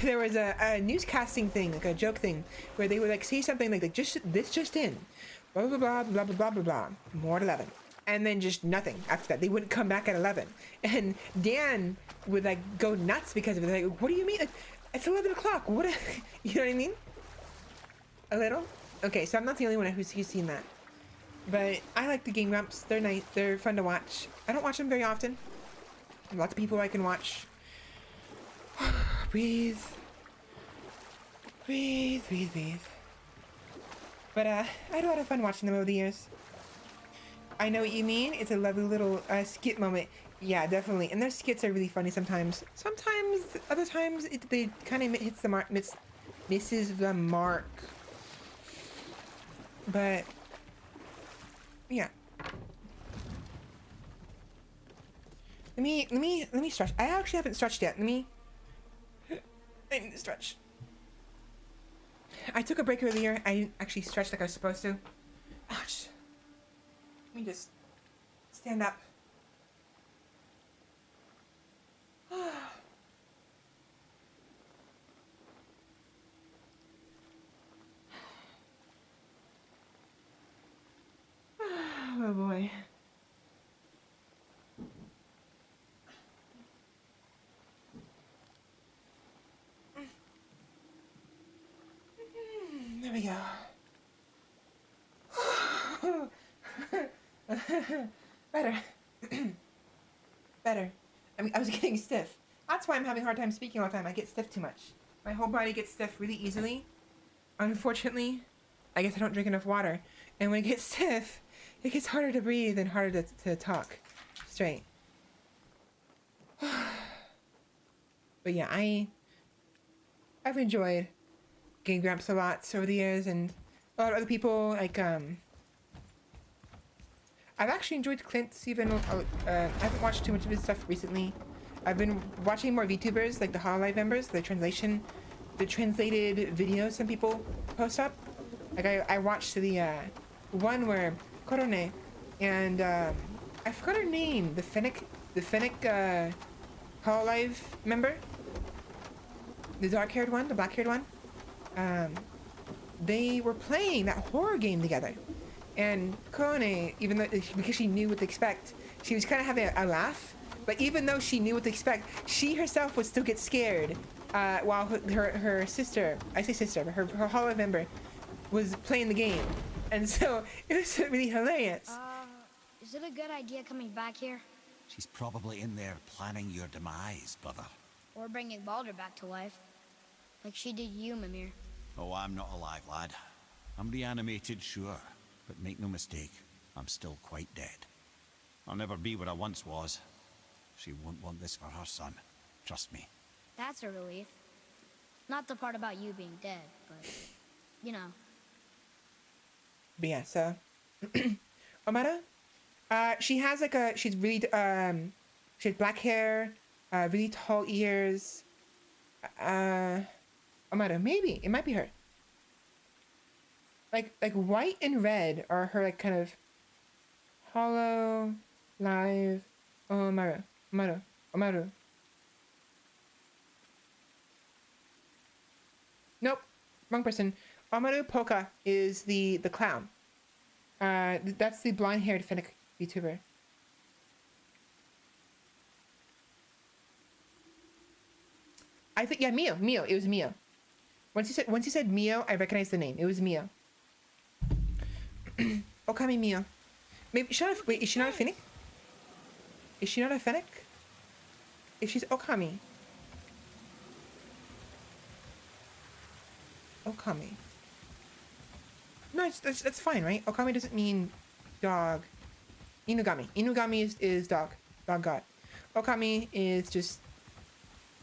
A: there was a newscasting thing, like a joke thing, where they would like say something like just in, blah blah blah blah blah blah blah blah, more at 11, and then just nothing after that. They wouldn't come back at 11, and Dan would like go nuts because of it. Like, what do you mean? Like, it's 11 o'clock. What? You know what I mean? A little. Okay, so I'm not the only one who's seen that. But I like the Game Grumps. They're nice. They're fun to watch. I don't watch them very often. Lots of people I can watch. Breathe. Breathe, breathe, breathe. But I had a lot of fun watching them over the years. I know what you mean. It's a lovely little skit moment. Yeah, definitely. And their skits are really funny sometimes. Sometimes, other times, they kind of hits the mark, misses the mark. But yeah. Let me stretch. I actually haven't stretched yet. I need to stretch. I took a break earlier. I didn't actually stretch like I was supposed to. Ouch. Let me just stand up. Oh boy. There we go. Better. Better. I mean, I was getting stiff. That's why I'm having a hard time speaking all the time. I get stiff too much. My whole body gets stiff really easily. Unfortunately, I guess I don't drink enough water. And when it gets stiff, it gets harder to breathe and harder to talk straight. But yeah, I've enjoyed Game Grumps a lot over the years, and a lot of other people, like, I've actually enjoyed Clint's even, I haven't watched too much of his stuff recently. I've been watching more VTubers, like the Hololive members, the translated videos some people post up. Like, I watched the, one where Korone and, I forgot her name, the Fennec, Hololive member? The dark-haired one, the black-haired one? They were playing that horror game together. And Korone, even though, because she knew what to expect, she was kind of having a laugh. But even though she knew what to expect, she herself would still get scared while her sister, I say sister, but her Hololive member was playing the game. And so it was really hilarious.
E: Is it a good idea coming back here?
D: She's probably in there planning your demise, brother.
E: Or bringing Baldur back to life? Like she did you, Mimir.
D: Oh, I'm not alive, lad. I'm reanimated, sure. But make no mistake, I'm still quite dead. I'll never be what I once was. She won't want this for her son. Trust me.
E: That's a relief. Not the part about you being dead, but, you know.
A: But yeah, so... Omada? She has like she's really, she has black hair, really tall ears. Omada, maybe. It might be her. Like white and red are her, like, kind of hollow, live, Omaru. Nope, wrong person. Amaru Poka is the clown. That's the blonde-haired Finnick VTuber. I think, yeah, Mio. It was Mio. Once you said Mio, I recognized the name. It was Mio. Okami Mio. Maybe wait, is she not a Finnick? Is she not a Finnick? If she's Okami. Okami. No, that's fine, right? Okami doesn't mean dog. Inugami. Inugami is dog. Dog god. Okami is just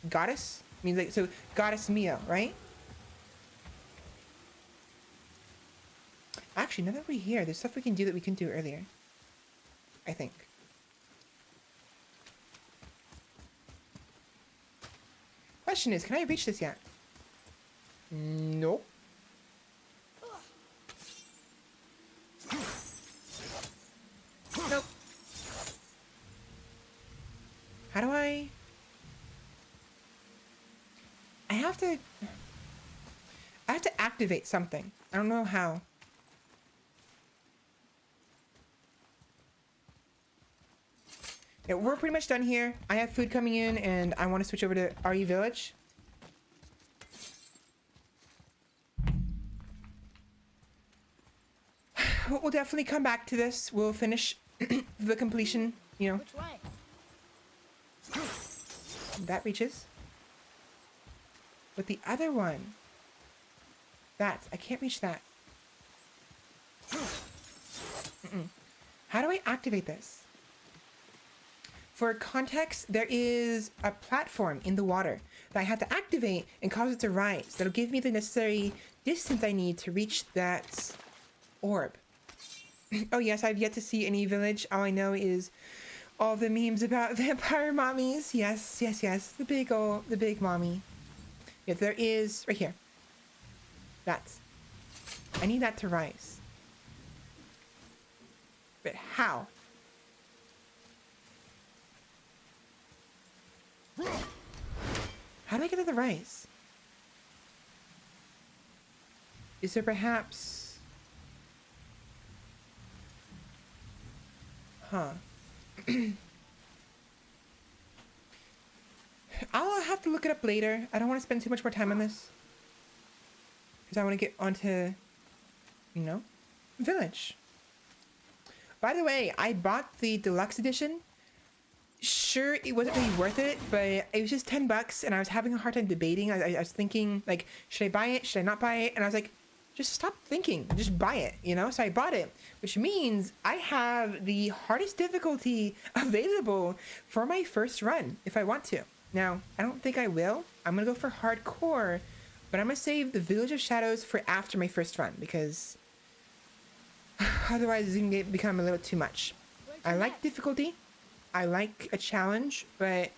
A: goddess. Means like, so goddess Mio, right? Actually, now that we're here, there's stuff we can do that we couldn't do earlier. I think. Question is, can I reach this yet? Nope. Nope. How do I have to activate something. I don't know how. Yeah, we're pretty much done here. I have food coming in and I want to switch over to RE Village. We'll definitely come back to this. We'll finish the completion, you know.
E: Which way?
A: That reaches. But the other one, I can't reach that. How do I activate this? For context, there is a platform in the water that I have to activate and cause it to rise. That'll give me the necessary distance I need to reach that orb. Oh yes, I've yet to see any village. All I know is all the memes about vampire mommies. Yes. The big mommy. Yeah, there is right here. I need that to rise. But how? How do I get to the rise? Is there perhaps... Huh. I'll have to look it up later. I don't want to spend too much more time on this. Because I want to get onto, you know, Village. By the way, I bought the deluxe edition. Sure, it wasn't really worth it, but it was just $10 and I was having a hard time debating. I was thinking, like, should I buy it? Should I not buy it? And I was like, just stop thinking. Just buy it, you know? So I bought it, which means I have the hardest difficulty available for my first run if I want to. Now, I don't think I will. I'm going to go for hardcore, but I'm going to save the Village of Shadows for after my first run because otherwise it's going to become a little too much. I like difficulty. I like a challenge, but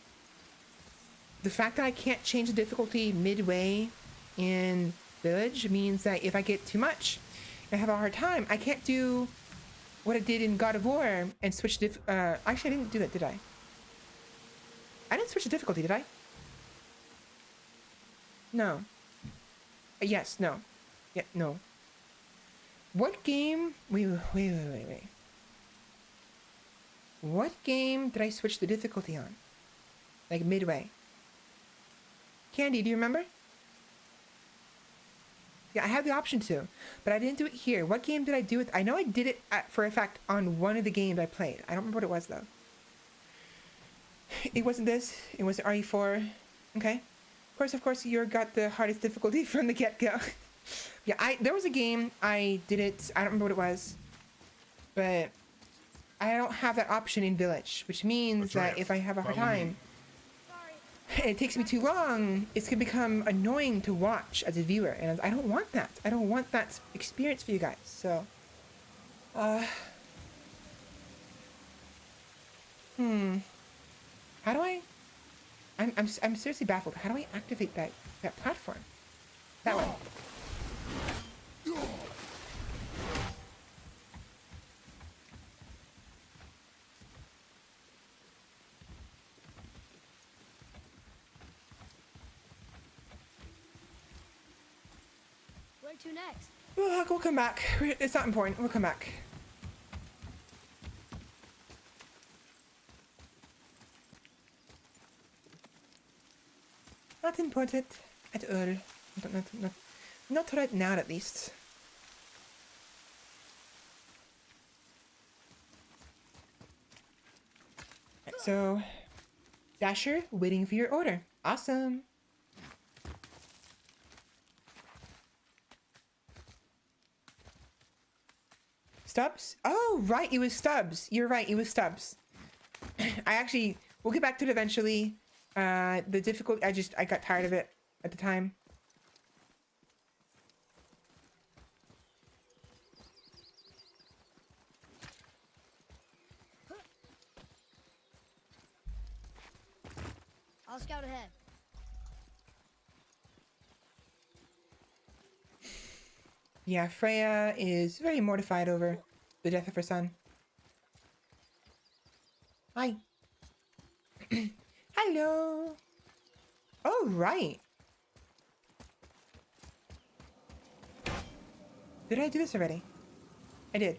A: the fact that I can't change the difficulty midway in Village means that if I get too much and I have a hard time, I can't do what I did in God of War and switch actually, I didn't do that, did I? I didn't switch the difficulty, did I? No. Yes, no. Yeah, no. What game? Wait. What game did I switch the difficulty on? Like midway. Candy, do you remember? Yeah, I had the option to, but I didn't do it here. What game did I do it? I know I did it for a fact on one of the games I played. I don't remember what it was though. It wasn't this. It was RE4. Okay. Of course, you got the hardest difficulty from the get-go. Yeah, there was a game I did it. I don't remember what it was, but I don't have that option in Village, which means that if I have a hard time and it takes me too long, it's gonna become annoying to watch as a viewer, and I don't want that. I don't want that experience for you guys. So, how do I? I'm seriously baffled. How do I activate that platform? That way.
E: Where to next?
A: We'll come back. It's not important. We'll come back. Not important at all. Not right now, at least. Right, so, Dasher, waiting for your order. Awesome. Stubbs? Oh, right, it was Stubbs. You're right, it was Stubbs. We'll get back to it eventually. The difficult, I got tired of it at the time.
E: I'll scout ahead.
A: Yeah, Freya is very mortified over the death of her son. Hi. Hello. Oh, right. Did I do this already? I did.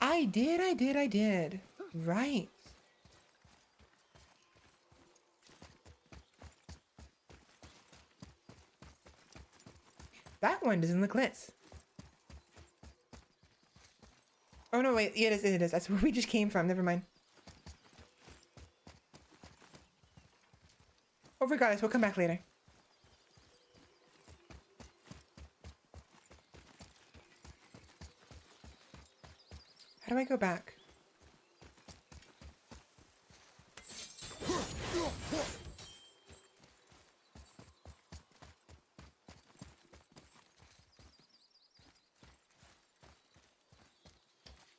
A: I did. Right. That one doesn't look lit. Oh no, wait, yeah, it is. That's where we just came from. Never mind. Oh, regardless, we'll come back later. How do I go back?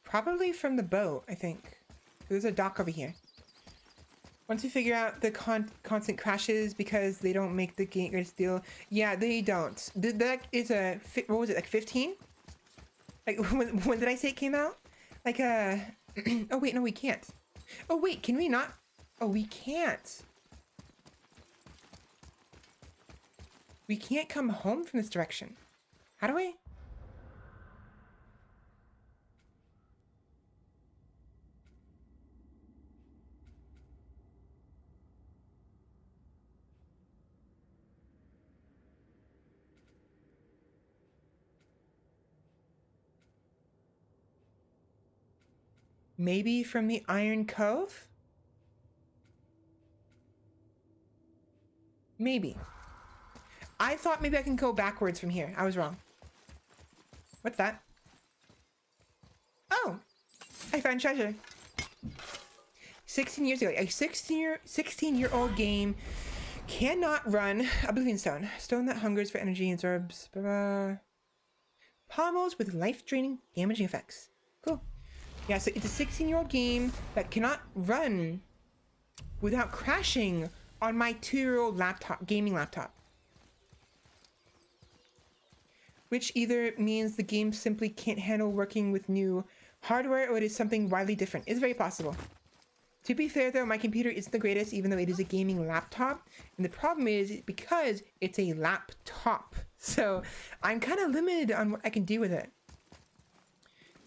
A: Probably from the boat, I think. There's a dock over here. Once we figure out the constant crashes because they don't make the game greatest deal. Yeah, they don't. That is a, what was it, like 15? Like, when did I say it came out? Like, oh wait, no, we can't. Oh wait, can we not? Oh, we can't. We can't come home from this direction. How do we? Maybe from the Iron Cove? Maybe. I thought maybe I can go backwards from here. I was wrong. What's that? Oh! I found treasure. 16 years ago. A 16-year-old game cannot run Oblivion Stone. Stone that hungers for energy and absorbs... pommels with life-draining, damaging effects. Cool. Yeah, so it's a 16-year-old game that cannot run without crashing on my 2-year-old gaming laptop. Which either means the game simply can't handle working with new hardware or it is something wildly different. It's very possible. To be fair though, my computer isn't the greatest even though it is a gaming laptop. And the problem is because it's a laptop. So I'm kind of limited on what I can do with it.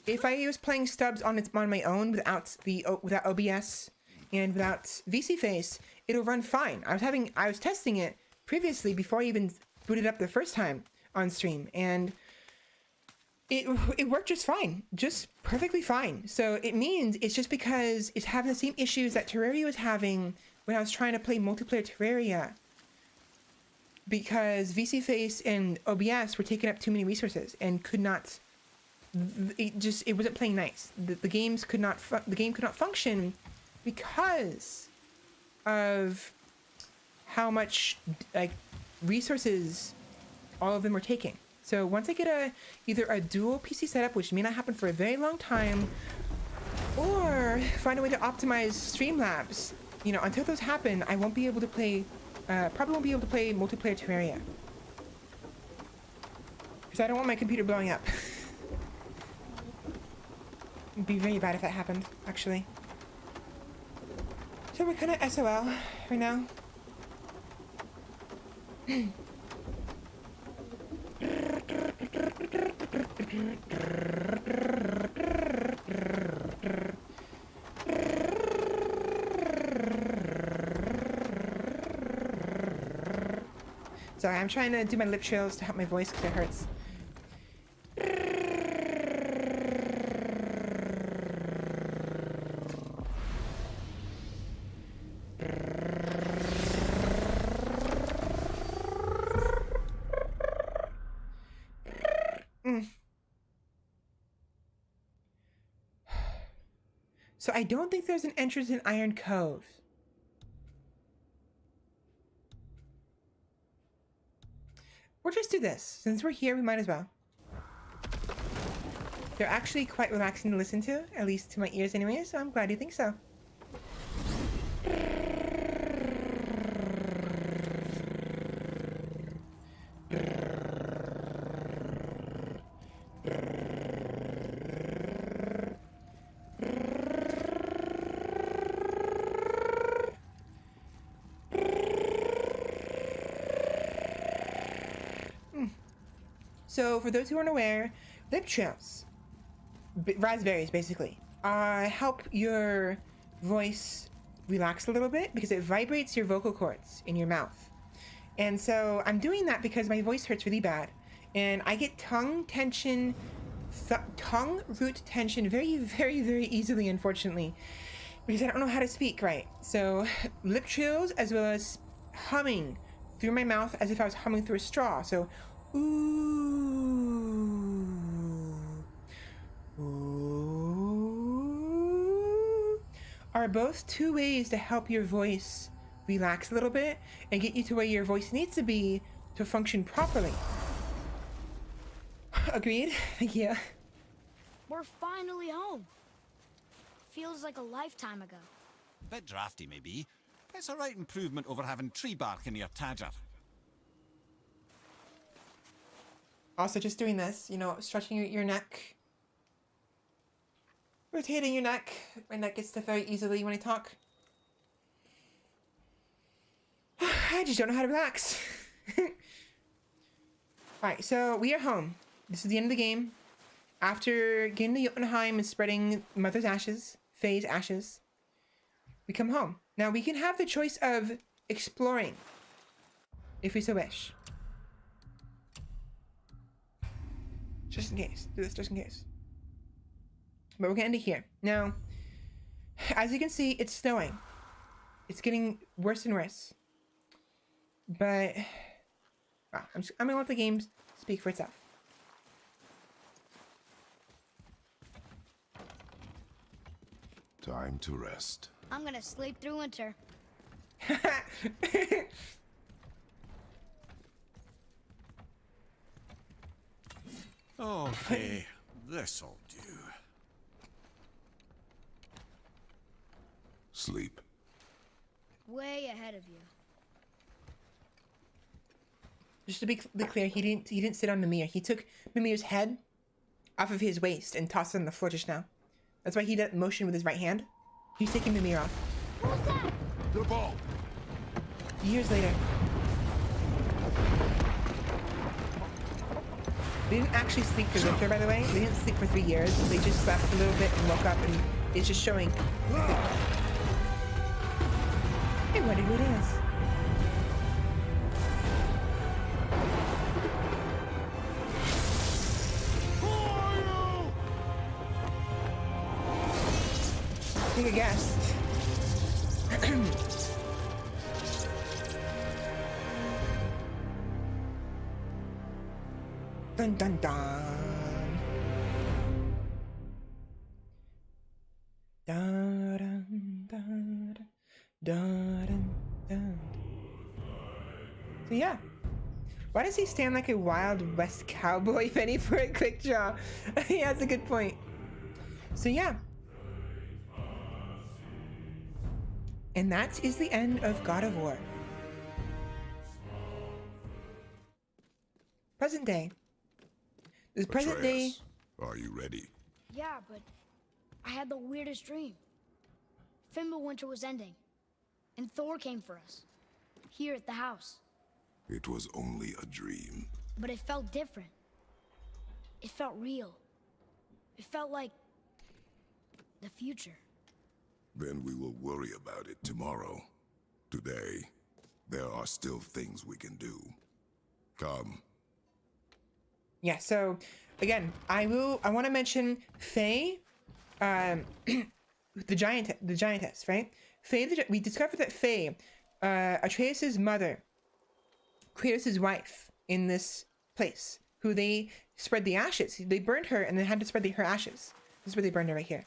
A: If I was playing Stubbs on my own without OBS and without VC Face, it'll run fine. I was testing it previously before I even booted up the first time on stream, and it worked just fine, just perfectly fine. So it means it's just because it's having the same issues that Terraria was having when I was trying to play multiplayer Terraria, because VC Face and OBS were taking up too many resources and could not. It wasn't playing nice. The game could not function because of how much like resources all of them were taking. So once I get either a dual PC setup, which may not happen for a very long time, or find a way to optimize Streamlabs, you know, until those happen, I won't be able to play. Probably won't be able to play multiplayer Terraria because I don't want my computer blowing up. It'd be very bad if that happened, actually. So we're kind of SOL right now. Sorry, I'm trying to do my lip trills to help my voice because it hurts. So I don't think there's an entrance in Iron Cove. We'll just do this. Since we're here, we might as well. They're actually quite relaxing to listen to, at least to my ears anyway, so I'm glad you think so. So, for those who aren't aware, lip trills, raspberries basically, help your voice relax a little bit because it vibrates your vocal cords in your mouth. And so I'm doing that because my voice hurts really bad. And I get tongue tension, tongue root tension very, very, very easily, unfortunately, because I don't know how to speak right. So lip trills as well as humming through my mouth as if I was humming through a straw. So ooh, ooh, are both two ways to help your voice relax a little bit and get you to where your voice needs to be to function properly. Agreed. Thank you.
E: We're finally home. Feels like a lifetime ago.
D: Bit drafty, maybe. It's a right improvement over having tree bark in your tadger.
A: Also, just doing this, you know, stretching your neck, rotating your neck. My neck gets stiff very easily when I talk. I just don't know how to relax. Alright, so we are home. This is the end of the game. After getting to Jotunheim and spreading Mother's ashes, Faye's ashes, we come home. Now we can have the choice of exploring, if we so wish. Just in case. Do this just in case. But we're gonna end it here. Now, as you can see, it's snowing. It's getting worse and worse. But I'm gonna let the game speak for itself.
C: Time to rest.
E: I'm gonna sleep through winter.
D: Okay, this'll do.
C: Sleep.
E: Way ahead of you.
A: Just to be clear, he didn't sit on Mimir. He took Mimir's head off of his waist and tossed it on the floor just now. That's why he did that motion with his right hand. He's taking Mimir off.
E: What was that?
C: The ball.
A: Years later. They didn't actually sleep for winter, by the way. They didn't sleep for 3 years. They just slept a little bit and woke up, and it's just showing. Hey, what it is. Take a guess. Dun dun dun. Dun dun dun dun dun. So yeah. Why does he stand like a Wild West cowboy penny for a quick draw? Yeah, that's a good point. So yeah. And that is the end of God of War. Present day. This present day.
C: Atreus, are you ready?
E: Yeah, but I had the weirdest dream. Fimbulwinter was ending, and Thor came for us, here at the house.
C: It was only a dream.
E: But it felt different. It felt real. It felt like the future.
C: Then we will worry about it tomorrow. Today, there are still things we can do. Come.
A: Yeah, so again, I want to mention Faye, the giantess, right? Faye, we discovered that Faye, Atreus's mother, Kratos' wife in this place, who they spread the ashes. They burned her and then had to spread her ashes. This is where they burned her right here.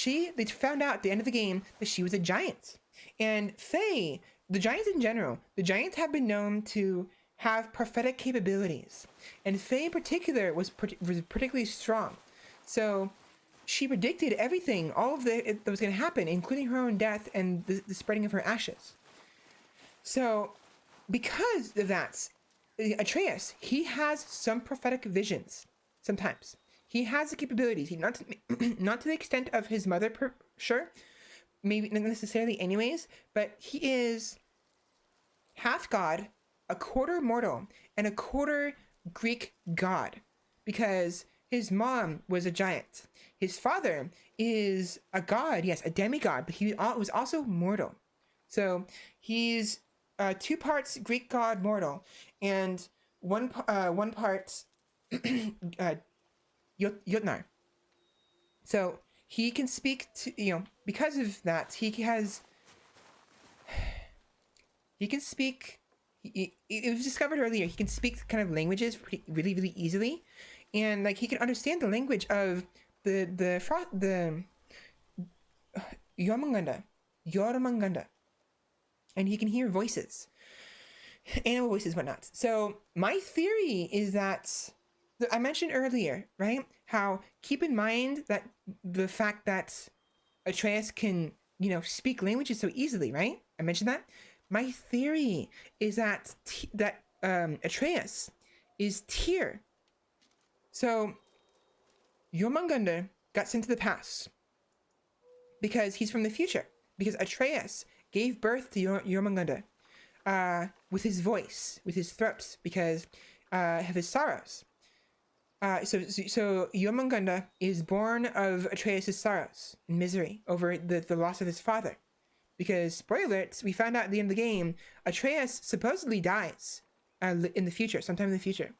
A: They found out at the end of the game that she was a giant. And Faye, the giants in general, the giants have been known to have prophetic capabilities. And Faye in particular was particularly strong. So she predicted everything, all of that was going to happen, including her own death and the spreading of her ashes. So because of that, Atreus, he has some prophetic visions sometimes. He has the capabilities. Not to the extent of his mother, sure, maybe not necessarily anyways, but he is half god, a quarter mortal, and a quarter Greek god, because his mom was a giant. His father is a god, yes, a demigod, but he was also mortal. So he's 2 parts Greek god mortal, and one part Jotnar. So he can speak to, because of that, he can speak. It was discovered earlier. He can speak kind of languages really, really easily, and like he can understand the language of the Jormungandr, and he can hear voices, animal voices, whatnot. So my theory is that I mentioned earlier, right? How keep in mind that the fact that Atreus can, speak languages so easily, right? I mentioned that. My theory is that Atreus is Tyr. So Jormungandr got sent to the past because he's from the future. Because Atreus gave birth to Jormungandr with his voice, with his throat, because of his sorrows. So Jormungandr is born of Atreus' sorrows and misery over the loss of his father. Because, spoiler alerts, we found out at the end of the game, Atreus supposedly dies in the future, sometime in the future.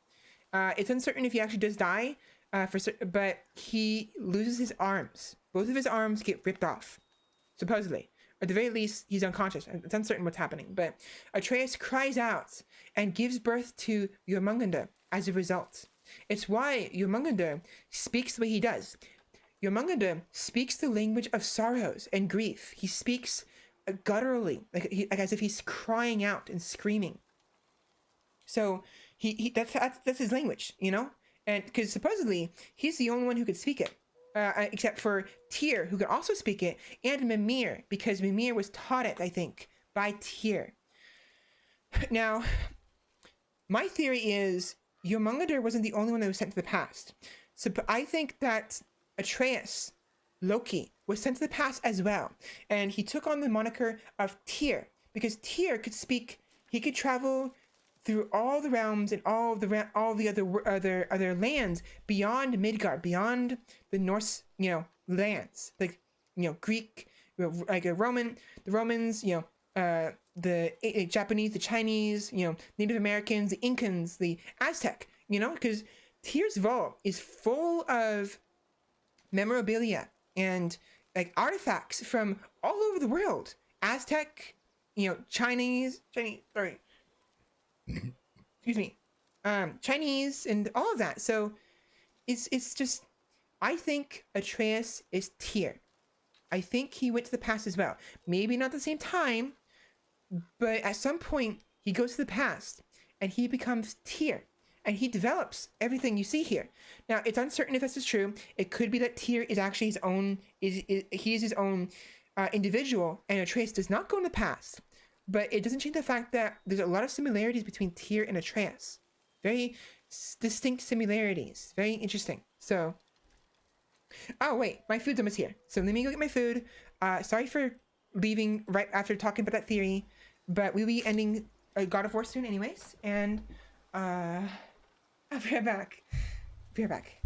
A: It's uncertain if he actually does die, but he loses his arms. Both of his arms get ripped off, supposedly. Or at the very least, he's unconscious. It's uncertain what's happening. But Atreus cries out and gives birth to Jormungandr as a result. It's why Jormungandr speaks the way he does. Jormungandr speaks the language of sorrows and grief. He speaks gutturally, like as if he's crying out and screaming. So that's his language, and because supposedly he's the only one who could speak it, except for Tyr, who could also speak it, and Mimir, because Mimir was taught it, I think, by Tyr. Now, my theory is Jormungandr wasn't the only one that was sent to the past. So I think that Atreus, Loki, was sent to the past as well, and he took on the moniker of Tyr because Tyr could speak. He could travel through all the realms and all the other lands beyond Midgard, beyond the Norse, lands, like Greek, like the Romans, the Japanese, the Chinese, Native Americans, the Incans, the Aztec, because Tyr's vault is full of memorabilia and like artifacts from all over the world. Aztec, Chinese, excuse me, Chinese, and all of that. So it's just, I think Atreus is Tyr. I think he went to the past as well. Maybe not at the same time, but at some point he goes to the past and he becomes Tyr. And he develops everything you see here. Now, it's uncertain if this is true. It could be that Tyr is actually his own, he is his own individual, and Atreus does not go in the past. But it doesn't change the fact that there's a lot of similarities between Tyr and Atreus. Very distinct similarities. Very interesting. So, oh wait, my food's almost here. So let me go get my food. Sorry for leaving right after talking about that theory, but we'll be ending God of War soon anyways, and I'll be right back. Be right back.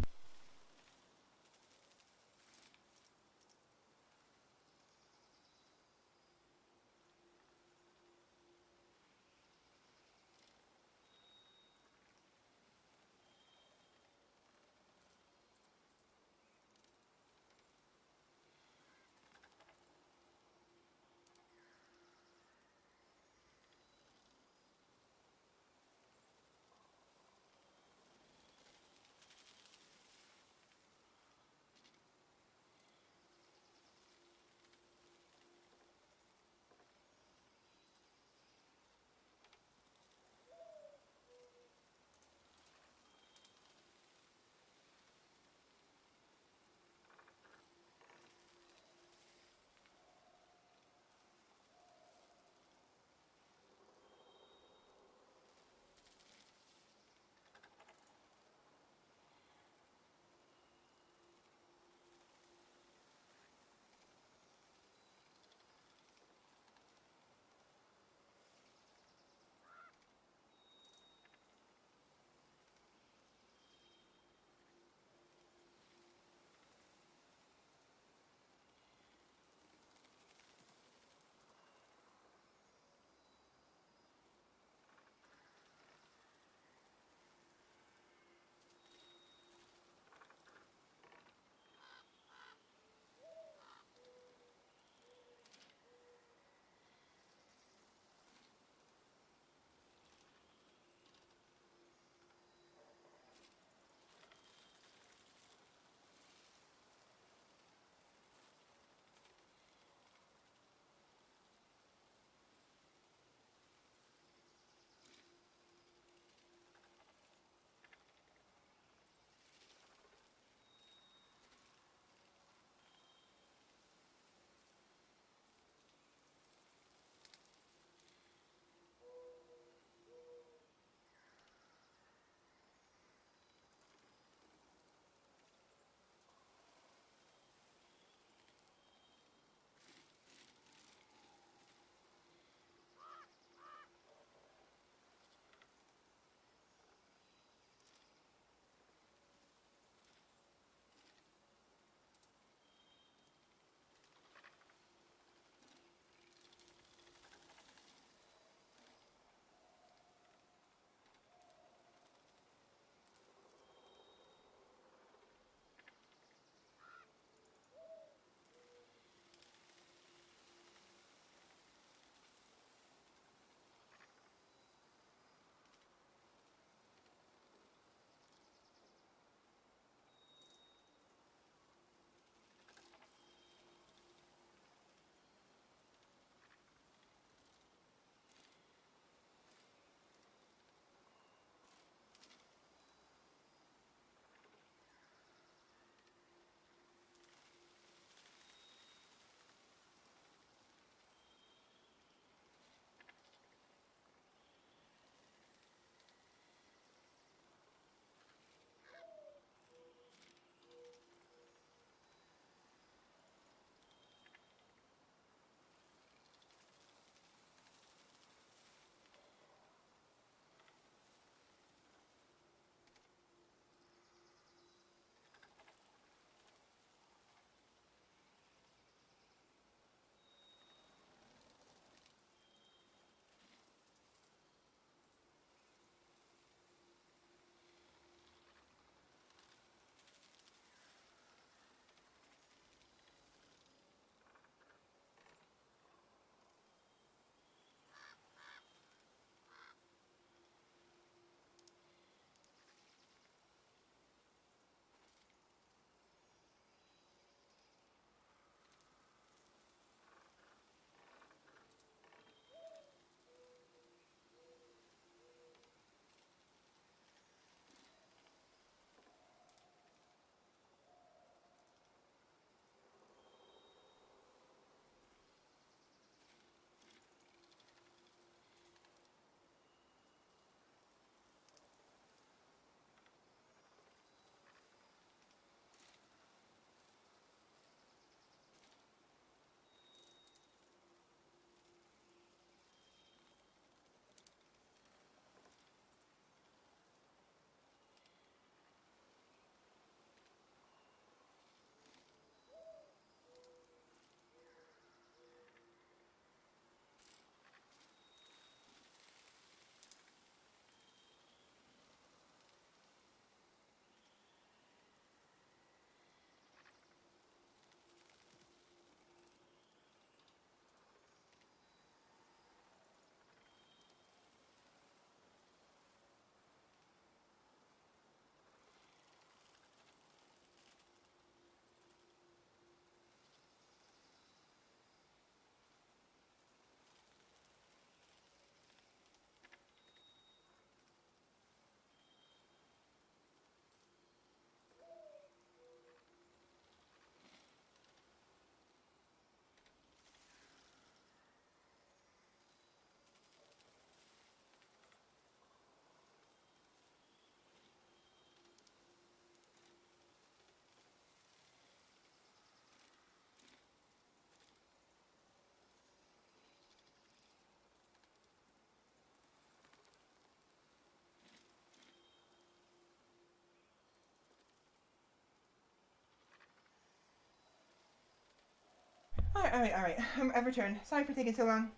A: Alright. I've returned. Sorry for taking so long.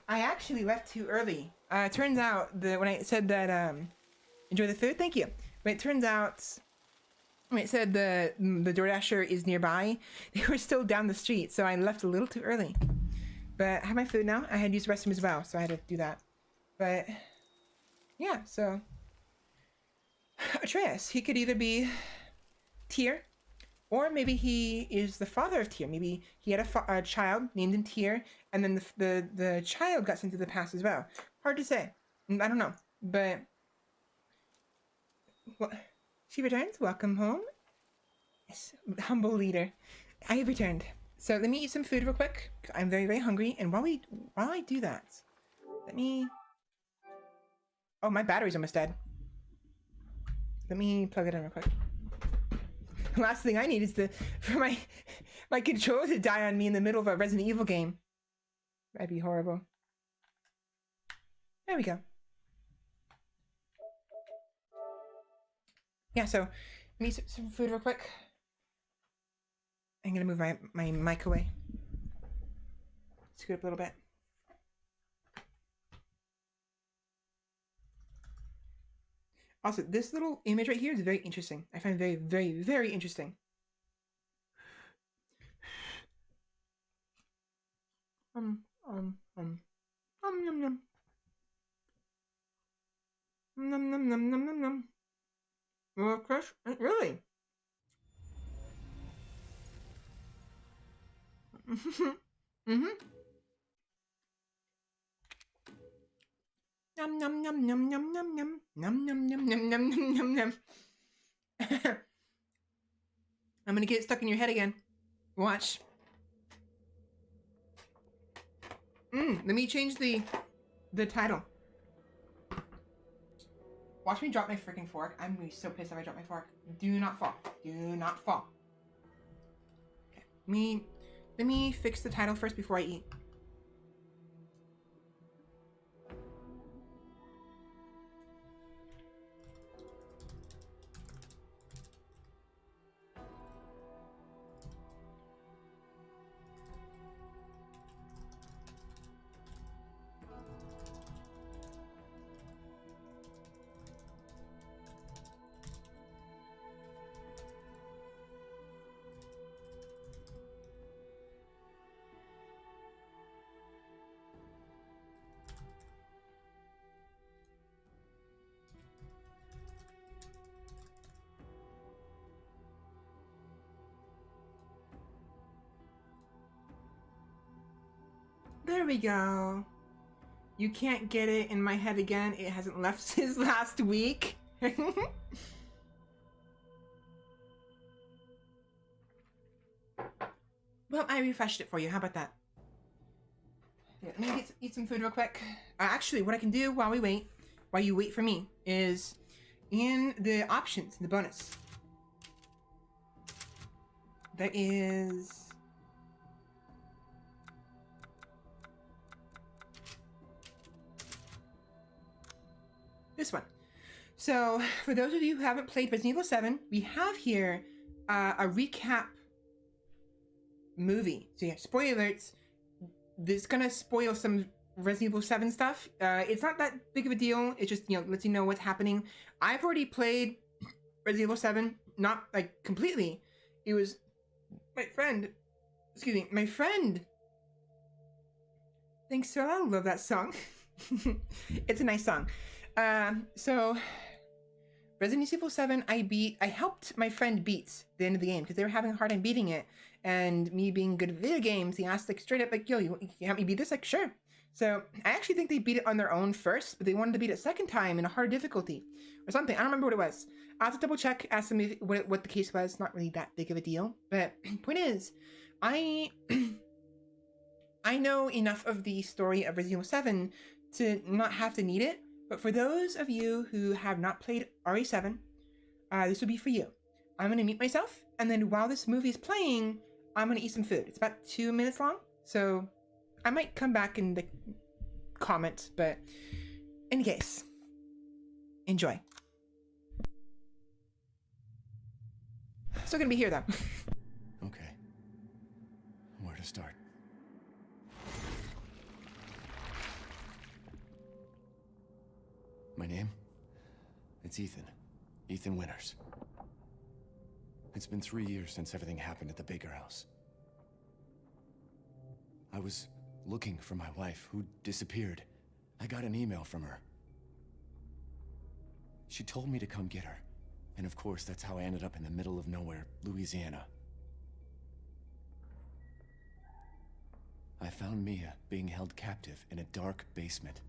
A: I actually left too early. Turns out that when I said that, enjoy the food, thank you. But it turns out, when it said the DoorDasher is nearby, they were still down the street, so I left a little too early. But I have my food now. I had to use the restroom as well, so I had to do that. But, yeah, so... Atreus, he could either be Tyr, or maybe he is the father of Tyr. Maybe he had a child named him Tyr, and then the child got sent to the past as well. Hard to say. I don't know. But... Well, she returns. Welcome home. Yes, humble leader. I have returned. So let me eat some food real quick. I'm very, very hungry. And while I do that, let me... Oh, my battery's almost dead. Let me plug it in real quick. The last thing I need is for my controller to die on me in the middle of a Resident Evil game. That'd be horrible. There we go. Yeah, so let me eat some food real quick. I'm gonna move my mic away. Scoot up a little bit. Also, this little image right here is very interesting. I find it very, very, very interesting. Yum. Nom. Well, Chris, really? Nom nom nom nom nom nom nom nom nom nom nom nom nom nom nom. I'm gonna get it stuck in your head again. Watch. Let me change the title. Watch me drop my freaking fork. I'm gonna be so pissed if I drop my fork. Do not fall. Do not fall. Okay. Let me fix the title first before I eat. There we go. You can't get it in my head again. It hasn't left since last week. Well, I refreshed it for you. How about that? Yeah, let me eat some food real quick. Actually, what I can do while you wait for me, is in the options, the bonus, there is... this one. So, for those of you who haven't played Resident Evil 7, we have here a recap movie. So yeah, spoiler alerts. This is gonna spoil some Resident Evil 7 stuff. It's not that big of a deal. It just, lets you know what's happening. I've already played Resident Evil 7, not like completely. It was my friend. Thanks, Svela. I love that song. It's a nice song. So Resident Evil 7, I helped my friend beat the end of the game because they were having a hard time beating it, and me being good at video games, he asked like straight up like, yo, you help me beat this? Like, sure. So I actually think they beat it on their own first, but they wanted to beat it second time in a hard difficulty or something. I don't remember what it was. I'll have to double check, ask them what the case was. Not really that big of a deal, but point is, I know enough of the story of Resident Evil 7 to not have to need it. But for those of you who have not played RE7, this will be for you. I'm going to mute myself, and then while this movie is playing, I'm going to eat some food. It's about 2 minutes long, so I might come back in the comment, but in case, enjoy. Still going to be here, though.
F: Okay. Where to start?
K: My name? It's Ethan. Ethan Winters. It's been 3 years since everything happened at the Baker house. I was looking for my wife, who disappeared. I got an email from her. She told me to come get her. And of course, that's how I ended up in the middle of nowhere, Louisiana. I found Mia being held captive in a dark basement.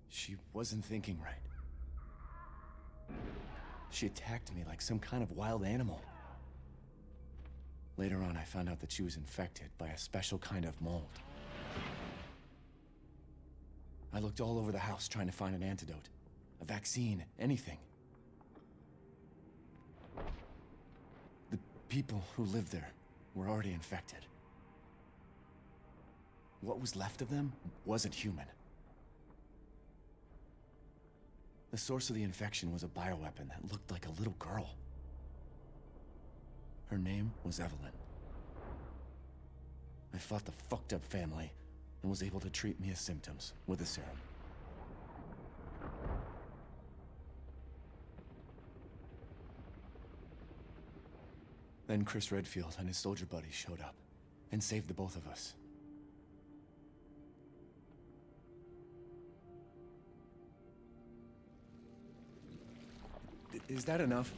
K: She wasn't thinking right. She attacked me like some kind of wild animal. Later on, I found out that she was infected by a special kind of mold. I looked all over the house trying to find an antidote, a vaccine, anything. The people who lived there were already infected. What was left of them wasn't human. The source of the infection was a bioweapon that looked like a little girl. Her name was Evelyn. I fought the fucked up family and was able to treat Mia's symptoms with a serum. Then Chris Redfield and his soldier buddies showed up and saved the both of us. Is that enough?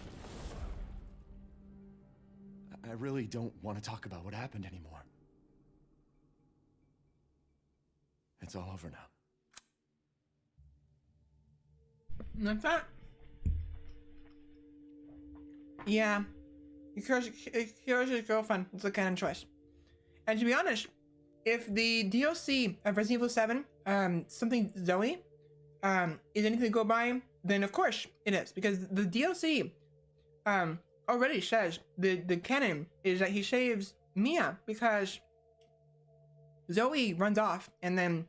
K: I really don't want to talk about what happened anymore. It's all over now.
A: Like that? Yeah. He kills his girlfriend. It's a canon choice. And to be honest, if the DLC of Resident Evil 7, something Zoe, is anything to go by, then of course it is. Because the DLC, already says the canon is that he saves Mia because Zoe runs off and then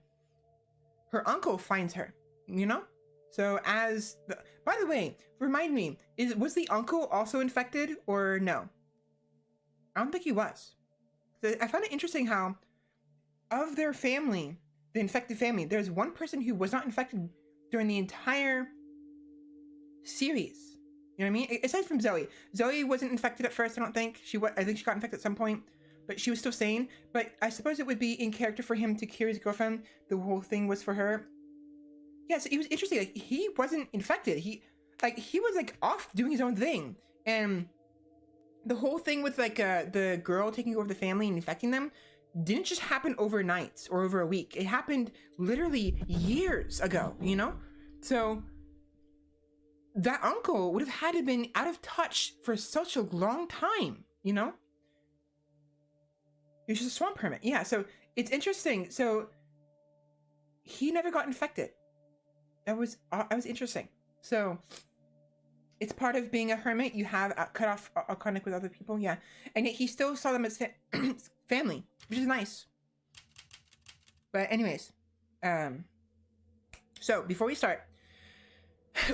A: her uncle finds her, you know? So by the way, remind me, was the uncle also infected or no? I don't think he was. I found it interesting how of their family, the infected family, there's one person who was not infected during the entire series. You know what I mean? Aside from Zoe. Zoe wasn't infected at first, I don't think. I think she got infected at some point, but she was still sane. But I suppose it would be in character for him to cure his girlfriend. The whole thing was for her. Yeah, so it was interesting. Like, he wasn't infected. He was like off doing his own thing. And the whole thing with like the girl taking over the family and infecting them didn't just happen overnight or over a week. It happened literally years ago, you know? So that uncle would have had to have been out of touch for such a long time, you know? He was just a swamp hermit. Yeah, so it's interesting. So he never got infected. That was interesting. So it's part of being a hermit. You have cut off contact with other people, yeah. And yet he still saw them as family, which is nice. But anyways, so before we start,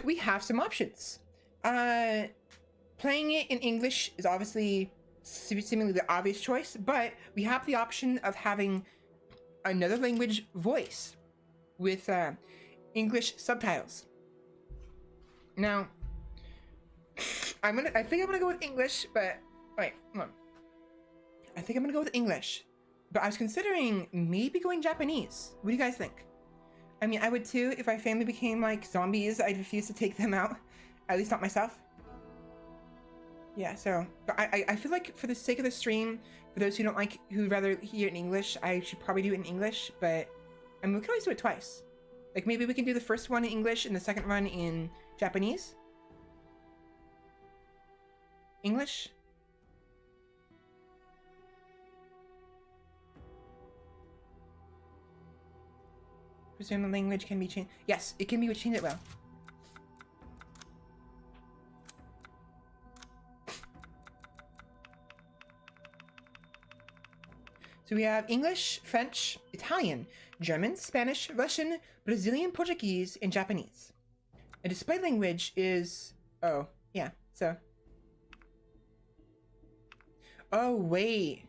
A: we have some options. Playing it in English is obviously seemingly the obvious choice, but we have the option of having another language voice with English subtitles. Now, I think I'm gonna go with English, but wait, hold on. I think I'm gonna go with English, but I was considering maybe going Japanese. What do you guys think? I mean, I would too if my family became like zombies. I'd refuse to take them out, at least not myself. Yeah, so but I feel like for the sake of the stream, for those who'd rather hear it in English, I should probably do it in English. But I mean, we can always do it twice. Like maybe we can do the first one in English and the second one in Japanese. English. Presume the language can be changed. Yes, it can be changed at will. So we have English, French, Italian, German, Spanish, Russian, Brazilian, Portuguese, and Japanese. A display language is... Oh, yeah, so... Oh, wait.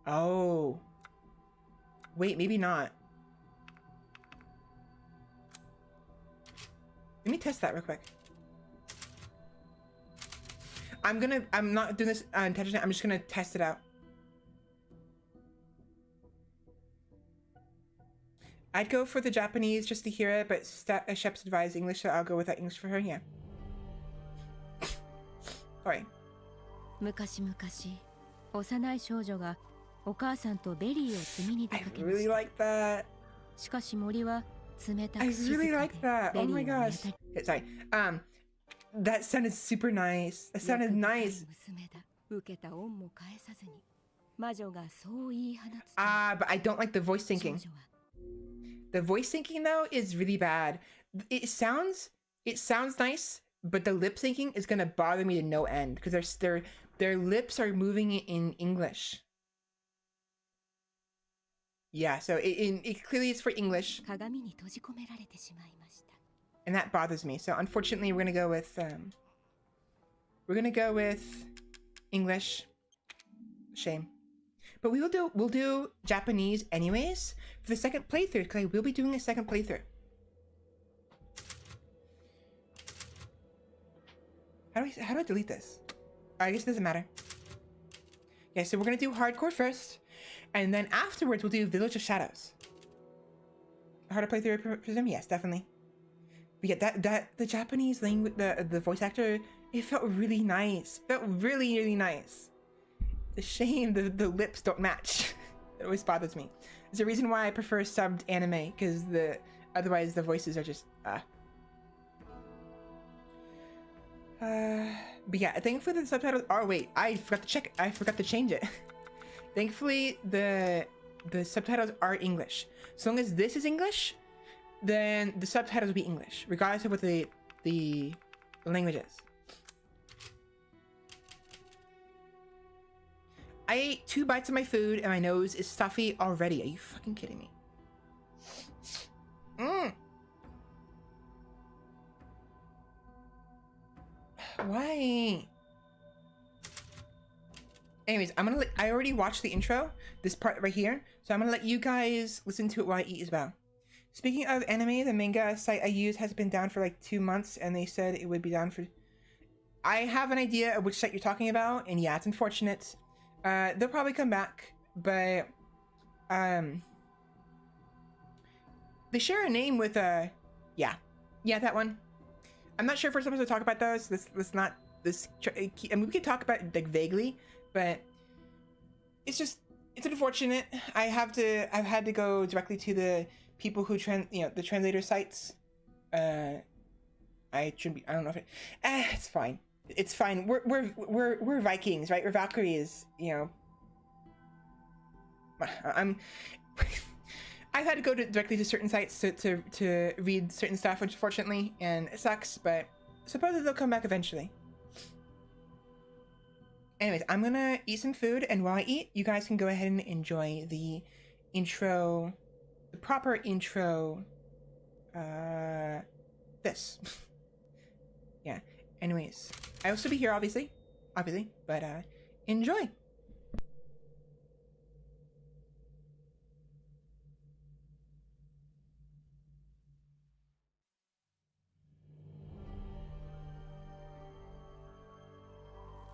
A: Oh. Wait, maybe not. Let me test that real quick. I'm not doing this intentionally. I'm just gonna test it out. I'd go for the Japanese just to hear it, but Shep's advised English, so I'll go with that English for her. Yeah. Sorry.
L: 昔々、幼い少女がお母さんとベリーを摘みに出
A: I
L: かけま
A: really
L: した。
A: like that.
L: しかし森は冷た
A: I
L: く静
A: really
L: か
A: like
L: で
A: that.
L: ベ
A: Oh
L: リー
A: my
L: は見
A: gosh.
L: 当たり
A: Okay, sorry. That sounded super nice. That sounded
L: 欲深い
A: nice.
L: 娘だ。受けた恩も返さずに魔女がそう言い放つと
A: But I don't like the voice
L: 少
A: syncing.
L: 女は
A: The voice syncing though is really bad. It sounds nice, but the lip syncing is gonna bother me to no end because their lips are moving in English. Yeah, so it clearly is for English,
L: 鏡に閉じ込められてしまいました。
A: and that bothers me. So unfortunately, we're gonna go with English. Shame. But we'll do Japanese anyways for the second playthrough, because I will be doing a second playthrough. How do I delete this? I guess it doesn't matter. Yeah, so we're gonna do hardcore first, and then afterwards we'll do Village of Shadows. How to play through, I presume? Yes, definitely. But yeah, that the Japanese language, the voice actor, it felt really nice. It felt really, really nice. It's a shame the lips don't match. It always bothers me. There's a reason why I prefer subbed anime, because otherwise the voices are just But yeah, thankfully the subtitles are I forgot to change it. Thankfully the subtitles are English. As long as this is English, then the subtitles will be English, regardless of what the language is. I ate 2 bites of my food and my nose is stuffy already. Are you fucking kidding me? Why? Anyways, I already watched the intro, this part right here, so I'm gonna let you guys listen to it while I eat as well. Speaking of anime, the manga site I use has been down for like 2 months, and they said it would be down for... I have an idea of which site you're talking about, and yeah, it's unfortunate. They'll probably come back, but they share a name with yeah, that one. I'm not sure if we're supposed to talk about those. I mean, we could talk about it like vaguely, but it's unfortunate. I've had to go directly to the people who the translator sites. I don't know if it's fine. It's fine. We're Vikings, right? We're Valkyries, I've had to go directly to certain sites to read certain stuff, unfortunately, and it sucks, but supposedly they'll come back eventually. Anyways, I'm gonna eat some food, and while I eat, you guys can go ahead and enjoy the intro, the proper intro, this. Yeah. Anyways, I will still be here, obviously, but enjoy.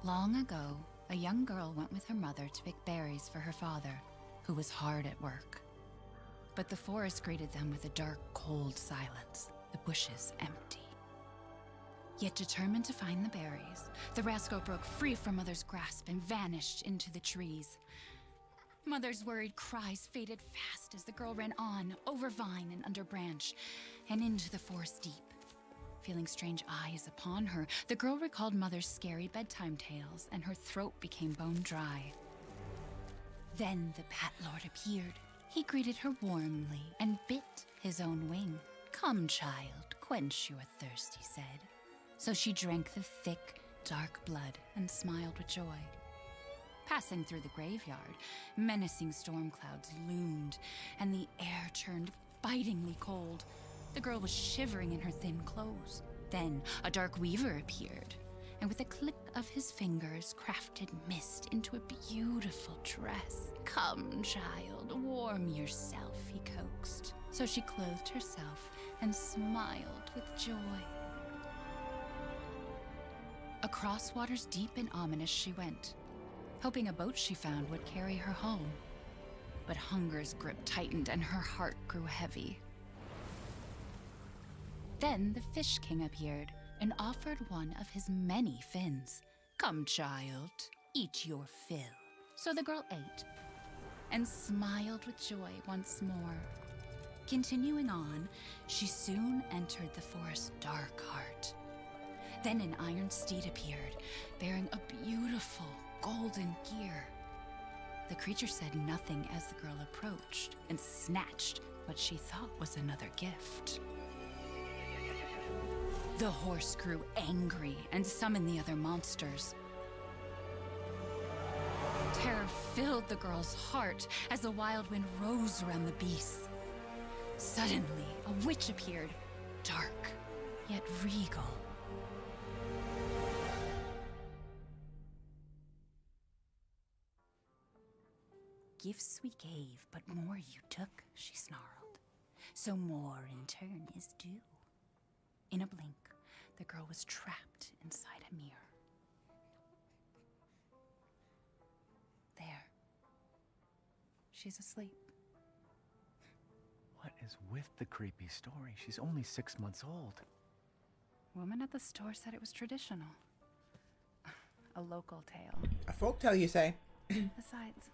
M: Long ago, a young girl went with her mother to pick berries for her father, who was hard at work. But the forest greeted them with a dark, cold silence, the bushes empty. Yet determined to find the berries, the rascal broke free from Mother's grasp and vanished into the trees. Mother's worried cries faded fast as the girl ran on, over vine and under branch, and into the forest deep. Feeling strange eyes upon her, the girl recalled Mother's scary bedtime tales, and her throat became bone dry. Then the Bat Lord appeared. He greeted her warmly and bit his own wing. "Come, child, quench your thirst," he said. So she drank the thick, dark blood and smiled with joy. Passing through the graveyard, menacing storm clouds loomed, and the air turned bitingly cold. The girl was shivering in her thin clothes. Then a dark weaver appeared, and with a click of his fingers crafted mist into a beautiful dress. Come, child, warm yourself, he coaxed. So she clothed herself and smiled with joy. Across waters deep and ominous she went, hoping a boat she found would carry her home. But hunger's grip tightened and her heart grew heavy. Then the Fish King appeared and offered one of his many fins. Come, child, eat your fill. So the girl ate and smiled with joy once more. Continuing on, she soon entered the forest's dark heart. Then an iron steed appeared, bearing a beautiful golden gear. The creature said nothing as the girl approached and snatched what she thought was another gift. The horse grew angry and summoned the other monsters. Terror filled the girl's heart as the wild wind rose around the beasts. Suddenly, a witch appeared, dark yet regal. Gifts we gave, but more you took, she snarled. So more in turn is due. In a blink, the girl was trapped inside a mirror. There. She's asleep.
K: What is with the creepy story? She's only 6 months old.
M: Woman at the store said it was traditional. A local tale.
A: A folk tale, you say?
M: Besides,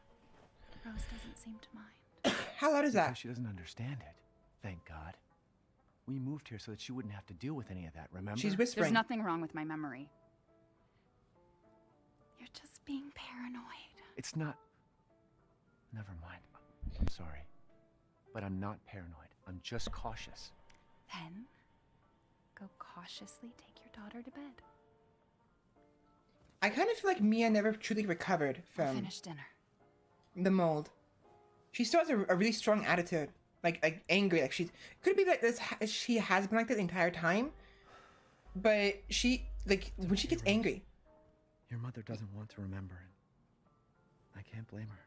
M: Rose doesn't seem to mind.
A: How loud is that?
K: Because she doesn't understand it. Thank God. We moved here so that she wouldn't have to deal with any of that, remember?
A: She's whispering.
M: There's nothing wrong with my memory. You're just being paranoid.
K: It's not... Never mind. I'm sorry. But I'm not paranoid. I'm just cautious.
M: Then, go cautiously take your daughter to bed.
A: I kind of feel like Mia never truly recovered
M: We'll
A: from
M: finish dinner.
A: the mold. She still has a really strong attitude. Like angry. Like she's... Could it be like this? She has been like that the entire time? But she... Like, when she gets angry...
K: Your mother doesn't want to remember it. I can't blame her.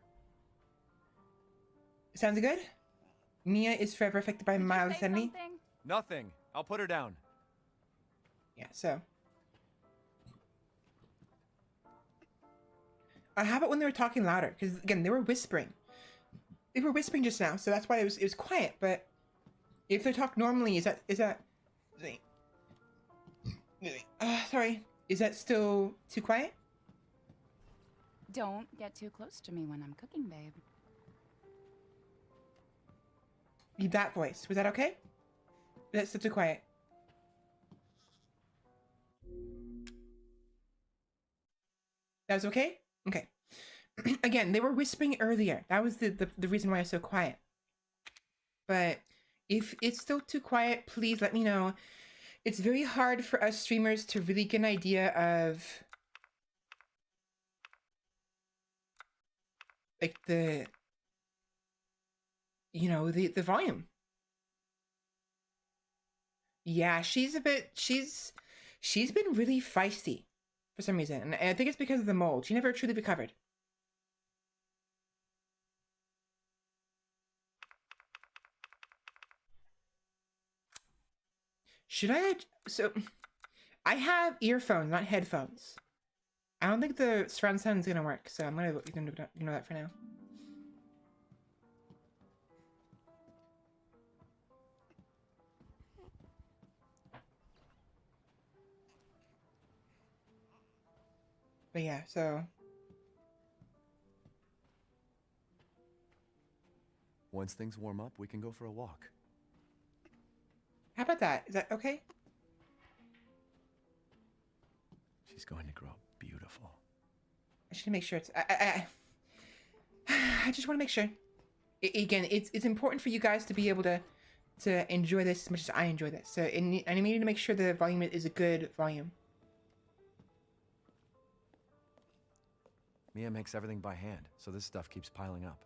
A: Sounds good? Mia is forever affected by mild insanity.
K: Nothing. I'll put her down.
A: Yeah, so. How about when they were talking louder? Because again, they were whispering. They were whispering just now, so that's why it was quiet. But if they talk normally, is that sorry, is that still too quiet?
M: Don't get too close to me when I'm cooking, babe.
A: That voice, was that okay? That's still too quiet. That was okay? Okay. Again, they were whispering earlier. That was the reason why I was so quiet. But if it's still too quiet, please let me know. It's very hard for us streamers to really get an idea of like the volume. Yeah, she's been really feisty for some reason. And I think it's because of the mold. She never truly recovered. Should I? So, I have earphones, not headphones. I don't think the surround sound is gonna work, so I'm gonna ignore that for now. But yeah, so.
K: Once things warm up, we can go for a walk.
A: How about that? Is that okay?
K: She's going to grow up beautiful.
A: I should make sure it's. I just want to make sure. Again, it's important for you guys to be able to enjoy this as much as I enjoy this. So I need to make sure the volume is a good volume.
K: Mia makes everything by hand, so this stuff keeps piling up.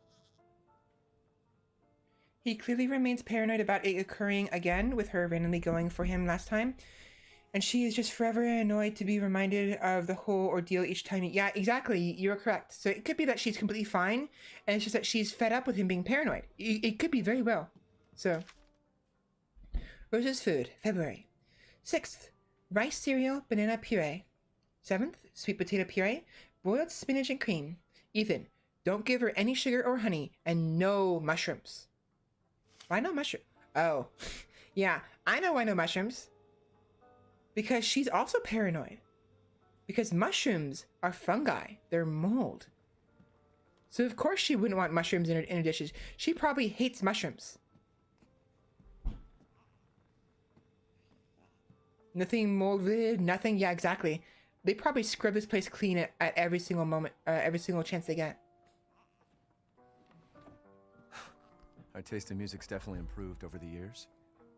A: He clearly remains paranoid about it occurring again with her randomly going for him last time. And she is just forever annoyed to be reminded of the whole ordeal each time. Yeah, exactly. You're correct. So it could be that she's completely fine, and it's just that she's fed up with him being paranoid. It could be very well. So, Rose's food, February. 6th, rice cereal, banana puree. 7th, sweet potato puree, boiled spinach and cream. Ethan, don't give her any sugar or honey, and no mushrooms. Why no mushroom? Oh, yeah, I know why no mushrooms. Because she's also paranoid. Because mushrooms are fungi. They're mold. So of course she wouldn't want mushrooms in her dishes. She probably hates mushrooms. Nothing molded, nothing. Yeah, exactly. They probably scrub this place clean at every single moment, every single chance they get.
K: Our taste in music's definitely improved over the years.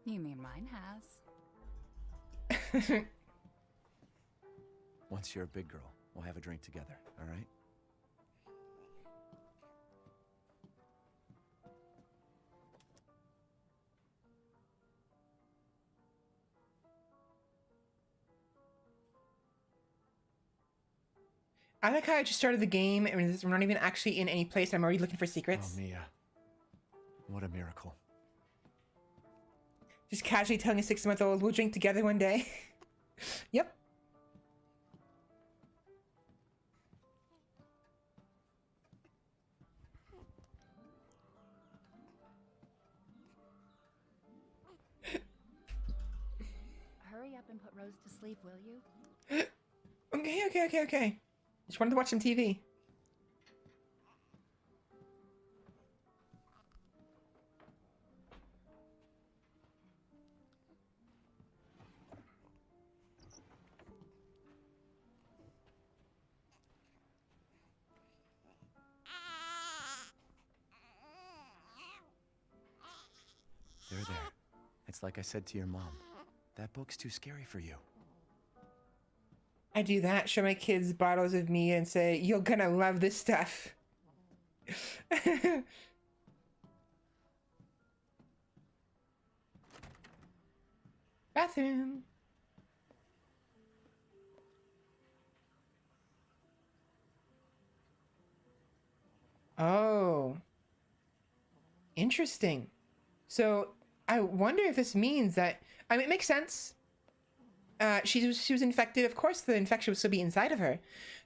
M: You mean mine has?
K: Once you're a big girl, we'll have a drink together, all right?
A: I like how I just started the game and we're not even actually in any place. I'm already looking for secrets.
K: Oh, Mia. What a miracle.
A: Just casually telling a 6-month-old, we'll drink together one day. Yep.
M: Hurry up and put Rose to sleep, will you?
A: Okay. Just wanted to watch some TV.
K: There. It's like I said to your mom. That book's too scary for you.
A: I do that, show my kids bottles of me and say, you're gonna love this stuff. Bathroom. Oh. Interesting. So I wonder if this means that, I mean, it makes sense. She was infected. Of course, the infection would still be inside of her.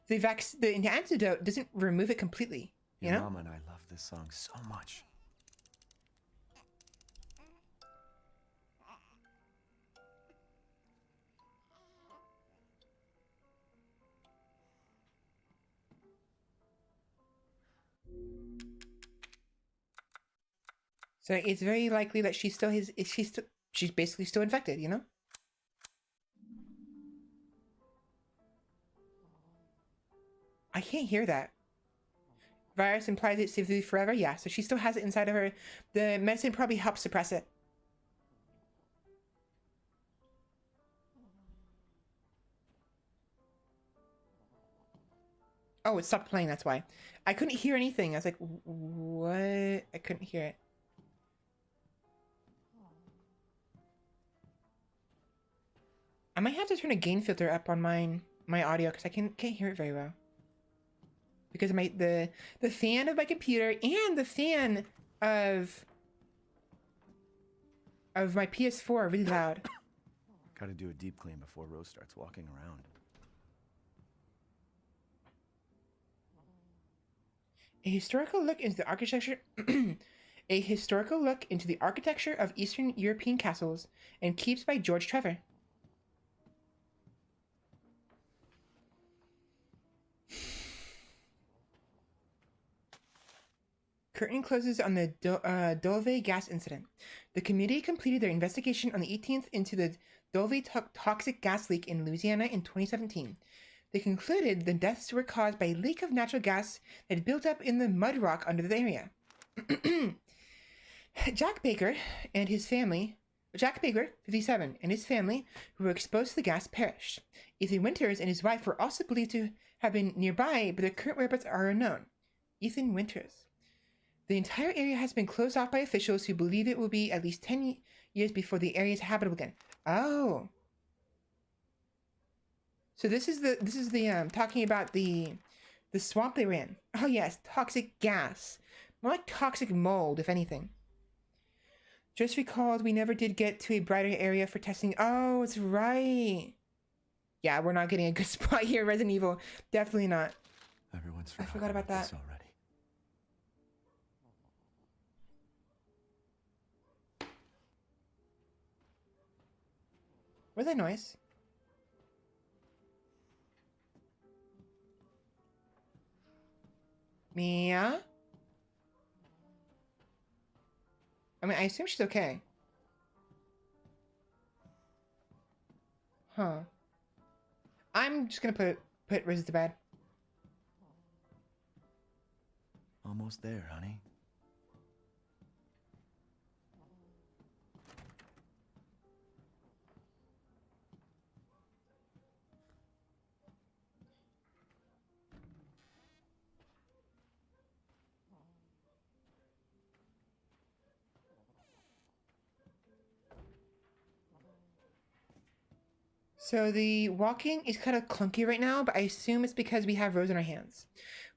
A: The antidote doesn't remove it completely. You know?
K: Your mama and I love this song so much.
A: So it's very likely that she's basically still infected. You know? I can't hear that. Virus implies it's saved forever. Yeah, so she still has it inside of her. The medicine probably helps suppress it. Oh, it stopped playing, that's why. I couldn't hear anything. I was like, what? I couldn't hear it. I might have to turn a gain filter up on my audio because I can't hear it very well. Because of the fan of my computer and the fan of my PS4 are really loud.
K: Gotta do a deep clean before Rose starts walking around.
A: A historical look into the architecture a historical look into the architecture of Eastern European castles and keeps by George Trevor. Curtain closes on the Dove gas incident. The committee completed their investigation on the 18th into the Dove toxic gas leak in Louisiana in 2017. They concluded the deaths were caused by a leak of natural gas that had built up in the mud rock under the area. Jack Baker, 57, and his family, who were exposed to the gas, perished. Ethan Winters and his wife were also believed to have been nearby, but their current whereabouts are unknown. Ethan Winters. The entire area has been closed off by officials who believe it will be at least 10 years before the area is habitable again. Oh. So this is the talking about the swamp they were in. Oh yes, toxic gas. More like toxic mold, if anything. Just recalled we never did get to a brighter area for testing. Oh, it's right. Yeah, we're not getting a good spot here, Resident Evil. Definitely not.
K: Everyone's
A: I forgot about that.
K: already.
A: Where's that noise? Mia? I mean, I assume she's okay. Huh. I'm just gonna put Riz to bed.
K: Almost there, honey.
A: So the walking is kind of clunky right now, but I assume it's because we have Rose in our hands.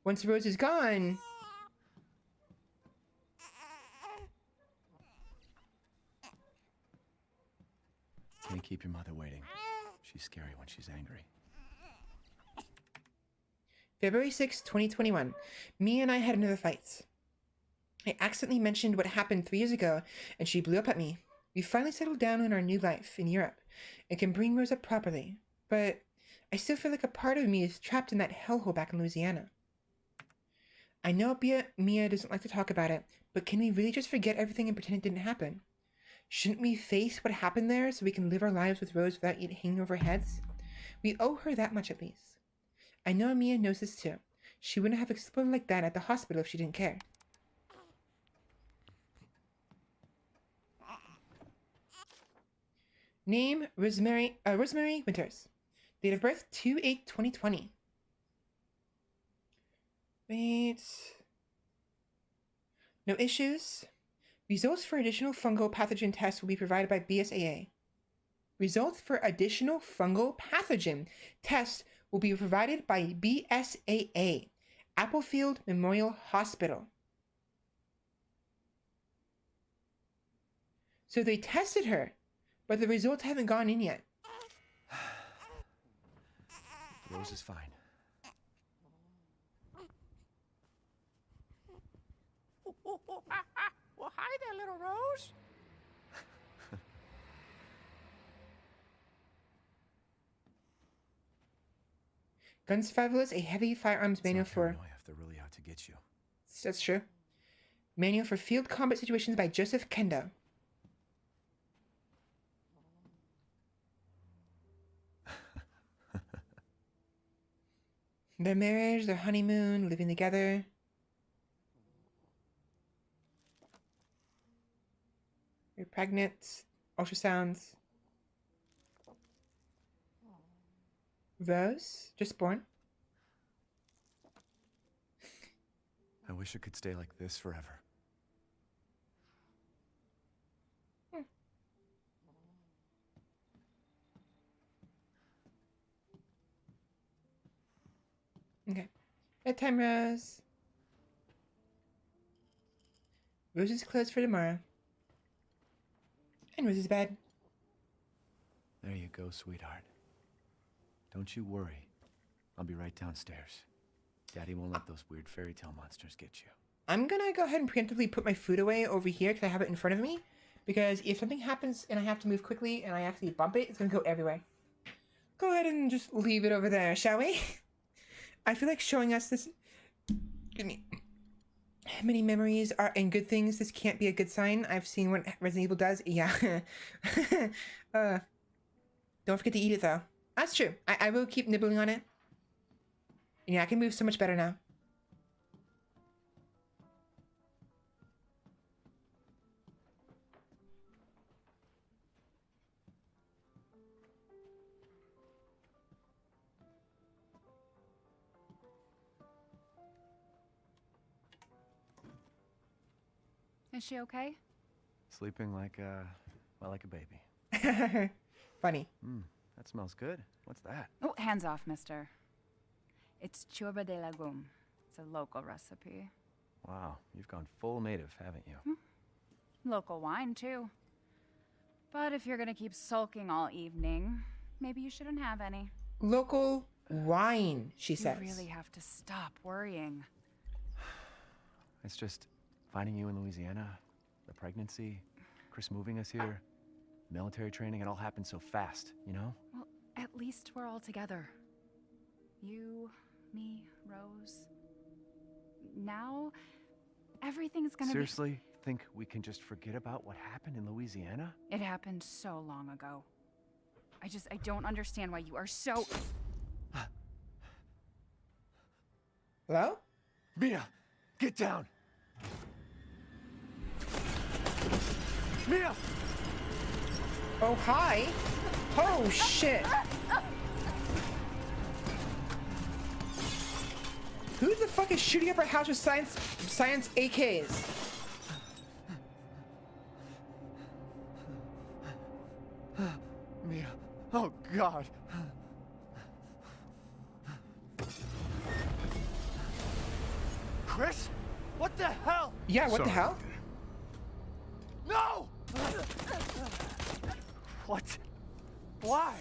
A: Once Rose is gone...
K: Can't keep your mother waiting. She's scary when she's angry.
A: February 6, 2021. Mia and I had another fight. I accidentally mentioned what happened 3 years ago, and she blew up at me. We finally settled down in our new life in Europe, and can bring Rose up properly. But I still feel like a part of me is trapped in that hellhole back in Louisiana. I know Mia doesn't like to talk about it, but can we really just forget everything and pretend it didn't happen? Shouldn't we face what happened there so we can live our lives with Rose without it hanging over our heads? We owe her that much at least. I know Mia knows this too. She wouldn't have exploded like that at the hospital if she didn't care. Name, Rosemary Winters. Date of birth, 2/8/2020. Wait. No issues. Results for additional fungal pathogen tests will be provided by BSAA. Results for additional fungal pathogen tests will be provided by BSAA, Applefield Memorial Hospital. So they tested her, but the results haven't gone in yet.
K: Rose is fine.
J: Well, hi there, little Rose.
A: Gun Survival is a heavy firearms manual for...
K: If they're really out to get you.
A: That's true. Manual for Field Combat Situations by Joseph Kendo. Their marriage, their honeymoon, living together. You're pregnant. Ultrasounds. Rose, just born.
K: I wish it could stay like this forever.
A: Okay. Bedtime, Rose. Rose is closed for tomorrow. And Rose's bed.
K: There you go, sweetheart. Don't you worry. I'll be right downstairs. Daddy won't let those weird fairy tale monsters get you.
A: I'm gonna go ahead and preemptively put my food away over here because I have it in front of me. Because if something happens and I have to move quickly and I actually bump it, it's gonna go everywhere. Go ahead and just leave it over there, shall we? I feel like showing us this... Excuse me. Many memories are and good things. This can't be a good sign. I've seen what Resident Evil does. Yeah. Don't forget to eat it though. That's true. I will keep nibbling on it. Yeah, I can move so much better now.
M: Is she okay?
K: Sleeping like a baby.
A: Funny.
K: That's That smells good. What's that?
M: Oh, hands off, mister. It's churba de legume. It's a local recipe.
K: Wow, you've gone full native, haven't you?
M: Local wine, too. But if you're gonna keep sulking all evening, maybe you shouldn't have any.
A: Local wine, she says.
M: You really have to stop worrying.
K: It's just finding you in Louisiana, the pregnancy, Chris moving us here, military training, it all happened so fast, you know?
M: Well, at least we're all together. You, me, Rose. Now, everything's gonna
K: Seriously? Think we can just forget about what happened in Louisiana?
M: It happened so long ago. I don't understand why you are so...
A: Hello?
K: Mia, get down! Mia!
A: Oh, hi. Oh, shit. Who the fuck is shooting up our house with science AKs?
K: Mia, oh God. Chris? What the hell?
A: Yeah, what the hell?
K: No! What? Why?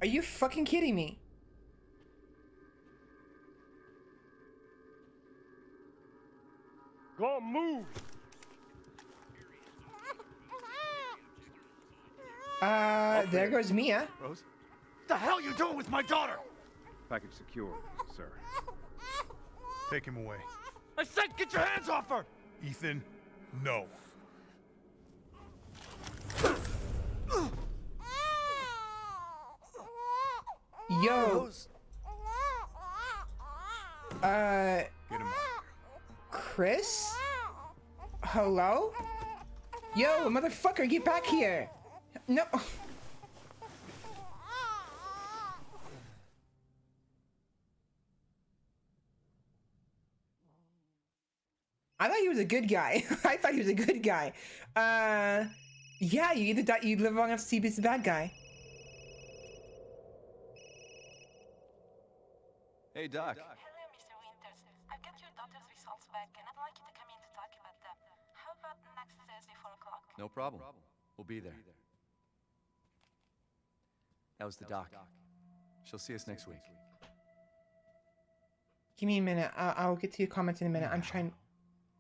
A: Are you fucking kidding me?
B: Go move!
A: There goes Mia.
K: Rose? What the hell are you doing with my daughter?
B: Package secure, sir. Take him away.
K: I said get your hands off her!
B: Ethan, no.
A: Yo.
K: Rose.
B: Get him out.
A: Chris? Hello? Yo, motherfucker, get back here! No. I thought he was a good guy. I thought he was a good guy. Yeah, you either die, you live long enough to see he's a bad guy.
K: Hey, Doc.
N: Hello, Mr. Winters. I've got your daughter's results back, and I'd like you to come in to talk about them. How about next Thursday, 4 o'clock?
K: No problem. We'll be there. That was the doc. She'll see us next week.
A: Give me a minute. I'll get to your comments in a minute. I'm trying.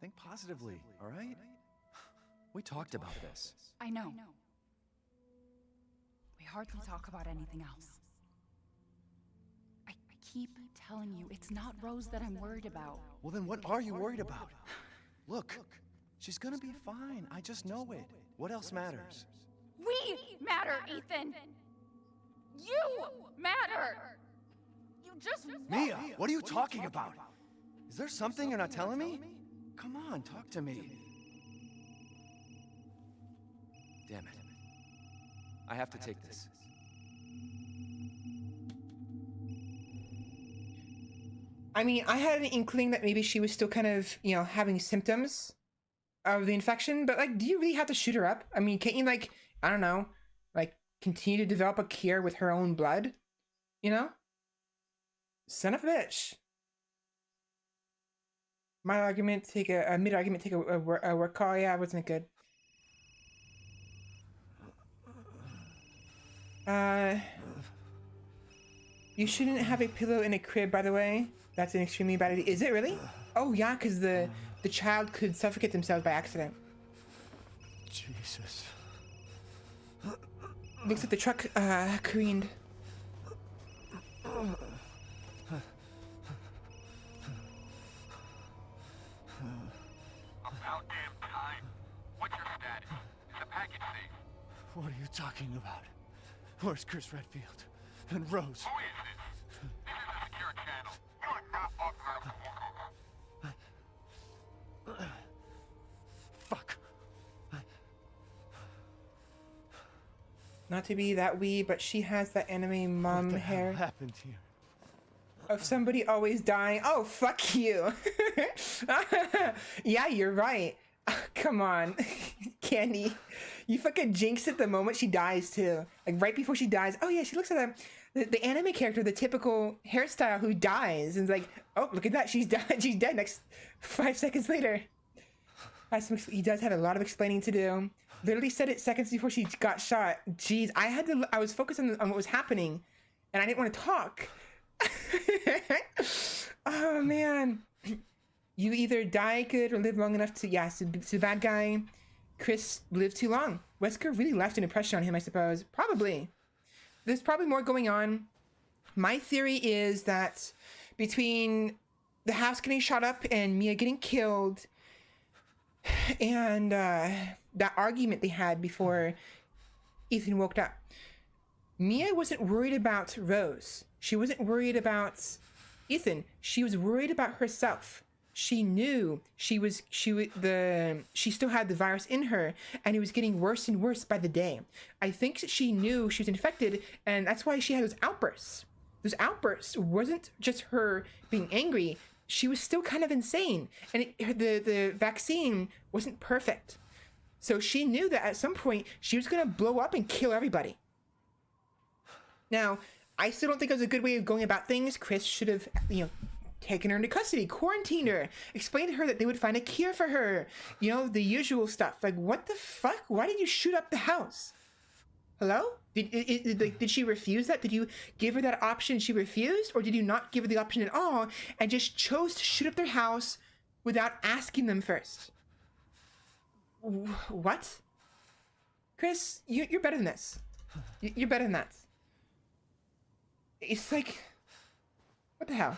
K: Think positively, all right? We talked about this.
M: I know. We hardly talk about anything else. I keep telling you, it's not Rose that I'm worried about.
K: Well, then what are you worried about? Look, she's gonna be fine. I just know it. What else matters?
M: We matter, Ethan! You matter! You just
K: Mia, what are you talking about? Is there something you're not telling me? Come on, talk to me. Damn it. I have to take this.
A: I mean, I had an inkling that maybe she was still kind of, you know, having symptoms of the infection, but like, do you really have to shoot her up? I mean, can't you, like, I don't know, like, continue to develop a cure with her own blood? You know? Son of a bitch. My argument, take a mid-argument, take a work call. Yeah, wasn't good. You shouldn't have a pillow in a crib, by the way. That's an extremely bad idea. Is it really? Oh yeah, because the child could suffocate themselves by accident.
K: Jesus.
A: Looks like the truck careened.
O: About damn time. What's your status? Is the package safe?
K: What are you talking about? Where's Chris Redfield? And Rose?
O: Who is this? This is a secure channel. You are not authorized to walk over.
K: Fuck.
A: Not to be that wee, but she has that anime mom
K: What the
A: hair.
K: hell happened here?
A: of somebody always dying. Oh, fuck you. Yeah, you're right. Come on, Candy. You fucking jinx it the moment she dies too. Like right before she dies. Oh yeah, she looks at the anime character, the typical hairstyle who dies, and is like, oh look at that, she's died. She's dead. Next 5 seconds later. He does have a lot of explaining to do. Literally said it seconds before she got shot. Jeez, I was focused on what was happening, and I didn't want to talk. Oh man. You either die good or live long enough to, yeah, so bad guy. Chris lived too long. Wesker really left an impression on him, I suppose. Probably. There's probably more going on. My theory is that between the house getting shot up and Mia getting killed, and that argument they had before Ethan woke up, Mia wasn't worried about Rose. She wasn't worried about Ethan. She was worried about herself. She knew she still had the virus in her, and it was getting worse and worse by the day. I think she knew she was infected, and that's why she had those outbursts. Those outbursts wasn't just her being angry. She was still kind of insane, and the vaccine wasn't perfect. So she knew that at some point she was gonna blow up and kill everybody. Now, I still don't think it was a good way of going about things. Chris should have, taken her into custody, quarantined her, explained to her that they would find a cure for her. The usual stuff. Like, what the fuck? Why did you shoot up the house? Hello? Did she refuse that? Did you give her that option? She refused? Or did you not give her the option at all and just chose to shoot up their house without asking them first? What? Chris, you're better than this. You're better than that. It's like, what the hell?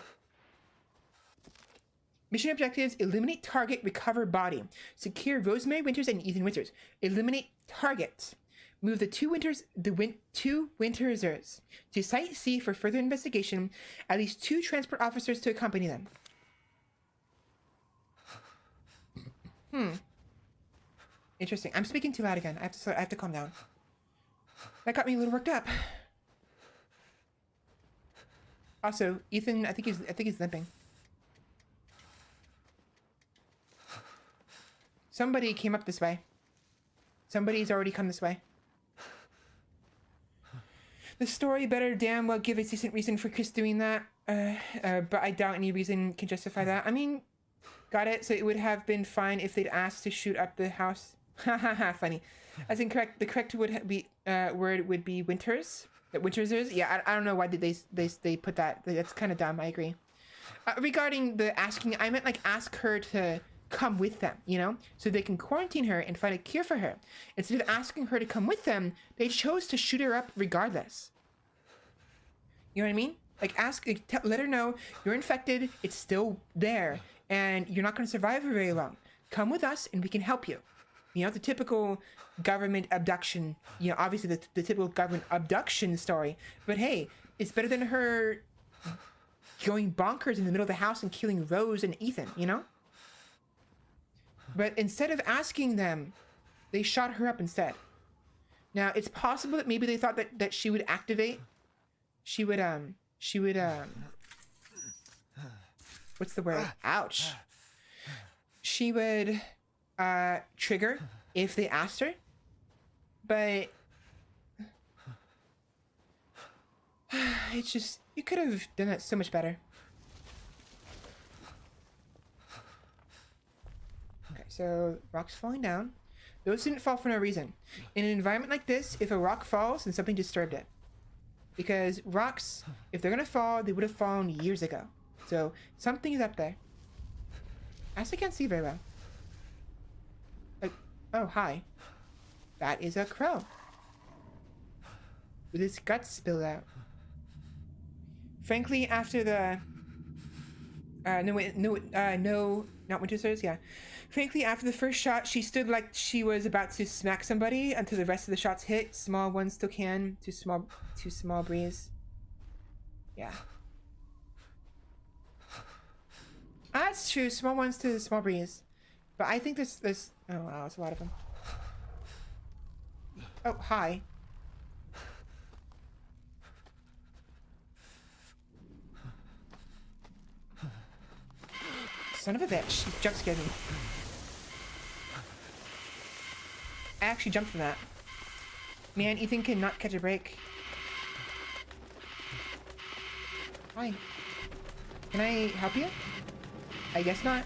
A: Mission objectives: eliminate target, recover body. Secure Rosemary Winters and Ethan Winters. Eliminate target. Move the two Wintersers to Site C for further investigation. At least 2 transport officers to accompany them. Interesting. I'm speaking too loud again. I have to calm down. That got me a little worked up. Also, Ethan, I think he's limping. Somebody came up this way. Somebody's already come this way. The story better damn well give a decent reason for Chris doing that, but I doubt any reason can justify that. I mean, got it. So it would have been fine if they'd asked to shoot up the house. Haha, funny. As incorrect. The correct word would be Winters. Wintersers. Yeah, I don't know why did they put that. That's kind of dumb. I agree. Regarding the asking, I meant like ask her to come with them, so they can quarantine her and find a cure for her. Instead of asking her to come with them, they chose to shoot her up regardless. You know what I mean? Like let her know you're infected, it's still there, and you're not going to survive for very long. Come with us and we can help you. The typical government abduction, obviously the typical government abduction story, but hey, it's better than her going bonkers in the middle of the house and killing Rose and Ethan, But instead of asking them, they shot her up instead. Now, it's possible that maybe they thought that she would activate. She would, what's the word? Ouch. She would, trigger if they asked her. But it's just, you could have done that so much better. So, rocks falling down. Those didn't fall for no reason. In an environment like this, if a rock falls, then something disturbed it. Because rocks, if they're gonna fall, they would have fallen years ago. So, something is up there. I still can't see very well. Like, oh, hi. That is a crow. With its guts spilled out. Frankly, after the... no, not Wintersers, yeah. Frankly, after the first shot, she stood like she was about to smack somebody until the rest of the shots hit. Small ones still can. Too small breeze. Yeah. That's true. Small ones to the small breeze. But I think there's oh wow, it's a lot of them. Oh, hi. Son of a bitch. He jump scared me. I actually jumped from that. Man, Ethan cannot catch a break. Hi. Can I help you? I guess not.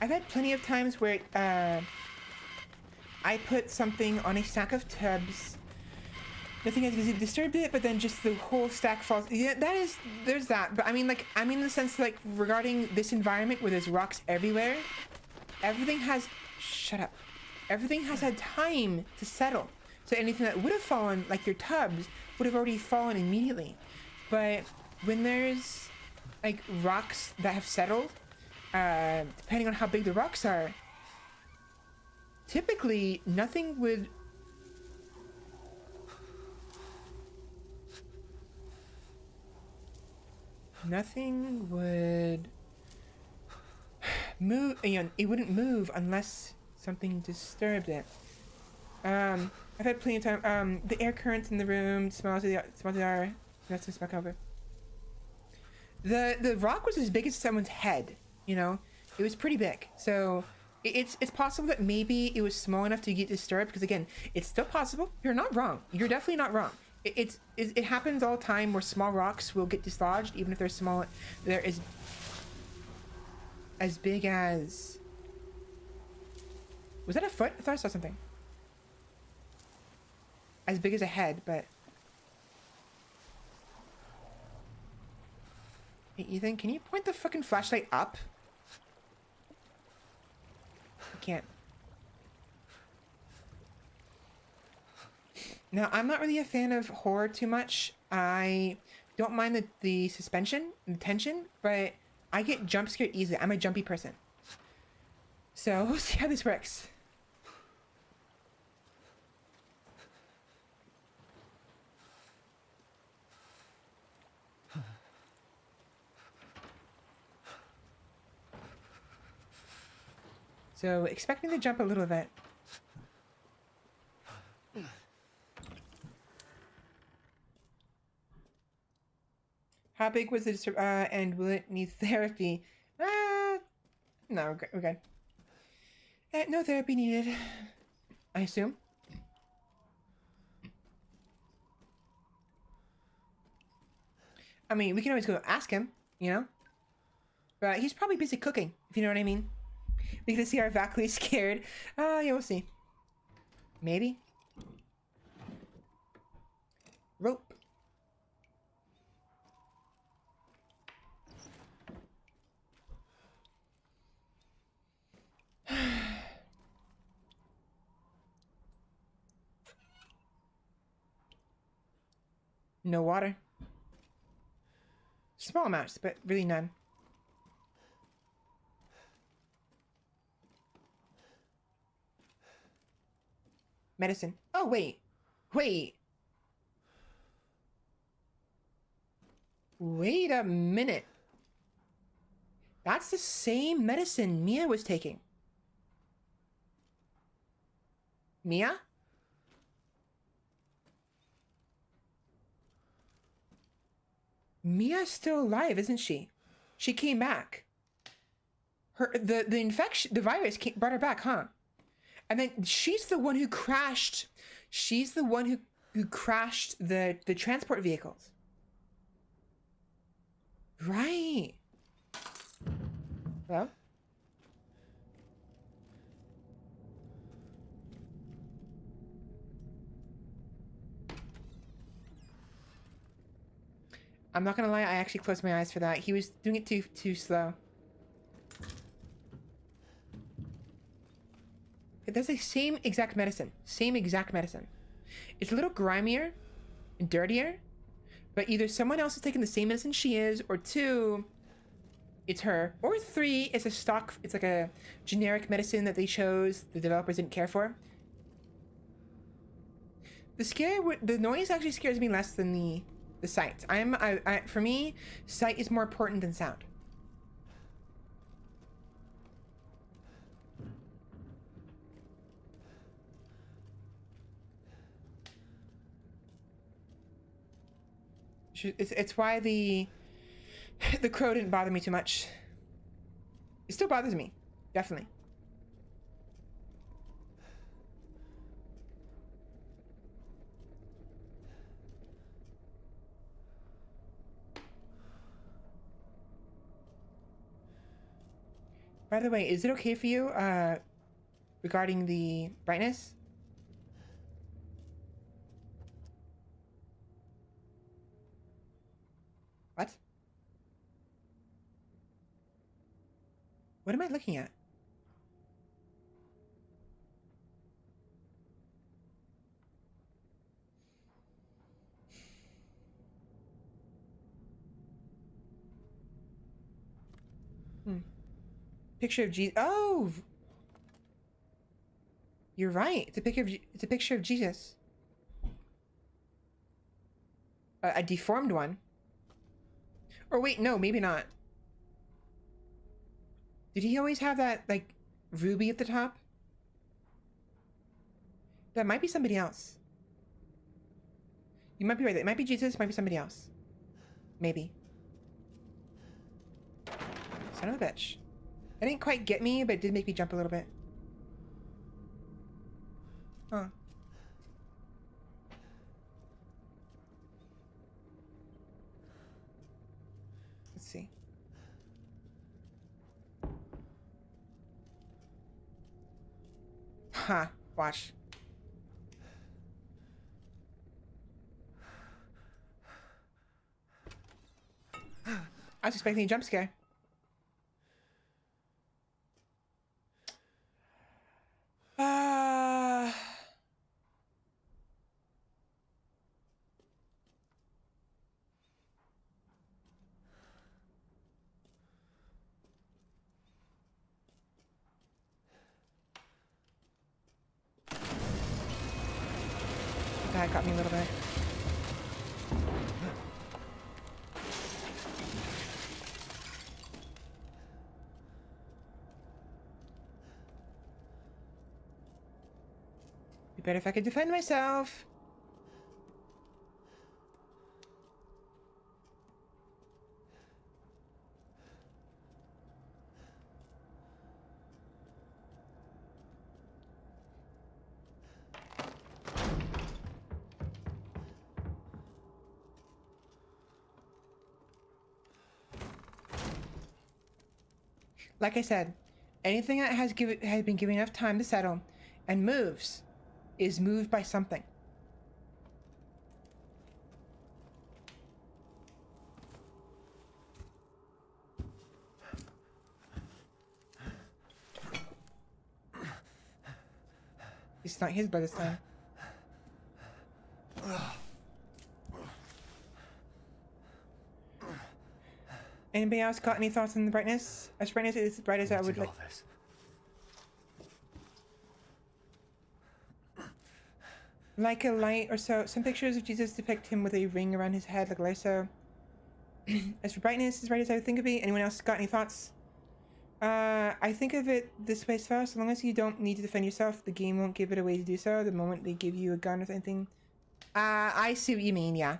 A: I've had plenty of times where I put something on a stack of tubs. Nothing has visibly disturbed it, but then just the whole stack falls. Yeah, there's that. But I mean, like, in the sense, like, regarding this environment where there's rocks everywhere, everything has, shut up. Everything has had time to settle. So anything that would have fallen, like your tubs, would have already fallen immediately. But when there's, like, rocks that have settled, depending on how big the rocks are, typically nothing would move. You know, it wouldn't move unless something disturbed it. I've had plenty of time. The air currents in the room smells of the air. That's just back over. The rock was as big as someone's head. You know, it was pretty big. So it's possible that maybe it was small enough to get disturbed. Because again, it's still possible. You're not wrong. You're definitely not wrong. It happens all the time where small rocks will get dislodged, even if they're small. They're as big as. Was that a foot? I thought I saw something. As big as a head, but. Hey, Ethan, can you point the fucking flashlight up? I can't. Now, I'm not really a fan of horror too much. I don't mind the suspension, the tension, but I get jump scared easily. I'm a jumpy person. So, we'll see how this works. So, expecting to jump a little bit. How big was it, and will it need therapy? No, we're good. No therapy needed, I assume. I mean, we can always go ask him, you know? But he's probably busy cooking, if you know what I mean. We can see our Vacley scared. Yeah, we'll see. Maybe. Rope. No water. Small amounts, but really none. Medicine. Oh, wait. Wait. Wait a minute. That's the same medicine Mia was taking. Mia? Mia's still alive, isn't she? She came back. The infection, the virus brought her back, huh? And then she's the one who crashed. She's the one who crashed the transport vehicles. Right. Hello? I'm not gonna lie, I actually closed my eyes for that. He was doing it too slow. That's the same exact medicine. Same exact medicine. It's a little grimier and dirtier, but either someone else is taking the same medicine she is, or two, it's her, or three, it's a stock, it's like a generic medicine that they chose, the developers didn't care for. The noise actually scares me less than the sight. For me, sight is more important than sound. It's why the crow didn't bother me too much. It still bothers me. Definitely. By the way, is it okay for you, regarding the brightness? What? What am I looking at? Picture of Jesus. Oh, you're right. It's a picture of it's a picture of Jesus. A deformed one. Or wait, no, maybe not. Did he always have that like ruby at the top? That might be somebody else. You might be right. It might be Jesus. Might be somebody else. Maybe. Son of a bitch. That didn't quite get me, but it did make me jump a little bit. Huh. Let's see. Huh. Watch. I was expecting a jump scare. That got me a little bit. Be better if I could defend myself. Like I said, anything that has been given enough time to settle and moves is moved by something. It's not his blood this time. Anybody else got any thoughts on the brightness? As brightness is as bright as I would like. Like a light or so. Some pictures of Jesus depict him with a ring around his head like lasso. As for brightness, as bright as I would think it would be. Anyone else got any thoughts? I think of it this way, Svela. So long as you don't need to defend yourself, the game won't give it away to do so. The moment they give you a gun or anything. I see what you mean, yeah.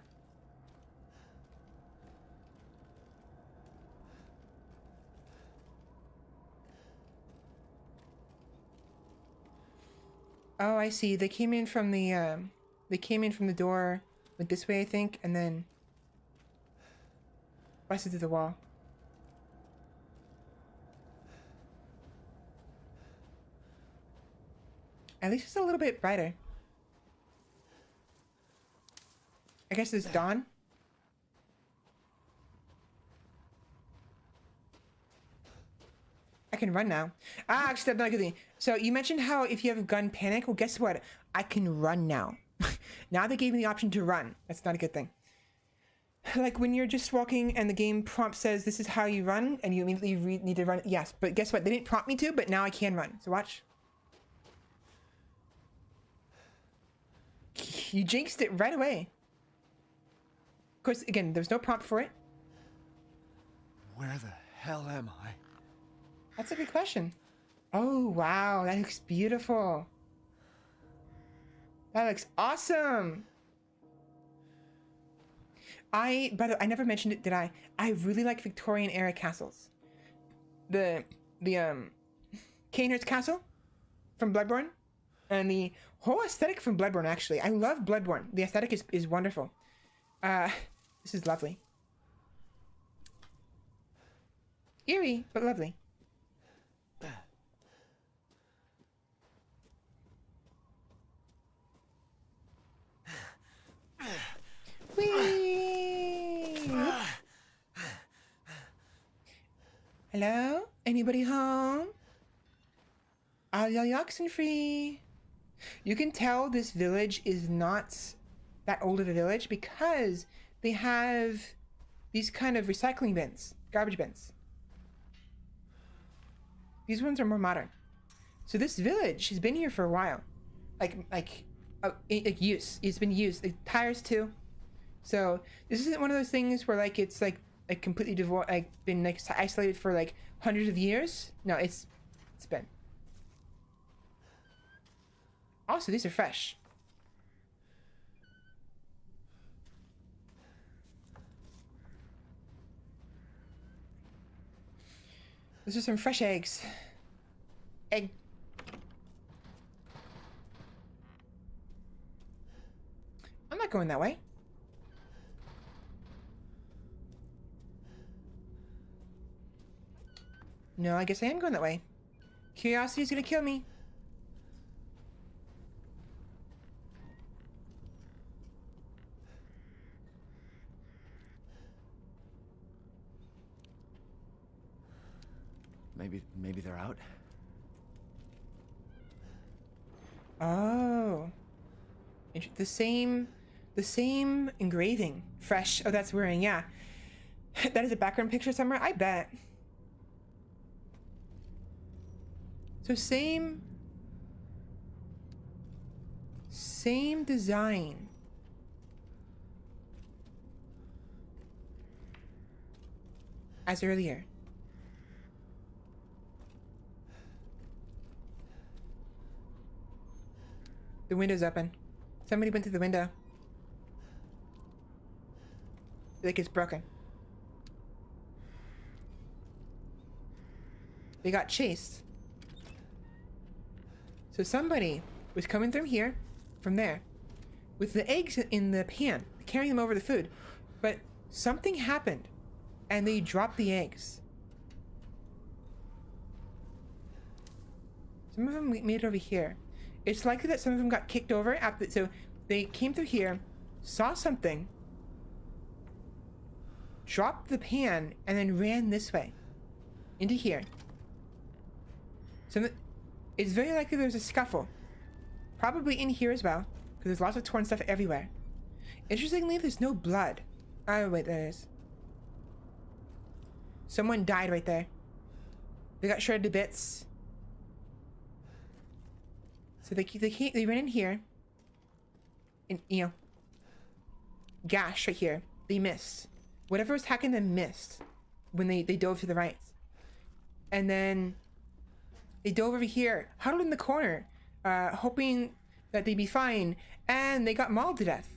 A: Oh, I see. They came in from the door, went this way, I think, and then busted through the wall. At least it's a little bit brighter. I guess it's dawn. I can run now. Ah, actually, that's not a good thing. So you mentioned how if you have a gun panic, well, guess what? I can run now. Now they gave me the option to run. That's not a good thing. Like when you're just walking and the game prompt says this is how you run and you immediately need to run. Yes, but guess what? They didn't prompt me to, but now I can run. So watch. You jinxed it right away. Of course, again, there's no prompt for it.
K: Where the hell am I?
A: That's a good question. Oh, wow. That looks beautiful. That looks awesome. By the way, I never mentioned it, did I? I really like Victorian era castles. The Kaner's castle from Bloodborne, and the whole aesthetic from Bloodborne. Actually, I love Bloodborne. The aesthetic is wonderful. This is lovely. Eerie, but lovely. Whee! Hello? Anybody home? All y'all oxen free. You can tell this village is not that old of a village because they have these kind of recycling bins, garbage bins. These ones are more modern. So this village has been here for a while. Like use. It's been used. Like tires too. So this isn't one of those things where like it's like completely devoid, like been like isolated for like hundreds of years. No, it's been. Also, these are fresh. These are some fresh eggs. Egg. I'm not going that way. No, I guess I am going that way. Curiosity is gonna kill me.
K: Maybe they're out.
A: Oh. The same engraving. Fresh. Oh, that's wearing, yeah. That is a background picture somewhere? I bet. So same design. As earlier. The window's open. Somebody went through the window. Like it's broken. They got chased. So somebody was coming from here, from there, with the eggs in the pan, carrying them over the food. But something happened, and they dropped the eggs. Some of them made it over here. It's likely that some of them got kicked over after, so they came through here, saw something, dropped the pan, and then ran this way, into here. So it's very likely there's a scuffle, probably in here as well, because there's lots of torn stuff everywhere. Interestingly, there's no blood. Oh wait, there is. Someone died right there. They got shredded to bits. So they ran in here, and gash right here. They missed. Whatever was hacking them missed when they dove to the right, and then they dove over here, huddled in the corner, hoping that they'd be fine, and they got mauled to death.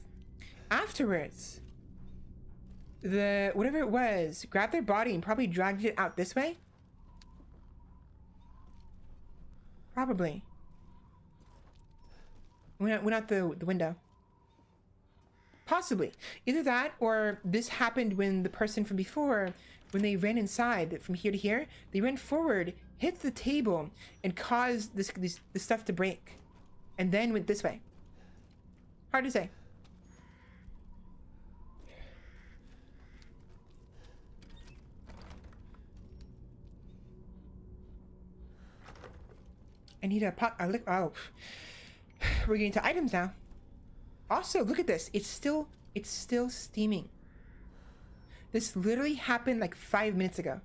A: Afterwards, whatever it was grabbed their body and probably dragged it out this way. Probably. Went out the window. Possibly. Either that, or this happened when the person from before, when they ran inside from here to here, they ran forward, hit the table, and caused this stuff to break. And then went this way. Hard to say. I need a pot. Oh. We're getting to items now. Also, look at this. It's still steaming. This literally happened like 5 minutes ago.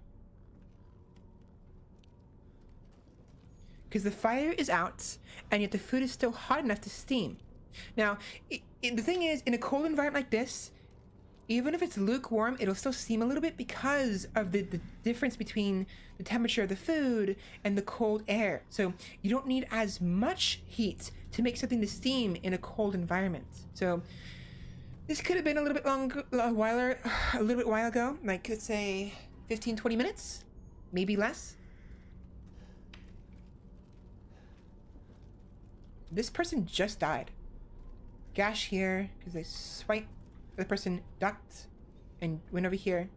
A: Because the fire is out, and yet the food is still hot enough to steam. Now, the thing is, in a cold environment like this, even if it's lukewarm, it'll still steam a little bit because of the difference between the temperature of the food and the cold air. So you don't need as much heat to make something to steam in a cold environment. So this could have been a little bit while ago, like let's say 15-20 minutes, maybe less. this person just died. Gash here, because they swiped. The person ducked and went over here.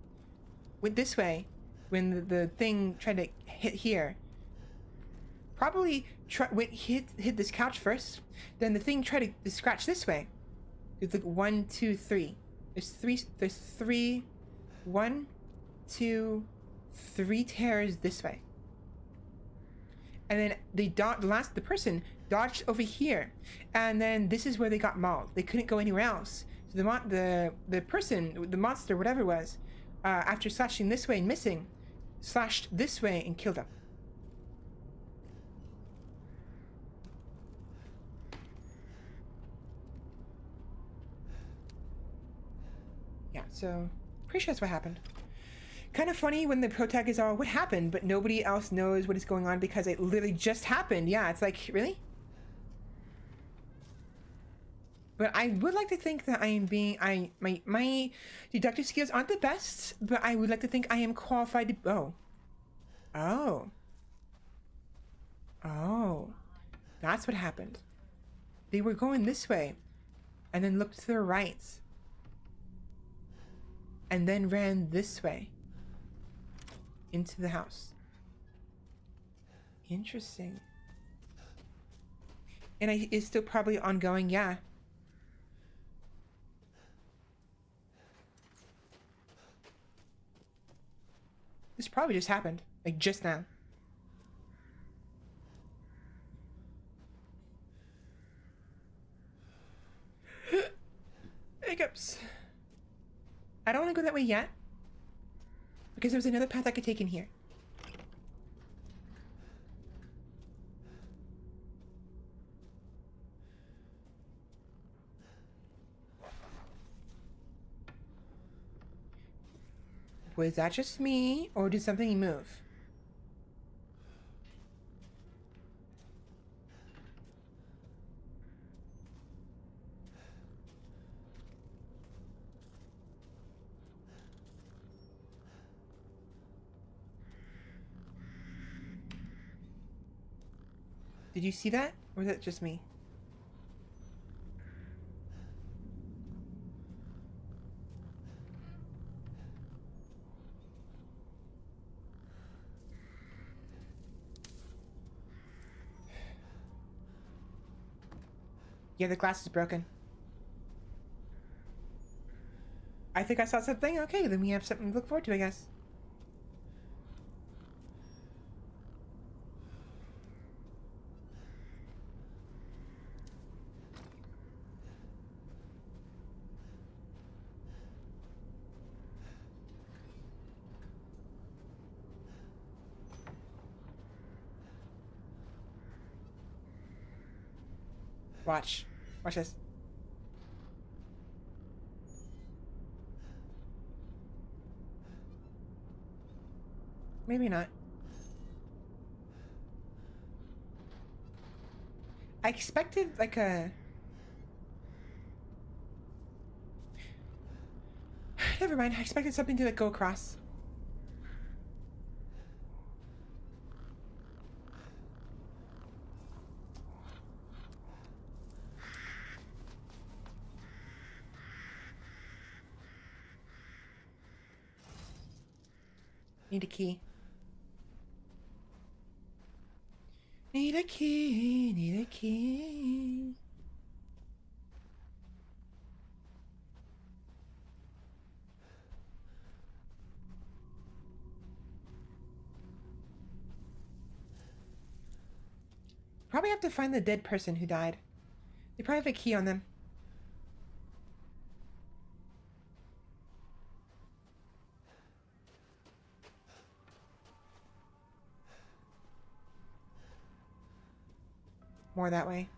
A: Went this way when the thing tried to hit here. Probably hit this couch first. Then the thing tried to scratch this way. It's like 1, 2, 3. There's three. 1, 2, 3 tears this way. And then the person dodged over here, and then this is where they got mauled. They couldn't go anywhere else. So the person, the monster, whatever it was, after slashing this way and missing, slashed this way and killed him. Yeah, so pretty sure that's what happened. Kind of funny when the protag is all, what happened? But nobody else knows what is going on because it literally just happened. Yeah, it's like, really? But I would like to think that I am being, my deductive skills aren't the best, but I would like to think I am qualified to, oh, that's what happened. They were going this way and then looked to their right and then ran this way into the house. Interesting. And it's still probably ongoing, yeah. This probably just happened, like just now. Hiccups. I don't want to go that way yet, because there's another path I could take in here. Was that just me, or did something move? Did you see that? Or was that just me? Yeah, the glass is broken. I think I saw something. Okay, then we have something to look forward to, I guess. Watch. Watch this. Maybe not. I expected like a... Never mind, I expected something to like go across. Need a key. Need a key, need a key. Probably have to find the dead person who died. They probably have a key on them. More that way.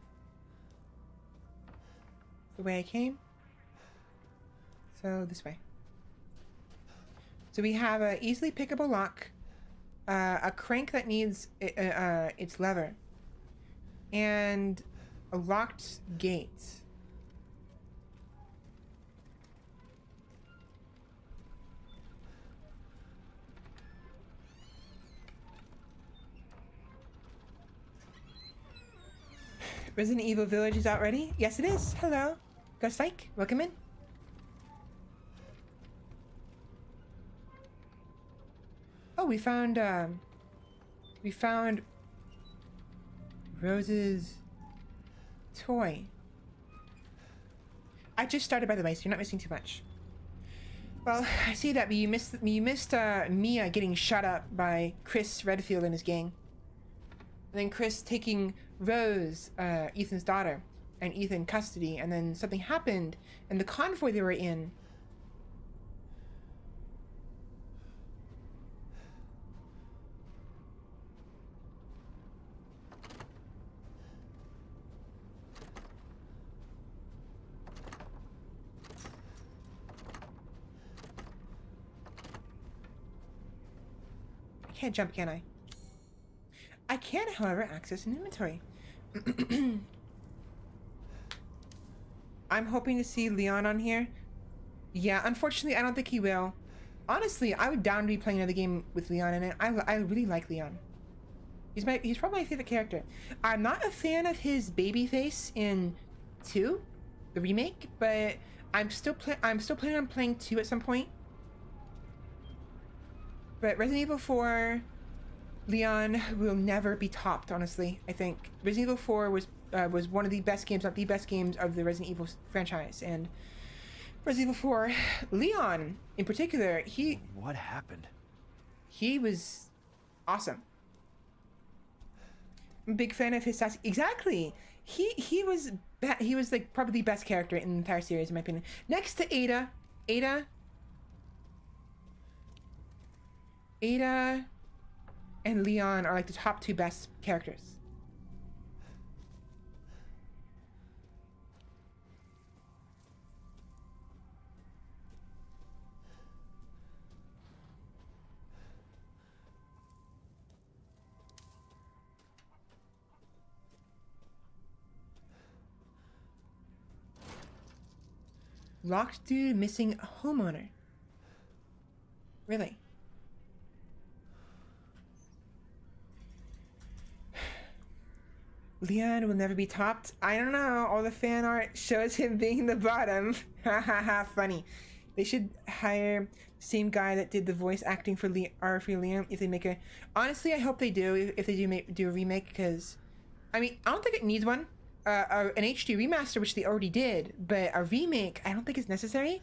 A: The way I came. So this way. So we have a easily pickable lock, a crank that needs its lever, and a locked gate. Resident Evil Village is out ready? Yes, it is. Hello. Ghost Like, welcome in. Oh, we found Rose's toy. I just started, by the way, so you're not missing too much. Well, I see that, but you missed Mia getting shot up by Chris Redfield and his gang. And then Chris taking Rose, Ethan's daughter, and Ethan custody, and then something happened, and the convoy they were in. I can't jump, can I? I can, however, access an inventory. I'm hoping to see Leon on here. Yeah, unfortunately, I don't think he will. Honestly, I would down to be playing another game with Leon in it. I really like Leon. He's probably my favorite character. I'm not a fan of his baby face in 2, the remake, but I'm still planning on playing 2 at some point. But Resident Evil 4, Leon will never be topped, honestly. I think Resident Evil 4 was one of the best games, not the best games of the Resident Evil franchise, and Resident Evil 4, Leon in particular,
K: What happened?
A: He was awesome. I'm a big fan of his sassy. Exactly. He was like probably the best character in the entire series, in my opinion, next to Ada. Ada and Leon are like the top 2 best characters. Locked dude missing homeowner. Really? Leon will never be topped. I don't know. All the fan art shows him being the bottom. Ha ha ha. Funny. They should hire the same guy that did the voice acting for Liam if they make a. Honestly, I hope they do. If they do a remake, because I mean, I don't think it needs one. An HD remaster, which they already did, but a remake, I don't think is necessary.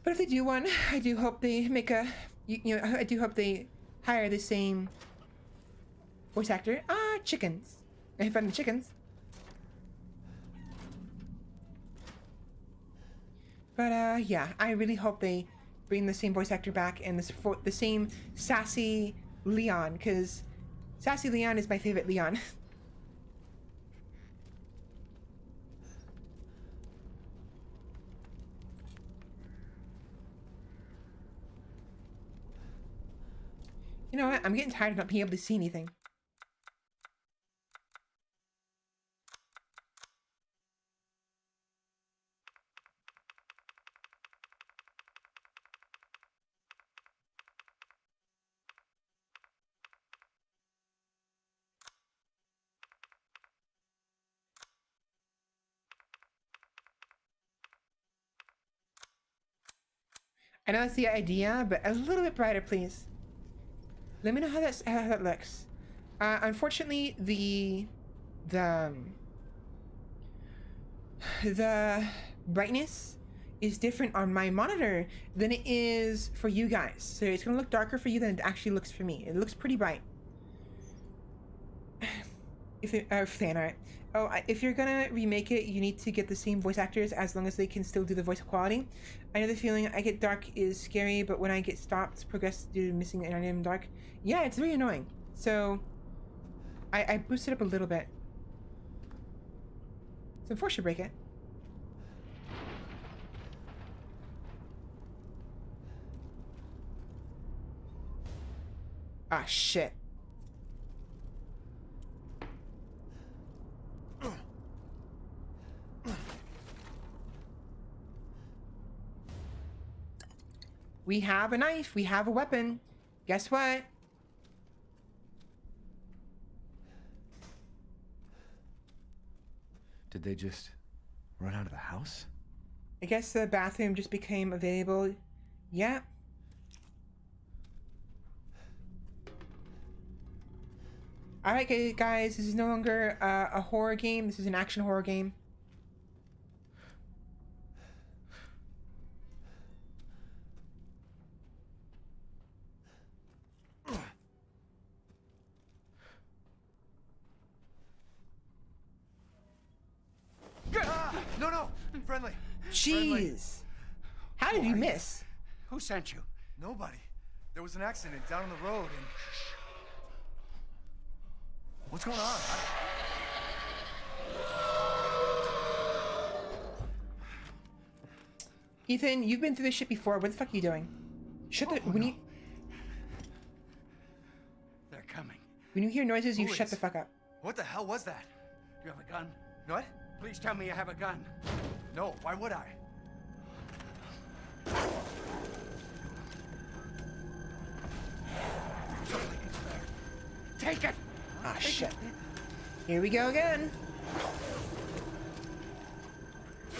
A: But if they do one, I do hope they make a. I do hope they hire the same voice actor. Chickens. I found the chickens. But yeah, I really hope they bring the same voice actor back and the same sassy Leon, because sassy Leon is my favorite Leon. You know what? I'm getting tired of not being able to see anything. I know that's the idea, but a little bit brighter, please. Let me know how that looks. Unfortunately, the brightness is different on my monitor than it is for you guys. So it's gonna look darker for you than it actually looks for me. It looks pretty bright. Fan art. Oh, if you're gonna remake it, you need to get the same voice actors as long as they can still do the voice quality. I know the feeling I get dark is scary, but when I get stopped, progress due to missing an item dark. Yeah, it's very annoying. So I boosted up a little bit. So force should break it. Ah, shit. We have a knife. We have a weapon. Guess what?
K: Did they just run out of the house?
A: I guess the bathroom just became available. Yeah. Alright guys, this is no longer a horror game. This is an action horror game.
K: No, friendly.
A: Jeez.
K: Friendly.
A: How did you miss?
J: Who sent you?
K: Nobody. There was an accident down on the road and... What's going on?
A: Ethan, you've been through this shit before. What the fuck are you doing? Shut the... When
J: They're coming.
A: you hear noises, you
K: Who
A: shut
K: is?
A: the fuck up.
K: What the hell was that?
J: You have a gun?
K: What?
J: Please tell me you have a gun.
K: No, why would I?
J: Take it!
A: Ah, shit. Here we go again.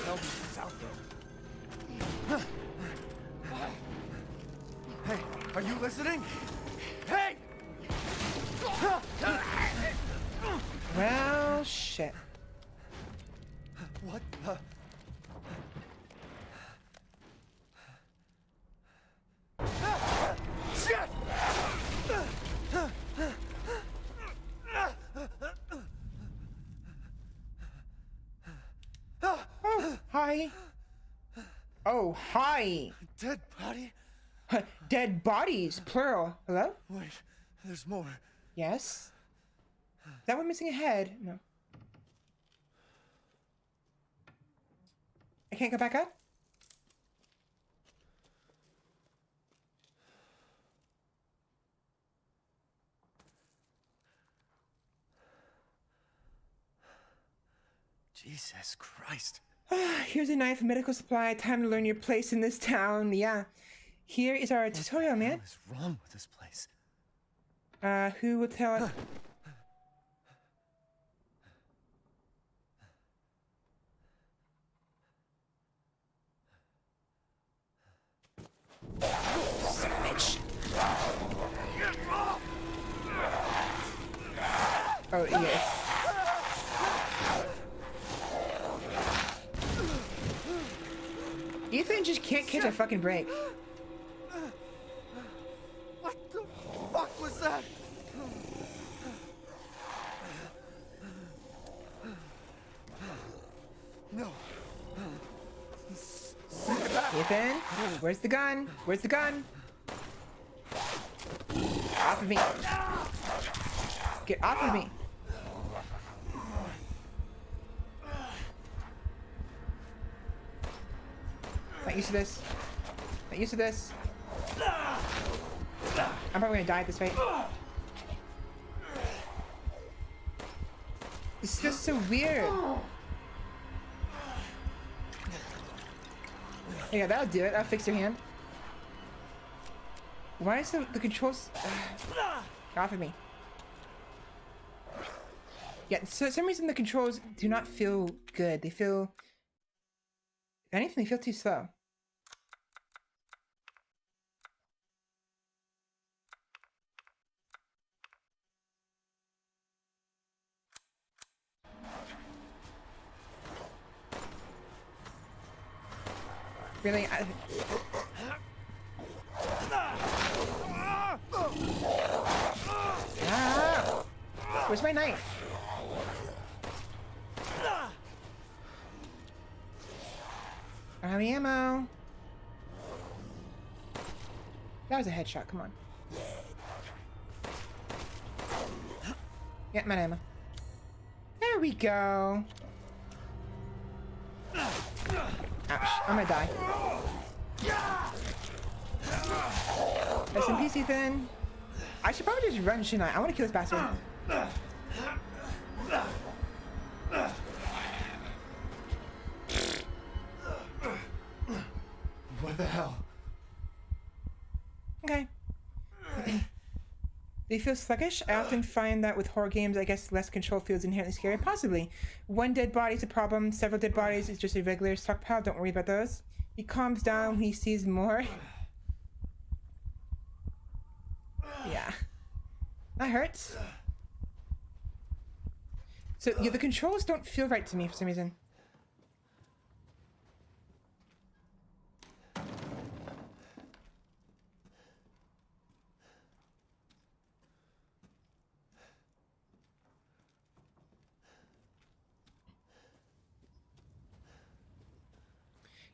K: Nobody's out there. Hey, are you listening? Hey!
A: Well, shit.
K: What the? Shit!
A: Oh, hi. Oh, hi.
K: Dead body?
A: Dead bodies, plural. Hello?
K: Wait, there's more.
A: Yes? Is that one missing a head? No. I can't go back up?
K: Jesus Christ.
A: Here's a knife, medical supply. Time to learn your place in this town. Yeah. Here is our tutorial, man.
K: What is wrong with this place?
A: Who will tell us? Son of a bitch. Oh, yes. Ethan just can't catch a fucking break.
K: What the fuck was that? No.
A: Ethan, where's the gun? Where's the gun? Off of me. Get off of me. Not used to this. Not used to this. I'm probably gonna die at this rate. It's just so weird. Yeah, that'll do it. That'll fix your hand. Why is the controls... Get off of me. Yeah, so for some reason the controls do not feel good. They feel... If anything, they feel too slow. Really? Ah! Where's my knife? I don't have any ammo. That was a headshot, come on. Yeah, my ammo. There we go. Ouch, I'm gonna die. Rest in peace, Ethan. I should probably just run, shouldn't I? I want to kill this bastard. What the hell? Okay. They feel sluggish. I often find that with horror games, I guess less control feels inherently scary. Possibly. One dead body is a problem. Several dead bodies is just a regular stockpile. Don't worry about those. He calms down when he sees more. Yeah. That hurts. So, yeah, the controls don't feel right to me for some reason.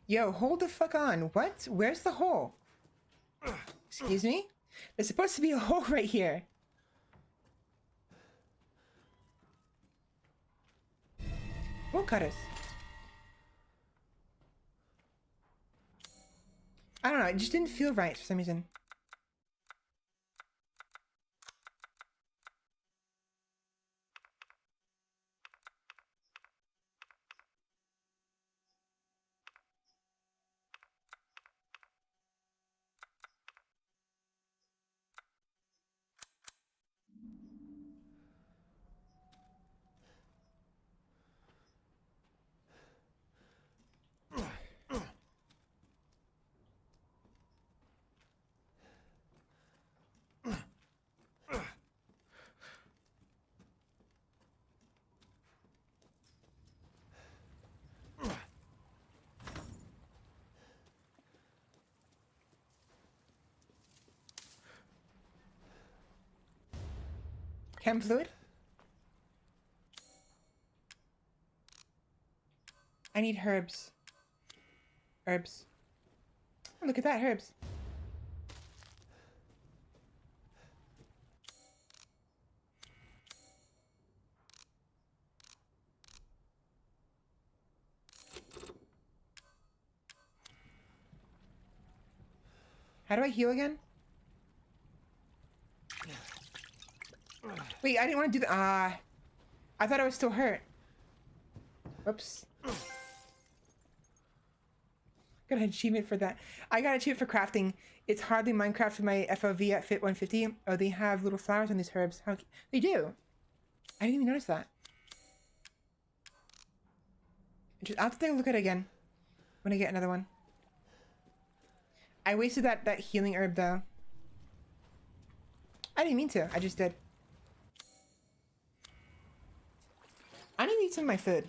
A: Yo, hold the fuck on. What? Where's the hole? Excuse me? There's supposed to be a hole right here. Bolt cutters. I don't know, it just didn't feel right for some reason. Chem fluid? I need herbs. Herbs. Oh, look at that, herbs. How do I heal again? Wait, I didn't want to do that. I thought I was still hurt. Whoops. Got an achievement for that. I got an achievement for crafting. It's hardly Minecraft with my FOV at Fit 150. Oh, they have little flowers on these herbs. How they do? I didn't even notice that. I'll have to take a look at it again when I get another one. I wasted that healing herb though. I didn't mean to. I just did. I need to eat some of my food.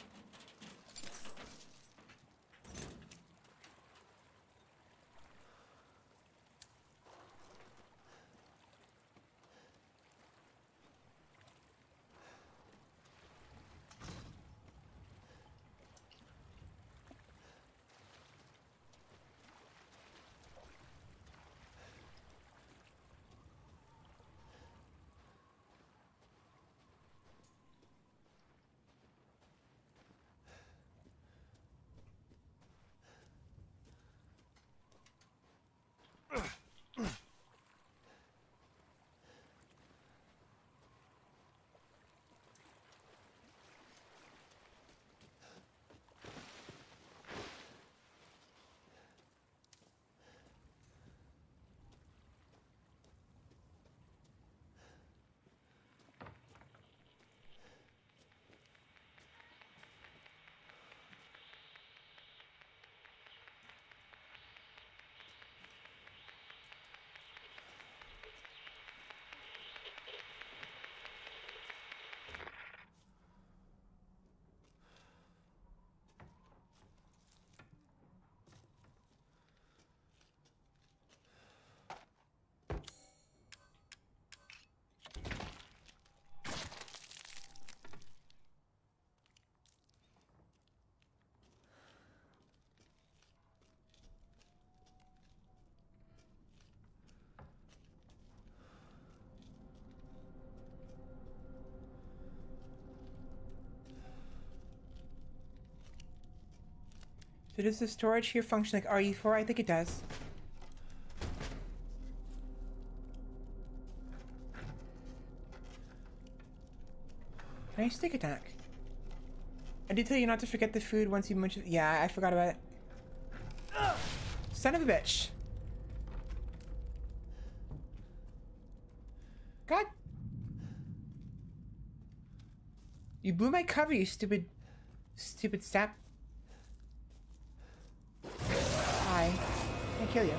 A: So does the storage here function like RE4? I think it does. Nice stick attack. I did tell you not to forget the food once you munch it. Yeah, I forgot about it. Son of a bitch. God You blew my cover, you stupid step. Hi. Can I kill you?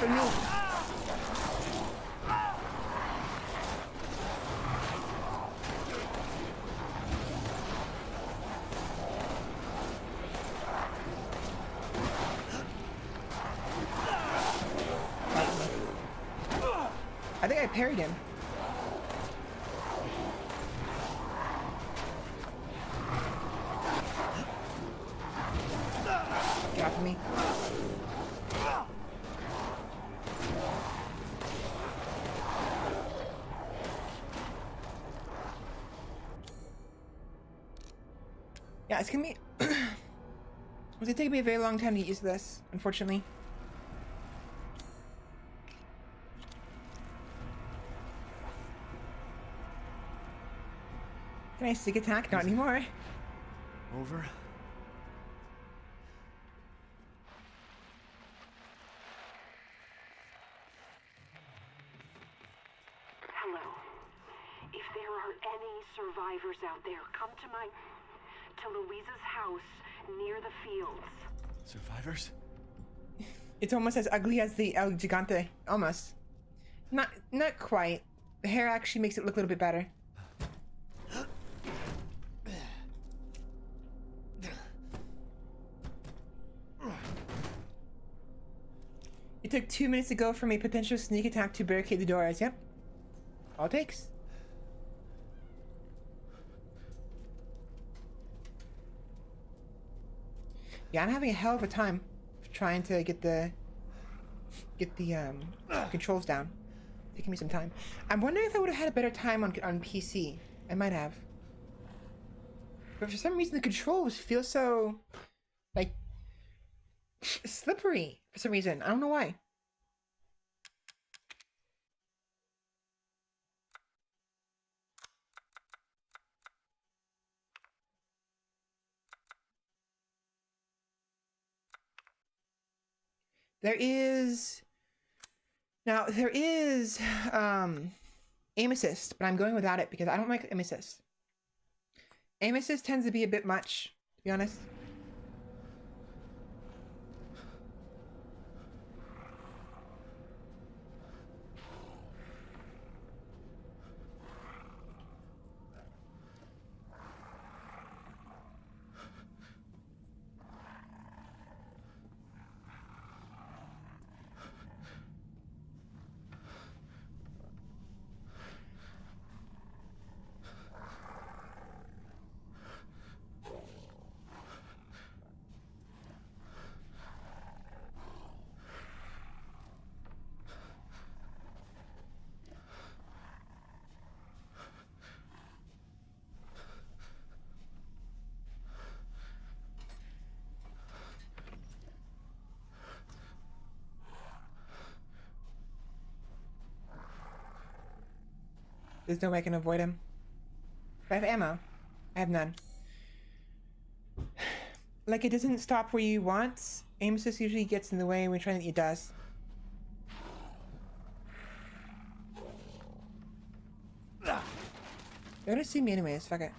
A: No. Me. I think I parried him. Get off of me. Yeah, it's gonna be it's gonna take me a very long time to use this, unfortunately. Can I sneak attack? Not anymore.
K: Over?
P: Hello. If there are any survivors out there, come to Louisa's house near the fields.
K: Survivors?
A: It's almost as ugly as the El Gigante. Almost. Not quite. The hair actually makes it look a little bit better. It took 2 minutes to go from a potential sneak attack to barricade the doors. Yep. All it takes. Yeah, I'm having a hell of a time trying to get the controls down. Taking me some time. I'm wondering if I would have had a better time on PC. I might have. But for some reason the controls feel so like slippery for some reason. I don't know why. There is aim assist, but I'm going without it because I don't like aim assist. Aim assist tends to be a bit much, to be honest. There's no way I can avoid him. But I have ammo. I have none. Like, it doesn't stop where you want. Aim assist usually gets in the way when trying to it does. They're gonna see me anyways, fuck it.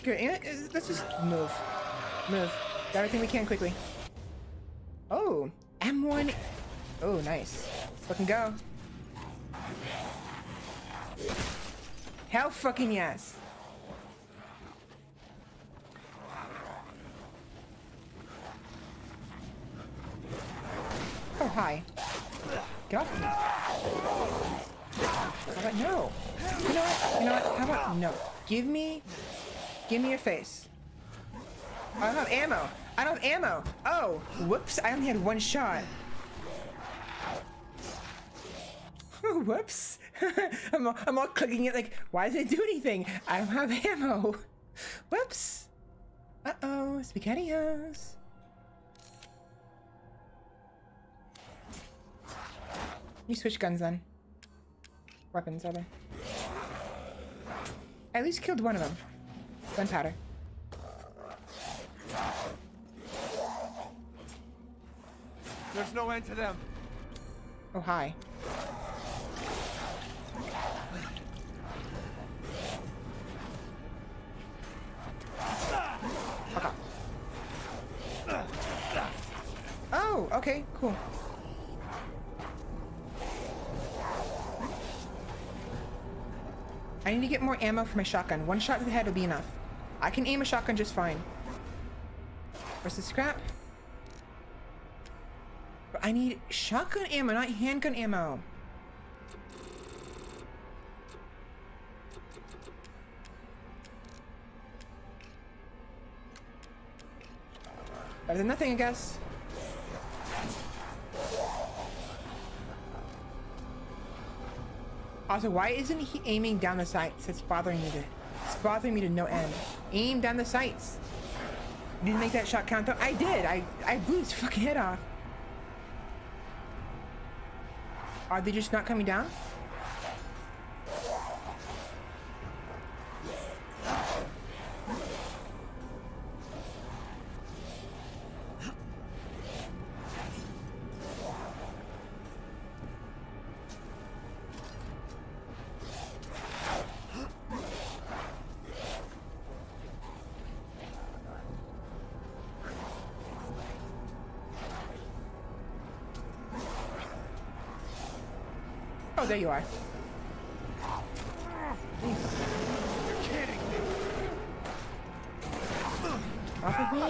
A: screw it. Let's just move. Move. Got everything we can quickly. Oh, M1. Oh, nice. Let's fucking go. Hell fucking yes. Oh, hi. Get off me. How about no? You know what? You know what? How about no? Give me your face. I don't have ammo. I don't have ammo. Oh, whoops. I only had one shot. Whoops. I'm all clicking it like, why does it do anything? I don't have ammo. Whoops. Uh-oh, SpaghettiOs. You switch guns then. Weapons, are they? I at least killed one of them. Gunpowder.
K: There's no end to them.
A: Oh, hi. Fuck off. Oh, okay, cool. I need to get more ammo for my shotgun. One shot to the head will be enough. I can aim a shotgun just fine. Where's the scrap? But I need shotgun ammo, not handgun ammo. Better than nothing, I guess. Also, why isn't he aiming down the sights? It's bothering me to no end. Aim down the sights. Did you make that shot count though? I did. I blew his fucking head off. Are they just not coming down? Oh, there you are.
K: You're kidding me.
A: Off of me!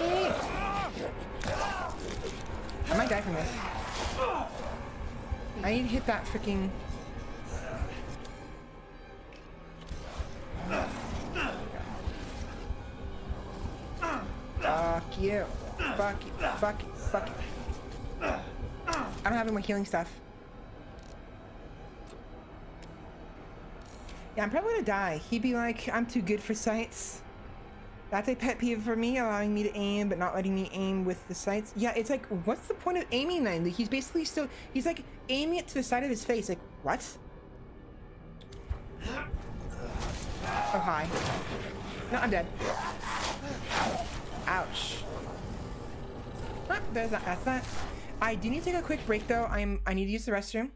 A: I might die from this. I need to hit that freaking... Fuck you. Fuck you. Fuck you. Fuck you. I don't have any more healing stuff. Yeah, I'm probably gonna die. He'd be like, I'm too good for sights. That's a pet peeve for me, allowing me to aim, but not letting me aim with the sights. Yeah, it's like, what's the point of aiming then? Like, he's basically still, he's like aiming it to the side of his face. Like, what? Oh, hi. No, I'm dead. Ouch. Ah, there's that, that's that. I do need to take a quick break though. I need to use the restroom.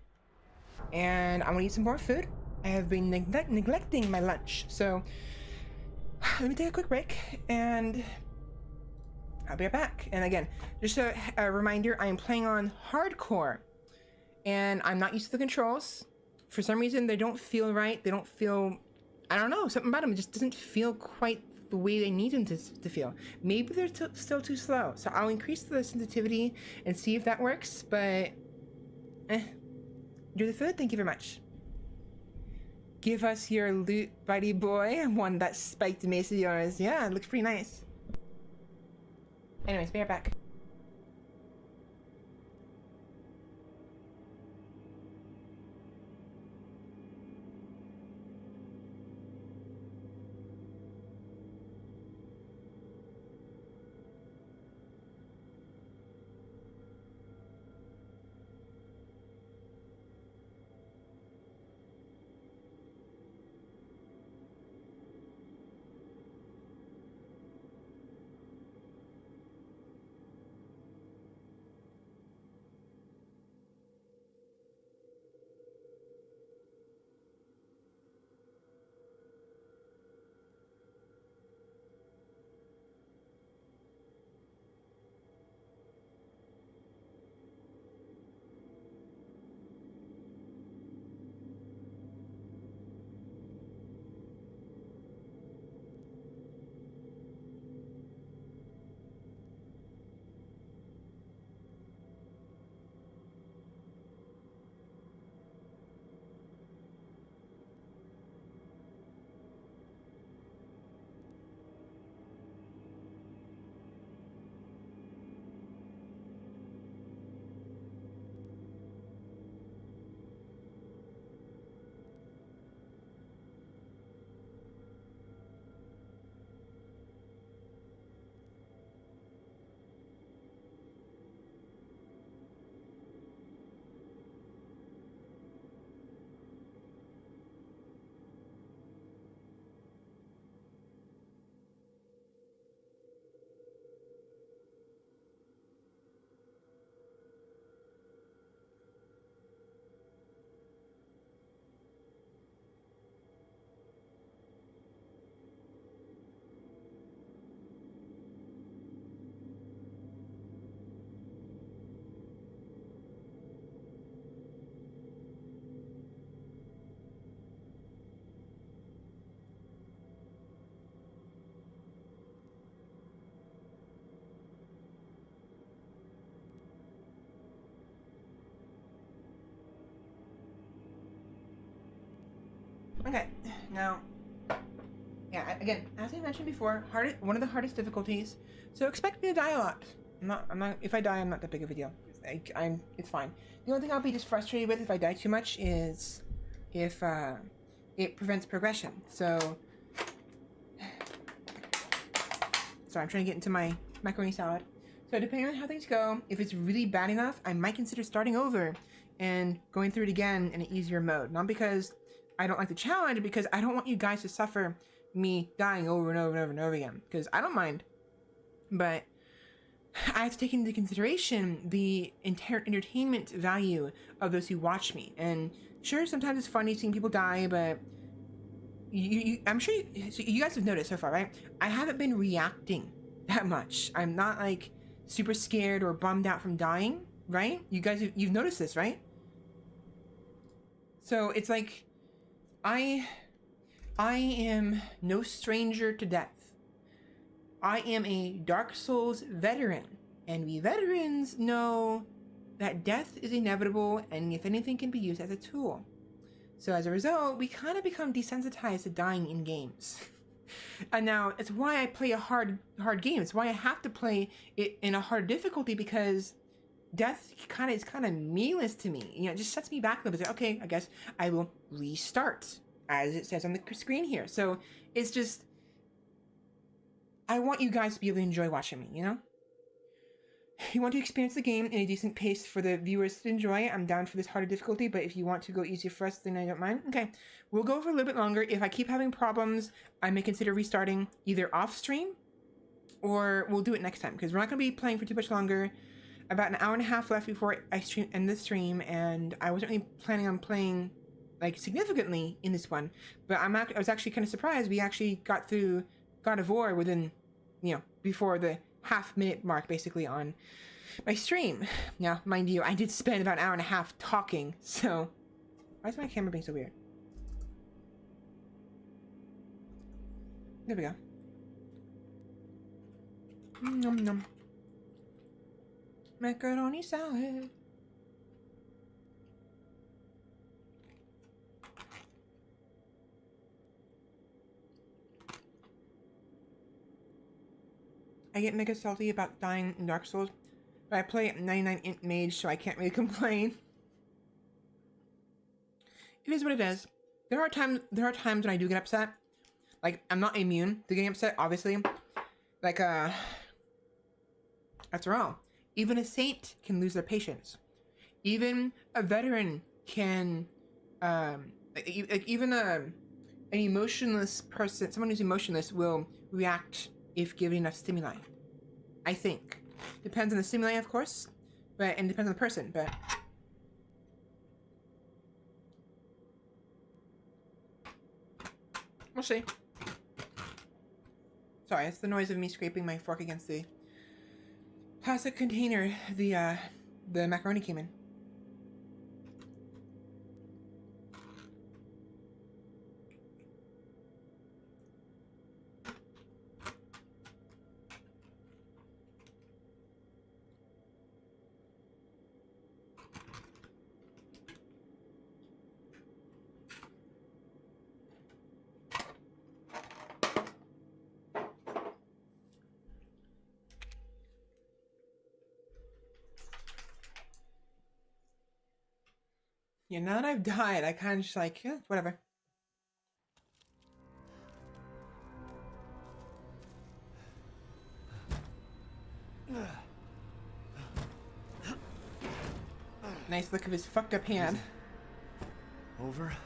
A: And I want to eat some more food. I have been neglecting my lunch, so let me take a quick break and I'll be right back. And again, just a reminder, I am playing on hardcore and I'm not used to the controls. For some reason, they don't feel right. They don't feel, I don't know, something about them just doesn't feel quite the way they need them to feel. Maybe they're still too slow. So I'll increase the sensitivity and see if that works, but enjoy the food. Thank you very much. Give us your loot, buddy boy. I want that spiked mace of yours. Yeah, it looks pretty nice. Anyways, be right back. Okay, now, yeah, again, as I mentioned before, one of the hardest difficulties. So expect me to die a lot. I'm not. If I die, I'm not that big of a deal. It's fine. The only thing I'll be just frustrated with if I die too much is if it prevents progression. So, sorry, I'm trying to get into my macaroni salad. So depending on how things go, if it's really bad enough, I might consider starting over and going through it again in an easier mode. Not because I don't like the challenge, because I don't want you guys to suffer me dying over and over and over and over again. Because I don't mind, but I have to take into consideration the entertainment value of those who watch me. And sure, sometimes it's funny seeing people die, but I'm sure you guys have noticed so far, right? I haven't been reacting that much. I'm not like super scared or bummed out from dying, right? You guys, you've noticed this, right? So it's like, I am no stranger to death. I am a Dark Souls veteran, and we veterans know that death is inevitable, and if anything, can be used as a tool. So as a result, we kind of become desensitized to dying in games. And now it's why I play a hard game. It's why I have to play it in a hard difficulty, because death is kind of meaningless to me. You know, it just sets me back a little bit. Okay, I guess I will restart, as it says on the screen here. So it's just, I want you guys to be able to enjoy watching me, you know? You want to experience the game in a decent pace for the viewers to enjoy. I'm down for this harder difficulty, but if you want to go easier for us, then I don't mind. Okay, we'll go for a little bit longer. If I keep having problems, I may consider restarting either off stream, or we'll do it next time, because we're not going to be playing for too much longer. About an hour and a half left before I end this stream, and I wasn't really planning on playing like significantly in this one, but I was actually kind of surprised we actually got through God of War within, you know, before the half-minute mark basically on my stream. Now, mind you, I did spend about an hour and a half talking, so why is my camera being so weird? There we go. Nom nom. Macaroni salad. I get mega salty about dying in Dark Souls, but I play 99 int mage, so I can't really complain. It is what it is. There are times when I do get upset. Like, I'm not immune to getting upset, obviously. Like, after all, even a saint can lose their patience. Even a veteran can, even an emotionless person, someone who's emotionless, will react if given enough stimuli. I think. Depends on the stimuli, of course, and depends on the person, but we'll see. Sorry, it's the noise of me scraping my fork against the plastic container the macaroni came in. Yeah, now that I've died, I kind of just like, yeah, whatever. Nice look of his fucked up hand.
K: Over?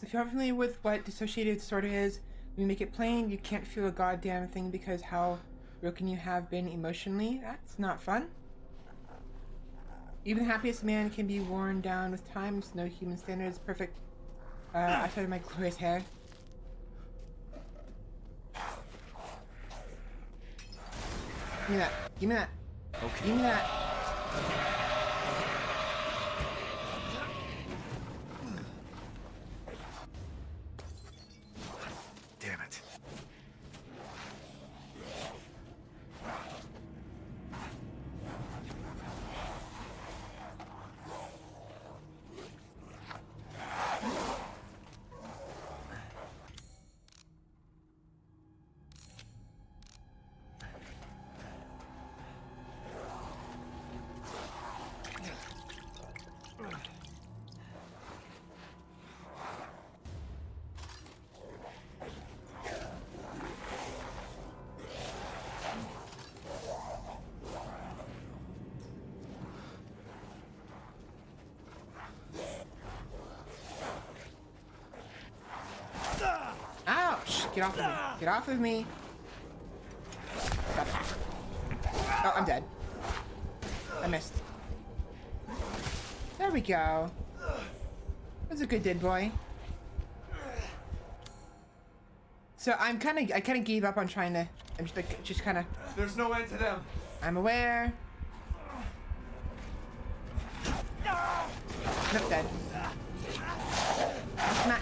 A: If you're familiar with what dissociative disorder is, we make it plain, you can't feel a goddamn thing because how broken you have been emotionally. That's not fun. Even the happiest man can be worn down with time. No human standard is perfect. I started my glorious hair. Give me that. Give me that.
K: Okay.
A: Give me that.
K: Damn it.
A: Ouch! Get off of me. Get off of me. Stop it. Oh, I'm dead. I missed. There we go. That's a good dead boy. So I kind of gave up on trying to. I'm just kind of.
K: There's no end to them.
A: I'm aware. Nope, dead. Smack.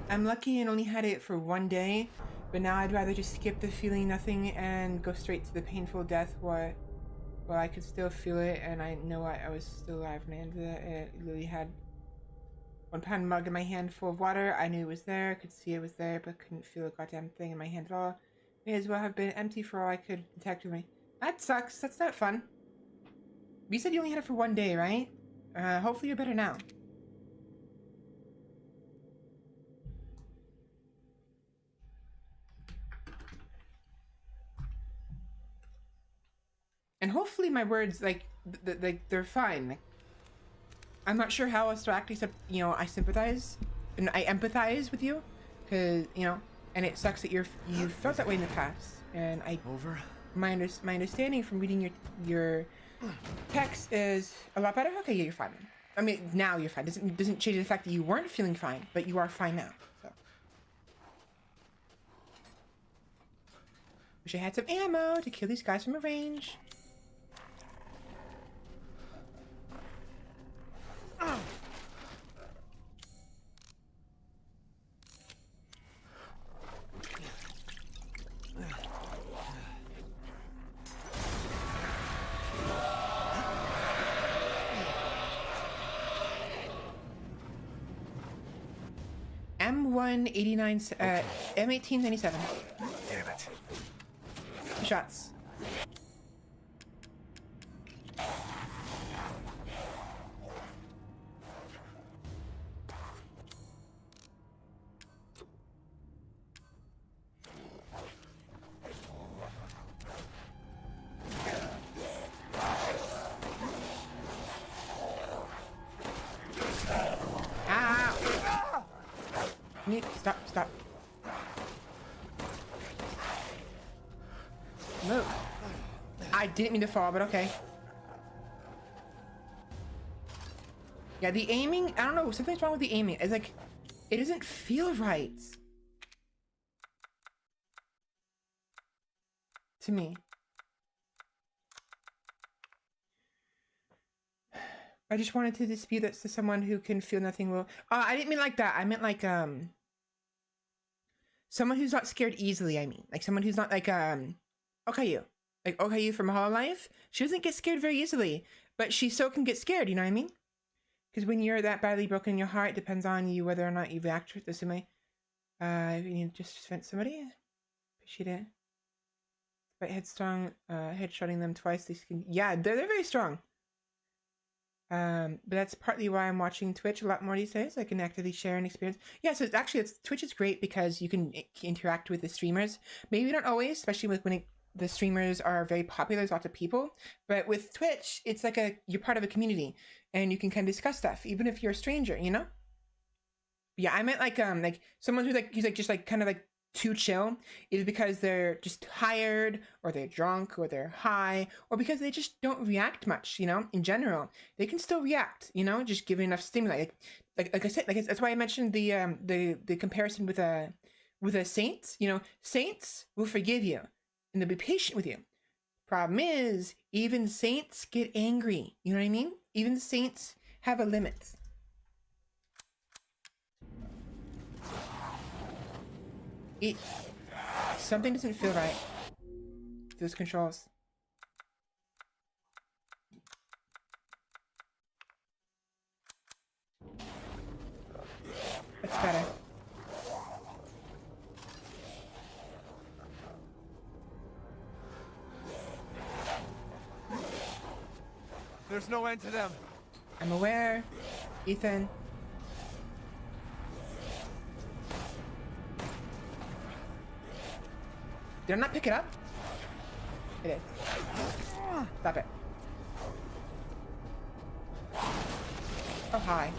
A: I'm lucky and only had it for one day, but now I'd rather just skip the feeling nothing and go straight to the painful death while I could still feel it, and I know I was still alive when I ended it. It literally had 1 pound mug in my hand full of water. I knew it was there, could see it was there, but couldn't feel a goddamn thing in my hand at all. May as well have been empty for all I could detect with me. That sucks. That's not fun. You said you only had it for one day, right? Hopefully you're better now. And hopefully my words, like, they're fine. Like, I'm not sure how else to act except, you know, I sympathize and I empathize with you, because, you know, and it sucks that you felt that way in the past. And my understanding from reading your text is a lot better. Okay, yeah, you're fine. I mean, now you're fine. Doesn't change the fact that you weren't feeling fine, but you are fine now. So. Wish I had some ammo to kill these guys from a range. M189, M1897.
K: Damn it.
A: 2 shots. Stop. Move. I didn't mean to fall, but okay. Yeah, the aiming, I don't know, something's wrong with the aiming. It's like, it doesn't feel right. To me. I just wanted to dispute that to someone who can feel nothing will. I didn't mean like that. I meant like, someone who's not scared easily, I mean. Like someone who's not like, Okayu. Like Okayu from Hololive. She doesn't get scared very easily, but she still can get scared, you know what I mean? Because when you're that badly broken in your heart, it depends on you whether or not you react the same way. You just spent somebody. Appreciate it. But headstrong, headshotting them twice. They can, yeah, they're very strong. But that's partly why I'm watching Twitch a lot more these days. I can actively share an experience. Yeah, so Twitch is great because you can interact with the streamers. Maybe not always, especially when the streamers are very popular. There's lots of people. But with Twitch, it's like you're part of a community, and you can kind of discuss stuff, even if you're a stranger. You know? Yeah, I meant like someone who's just kind of like too chill, either because they're just tired, or they're drunk, or they're high, or because they just don't react much, you know. In general, they can still react, you know, just given enough stimuli. Like I said, that's why I mentioned the comparison with with the saints, you know, saints will forgive you and they'll be patient with you. Problem is, even saints get angry. You know what I mean? Even saints have a limit. Something doesn't feel right. Those controls. That's better.
K: There's no end to them.
A: I'm aware, Ethan. Did I not pick it up? It is. Stop it. Oh, hi.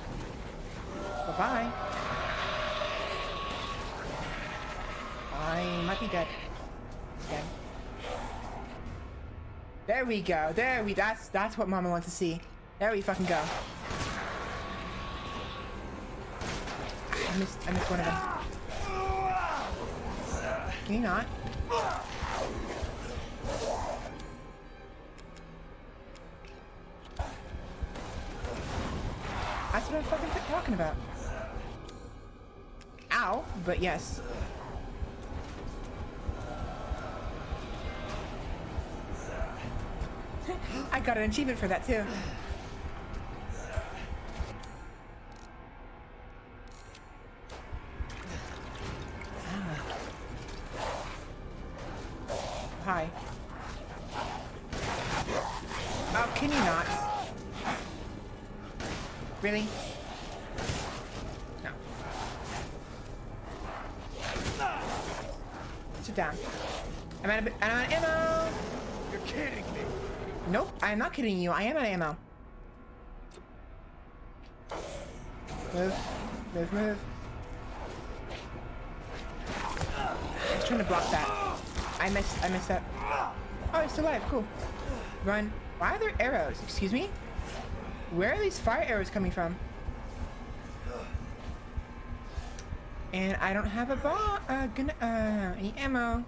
A: Bye-bye. I might be dead. Again. There we go. That's what Mama wants to see. There we fucking go. I missed one of them. Can you not? That's what I'm fucking talking about. Ow, but yes. I got an achievement for that too. Hi. Oh, can you not? Really? No. Sit down. I'm out of ammo!
K: You're kidding me!
A: Nope, I'm not kidding you. I am out of ammo. Move. Move, move. I was trying to block that. I messed up. Oh, it's still alive. Cool. Run. Why are there arrows? Excuse me? Where are these fire arrows coming from? And I don't have any ammo.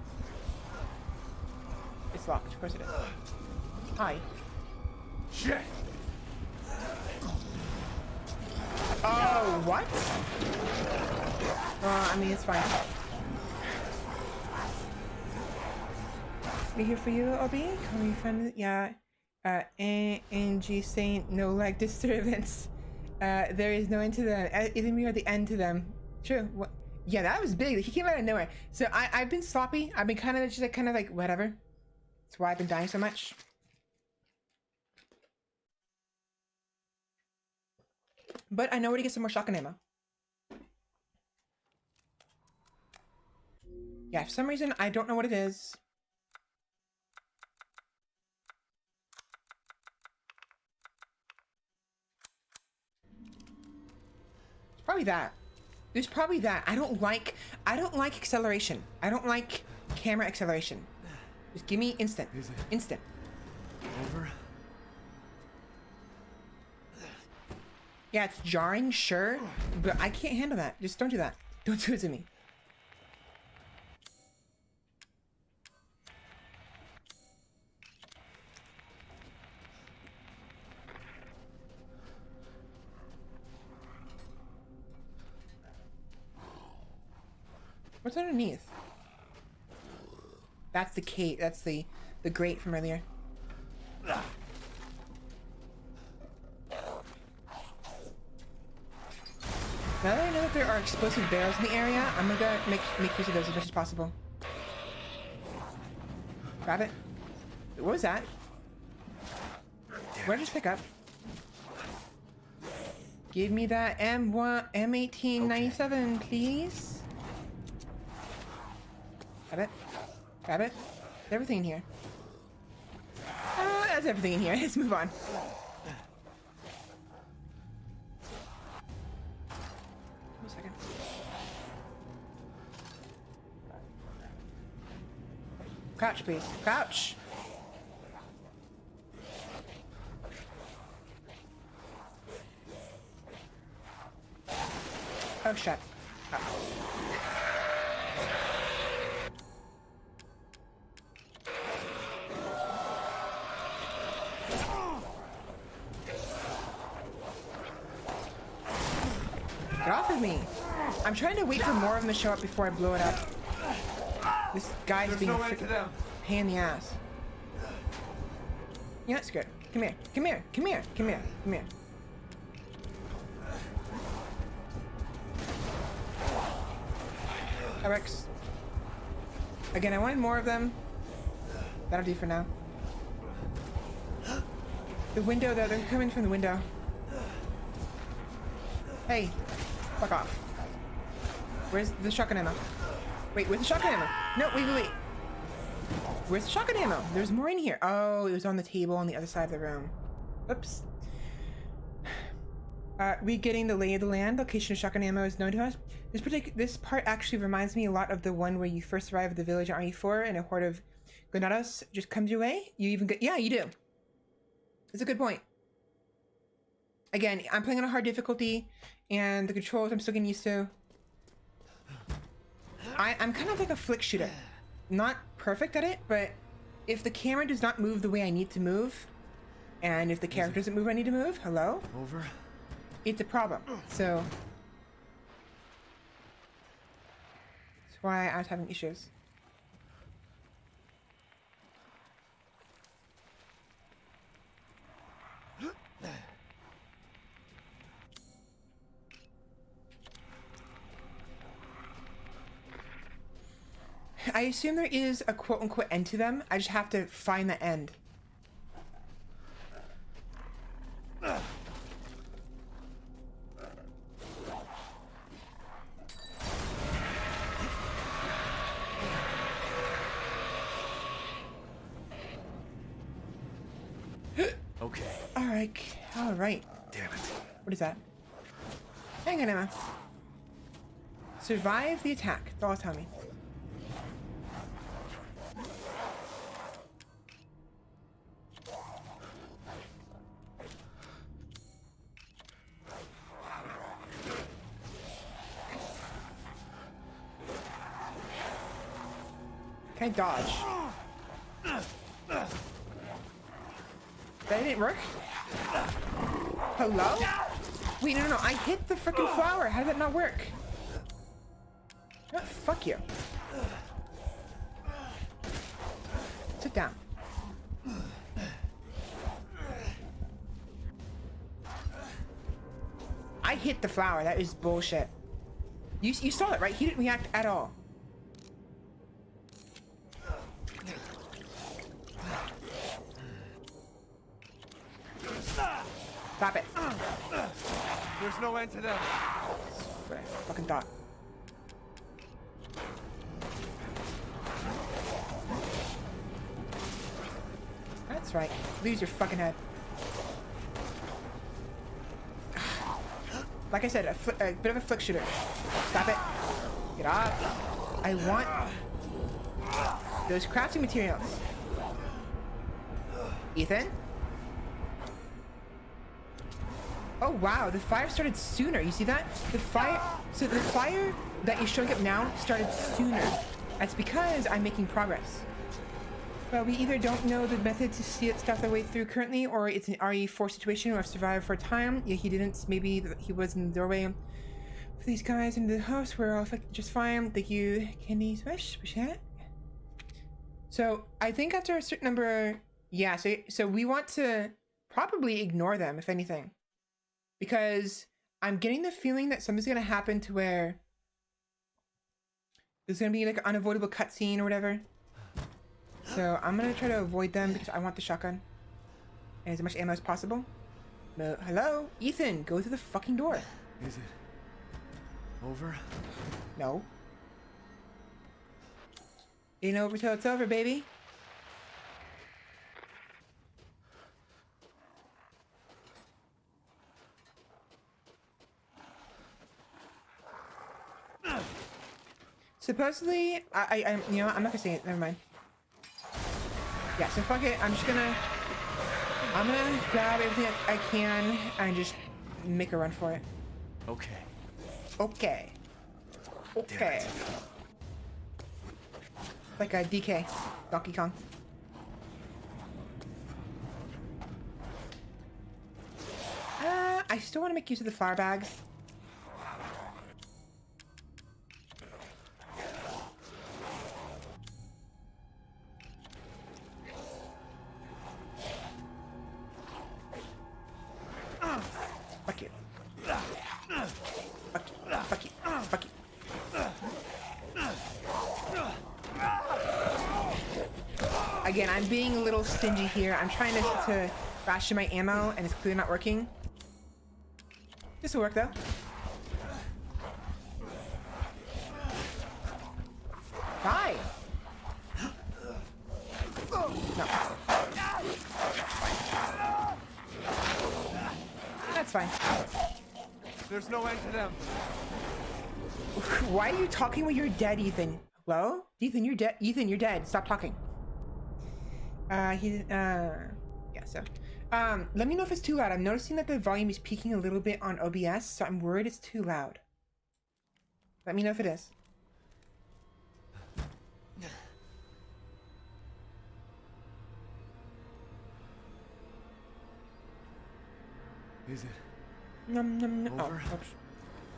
A: It's locked. Of course it is. Hi.
K: Shit.
A: Oh, what? I mean, it's fine. We here for you, Obi? Can we find it? Yeah. NG saying no lag disturbance. There is no end to them. Even we are the end to them. True. What? Yeah, that was big. He came out of nowhere. So I've been sloppy. I've been kind of like whatever. That's why I've been dying so much. But I know where to get some more shotgun ammo. Yeah, for some reason I don't know what it is. Probably that. There's probably that. I don't like acceleration. I don't like camera acceleration. Just give me instant. Instant.
K: Over?
A: Yeah, it's jarring, sure, but I can't handle that. Just don't do that. Don't do it to me. What's underneath? That's the cave. That's the grate from earlier. Now that I know that there are explosive barrels in the area, I'm gonna make use of those as much as possible. Grab it. What was that? What did I just pick up? Give me that M1897, please. Grab it. Grab it. There's everything in here. That's everything in here. Let's move on. Give me a second. Crouch, please. Crouch. Oh, shit. Oh. Get off of me. I'm trying to wait for more of them to show up before I blow it up. This guy's being a freaking pain in the ass. Yeah, that's good. Come here. Come here. Come here. Come here. Come here. Rex. Again, I wanted more of them. That'll do for now. The window, though, they're coming from the window. Hey, fuck off. Where's the shotgun ammo? Wait, where's the shotgun ammo? No, wait. Where's the shotgun ammo? There's more in here. Oh, it was on the table on the other side of the room. Oops. We getting the lay of the land. Location of shotgun ammo is known to us. This part actually reminds me a lot of the one where you first arrive at the village in RE4 and a horde of granados just comes your way. You even get, yeah, you do. It's a good point. Again, I'm playing on a hard difficulty and the controls I'm still getting used to. I'm kind of like a flick shooter. Not perfect at it, but if the camera does not move the way I need to move, and if the character doesn't move I need to move, hello?
K: Over?
A: It's a problem. So that's why I was having issues. I assume there is a quote-unquote end to them. I just have to find the end.
K: Okay.
A: All right.
K: Damn it.
A: What is that? Hang on, Emma. Survive the attack. That's all it's telling me. Can I dodge? That didn't work? Hello? Wait, no. I hit the freaking flower. How did that not work? Oh, fuck you. Sit down. I hit the flower. That is bullshit. You saw it, right? He didn't react at all. Stop it.
K: There's no end to them.
A: Fucking thought. That's right. Lose your fucking head. Like I said, a bit of a flick shooter. Stop it. Get off. I want those crafting materials. Ethan? Oh wow, the fire started sooner. You see that? The fire that is showing up now started sooner. That's because I'm making progress. Well, we either don't know the method to see it stuff our way through currently, or it's an RE4 situation where I've survived for a time. Yeah, he didn't. Maybe he was in the doorway for these guys into the house. We're all affected just fine. Thank you, Candy Swish. Appreciate it. So I think after a certain number, yeah. So we want to probably ignore them, if anything. Because I'm getting the feeling that something's gonna happen to where there's gonna be like an unavoidable cutscene or whatever. So I'm gonna try to avoid them because I want the shotgun and as much ammo as possible. No, hello, Ethan, go through the fucking door.
K: Is it over?
A: No. Ain't over till it's over, baby. Supposedly, I you know, I'm not gonna say it. Never mind. Yeah, so fuck it. I'm gonna grab everything I can and just make a run for it.
K: Okay.
A: Okay. Okay. Like a DK, Donkey Kong. I still want to make use of the flower bags. Again, I'm being a little stingy here. I'm trying to ration my ammo, and it's clearly not working. This will work though. Die! No. That's fine.
K: There's no end to them.
A: Why are you talking when you're dead, Ethan? Hello? Ethan, you're dead. Ethan, you're dead. Stop talking. Yeah, so. Let me know if it's too loud. I'm noticing that the volume is peaking a little bit on OBS, so I'm worried it's too loud. Let me know if it is.
K: Is it?
A: Num num num. Oh, oops.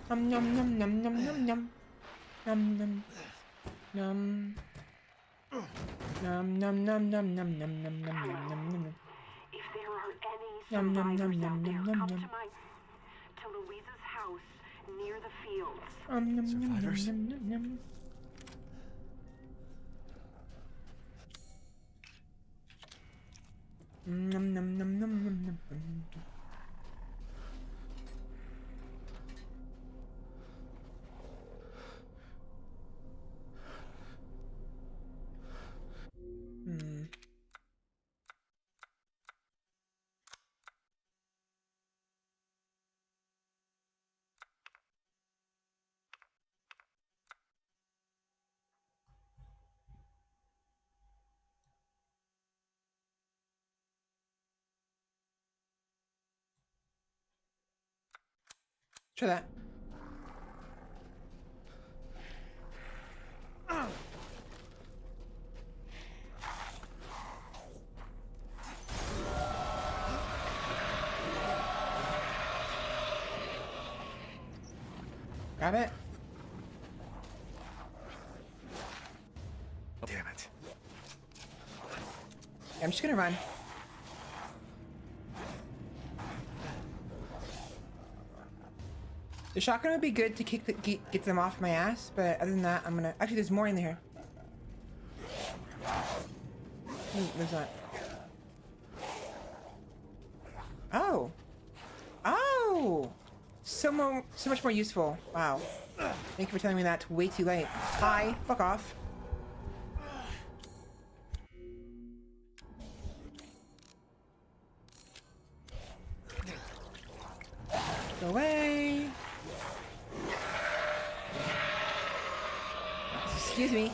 A: Num num num num num num num. Num num. Num. Num num num num num num num num num num.
P: If there are any survivors out there, come to Louisa's house near the fields.
K: Survivors?
A: Num num num num num num num. Try that. Grab it.
K: Damn it.
A: I'm just gonna run. The shotgun would be good to get them off my ass, but other than that, I'm gonna. Actually, there's more in here. There's not. Oh. Oh. So much more useful. Wow. Thank you for telling me that way too late. Hi. Fuck off. Go away. Excuse me.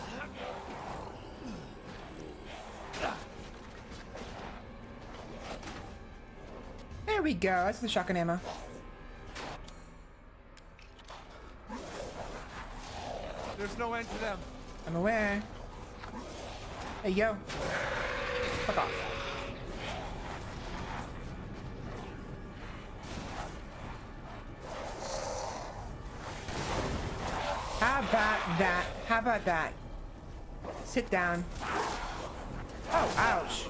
A: There we go. That's the shotgun ammo.
K: There's no end to them.
A: I'm aware. Hey, yo. Fuck off. How about that? How about that? Sit down. Oh, ouch.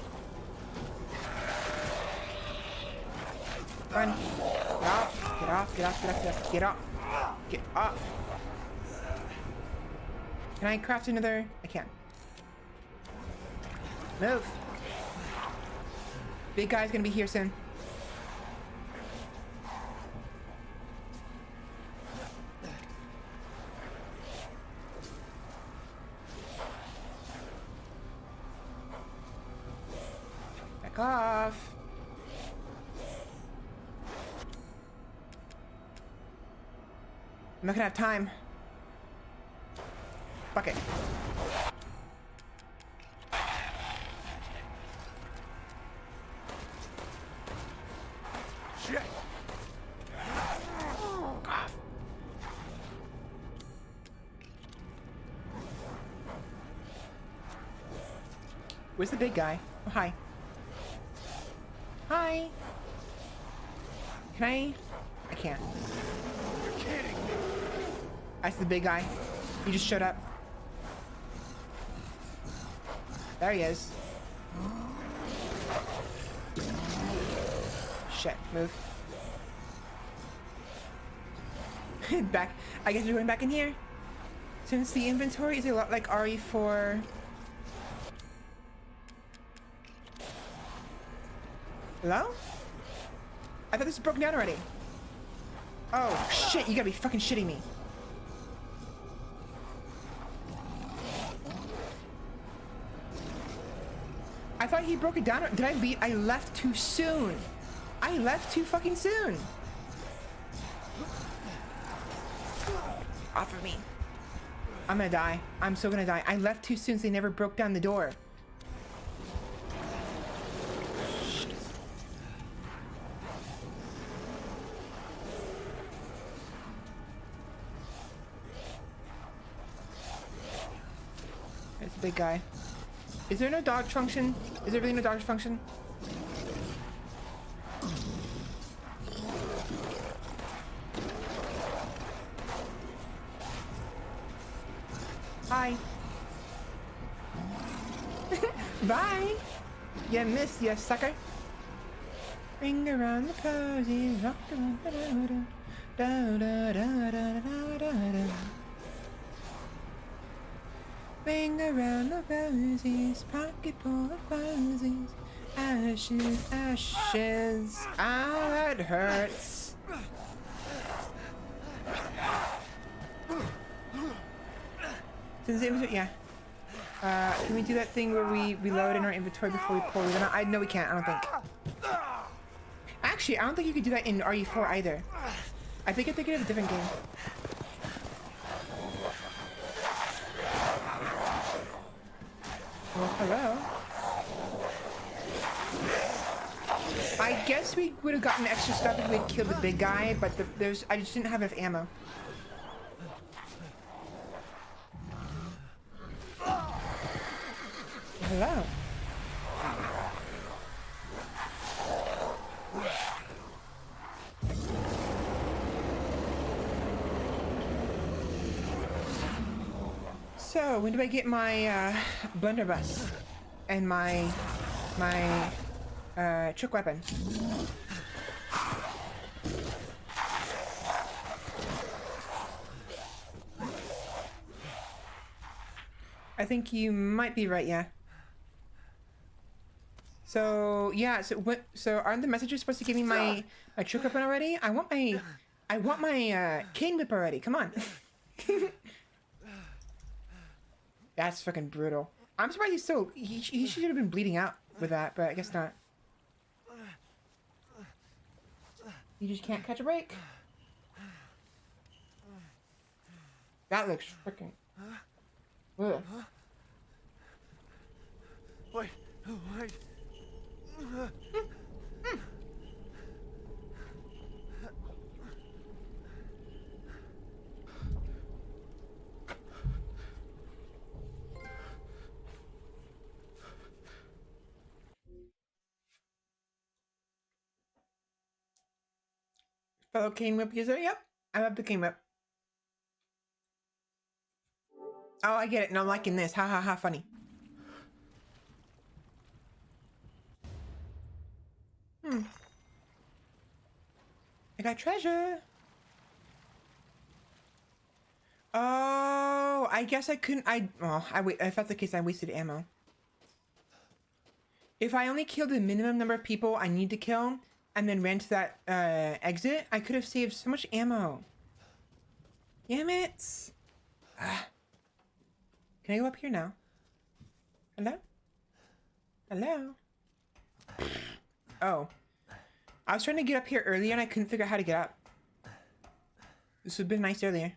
A: Run. Get off. Get off. Get off. Get off. Get off. Get off. Get off. Can I craft another? I can. Move. Big guy's gonna be here soon. Back off. I'm not gonna have time. Fuck it.
K: Shit.
A: Where's the big guy? Oh, hi. Hi. Can I? I can't.
K: You're kidding.
A: That's the big guy. He just showed up. There he is. Shit, move. Back. I guess we're going back in here. Since the inventory is a lot like RE4. Hello? I thought this was broken down already. Oh, shit, you gotta be fucking shitting me. I thought he broke it down. Did I left too soon. I left too fucking soon. Off of me. I'm gonna die. I'm so gonna die. I left too soon so they never broke down the door. It's a big guy. Is there no dodge function? Is there really no dodge function? Hi. Bye. You missed, you sucker. Ring around the cozy, rock around da da da da da da da da. Ring around the roses, pocket full of posies. Ashes, ashes. Ah, that hurts. Since the inventory, yeah. Can we do that thing where we reload in our inventory before we pull it out? No, we can't. I don't think. Actually, I don't think you could do that in RE4 either. I think I'm thinking of a different game. Well, hello. I guess we would have gotten extra stuff if we'd killed the big guy, but I just didn't have enough ammo. Hello. So, when do I get my blunderbuss and my trick weapon? I think you might be right, yeah. So yeah, so aren't the messages supposed to give me my trick weapon already? I want my cane whip already. Come on. That's fucking brutal. I'm surprised he's still. He should have been bleeding out with that, but I guess not. You just can't catch a break. That looks freaking. Ugh.
F: Wait.
A: Fellow cane whip user, yep. I love the cane whip. Oh, I get it. No, I'm liking this. Ha ha ha, funny. I got treasure. Oh, I guess I couldn't. If that's the case, I wasted ammo. If I only killed the minimum number of people I need to kill and then ran to that exit, I could have saved so much ammo. Damn it. Can I go up here now? Hello? Hello? Oh. I was trying to get up here earlier and I couldn't figure out how to get up. This would have been nice earlier.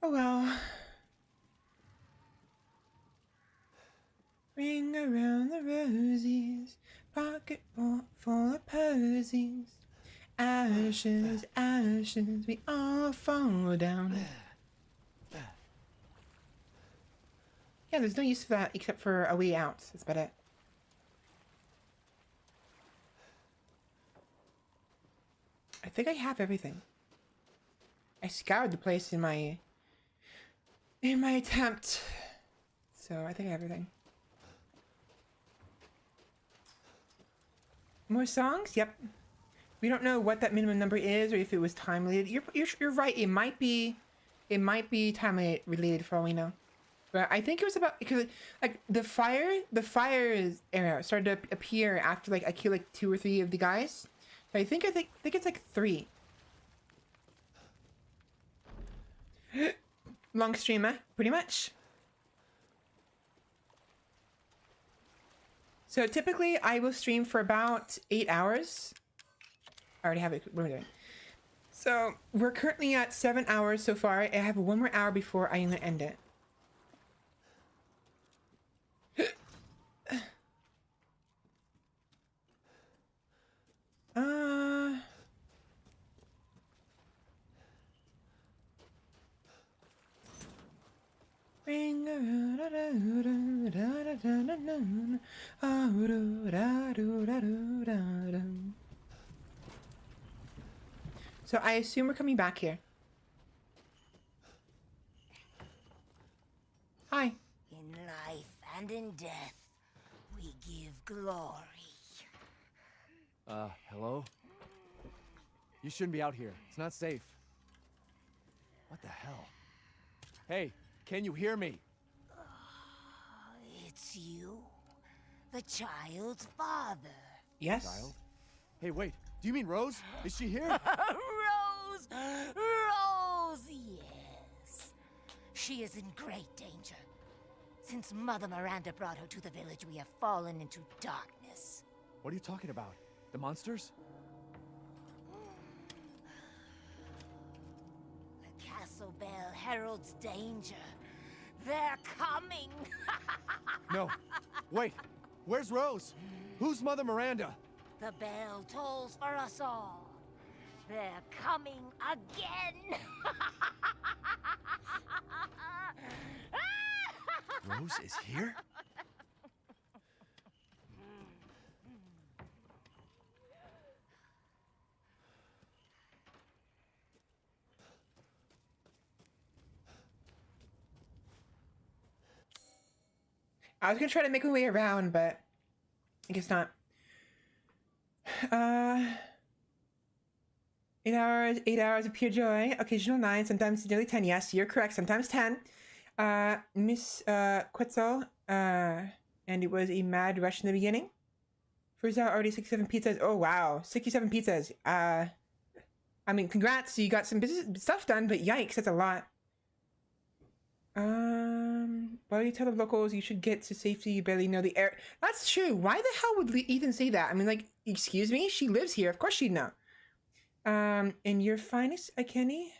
A: Oh well. Ring around the roses, pocket full of posies. Ashes, ashes, we all fall down. Yeah, there's no use for that except for a way out. That's about it. I think I have everything. I scoured the place in my attempt. So I think I have everything. More songs? Yep. We don't know what that minimum number is or if it was time limited. You're right. It might be it might be time related for all we know. But I think it was about because like the fire area started to appear after like I killed like 2 or 3 of the guys. So I think it's like 3. Long streamer, pretty much. So typically I will stream for about 8 hours. I already have it. What am I doing? So we're currently at 7 hours so far. I have 1 more hour before I'm gonna end it. So I assume we're coming back here. Hi.
Q: In life and in death, we give glory.
K: Hello? You shouldn't be out here. It's not safe. What the hell? Hey, can you hear me?
Q: It's you, the child's father.
A: Yes.
K: Child? Hey, wait. Do you mean Rose? Is she here?
Q: Rose! Rose, yes. She is in great danger. Since Mother Miranda brought her to the village, we have fallen into darkness.
K: What are you talking about? The monsters?
Q: The castle bell heralds danger. They're coming!
K: No. Wait. Where's Rose? Who's Mother Miranda?
Q: The bell tolls for us all. They're coming again!
K: Rose is here?
A: I was gonna try to make my way around, but I guess not. 8 hours of pure joy. Occasional 9, sometimes nearly 10. Yes, you're correct. Sometimes 10. Miss Quetzal, and it was a mad rush in the beginning. First out, already 67 pizzas. Oh wow, 67 pizzas. I mean, congrats, you got some business stuff done, but yikes, that's a lot. Why do you tell the locals you should get to safety? You barely know the air. That's true. Why the hell would Ethan say that? I mean, like, excuse me, she lives here. Of course she'd know. And your finest, Kenny?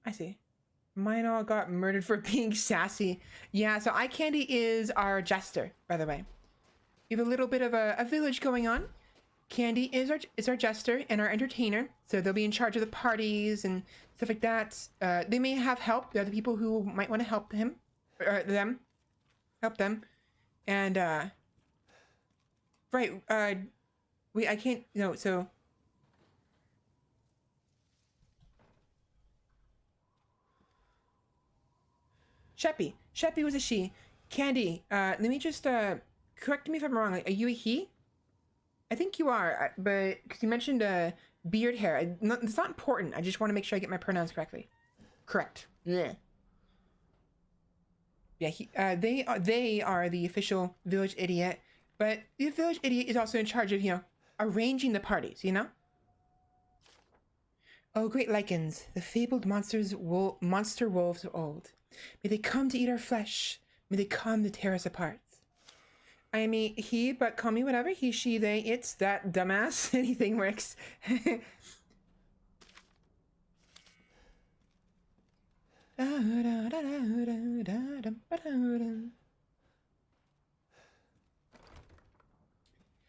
A: I see. Mine all got murdered for being sassy. Yeah, so Eye Candy is our jester, by the way. We have a little bit of a village going on. Candy is our jester and our entertainer, so they'll be in charge of the parties and stuff like that. They may have help. There are the people who might want to help him, or them, help them, and right. Wait, I can't. No, so. Sheppy was a she. Candy, let me just correct me if I'm wrong. Are you a he? I think you are, but because you mentioned beard hair. It's not important. I just want to make sure I get my pronouns correctly. Correct. Yeah. Yeah. They are the official village idiot, but the village idiot is also in charge of arranging the parties. Oh, great lichens, the fabled monster wolves of old. May they come to eat our flesh. May they come to tear us apart. I mean, he, but call me whatever. He, she, they, it's that dumbass. Anything works.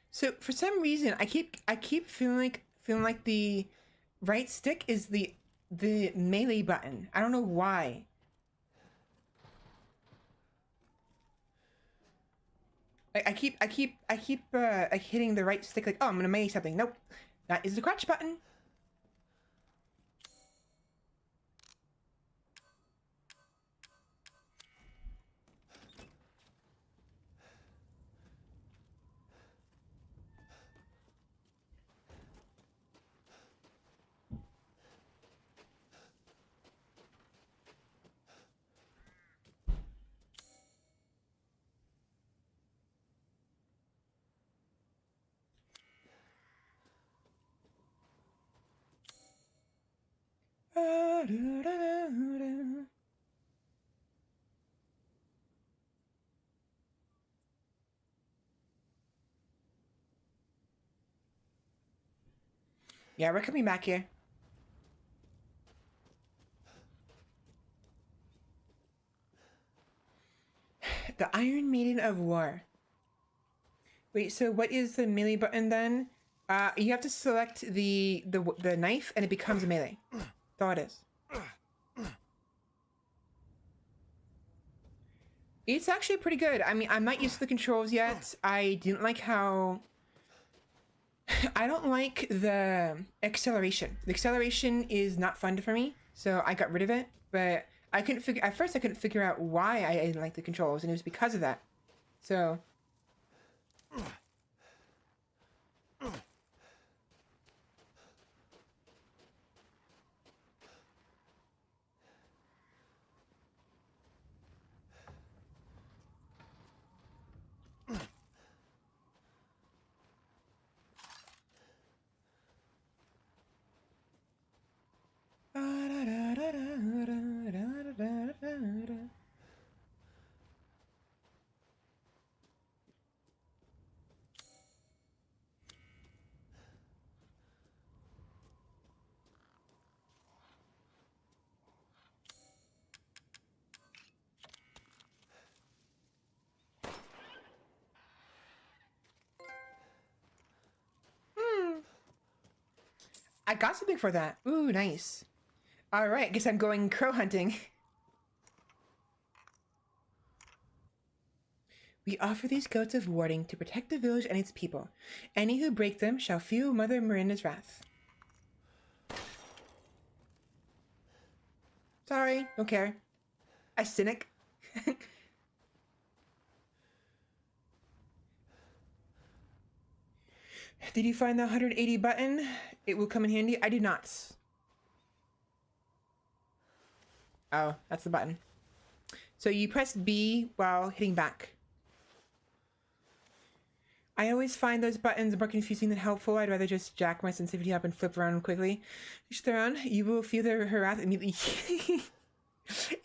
A: So for some reason, I keep feeling like the right stick is the melee button. I don't know why. I keep hitting the right stick like, oh, I'm gonna melee something. Nope, that is the crouch button. Yeah, we're coming back here. The Iron Maiden of War. Wait, so what is the melee button then? You have to select the knife and it becomes a melee. That's all it is. It's actually pretty good. I mean, I'm not used to the controls yet. I didn't like how... I don't like the acceleration. The acceleration is not fun for me, so I got rid of it. But I couldn't figure... At first, I couldn't figure out why I didn't like the controls, and it was because of that. So... I got something for that. Ooh, nice. All right, guess I'm going crow hunting. We offer these goats of warding to protect the village and its people. Any who break them shall feel Mother Miranda's wrath. Sorry, don't care. A cynic. Did you find the 180 button? It will come in handy. I did not. Oh, that's the button. So you press B while hitting back. I always find those buttons more confusing than helpful. I'd rather just jack my sensitivity up and flip around quickly. Just around, you will feel her wrath immediately.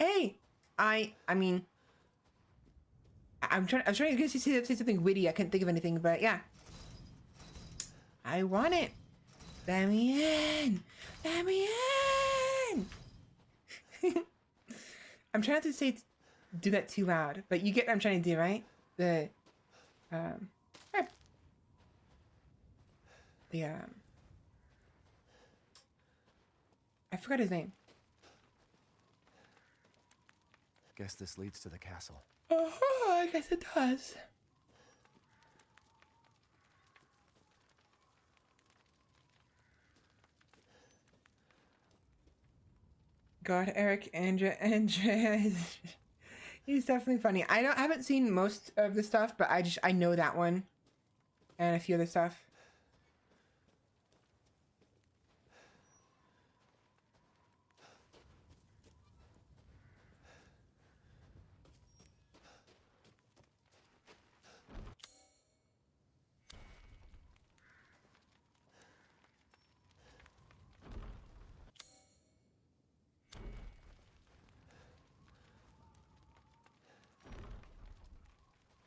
A: Hey, I mean, I was trying to say something witty. I couldn't think of anything, but yeah. I want it. Let me in. Let me in. I'm trying not to do that too loud, but you get what I'm trying to do, right? I forgot his name.
K: Guess this leads to the castle.
A: Oh, I guess it does. God, Eric, Andrea, he's definitely funny. I haven't seen most of the stuff, but I know that one and a few other stuff.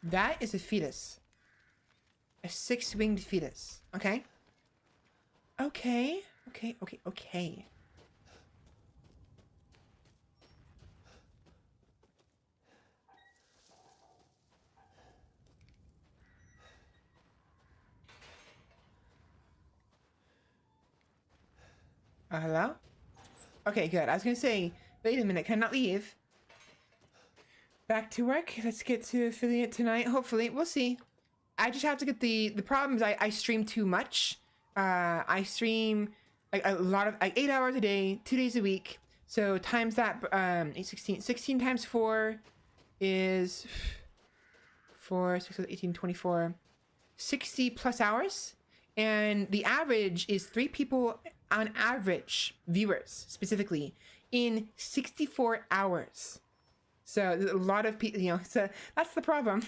A: That is a fetus. A 6-winged fetus. Okay. Okay. Okay. Okay. Okay. Hello? Okay, good. I was gonna say, wait a minute, cannot leave. Back to work. Let's get to affiliate tonight. Hopefully, we'll see. I just have to get the problem is I stream too much. I stream like a lot of 8 hours a day, 2 days a week. So times that 16 times 4 is 4, 6, 18, 24, 60 plus hours. And the average is 3 people on average, viewers specifically, in 64 hours. So a lot of people, you know, so that's the problem.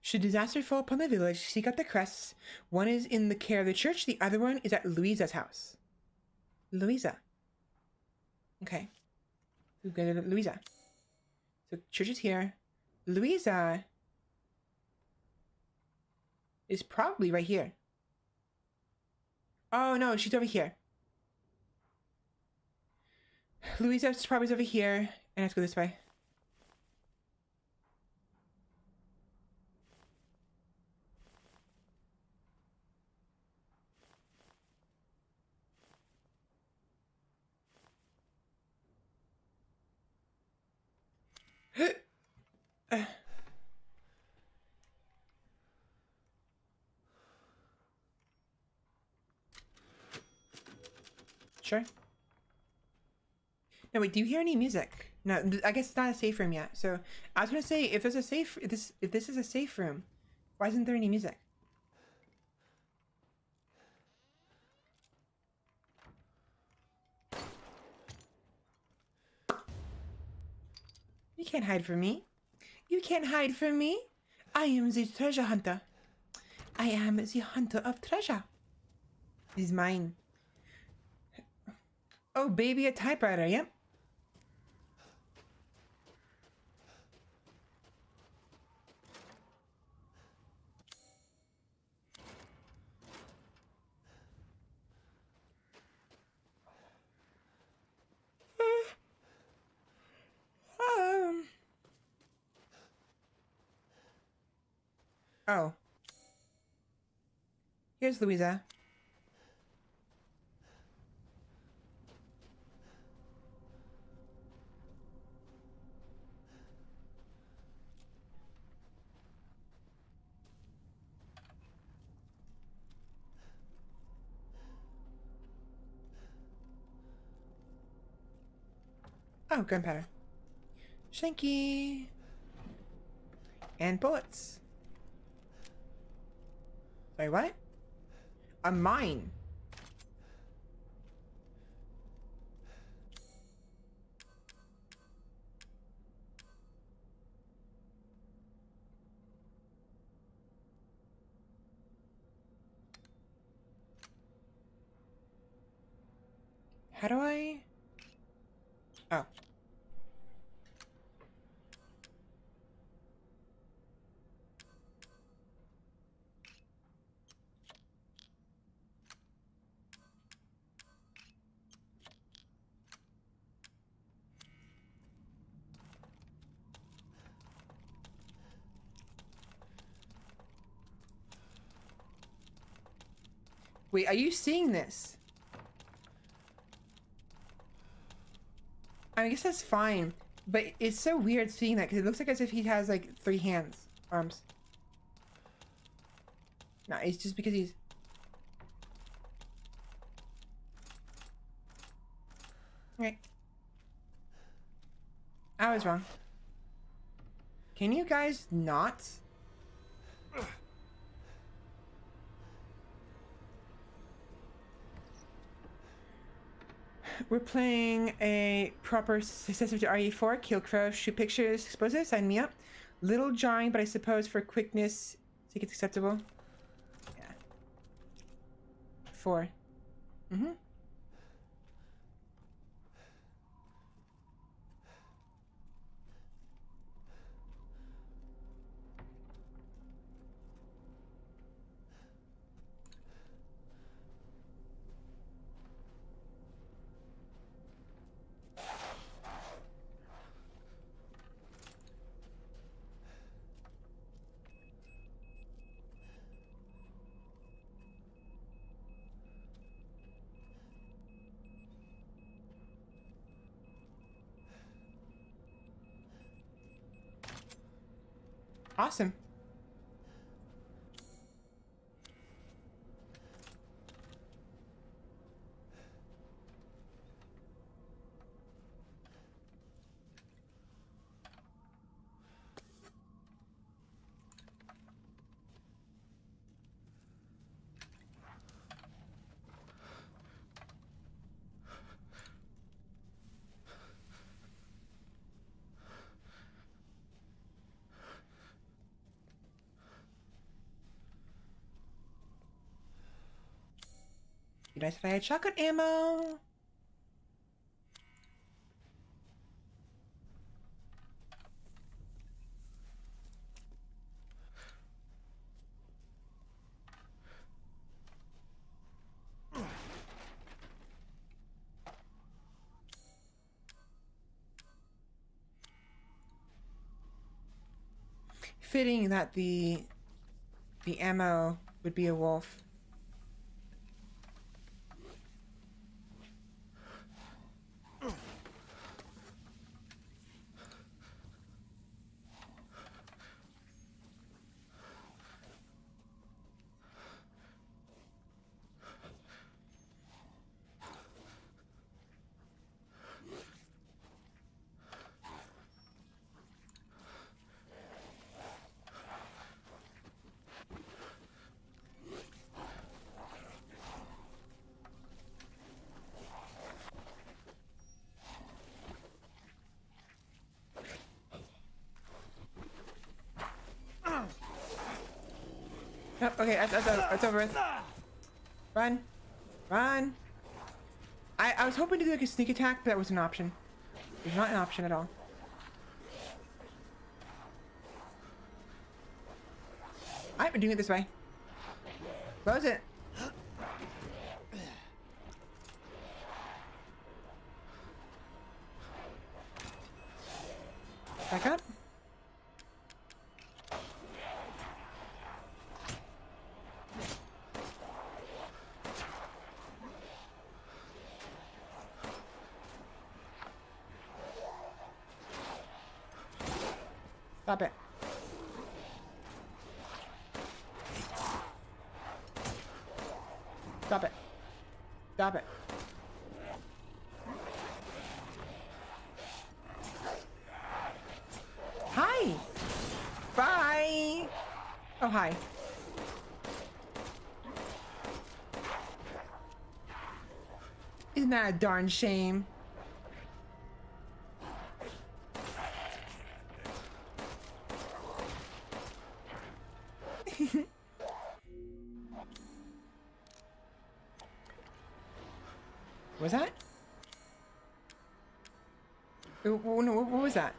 A: Should disaster fall upon the village, seek out the crests. One is in the care of the church, the other one is at Louisa's house. Louisa. Okay. We go to Louisa. So church is here. Louisa is probably right here. Oh no, she's over here. Louisa's probably over here. And let's go this way. Sure. No, wait, do you hear any music? No, I guess it's not a safe room yet. So I was gonna say, if there's a safe, if this is a safe room, why isn't there any music? You can't hide from me. You can't hide from me. I am the treasure hunter. I am the hunter of treasure. He's mine. Oh, baby, a typewriter. Yep. Oh. Here's Louisa. Oh, gunpowder. Shanky. And bullets. Sorry, what? A mine. How do I? Oh. Wait, are you seeing this? I guess that's fine, but it's so weird seeing that because it looks like as if he has like 3 hands, arms. No, it's just because he's... Okay. I was wrong. Can you guys not? We're playing a proper successor to RE4. Kill crow, shoot pictures, explosives, sign me up. Little jarring, but I suppose for quickness, I think it's acceptable. Yeah. 4. Mm-hmm. Awesome. Be nice if I had shotgun ammo. Fitting that the ammo would be a wolf. Yep, okay, that's over with. Run. Run. I was hoping to do like a sneak attack, but that was an option. It's not an option at all. I've been doing it this way. Close it. Back up. Stop it. Stop it. Stop it. Hi. Bye. Oh, hi. Isn't that a darn shame? Was that? Oh, no, what was that?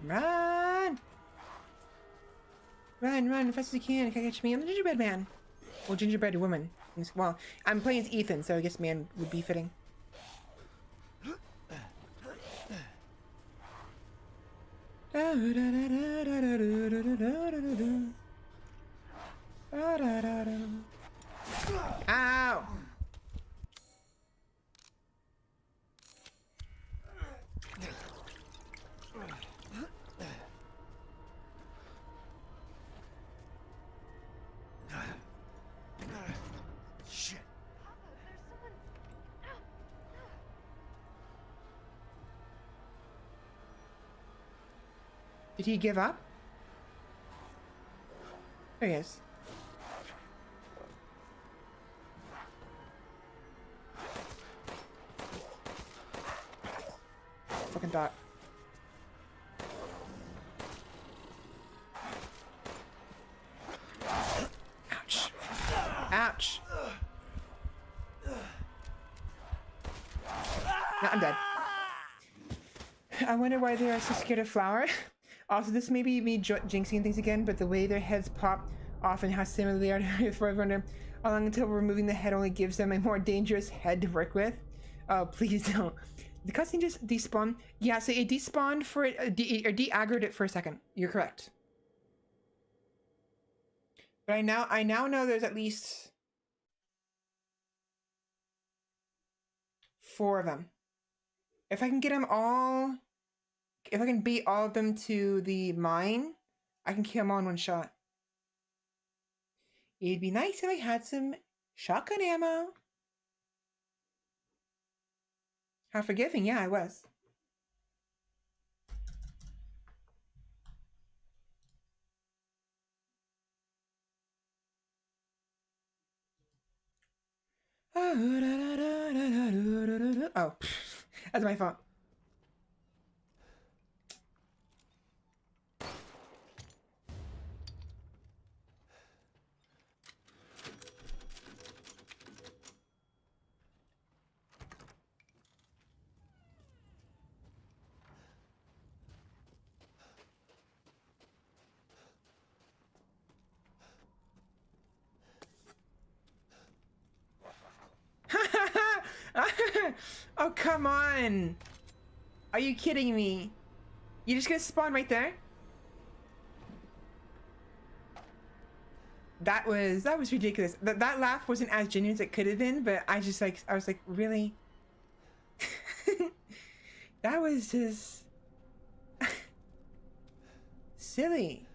A: Run! Run, run, as fast as you can. Catch me. I'm the gingerbread man. Well, gingerbread woman. Well, I'm playing as Ethan, so I guess man would be fitting. Ow!
F: Shit.
A: Did he give up? There he is. Fucking dot. Ouch. Ouch. No, I'm dead. I wonder why they are so scared of flour. Also, this may be me jinxing things again, but the way their heads pop off and how similar they are to Forever along until removing the head only gives them a more dangerous head to work with. Oh, please don't. The cutscene just despawned. Yeah, so it despawned for it, or de-aggroed it for a second. You're correct. But I now know there's at least 4 of them. If I can get them all, if I can beat all of them to the mine, I can kill them all in one shot. It'd be nice if I had some shotgun ammo. How forgiving, yeah, I was. Oh, that's my fault. Oh, come on. Are you kidding me? You just gonna spawn right there? That was ridiculous. That laugh wasn't as genuine as it could have been, but I was like, really? That was just silly.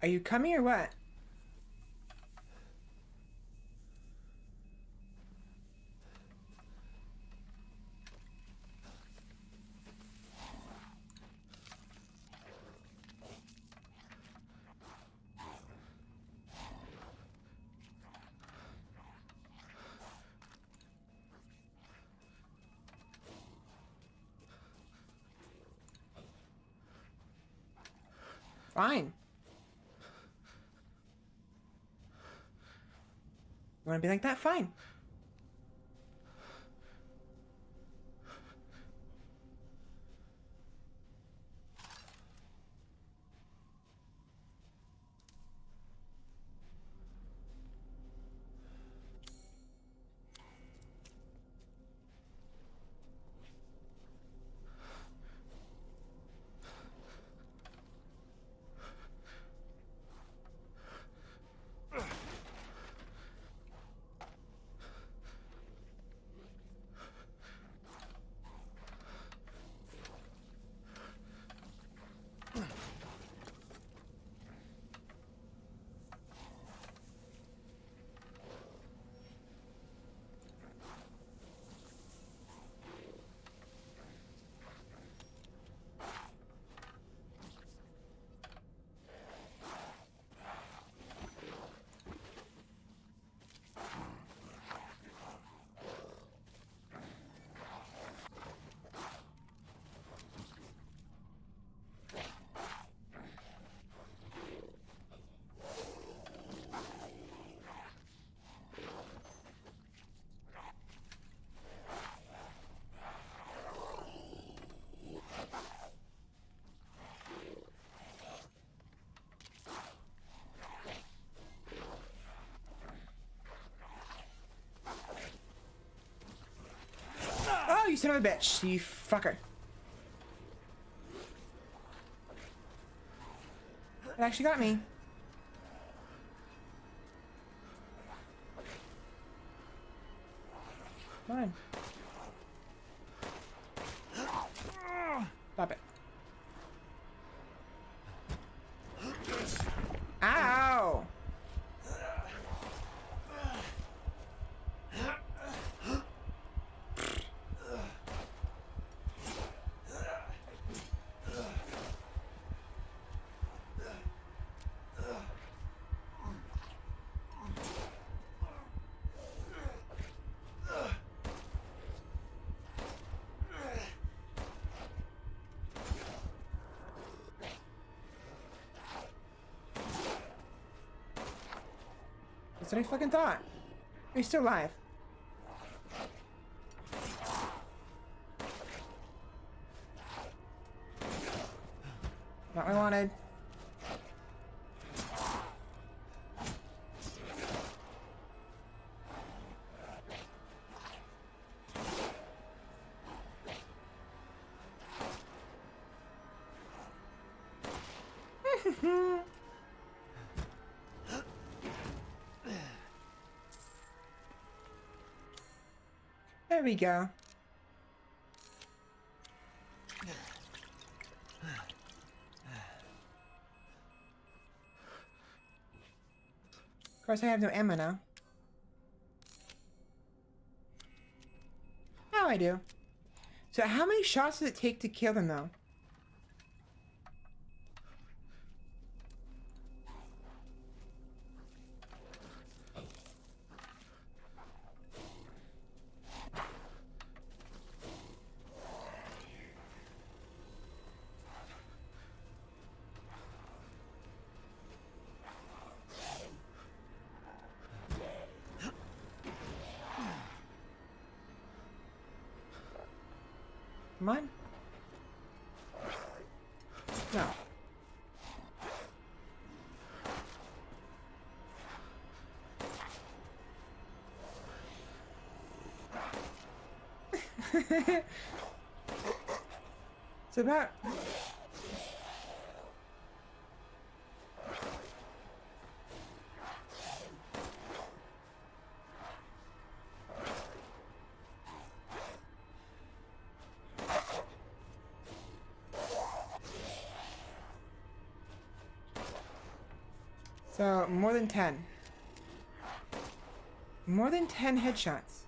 A: Are you coming or what? Fine. You wanna be like that? Fine. Oh, you son of a bitch, you fucker. It actually got me. Come on. Stop it. what I fucking thought. He's still alive. Not what I wanted. There we go. Of course, I have no ammo now. Now I do. So how many shots does it take to kill them, though? Come on. No. It's about... So, more than 10. More than 10 headshots.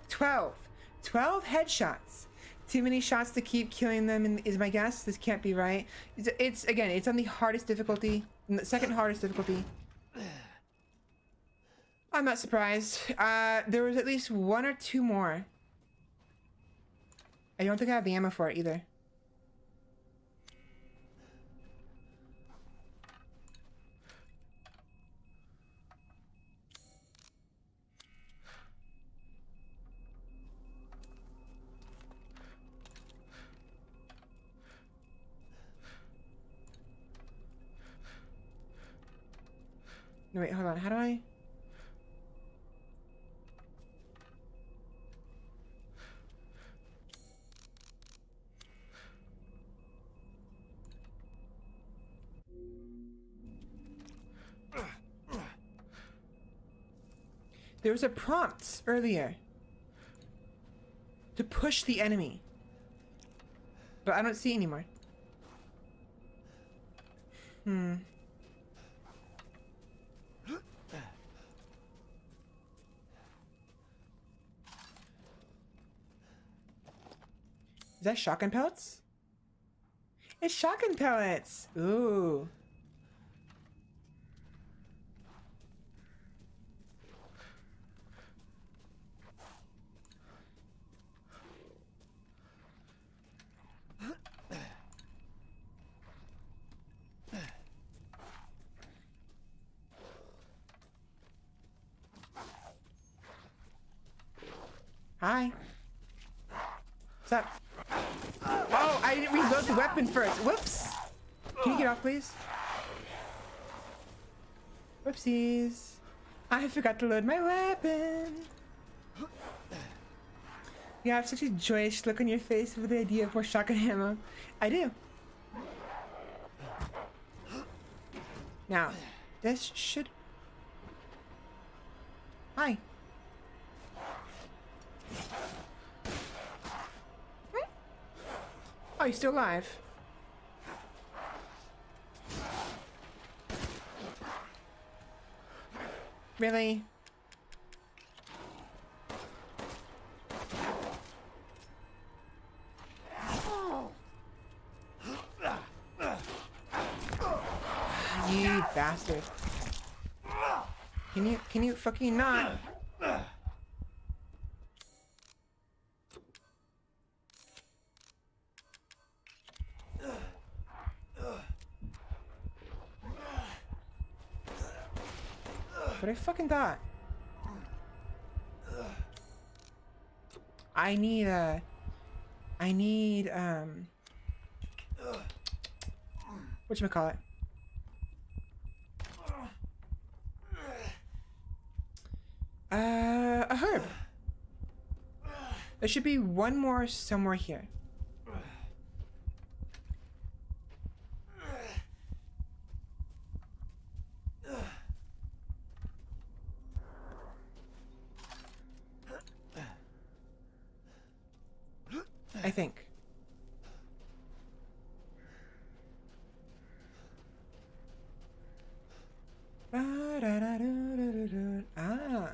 A: 12. 12 headshots. Too many shots to keep killing them is my guess. This can't be right. It's again, it's on the hardest difficulty. The second hardest difficulty. I'm not surprised. There was at least 1 or 2 more. I don't think I have the ammo for it either. No, wait, hold on. How do I... There was a prompt earlier to push the enemy, but I don't see it anymore. Is that shotgun pellets? It's shotgun pellets! Ooh. Hi. What's up? Oh, I didn't reload the weapon first. Whoops. Can you get off, please? Whoopsies. I forgot to load my weapon. You have such a joyous look on your face with the idea of more shotgun ammo. I do. Now, this should... Hi. Oh, you're still alive. Really? You bastard. Can you fucking not? fucking thought. I need whatchamacallit? A herb. There should be one more somewhere here. I think. Ah.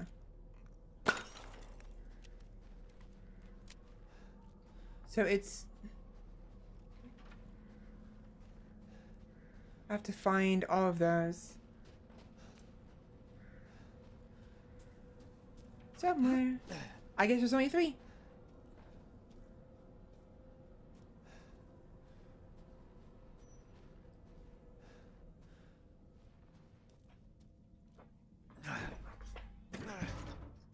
A: So it's... I have to find all of those. Somewhere. I guess there's only 3.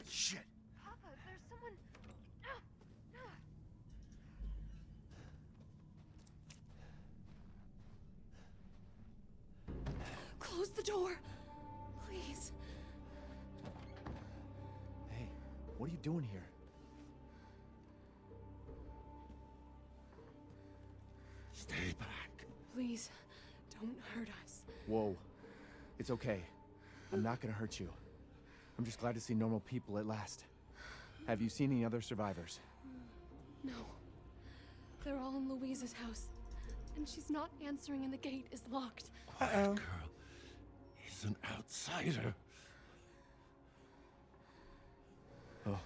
F: Shit.
I: Papa, there's someone. Close the door, please.
K: Hey, what are you doing here?
F: Stay back.
G: Please, don't hurt us.
K: Whoa. It's okay. I'm not gonna hurt you. I'm just glad to see normal people at last. Have you seen any other survivors?
G: No. They're all in Louise's house. And she's not answering and the gate is locked.
B: Quiet, girl. He's an outsider.
K: Oh.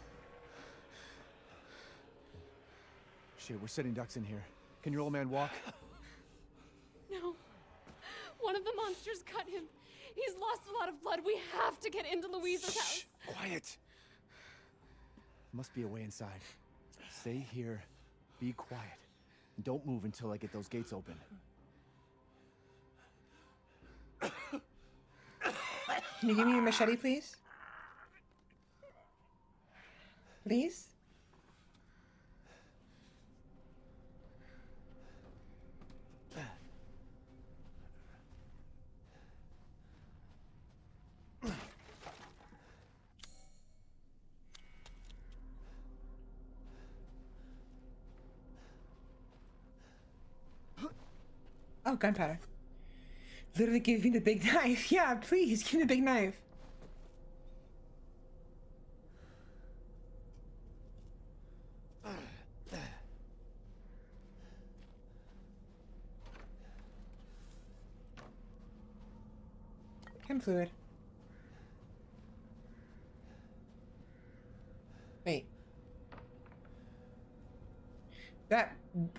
K: Shit, we're sitting ducks in here. Can your old man walk?
G: No. One of the monsters cut him. He's lost a lot of blood. We have to get into Louise's house.
K: Quiet. Must be a way inside. Stay here. Be quiet. And don't move until I get those gates open.
A: Can you give me your machete, please? Please? Oh, gunpowder. Literally give me the big knife. Yeah, please, give me the big knife. Chem fluid. Wait.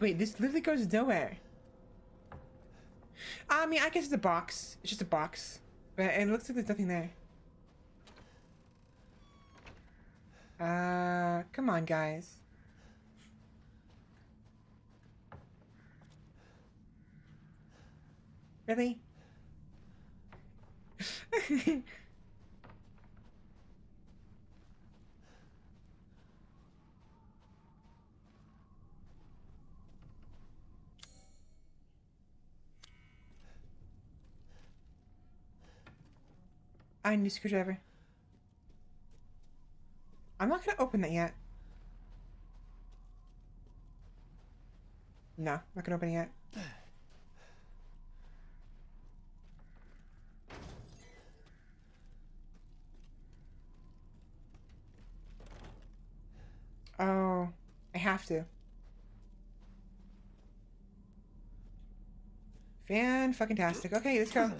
A: Wait, this literally goes nowhere. I mean, I guess it's a box. It's just a box. But it looks like there's nothing there. Come on, guys. Really? I need a screwdriver. I'm not gonna open that yet. No, not gonna open it yet. Oh, I have to. Fan-fucking-tastic. Okay, let's go.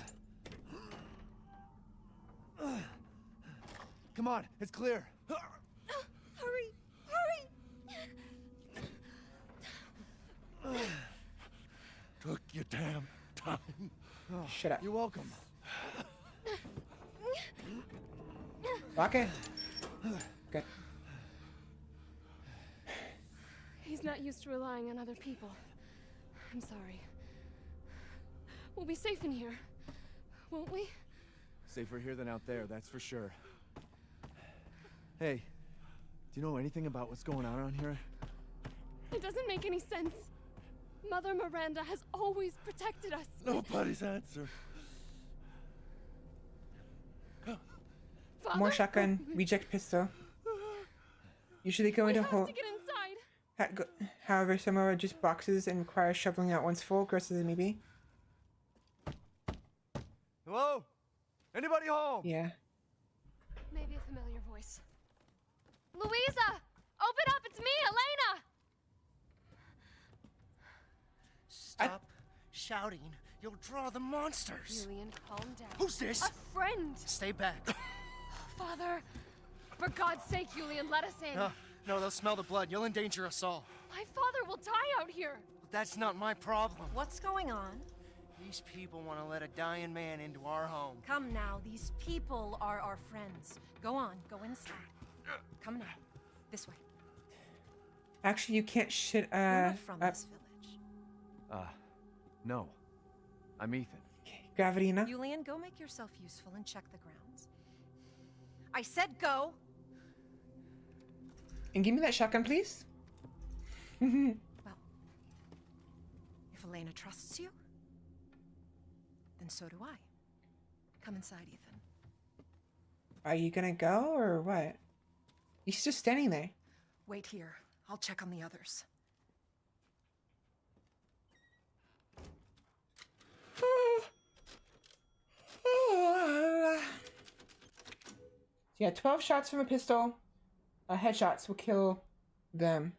K: Come on, it's clear.
I: Hurry! Hurry!
B: Took your damn time.
K: Oh,
A: shut up.
K: You're welcome.
A: Lock it. Good.
G: He's not used to relying on other people. I'm sorry. We'll be safe in here, won't we?
K: Safer here than out there, that's for sure. Hey, do you know anything about what's going on around here?
I: It doesn't make any sense. Mother Miranda has always protected us.
K: Nobody's answer.
I: Father?
A: More shotgun, reject pistol. Usually go into hole.
I: To get inside.
A: However, some are just boxes and require shoveling out once full, gross as it may be.
K: Hello? Anybody home?
A: Yeah.
I: Maybe a familiar voice. Louisa! Open up! It's me, Elena!
F: Stop shouting. You'll draw the monsters.
I: Julian, calm down.
F: Who's this?
I: A friend!
F: Stay back.
I: Father! For God's sake, Julian, let us in.
F: No, they'll smell the blood. You'll endanger us all.
I: My father will die out here.
F: That's not my problem.
R: What's going on?
F: These people want to let a dying man into our home.
R: Come now, these people are our friends. Go on, go inside. Come now, this way.
A: Actually, you can't shit
R: You're not from this village.
K: No. I'm Ethan.
A: Gravity, no?
R: Julian, go make yourself useful and check the grounds. I said go!
A: And give me that shotgun, please.
R: Well, if Elena trusts you, then so do I. Come inside, Ethan.
A: Are you gonna go or what? He's just standing there.
R: Wait here. I'll check on the others.
A: Yeah, 12 shots from a pistol. Headshots will kill them.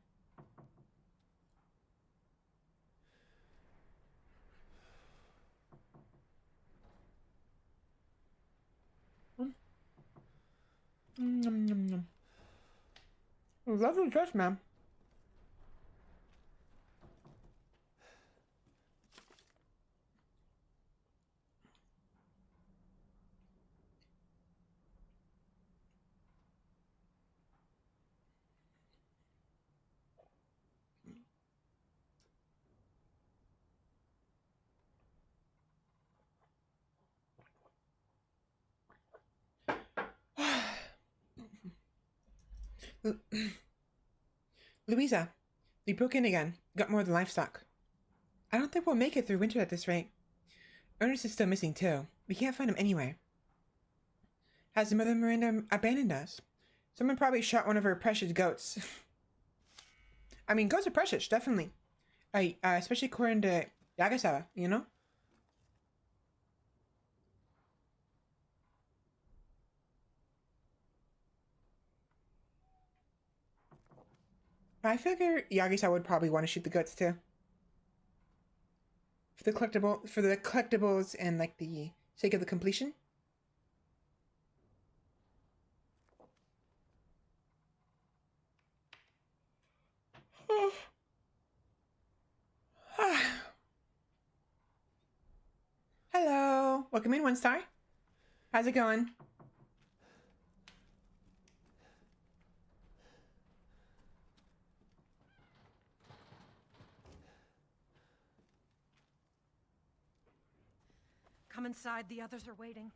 A: Lovely dress, ma'am. Louisa, we broke in again. Got more of the livestock. I don't think we'll make it through winter at this rate. Ernest is still missing too. We can't find him anywhere. Has Mother Miranda abandoned us? Someone probably shot one of her precious goats. I mean, goats are precious, definitely. Especially according to Yagasawa, you know? I figure Yagi-san would probably want to shoot the goats too. For the collectibles and like the sake of the completion. Hello. Welcome in, 1 star. How's it going?
R: Come inside, the others are waiting.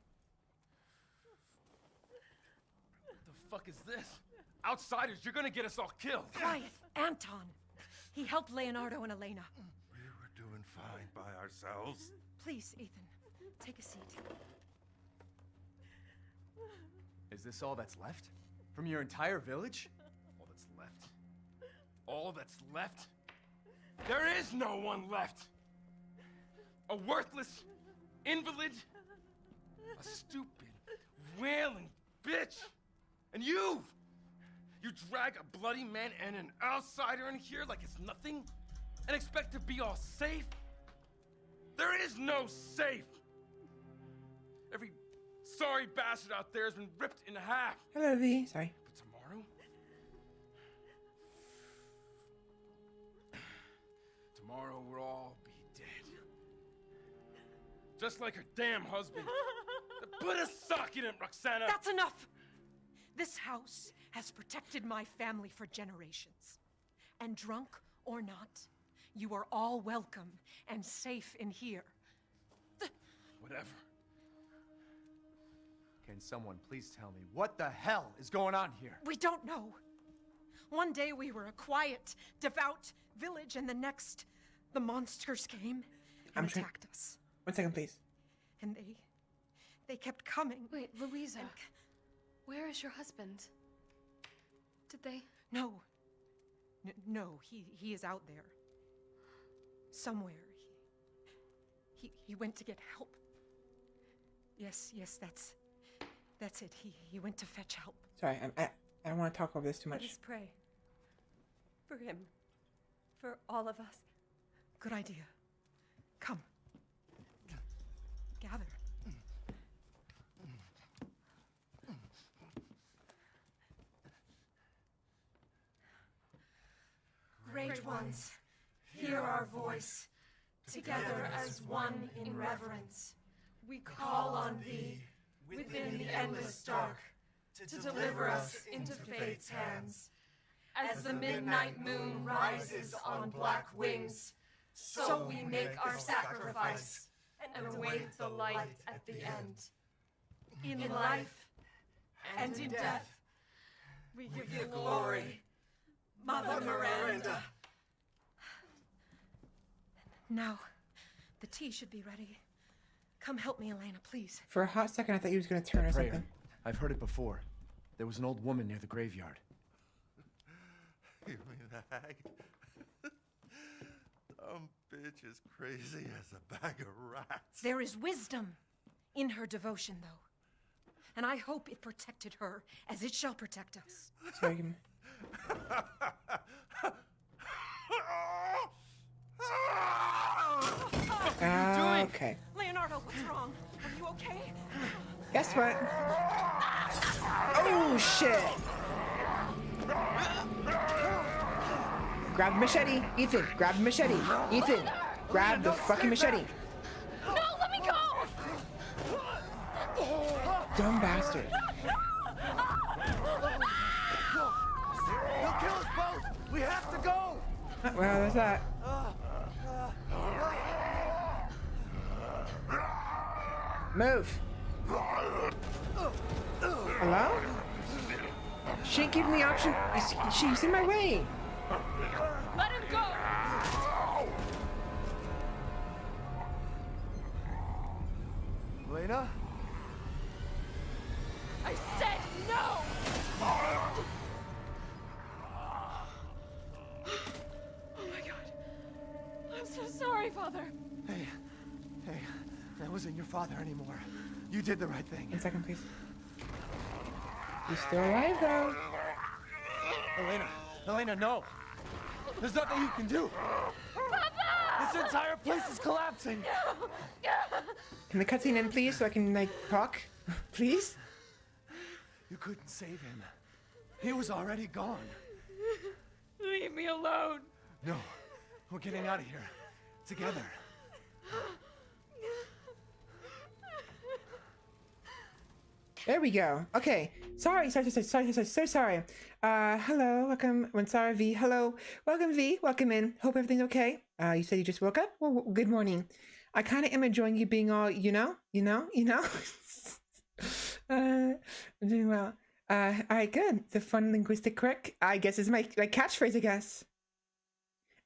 S: What the fuck is this? Outsiders, you're gonna get us all killed.
R: Quiet, Anton. He helped Leonardo and Elena.
O: We were doing fine by ourselves.
R: Please, Ethan, take a seat.
K: Is this all that's left? From your entire village?
S: All that's left? All that's left? There is no one left! A worthless invalid, a stupid, wailing bitch, and you drag a bloody man and an outsider in here like it's nothing, and expect to be all safe? There is no safe. Every sorry bastard out there has been ripped in half.
A: Hello, V. Sorry.
S: But tomorrow we'll all be dead. Just like her damn husband. Put a sock in it, Roxana!
R: That's enough! This house has protected my family for generations. And drunk or not, you are all welcome and safe in here.
S: Whatever.
K: Can someone please tell me what the hell is going on here?
R: We don't know. One day we were a quiet, devout village, and the next, the monsters came and attacked us.
A: 1 second, please.
R: And they kept coming.
I: Wait, Louisa. Where is your husband? Did they?
R: No. No, he is out there. Somewhere. He went to get help. Yes, that's it. He went to fetch help.
A: Sorry, I don't want to talk over this too much.
I: Let us pray. For him. For all of us.
R: Good idea. Come. Gather.
I: Great ones, hear our voice. Together as one in reverence, we call on thee within the endless dark to deliver us into fate's hands. As the midnight moon rises on black wings, so we make our sacrifice and await the light at the end. In life and in death, we give you glory, Mother Miranda.
R: Now, the tea should be ready. Come help me, Elena, please.
A: For a hot second, I thought he was going to turn or
K: Prayer.
A: something.
K: I've heard it before. There was an old woman near the graveyard.
T: You mean the hag? Dumb bitch is crazy as a bag of rats.
R: There is wisdom in her devotion, though. And I hope it protected her as it shall protect us.
A: Sorry, give me... Okay.
R: Leonardo, what's wrong? Are you okay?
A: Guess what? Oh, shit! Grab the machete. Ethan, grab the machete. Ethan, grab the fucking machete.
I: No, let me go!
A: Dumb bastard.
H: He'll kill us both! We have to go!
A: Well, there's that. Move. Hello? She ain't giving me the option. She's in my way.
I: Let him go!
H: Elena?
I: I said no! Oh my god. I'm so sorry, Father.
H: Hey, that wasn't your father anymore. You did the right thing.
A: 1 second, please. He's still alive, though.
H: Elena, no. There's nothing you can do.
I: Papa!
H: This entire place is collapsing.
A: Can the cutscene end, please, so I can, like, talk? Please?
H: You couldn't save him. He was already gone.
I: Leave me alone.
H: No, we're getting out of here. Together.
A: There we go. Okay. Sorry. So sorry. Hello. Welcome. Mansara V. Hello. Welcome, V. Welcome in. Hope everything's okay. You said you just woke up? Well, good morning. I kind of am enjoying you being all, you know? I'm doing well. All right, good. The fun linguistic quirk, I guess, is my catchphrase, I guess.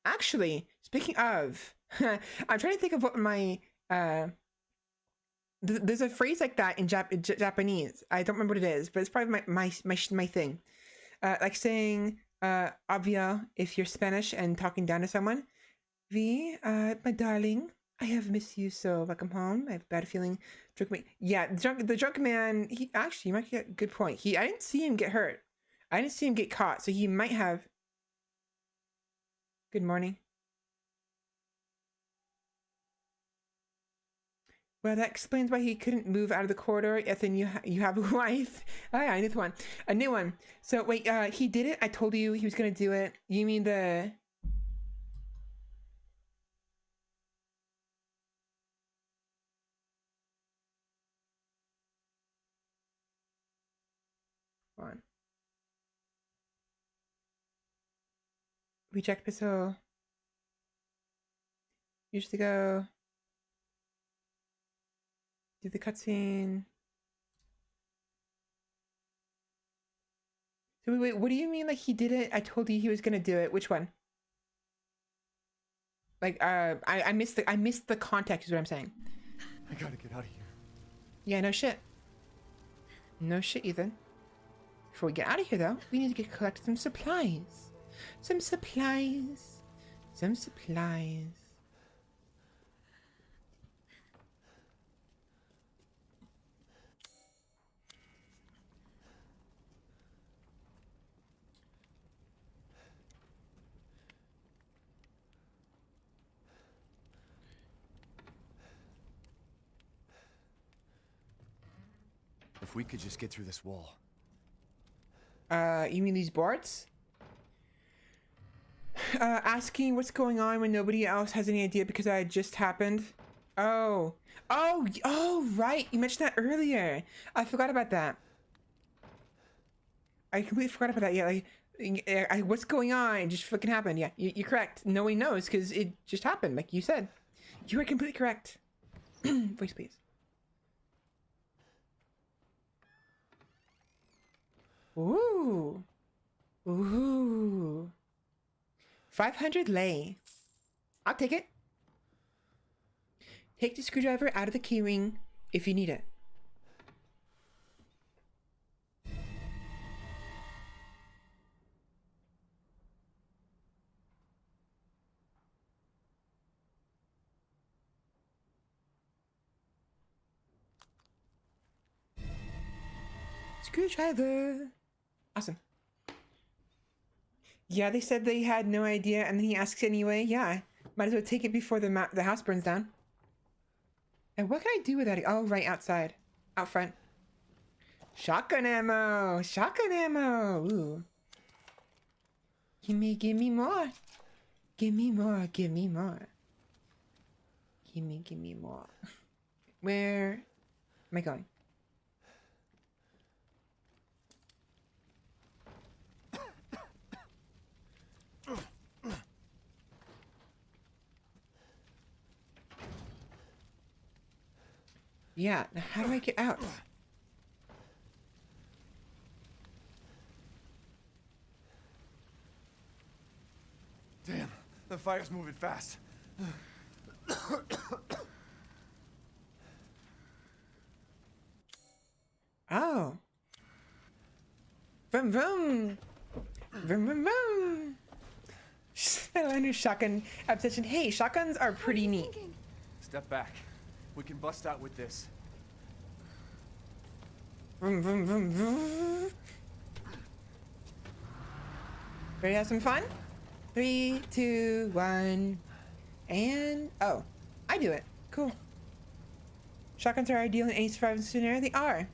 A: Actually, speaking of, I'm trying to think of what my, there's a phrase like that in Japanese. I don't remember what it is, but it's probably my thing. Like saying, obvio, if you're Spanish and talking down to someone. V, my darling, I have missed you so. Welcome home. I have a bad feeling. Yeah, the drunk man, he actually, you might get a good point. I didn't see him get hurt. I didn't see him get caught, so he might have. Good morning. Well, that explains why he couldn't move out of the corridor. Ethan, you have a wife. Oh yeah, a new one. So wait, he did it. I told you he was gonna do it. You mean the? On. Reject pistol. Usually go. Do the cutscene. Wait, what do you mean? Like he did it? I told you he was gonna do it. Which one? Like, I missed the context. Is what I'm saying.
K: I gotta get out of here.
A: Yeah, no shit. No shit, Ethan. Before we get out of here, though, we need to collect some supplies. Some supplies. Some supplies.
K: If we could just get through this wall.
A: You mean these boards? Asking what's going on when nobody else has any idea because it just happened. Oh, right. You mentioned that earlier. I forgot about that. I completely forgot about that. Yeah, like, what's going on? It just fucking happened. Yeah, you're correct. No one knows because it just happened, like you said. You are completely correct. Voice, please. Ooh. Ooh. 500 lei. I'll take it. Take the screwdriver out of the keyring if you need it. Screwdriver. Awesome. Yeah, they said they had no idea, and then he asks anyway. Yeah, might as well take it before the house burns down. And what can I do with that? Oh, right outside, out front. Shotgun ammo. Shotgun ammo. Ooh. Give me more. Give me more. Give me more. Give me more. Where am I going? Yeah, now how do I get out?
K: Damn, the fire's moving fast.
A: Oh. Vroom vroom. Vroom vroom vroom. Svela shotgun obsession. Hey, shotguns are pretty neat.
K: Step back. We can bust out with this.
A: Vroom vroom vroom vroom. Ready to have some fun? 3, 2, 1, and oh, I do it. Cool. Shotguns are ideal in any survival scenario. They are.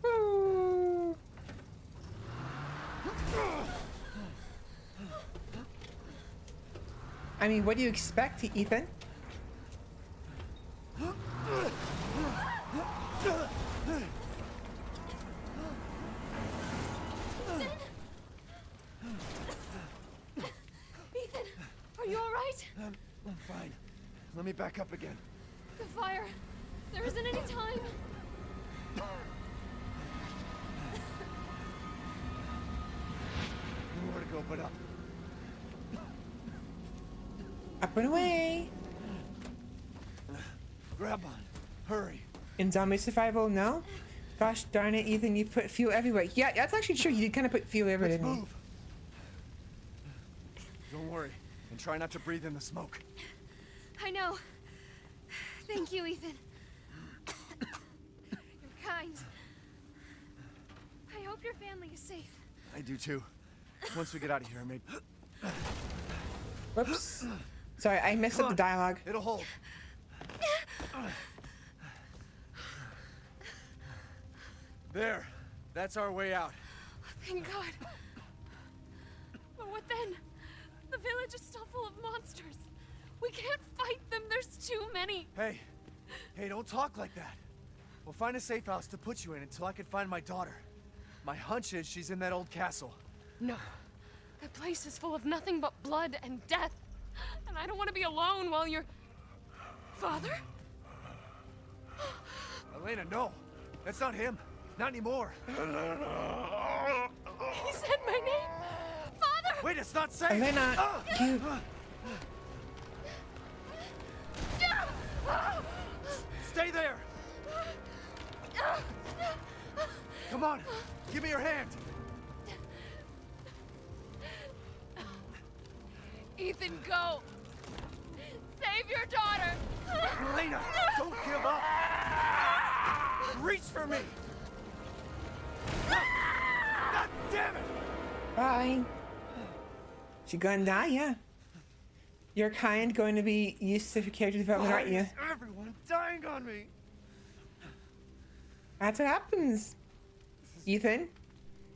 A: Woo. I mean, what do you expect, Ethan?
I: Ethan, are you all right?
K: I'm fine. Let me back up again.
I: The fire. There isn't any time.
K: Nowhere to go but up.
A: Up and away.
K: Grab on. Hurry.
A: In zombie survival, no? Gosh darn it, Ethan, you put fuel everywhere. Yeah, that's actually true. You did kind of put fuel everywhere,
K: Let's
A: didn't you?
K: move. Don't worry. And try not to breathe in the smoke.
I: I know. Thank you, Ethan. You're kind. I hope your family is safe.
K: I do too. Once we get out of here, maybe.
A: Whoops. Sorry, I messed up the dialogue.
K: It'll hold. There. That's our way out.
I: Thank God. But what then? The village is still full of monsters. We can't fight them. There's too many.
K: Hey. Hey, don't talk like that. We'll find a safe house to put you in until I can find my daughter. My hunch is she's in that old castle.
I: No. That place is full of nothing but blood and death. And I don't want to be alone while you're... Father?
K: Elena, no. That's not him. Not anymore. Wait, it's not safe!
A: Elena, you...
K: Stay there! Come on, give me your hand!
U: Ethan, go! Save your daughter!
K: Elena, don't give up! Reach for me! God damn it!
A: Bye. She gonna die, yeah. Your kind going to be used to character development, aren't you?
K: Everyone dying on me!
A: That's what happens, Ethan.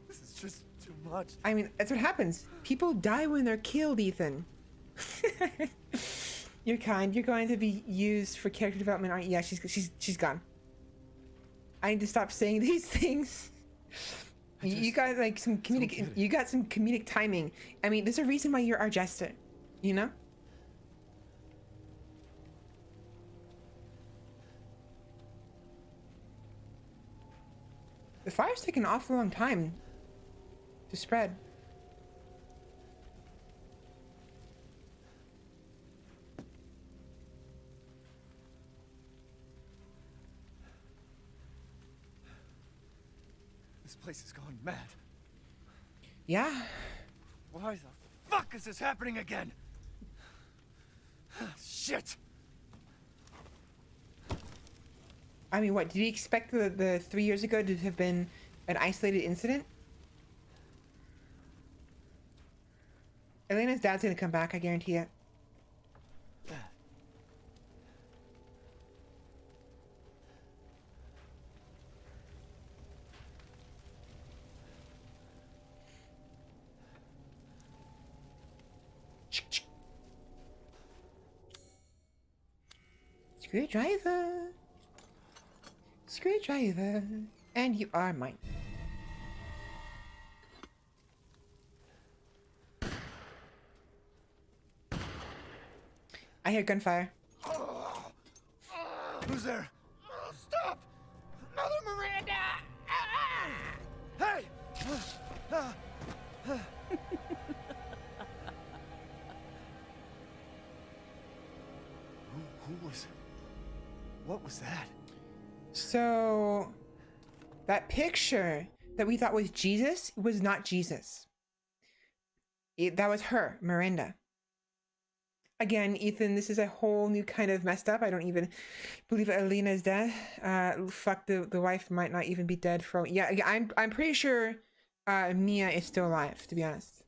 K: This is just too much.
A: I mean, that's what happens. People die when they're killed, Ethan. You're kind. You're going to be used for character development, aren't you? Yeah, she's gone. I need to stop saying these things. You got like some comedic. You got some comedic timing. I mean, there's a reason why you're our jester. You know. The fire's taking an awful long time to spread.
K: This place has gone mad.
A: Yeah.
K: Why the fuck is this happening again? Shit!
A: I mean, what, did you expect the 3 years ago to have been an isolated incident? Elena's dad's gonna come back, I guarantee it. Screwdriver. Screwdriver. And you are mine. I hear gunfire.
K: Who's there?
F: Stop! Mother Miranda!
K: Hey! Who was... What was that?
A: So, that picture that we thought was Jesus was not Jesus. That was her, Miranda. Again, Ethan, this is a whole new kind of messed up. I don't even believe Elena is dead. Fuck, the wife might not even be dead for... Yeah, I'm pretty sure Mia is still alive, to be honest.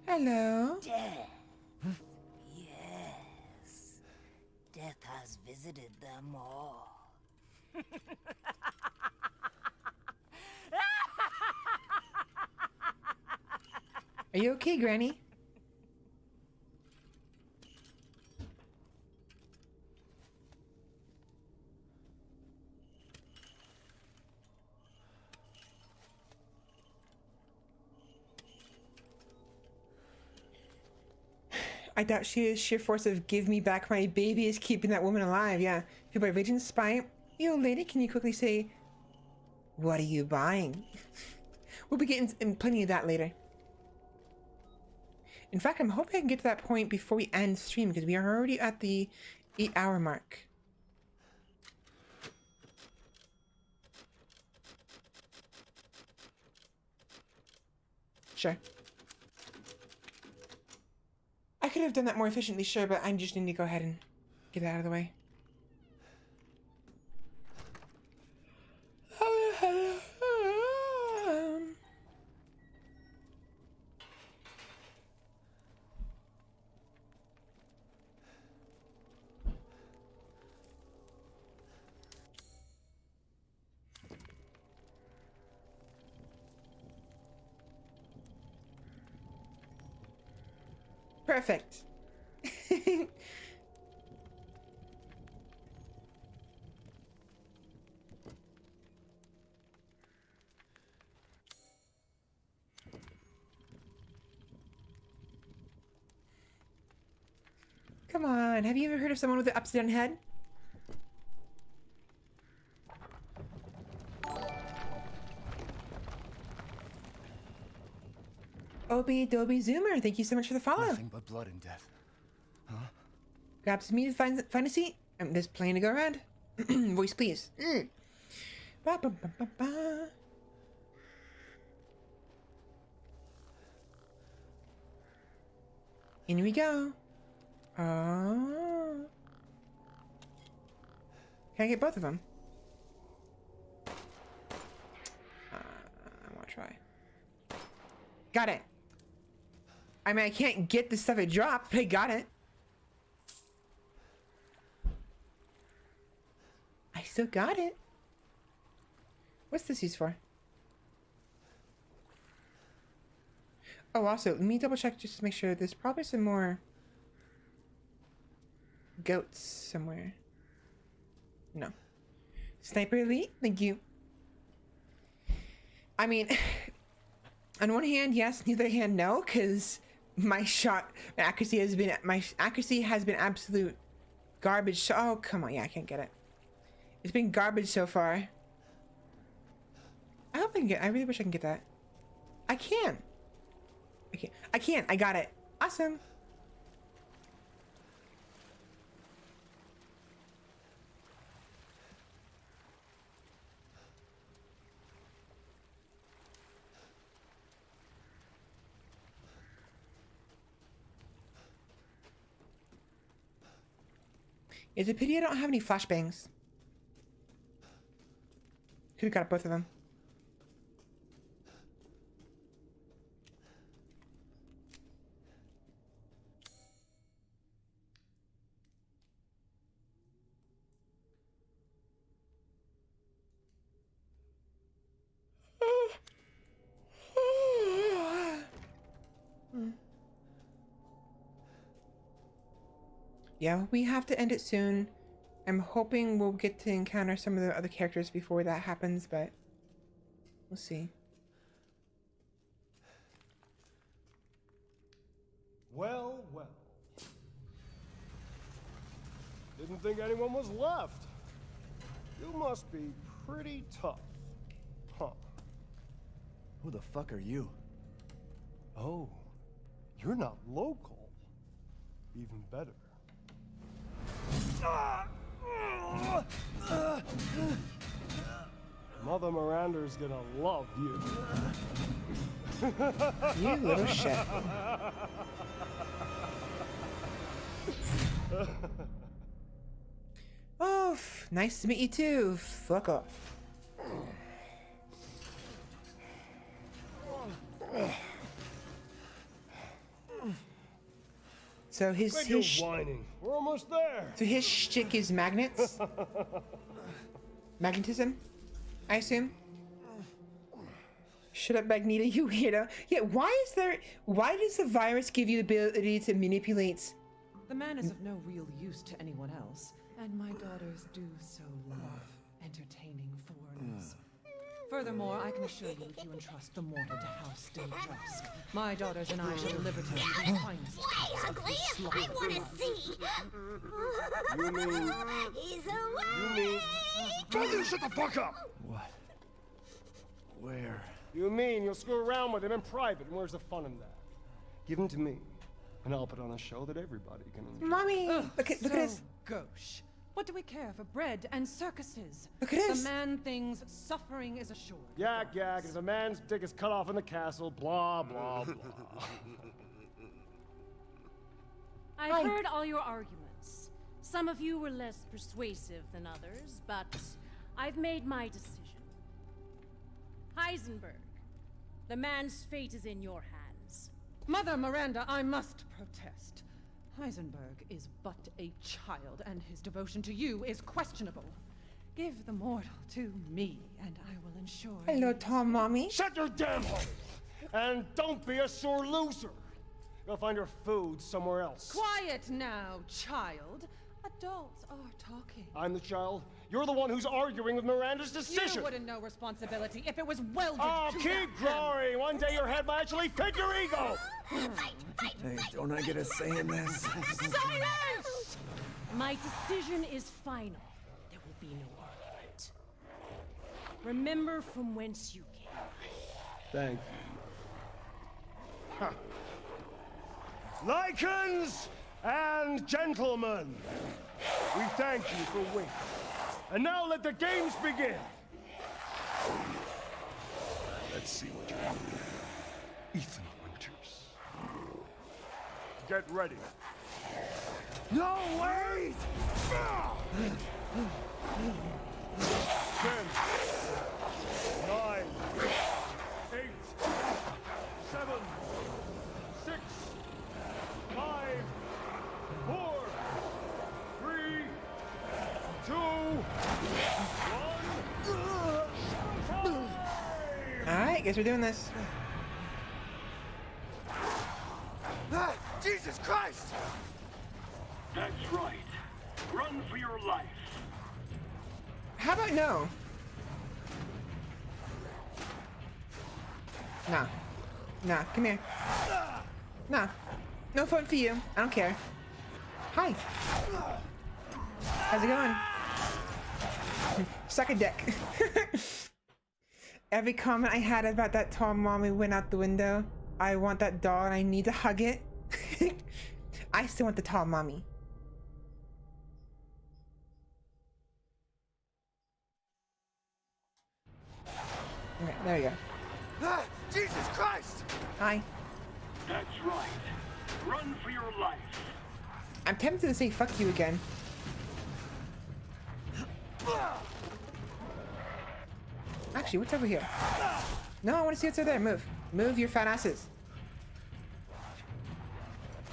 A: Hello.
Q: Death. Yes. Death has visited them all.
A: Are you okay, Granny? I doubt sheer force of give me back my baby is keeping that woman alive. Yeah. Fueled by rage and spite. Yo, old lady, can you quickly say, what are you buying? We'll be getting plenty of that later. In fact, I'm hoping I can get to that point before we end stream because we are already at the 8-hour mark. Sure. I could have done that more efficiently, sure, but I just need to go ahead and get it out of the way. Perfect. Come on, have you ever heard of someone with an upside down head? Obi Doby Zoomer, thank you so much for the follow.
K: Nothing but blood and death. Huh?
A: Grab some meat and find a seat. There's plenty to go around. Voice, please. Ba, ba, ba, ba, ba. In we go. Oh. Can I get both of them? I want to try. Got it. I mean, I can't get the stuff I dropped, but I got it. I still got it. What's this used for? Oh, also, let me double check just to make sure. There's probably some more goats somewhere. No. Sniper Elite, thank you. I mean, on one hand, yes. On the other hand, no, because my accuracy has been absolute garbage. Oh, come on, yeah, I can't get it. It's been garbage so far. I hope I can get. I really wish I can get that. I can. I can't. I got it. Awesome. It's a pity I don't have any flashbangs. Could've got both of them. Yeah, we have to end it soon. I'm hoping we'll get to encounter some of the other characters before that happens, but we'll see.
D: Well, well. Didn't think anyone was left. You must be pretty tough. Huh.
K: Who the fuck are you?
D: Oh, you're not local. Even better. Mother Miranda's gonna love you.
A: You little shit. Oh, nice to meet you too. Fuck off. So his
D: whining. We're almost there.
A: So his shtick is magnets. Magnetism, I assume. Shut up, Magneto, you weirdo. Yeah, why does the virus give you the ability to manipulate?
R: The man is of no real use to anyone else, and my daughters do so love entertaining foreigners. Furthermore, I can assure you, if you entrust the mortal to House Daytrusk, my daughters and I shall deliver to you the finest cups of the slaughter.
Q: I want to see.
D: You mean?
Q: He's away.
D: Told you to shut the fuck up!
K: What? Where?
D: You mean you'll screw around with him in private, and where's the fun in that? Give him to me, and I'll put on a show that everybody can enjoy.
A: Mommy! Look at this.
R: Gauche. What do we care for bread and circuses?
A: Look at this.
R: The man thinks suffering is assured.
D: Yak, yak, if a man's dick is cut off in the castle, blah, blah, blah.
V: I've heard all your arguments. Some of you were less persuasive than others, but I've made my decision. Heisenberg, the man's fate is in your hands.
R: Mother Miranda, I must protest. Heisenberg is but a child, and his devotion to you is questionable. Give the mortal to me, and I will ensure.
A: Hello, Tom, Mommy.
D: Shut your damn hole! And don't be a sore loser. Go find your food somewhere else.
R: Quiet now, child. Adults are talking.
D: I'm the child. You're the one who's arguing with Miranda's decision.
R: You wouldn't know responsibility if it was welded
D: Oh,
R: to
D: keep
R: that
D: growing. One day your head might actually fit your ego.
K: Hey, don't I get a say in this?
V: Silence! My decision is final. There will be no argument. Remember from whence you came.
D: Thank you. Lycans and gentlemen, we thank you for waiting. And now let the games begin. Let's see what you're doing. Ethan Winters. Get ready.
K: No, wait!
D: 10, 9, 8, 7, 6, 5, 4, 3, 2, 1.
A: Alright, guess we're doing this.
O: Jesus Christ! That's right. Run for your life.
A: How about no? Nah. Nah, come here. Nah. No fun for you. I don't care. Hi. How's it going? Suck a dick. Every comment I had about that tall mommy went out the window. I want that doll and I need to hug it. I still want the tall mommy. Okay, there we go.
O: Jesus Christ!
A: Hi.
O: That's right. Run for your life.
A: I'm tempted to say fuck you again. Actually, what's over here? No, I want to see what's over there. Move. Move your fat asses.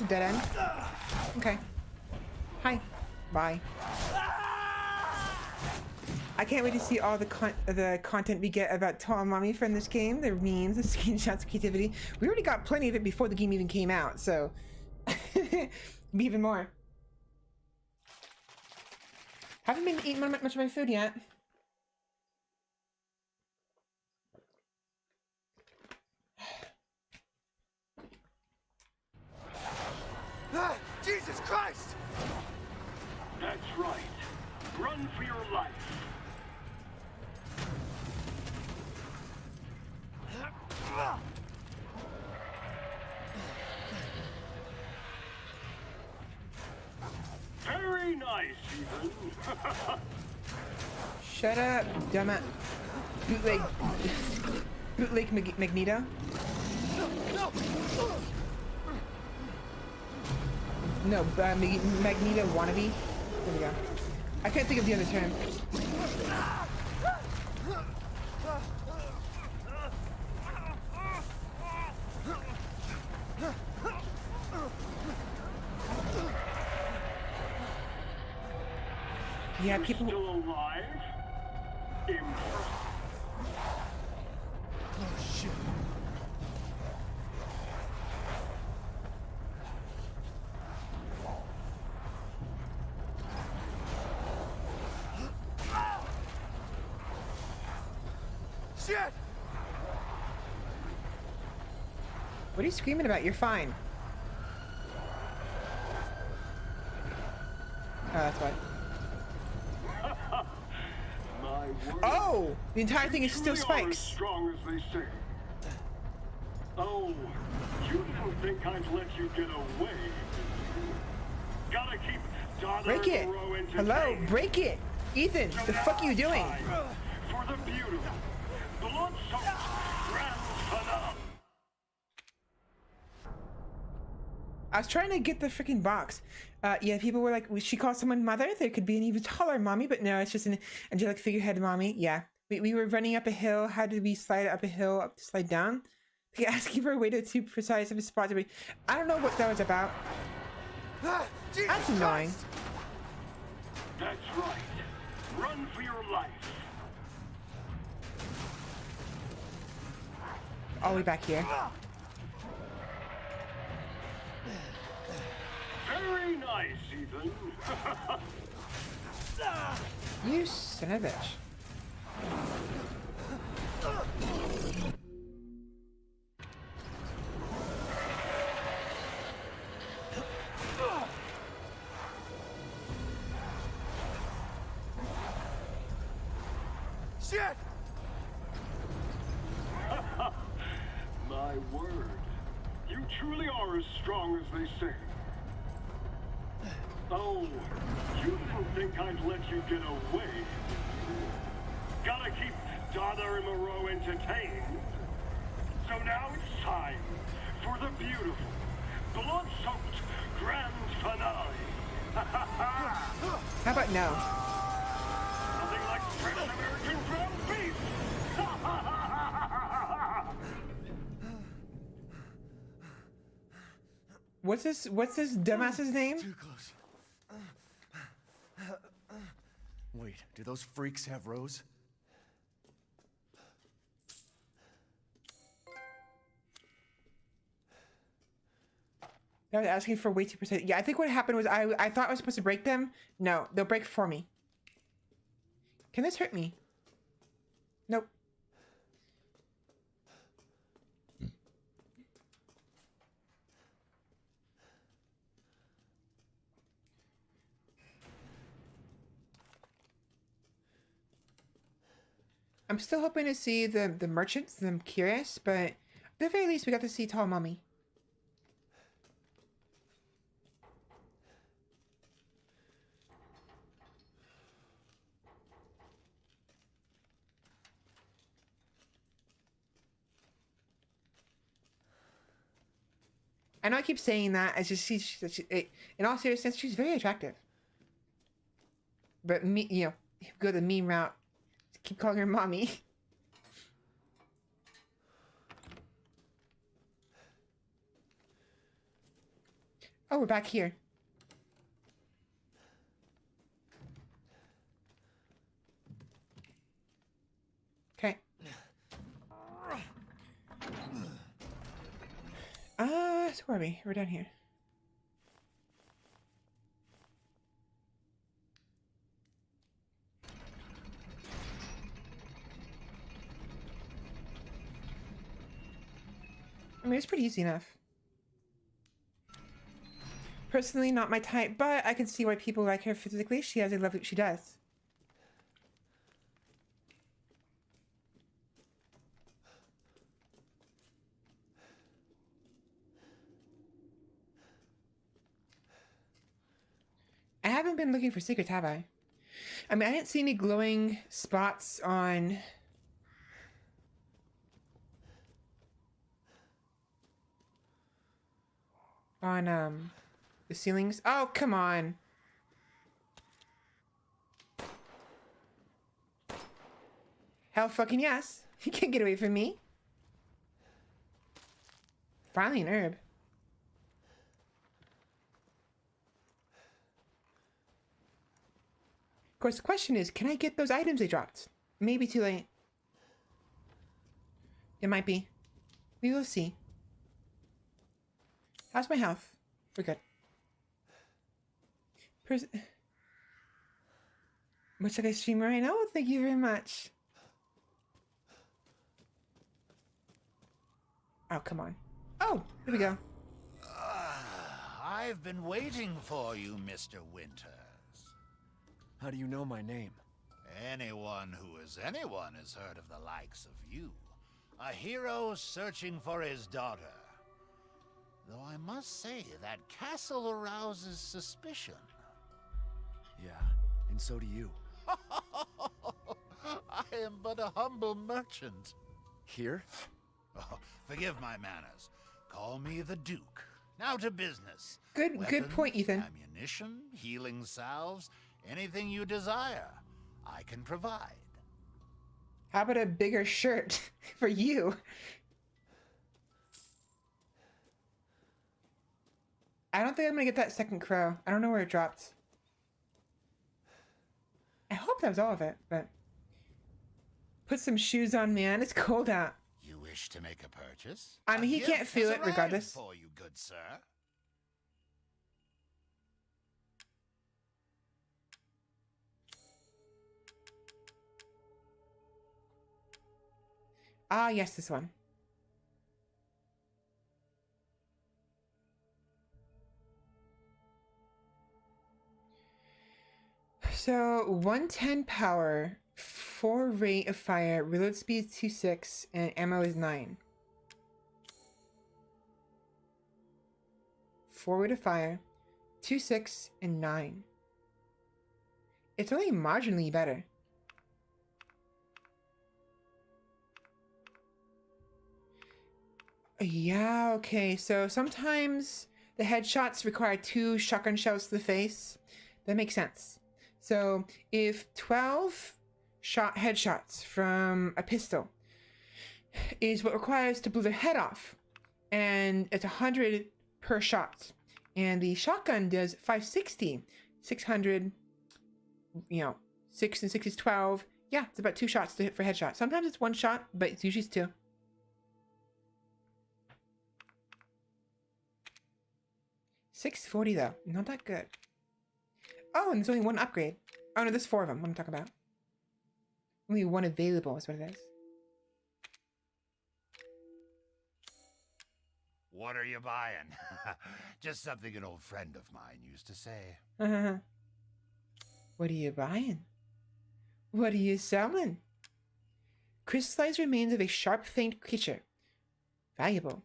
A: Dead end. Okay. Hi. Bye. I can't wait to see all the content we get about Tom Mommy from this game. The memes, the screenshots, creativity. We already got plenty of it before the game even came out, so be even more. Haven't been eating much of my food yet.
O: Jesus Christ! That's right. Run for your life. Very nice, Ethan.
A: Shut up, dumbass. Bootleg Magneto. No, Magneto wannabe. There we go. I can't think of the other term. Yeah, people.
O: Still alive? Impressive.
K: Oh shit.
O: Shit!
A: What are you screaming about? You're fine. Oh, that's why. Oh! The entire thing is still spikes.
O: As strong as they say. Oh, you didn't think I'd let you get away. Gotta keep Daughter
A: Break it! Hello, break it! Ethan, the fuck are you doing?
O: For the beautiful, blood-soaked grand finale.
A: I was trying to get the freaking box. Yeah, people were like, she called someone mother. There could be an even taller mommy, but no, it's just an angelic figurehead mommy. Yeah, we were running up a hill. How did we slide up a hill, up to slide down? They ask you for a way to too precise of a spot to be. I don't know what that was about. That's annoying.
O: That's right. Run for your life.
A: All the way back here.
O: Very nice, Ethan.
A: You son of a bitch.
S: Shit!
O: My word. You truly are as strong as they say. Oh, you didn't think I'd let you get away. Gotta keep Dada and Moreau entertained. So now it's time for the beautiful, blood-soaked grand finale.
A: How about no?
O: Nothing like French American ground beef.
A: What's this dumbass's name?
K: Too close. Wait, do those freaks have Rose?
A: I was asking for way 2%. Yeah, I think what happened was I thought I was supposed to break them. No, they'll break for me. Can this hurt me? Nope. I'm still hoping to see the merchants, and I'm curious, but at the very least we got to see Tall Mommy. I know I keep saying that, as just in all seriousness, she's very attractive. But me, you know, go the meme route. Keep calling her mommy. Oh, we're back here. Okay. So where are we? We're down here. I mean, it's pretty easy enough. Personally, not my type, but I can see why people like her physically. She has a love what she does. I haven't been looking for secrets, have I? I mean, I didn't see any glowing spots on... the ceilings. Oh, come on. Hell fucking yes. You can't get away from me. Finally an herb. Of course, the question is, can I get those items they dropped? Maybe too late. It might be. We will see. How's my health? We're good. Much like I stream right now? Thank you very much. Oh, come on. Oh, here we go.
C: I've been waiting for you, Mr. Winters.
K: How do you know my name?
C: Anyone who is anyone has heard of the likes of you. A hero searching for his daughter. Though I must say, that castle arouses suspicion.
K: Yeah, and so do you.
C: I am but a humble merchant.
K: Here?
C: Oh, forgive my manners. Call me the Duke. Now to business.
A: Good point, Ethan.
C: Ammunition, healing salves, anything you desire, I can provide.
A: How about a bigger shirt for you? I don't think I'm gonna get that second crow. I don't know where it dropped. I hope that was all of it, but... Put some shoes on, man. It's cold out.
C: You wish to make a purchase?
A: I mean, he
C: A
A: can't
C: gift
A: feel
C: has
A: it
C: arrived
A: regardless.
C: For you, good sir.
A: Ah, yes, this one. So 110 power, 4 rate of fire, reload speed is 2.6, and ammo is 9. 4 rate of fire, 2.6, and 9. It's only marginally better. Yeah, okay, so sometimes the headshots require 2 shotgun shells to the face. That makes sense. So if 12 headshots from a pistol is what requires to blow their head off, and it's 100 per shot, and the shotgun does 560, 600, 6 and 6 is 12. Yeah, it's about 2 shots to hit for headshot. Sometimes it's 1 shot, but it's usually 2. $640 though, not that good. Oh, and there's only 1 upgrade. Oh no, there's 4 of them. What I'm talking about. Only 1 available is what it is.
C: What are you buying? Just something an old friend of mine used to say.
A: What are you buying? What are you selling? Crystallized remains of a sharp-fanged creature. Valuable.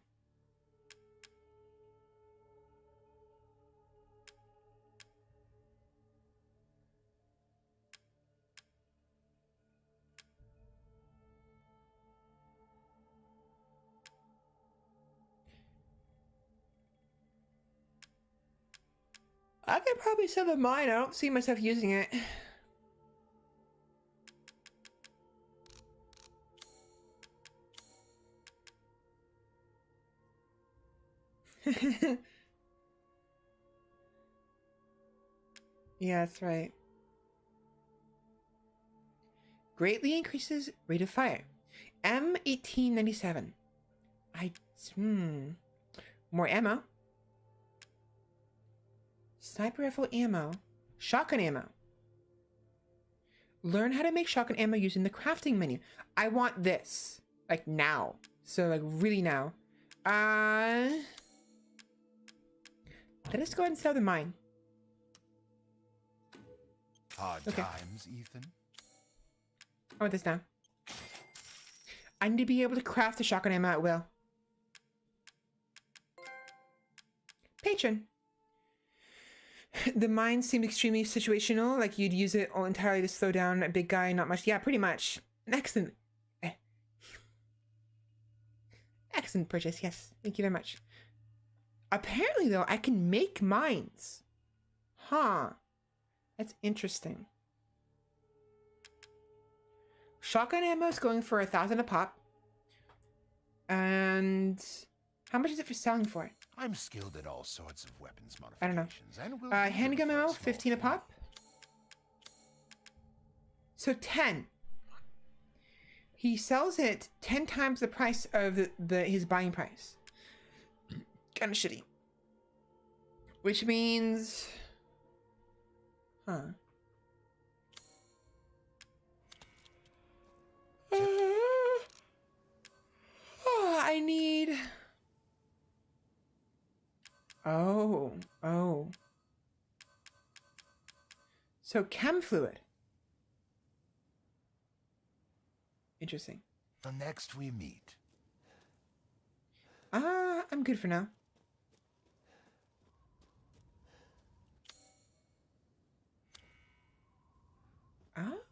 A: I could probably sell the mine. I don't see myself using it. Yeah, that's right. Greatly increases rate of fire. M1897. More ammo. Sniper rifle ammo. Shotgun ammo. Learn how to make shotgun ammo using the crafting menu. I want this. Like now. So like really now. Let us go ahead and sell the mine.
C: Hard times, Ethan.
A: I want this now. I need to be able to craft the shotgun ammo at will. Patron. The mine seemed extremely situational, like you'd use it all entirely to slow down a big guy, not much. Yeah, pretty much. An excellent. Excellent purchase, yes. Thank you very much. Apparently, though, I can make mines. Huh. That's interesting. Shotgun ammo is going for 1,000 a pop. And how much is it for selling for it?
C: I'm skilled at all sorts of weapons
A: I don't know.
C: modifications. And will
A: Handgun ammo, 15 a pop. So 10. He sells it 10 times the price of his buying price. Kind of shitty. Which means... Huh. I need... Oh. So chem fluid. Interesting.
C: The next we meet.
A: I'm good for now.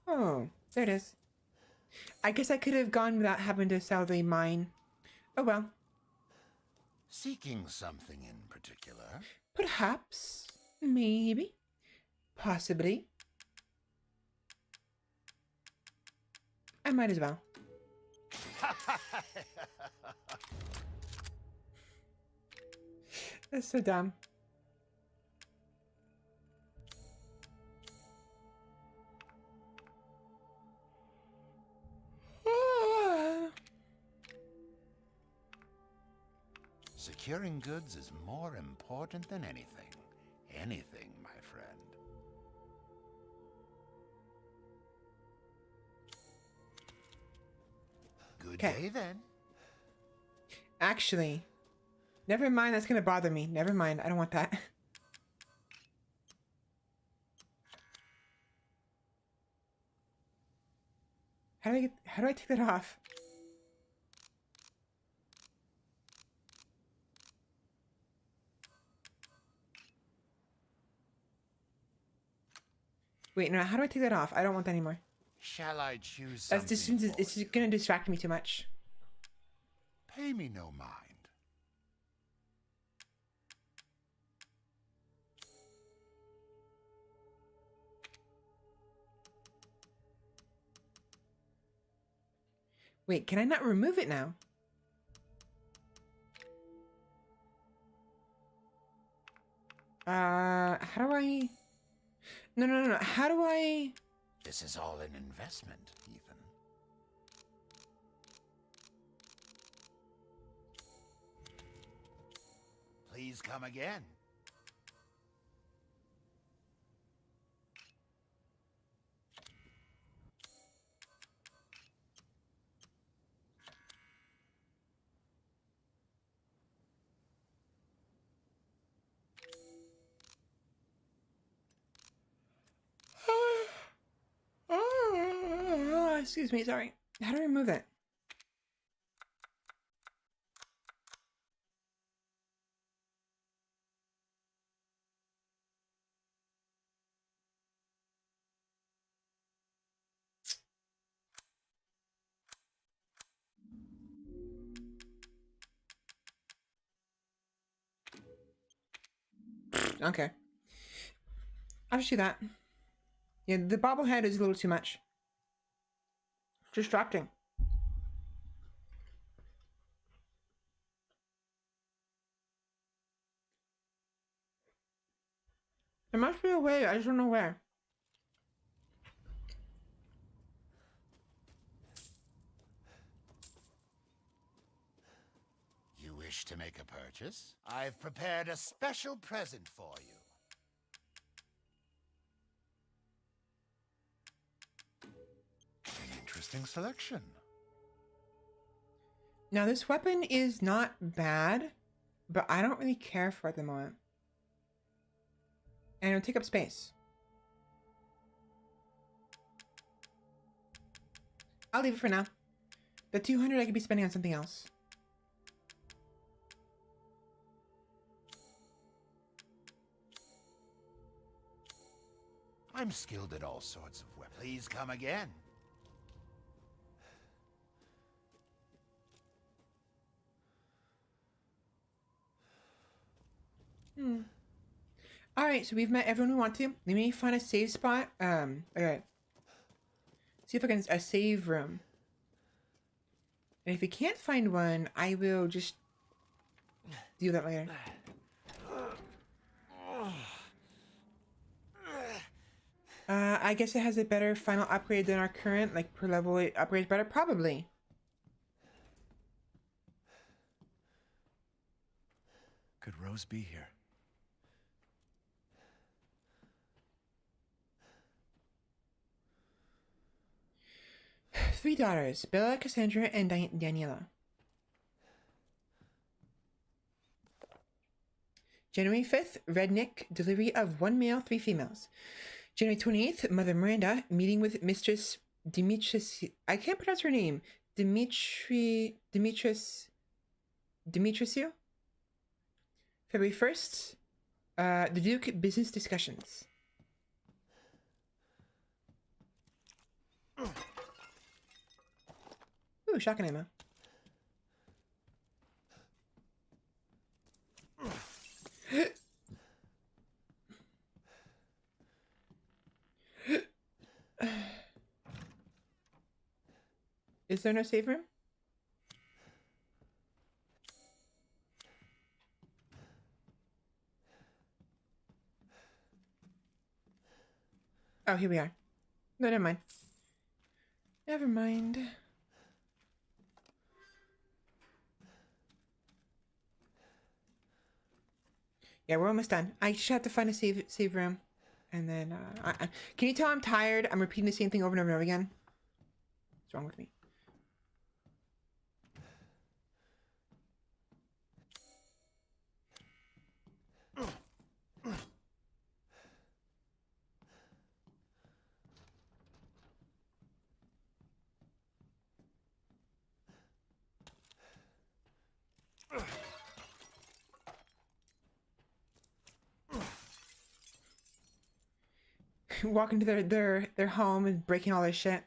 A: Oh, there it is. I guess I could have gone without having to sell the mine. Oh well.
C: Seeking something in particular?
A: Perhaps. Maybe. Possibly. I might as well. That's so dumb.
C: Securing goods is more important than anything. Anything, my friend. Good day then.
A: Actually, never mind. That's gonna bother me. Never mind. I don't want that. How do I take that off? Wait, no, how do I take that off? I don't want that anymore.
C: Shall I choose
A: That's
C: something
A: just, it's just gonna distract me too much.
C: Pay me no mind.
A: Wait, can I not remove it now? How do I... No. How do I...
C: This is all an investment, Ethan. Please come again.
A: Excuse me, sorry. How do I remove it? Okay. I'll just do that. Yeah, the bobblehead is a little too much. Distracting. There must be a way, I just don't know where.
C: You wish to make a purchase? I've prepared a special present for you. An interesting selection.
A: Now this weapon is not bad, but I don't really care for it at the moment. And it'll take up space. I'll leave it for now. The 200 I could be spending on something else.
C: I'm skilled at all sorts of weapons. Please come again.
A: Alright, so we've met everyone we want to. Let me find a save spot. Okay. See if I can a save room. And if we can't find one, I will just do that later. I guess it has a better final upgrade than our current, like per level it upgrades better, probably.
K: Could Rose be here?
A: Three daughters, Bella, Cassandra, and Daniela. January 5th, Redneck, delivery of 1 male, 3 females. January 28th, Mother Miranda, meeting with Mistress Demetrius. I can't pronounce her name. Demetrius. February 1st, the Duke business discussions. Ooh, shotgun ammo. Is there no save room? Oh, here we are. No, never mind. Never mind. Yeah, we're almost done. I just have to find a save room. And then, can you tell I'm tired? I'm repeating the same thing over and over and over again. What's wrong with me? walking to their home and breaking all their shit.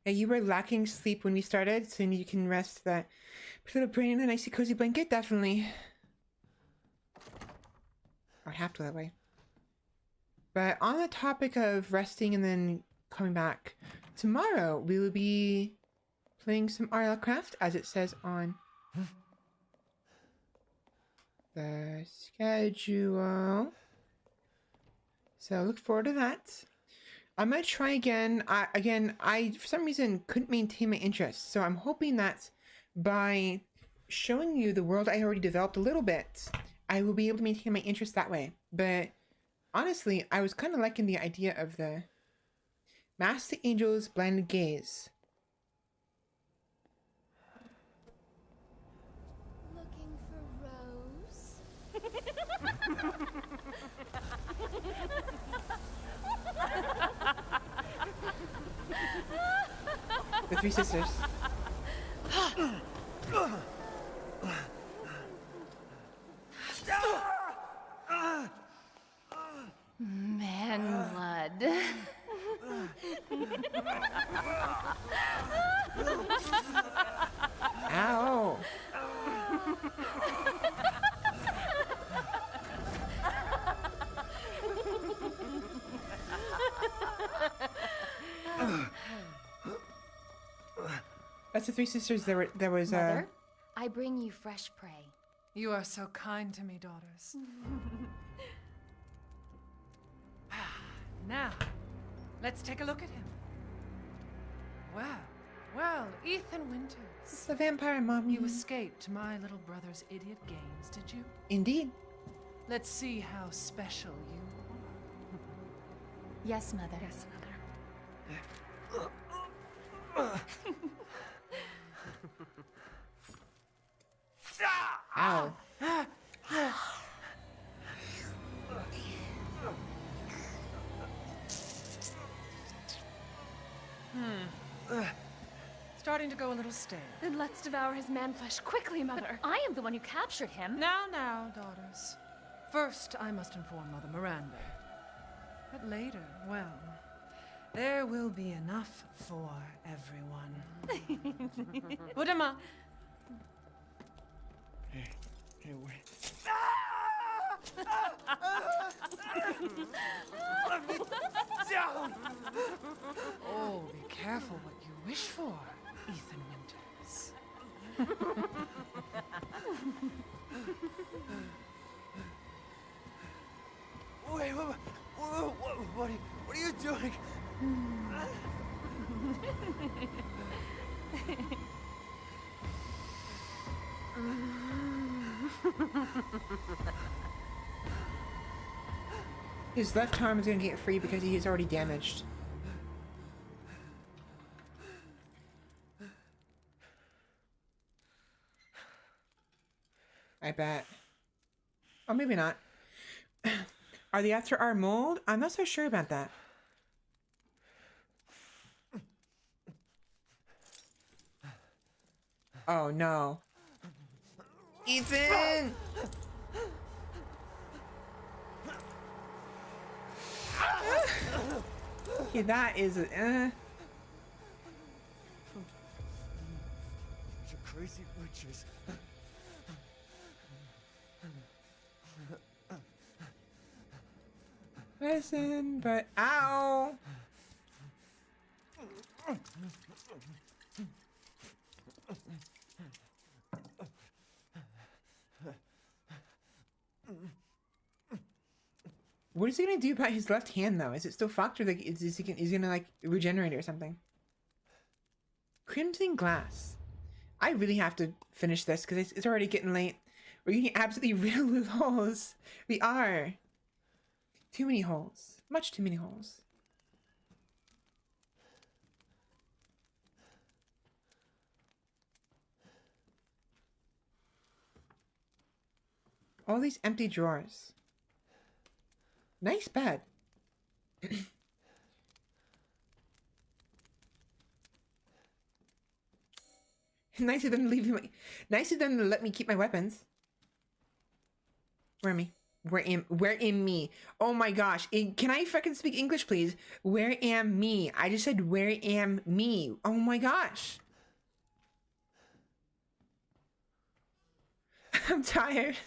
A: Yeah, you were lacking sleep when we started, so you can rest that little brain in a nice cozy blanket, definitely. Or have to that way. But on the topic of resting and then coming back, tomorrow we will be playing some RL Craft, as it says on the schedule. So look forward to that. I'm gonna try again. I for some reason couldn't maintain my interest, so I'm hoping that by showing you the world I already developed a little bit, I will be able to maintain my interest that way. But honestly, I was kind of liking the idea of the Master Angel's blinded gaze.
U: Looking for Rose?
A: The three sisters.
U: Man blood.
A: Ow. That's the three sisters. There was
U: Mother, I bring you fresh prey.
R: You are so kind to me, daughters. Now, let's take a look at him. Well, Ethan Winters.
A: It's the vampire mom.
R: You escaped my little brother's idiot games, did you?
A: Indeed.
R: Let's see how special you are.
U: Yes, Mother. Yes, Mother.
A: Ow.
R: Starting to go a little stale.
U: Then let's devour his man flesh quickly, Mother. But I am the one who captured him.
R: Now, daughters. First, I must inform Mother Miranda. But later, well, there will be enough for everyone. Udama!
K: Hey, wait.
R: Let me down! Oh, be careful what you wish for, Ethan Winters.
K: Wait, what are you doing?
A: His left arm is gonna get free because he is already damaged. I bet. Or maybe not. Are they after our mold? I'm not so sure about that. Oh no. Ethan! Okay, that is a
K: You crazy witches.
A: Listen, but ow! What is he gonna do about his left hand though? Is it still fucked, or like is he gonna like regenerate it or something? Crimson glass. I really have to finish this because it's already getting late. We're getting absolutely riddled with holes. We are. Too many holes. Much too many holes. All these empty drawers. Nice bed. Nice of them to leave me. Nice of them to let me keep my weapons. Where am I? Where am me? Oh my gosh. Can I fucking speak English, please? Where am me? I just said, where am me? Oh my gosh. I'm tired.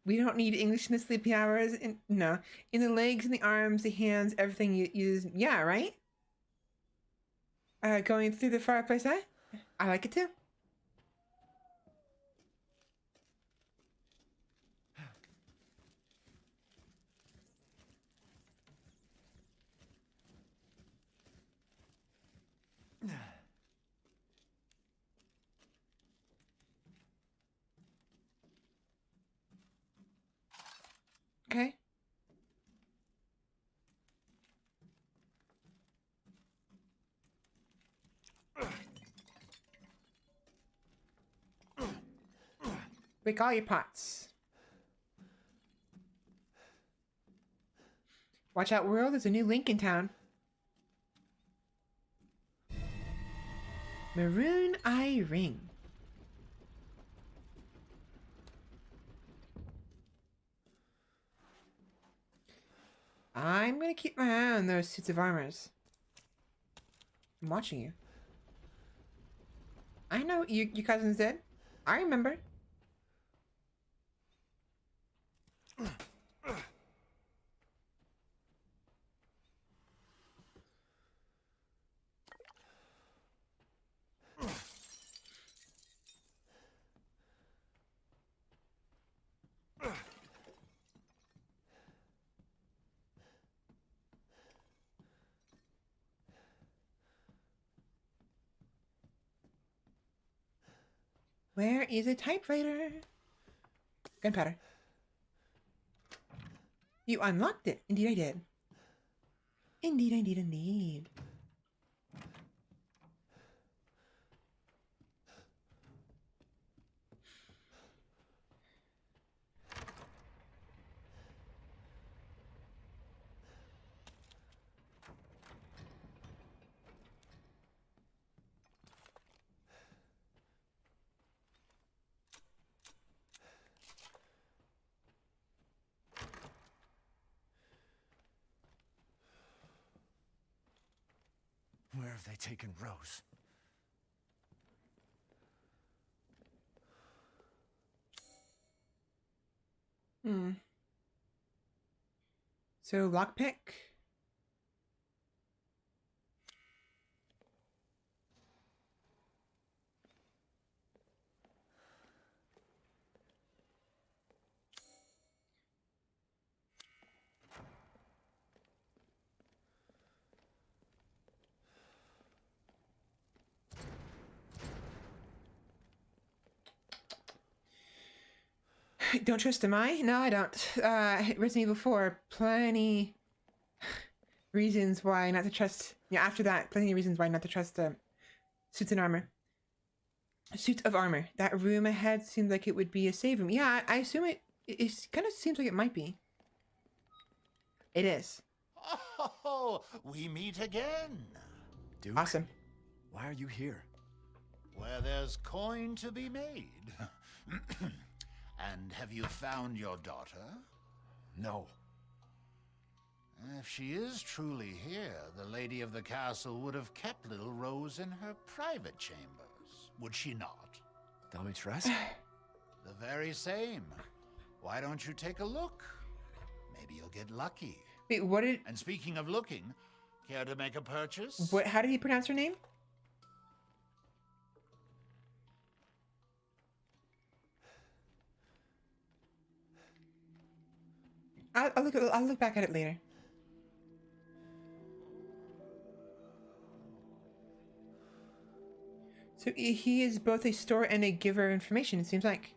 A: We don't need English in the sleepy hours. No. In the legs, in the arms, the hands, everything you use. Yeah, right? Going through the fireplace, eh? I like it too. Okay. Break all your pots. Watch out, world. There's a new link in town. Maroon eye ring. I'm gonna keep my eye on those suits of armors. I'm watching you. I know your cousin's dead. I remember. Where is a typewriter? Gunpowder. You unlocked it. Indeed I did. Indeed, indeed, indeed.
K: Where have they taken Rose?
A: So, lockpick. Don't trust him, I? No, I don't. Resident Evil 4, plenty reasons why not to trust. Yeah, after that, plenty of reasons why not to trust suits and armor. Suit of armor. That room ahead seemed like it would be a save room. Yeah, I assume it kind of seems like it might be. It is.
C: Oh, we meet again.
K: Duke?
A: Awesome.
K: Why are you here?
C: Where there's coin to be made. And have you found your daughter?
K: No.
C: If she is truly here, the lady of the castle would have kept little Rose in her private chambers, would she not?
K: Domitress?
C: The very same. Why don't you take a look? Maybe you'll get lucky.
A: Wait, what did...
C: And speaking of looking, care to make a purchase?
A: What? How did he pronounce her name? I'll look back at it later. So he is both a store and a giver of information, it seems like.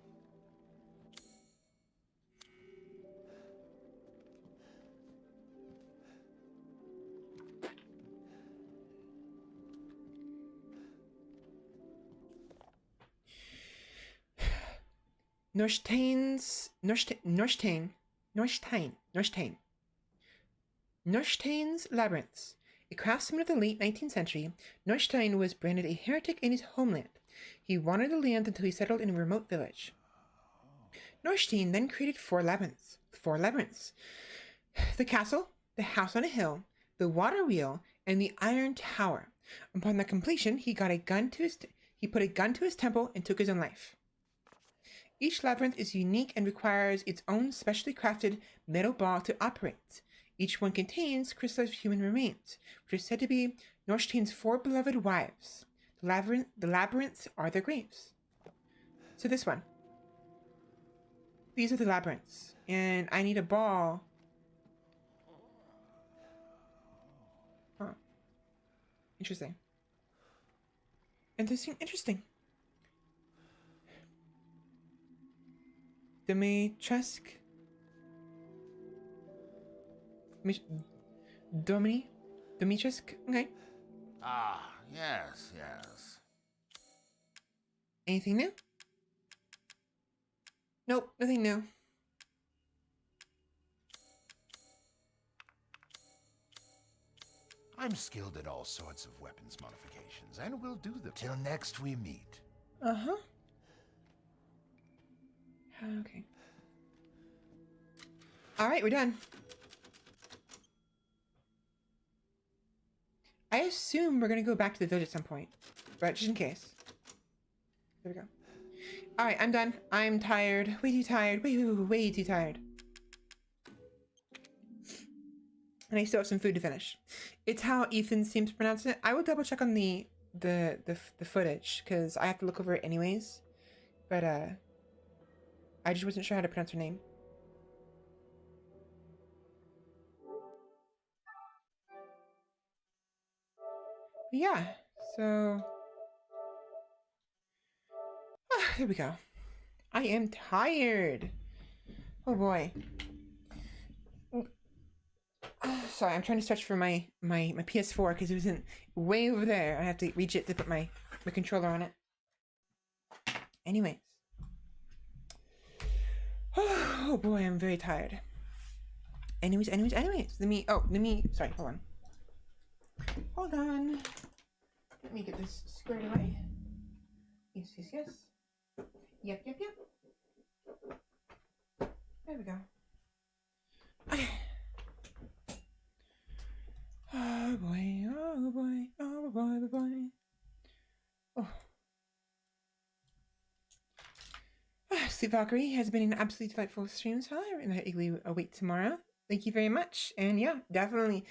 A: Norstein's Labyrinths. A craftsman of the late 19th century, Norstein was branded a heretic in his homeland. He wandered the land until he settled in a remote village. Norstein then created four labyrinths. The castle, the house on a hill, the water wheel, and the iron tower. Upon their completion, he put a gun to his temple and took his own life. Each labyrinth is unique and requires its own specially crafted metal ball to operate. Each one contains crystallized human remains, which are said to be Norstein's four beloved wives. The labyrinths are their graves. So this one. These are the labyrinths, and I need a ball. Huh. Interesting. Interesting. Dimitrescu? Dimitrescu? Okay.
C: Ah, yes.
A: Anything new? Nope, nothing new.
C: I'm skilled at all sorts of weapons modifications, and will do them till next we meet.
A: Uh-huh. Okay. Alright, we're done. I assume we're gonna go back to the village at some point, but just in case. There we go. Alright, I'm done. I'm tired. Way too tired. Way too tired. And I still have some food to finish. It's how Ethan seems to pronounce it. I will double check on the footage, because I have to look over it anyways. But I just wasn't sure how to pronounce her name. But yeah, so there we go. I am tired. Oh boy. Sorry, I'm trying to search for my PS4 because it was way over there. I have to reach it to put my controller on it. Anyways. Oh boy, I'm very tired. Anyways. Let me, sorry, hold on. Let me get this squared away. Yes. Yep. There we go. Okay. Oh boy. Oh. Sleep Valkyrie has been an absolutely delightful stream, so I'm eagerly await tomorrow. Thank you very much. And yeah, definitely.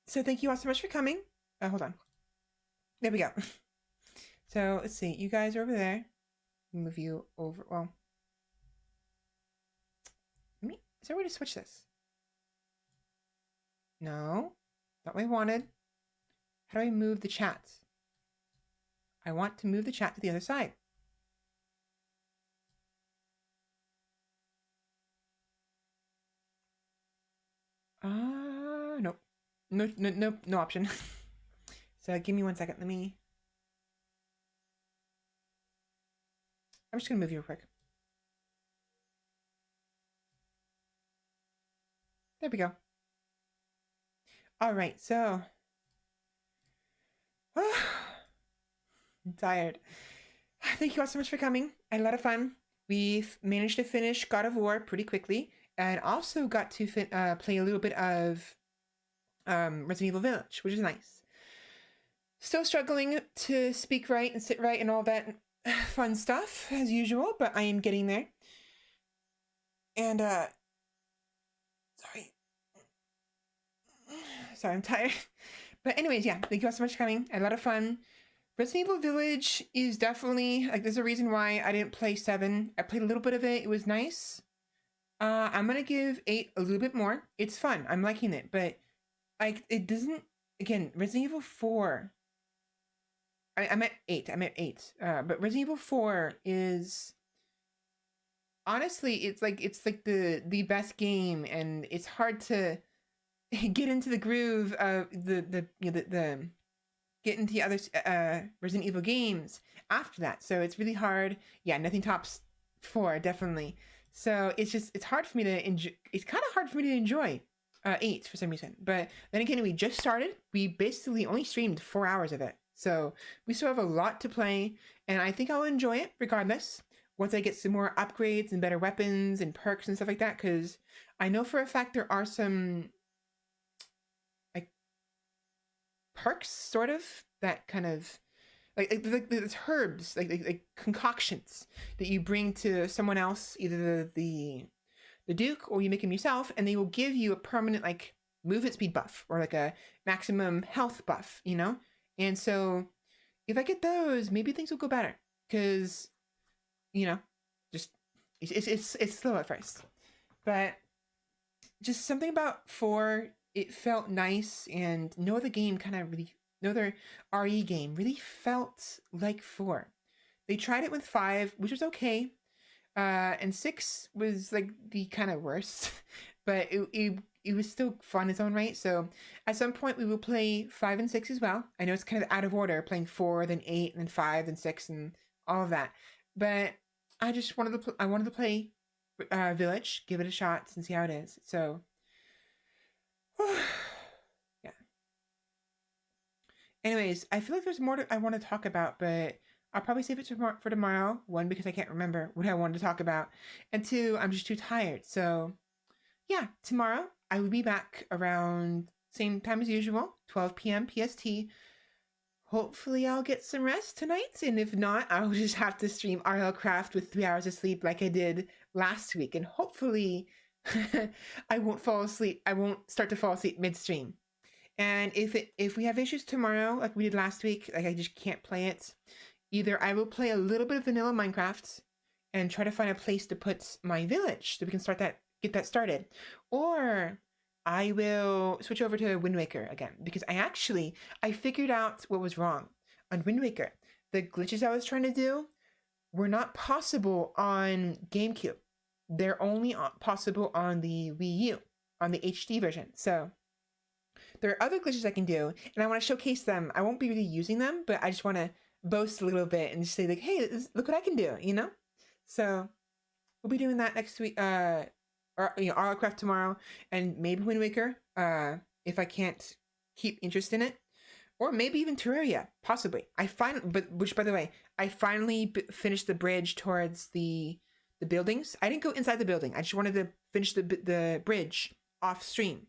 A: So thank you all so much for coming. Hold on. There we go. So let's see. You guys are over there. Move you over. Well, is there a way to switch this? No, not what I wanted. How do I move the chat? I want to move the chat to the other side. Nope. No option. So give me 1 second. I'm just gonna move you real quick. There we go. All right, so I'm tired. Thank you all so much for coming. I had a lot of fun. We've managed to finish God of War pretty quickly, and also got to play a little bit of Resident Evil Village, which is nice. Still struggling to speak right and sit right and all that fun stuff as usual, but I am getting there. And sorry, I'm tired. But anyways, yeah, thank you all so much for coming. I had a lot of fun. Resident Evil Village is definitely, like, there's a reason why I didn't play 7. I played a little bit of it. It was nice. I'm gonna give 8 a little bit more. It's fun. I'm liking it, but like it doesn't. Again, Resident Evil 4. I'm at 8. I'm at 8. But Resident Evil 4 is honestly, it's like the best game, and it's hard to get into the groove of the get into the other Resident Evil games after that. So it's really hard. Yeah, nothing tops 4, definitely. So it's hard for me to enjoy. It's kind of hard for me to enjoy 8 for some reason. But then again, we just started. We basically only streamed 4 hours of it. So we still have a lot to play, and I think I'll enjoy it regardless once I get some more upgrades and better weapons and perks and stuff like that, because I know for a fact there are some like perks sort of that kind of like there's herbs, like concoctions that you bring to someone else, either the Duke, or you make them yourself, and they will give you a permanent like movement speed buff or like a maximum health buff, you know? And so if I get those, maybe things will go better, because you know, just it's slow at first. But just something about 4, it felt nice, and no other game kind of really, no other RE game really felt like 4. They tried it with 5, which was okay. And 6 was like the kind of worst, but it was still fun in its own right. So at some point we will play 5 and 6 as well. I know it's kind of out of order, playing 4, then 8, and then 5, then 6, and all of that. But I just wanted to play Village, give it a shot and see how it is. So yeah. Anyways, I feel like there's more I want to talk about, but I'll probably save it for tomorrow. 1, because I can't remember what I wanted to talk about, and 2, I'm just too tired. So yeah, tomorrow I will be back around same time as usual, 12 p.m. PST. Hopefully I'll get some rest tonight, and if not, I'll just have to stream RL Craft with 3 hours of sleep like I did last week, and hopefully I won't fall asleep. I won't start to fall asleep midstream. And if we have issues tomorrow, like we did last week, like I just can't play it, either I will play a little bit of vanilla Minecraft and try to find a place to put my village so we can get that started, or I will switch over to Wind Waker again, because I figured out what was wrong on Wind Waker. The glitches I was trying to do were not possible on GameCube. They're only possible on the Wii U, on the HD version. So there are other glitches I can do, and I want to showcase them. I won't be really using them, but I just want to boast a little bit and just say like, hey, look what I can do, you know? So we'll be doing that next week, or RL Craft tomorrow, and maybe Wind Waker, if I can't keep interest in it, or maybe even Terraria, possibly. Which by the way, I finally finished the bridge towards the buildings. I didn't go inside the building. I just wanted to finish the bridge off stream.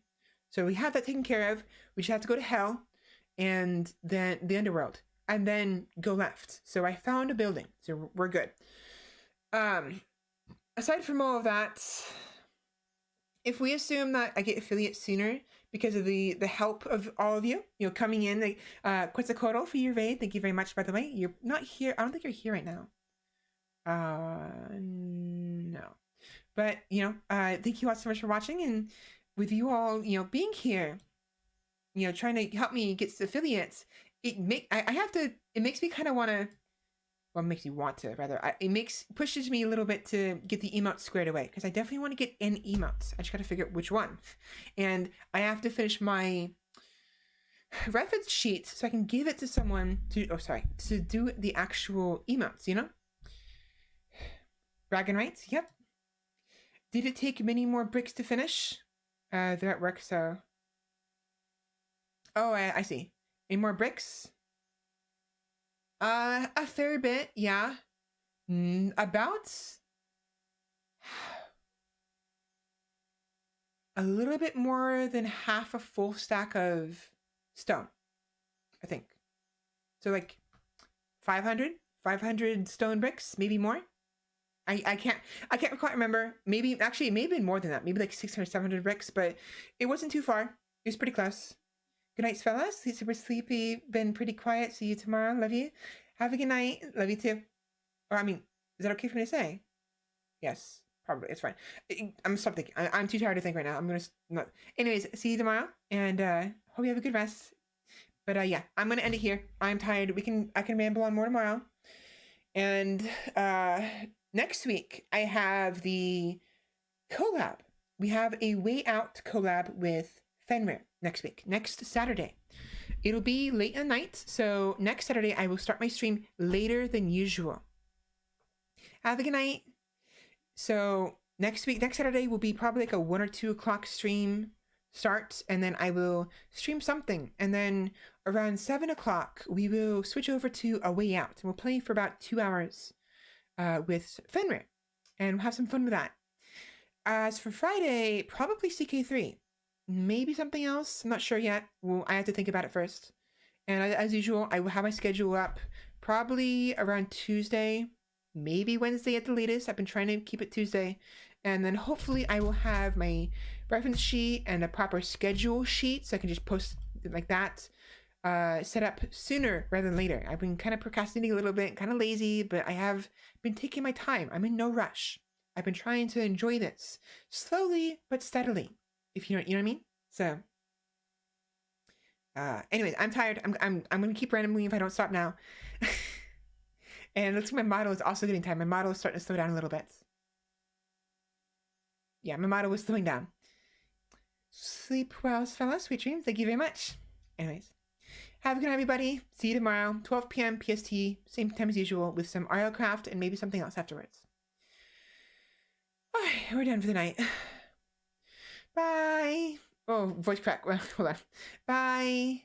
A: So we have that taken care of. We just have to go to hell, and then the underworld, and then go left. So I found a building, so we're good. Aside from all of that, if we assume that I get affiliates sooner because of the help of all of you, coming in, like Quetzalcoatl for your raid, thank you very much, by the way. You're not here. I don't think you're here right now. No. But, thank you all so much for watching, and with you all, being here, trying to help me get affiliates, it makes me kind of want to, well, it makes me want to, rather. Pushes me a little bit to get the emotes squared away, because I definitely want to get N emotes. I just got to figure out which one. And I have to finish my reference sheet so I can give it to someone to do the actual emotes, Bragging rights, yep. Did it take many more bricks to finish? They're at work, so... Oh, I see. Any more bricks? A fair bit, yeah. About a little bit more than half a full stack of stone, I think. So like 500 stone bricks, maybe more. I can't quite remember. Maybe it may have been more than that. Maybe like 600, 700 bricks, but it wasn't too far. It was pretty close. Good night, Svela. Super sleepy. Been pretty quiet. See you tomorrow. Love you. Have a good night. Love you too. Or is that okay for me to say? Yes, Probably. It's fine. I'm stop thinking. I'm too tired to think right now. I'm gonna not. Anyways, see you tomorrow, and hope you have a good rest. But yeah, I'm gonna end it here. I'm tired. I can ramble on more tomorrow. And next week I have the collab. We have a Way Out collab with Fenrir next week, next Saturday. It'll be late at night, so next Saturday I will start my stream later than usual. Have a good night. So next Saturday will be probably like a 1 or 2 o'clock stream start, and then I will stream something, and then around 7 o'clock we will switch over to A Way Out, and we'll play for about 2 hours with Fenrir, and we'll have some fun with that. As for Friday, probably CK3, maybe something else. I'm not sure yet. Well, I have to think about it first. And as usual, I will have my schedule up probably around Tuesday, maybe Wednesday at the latest. I've been trying to keep it Tuesday. And then hopefully I will have my reference sheet and a proper schedule sheet so I can just post it like that, set up sooner rather than later. I've been kind of procrastinating a little bit, kind of lazy, but I have been taking my time. I'm in no rush. I've been trying to enjoy this slowly but steadily, if you know what I mean. So anyways, I'm tired. I'm gonna keep randomly if I don't stop now. And it looks like my model is also getting tired. My model is starting to slow down a little bit. Yeah, my model was slowing down. Sleep well, Svela. Sweet dreams. Thank you very much. Anyways, have a good night, everybody. See you tomorrow, 12 p.m. PST, same time as usual, with some RL craft and maybe something else afterwards. All right, we're done for the night. Bye. Oh, voice crack. Hold on. Bye.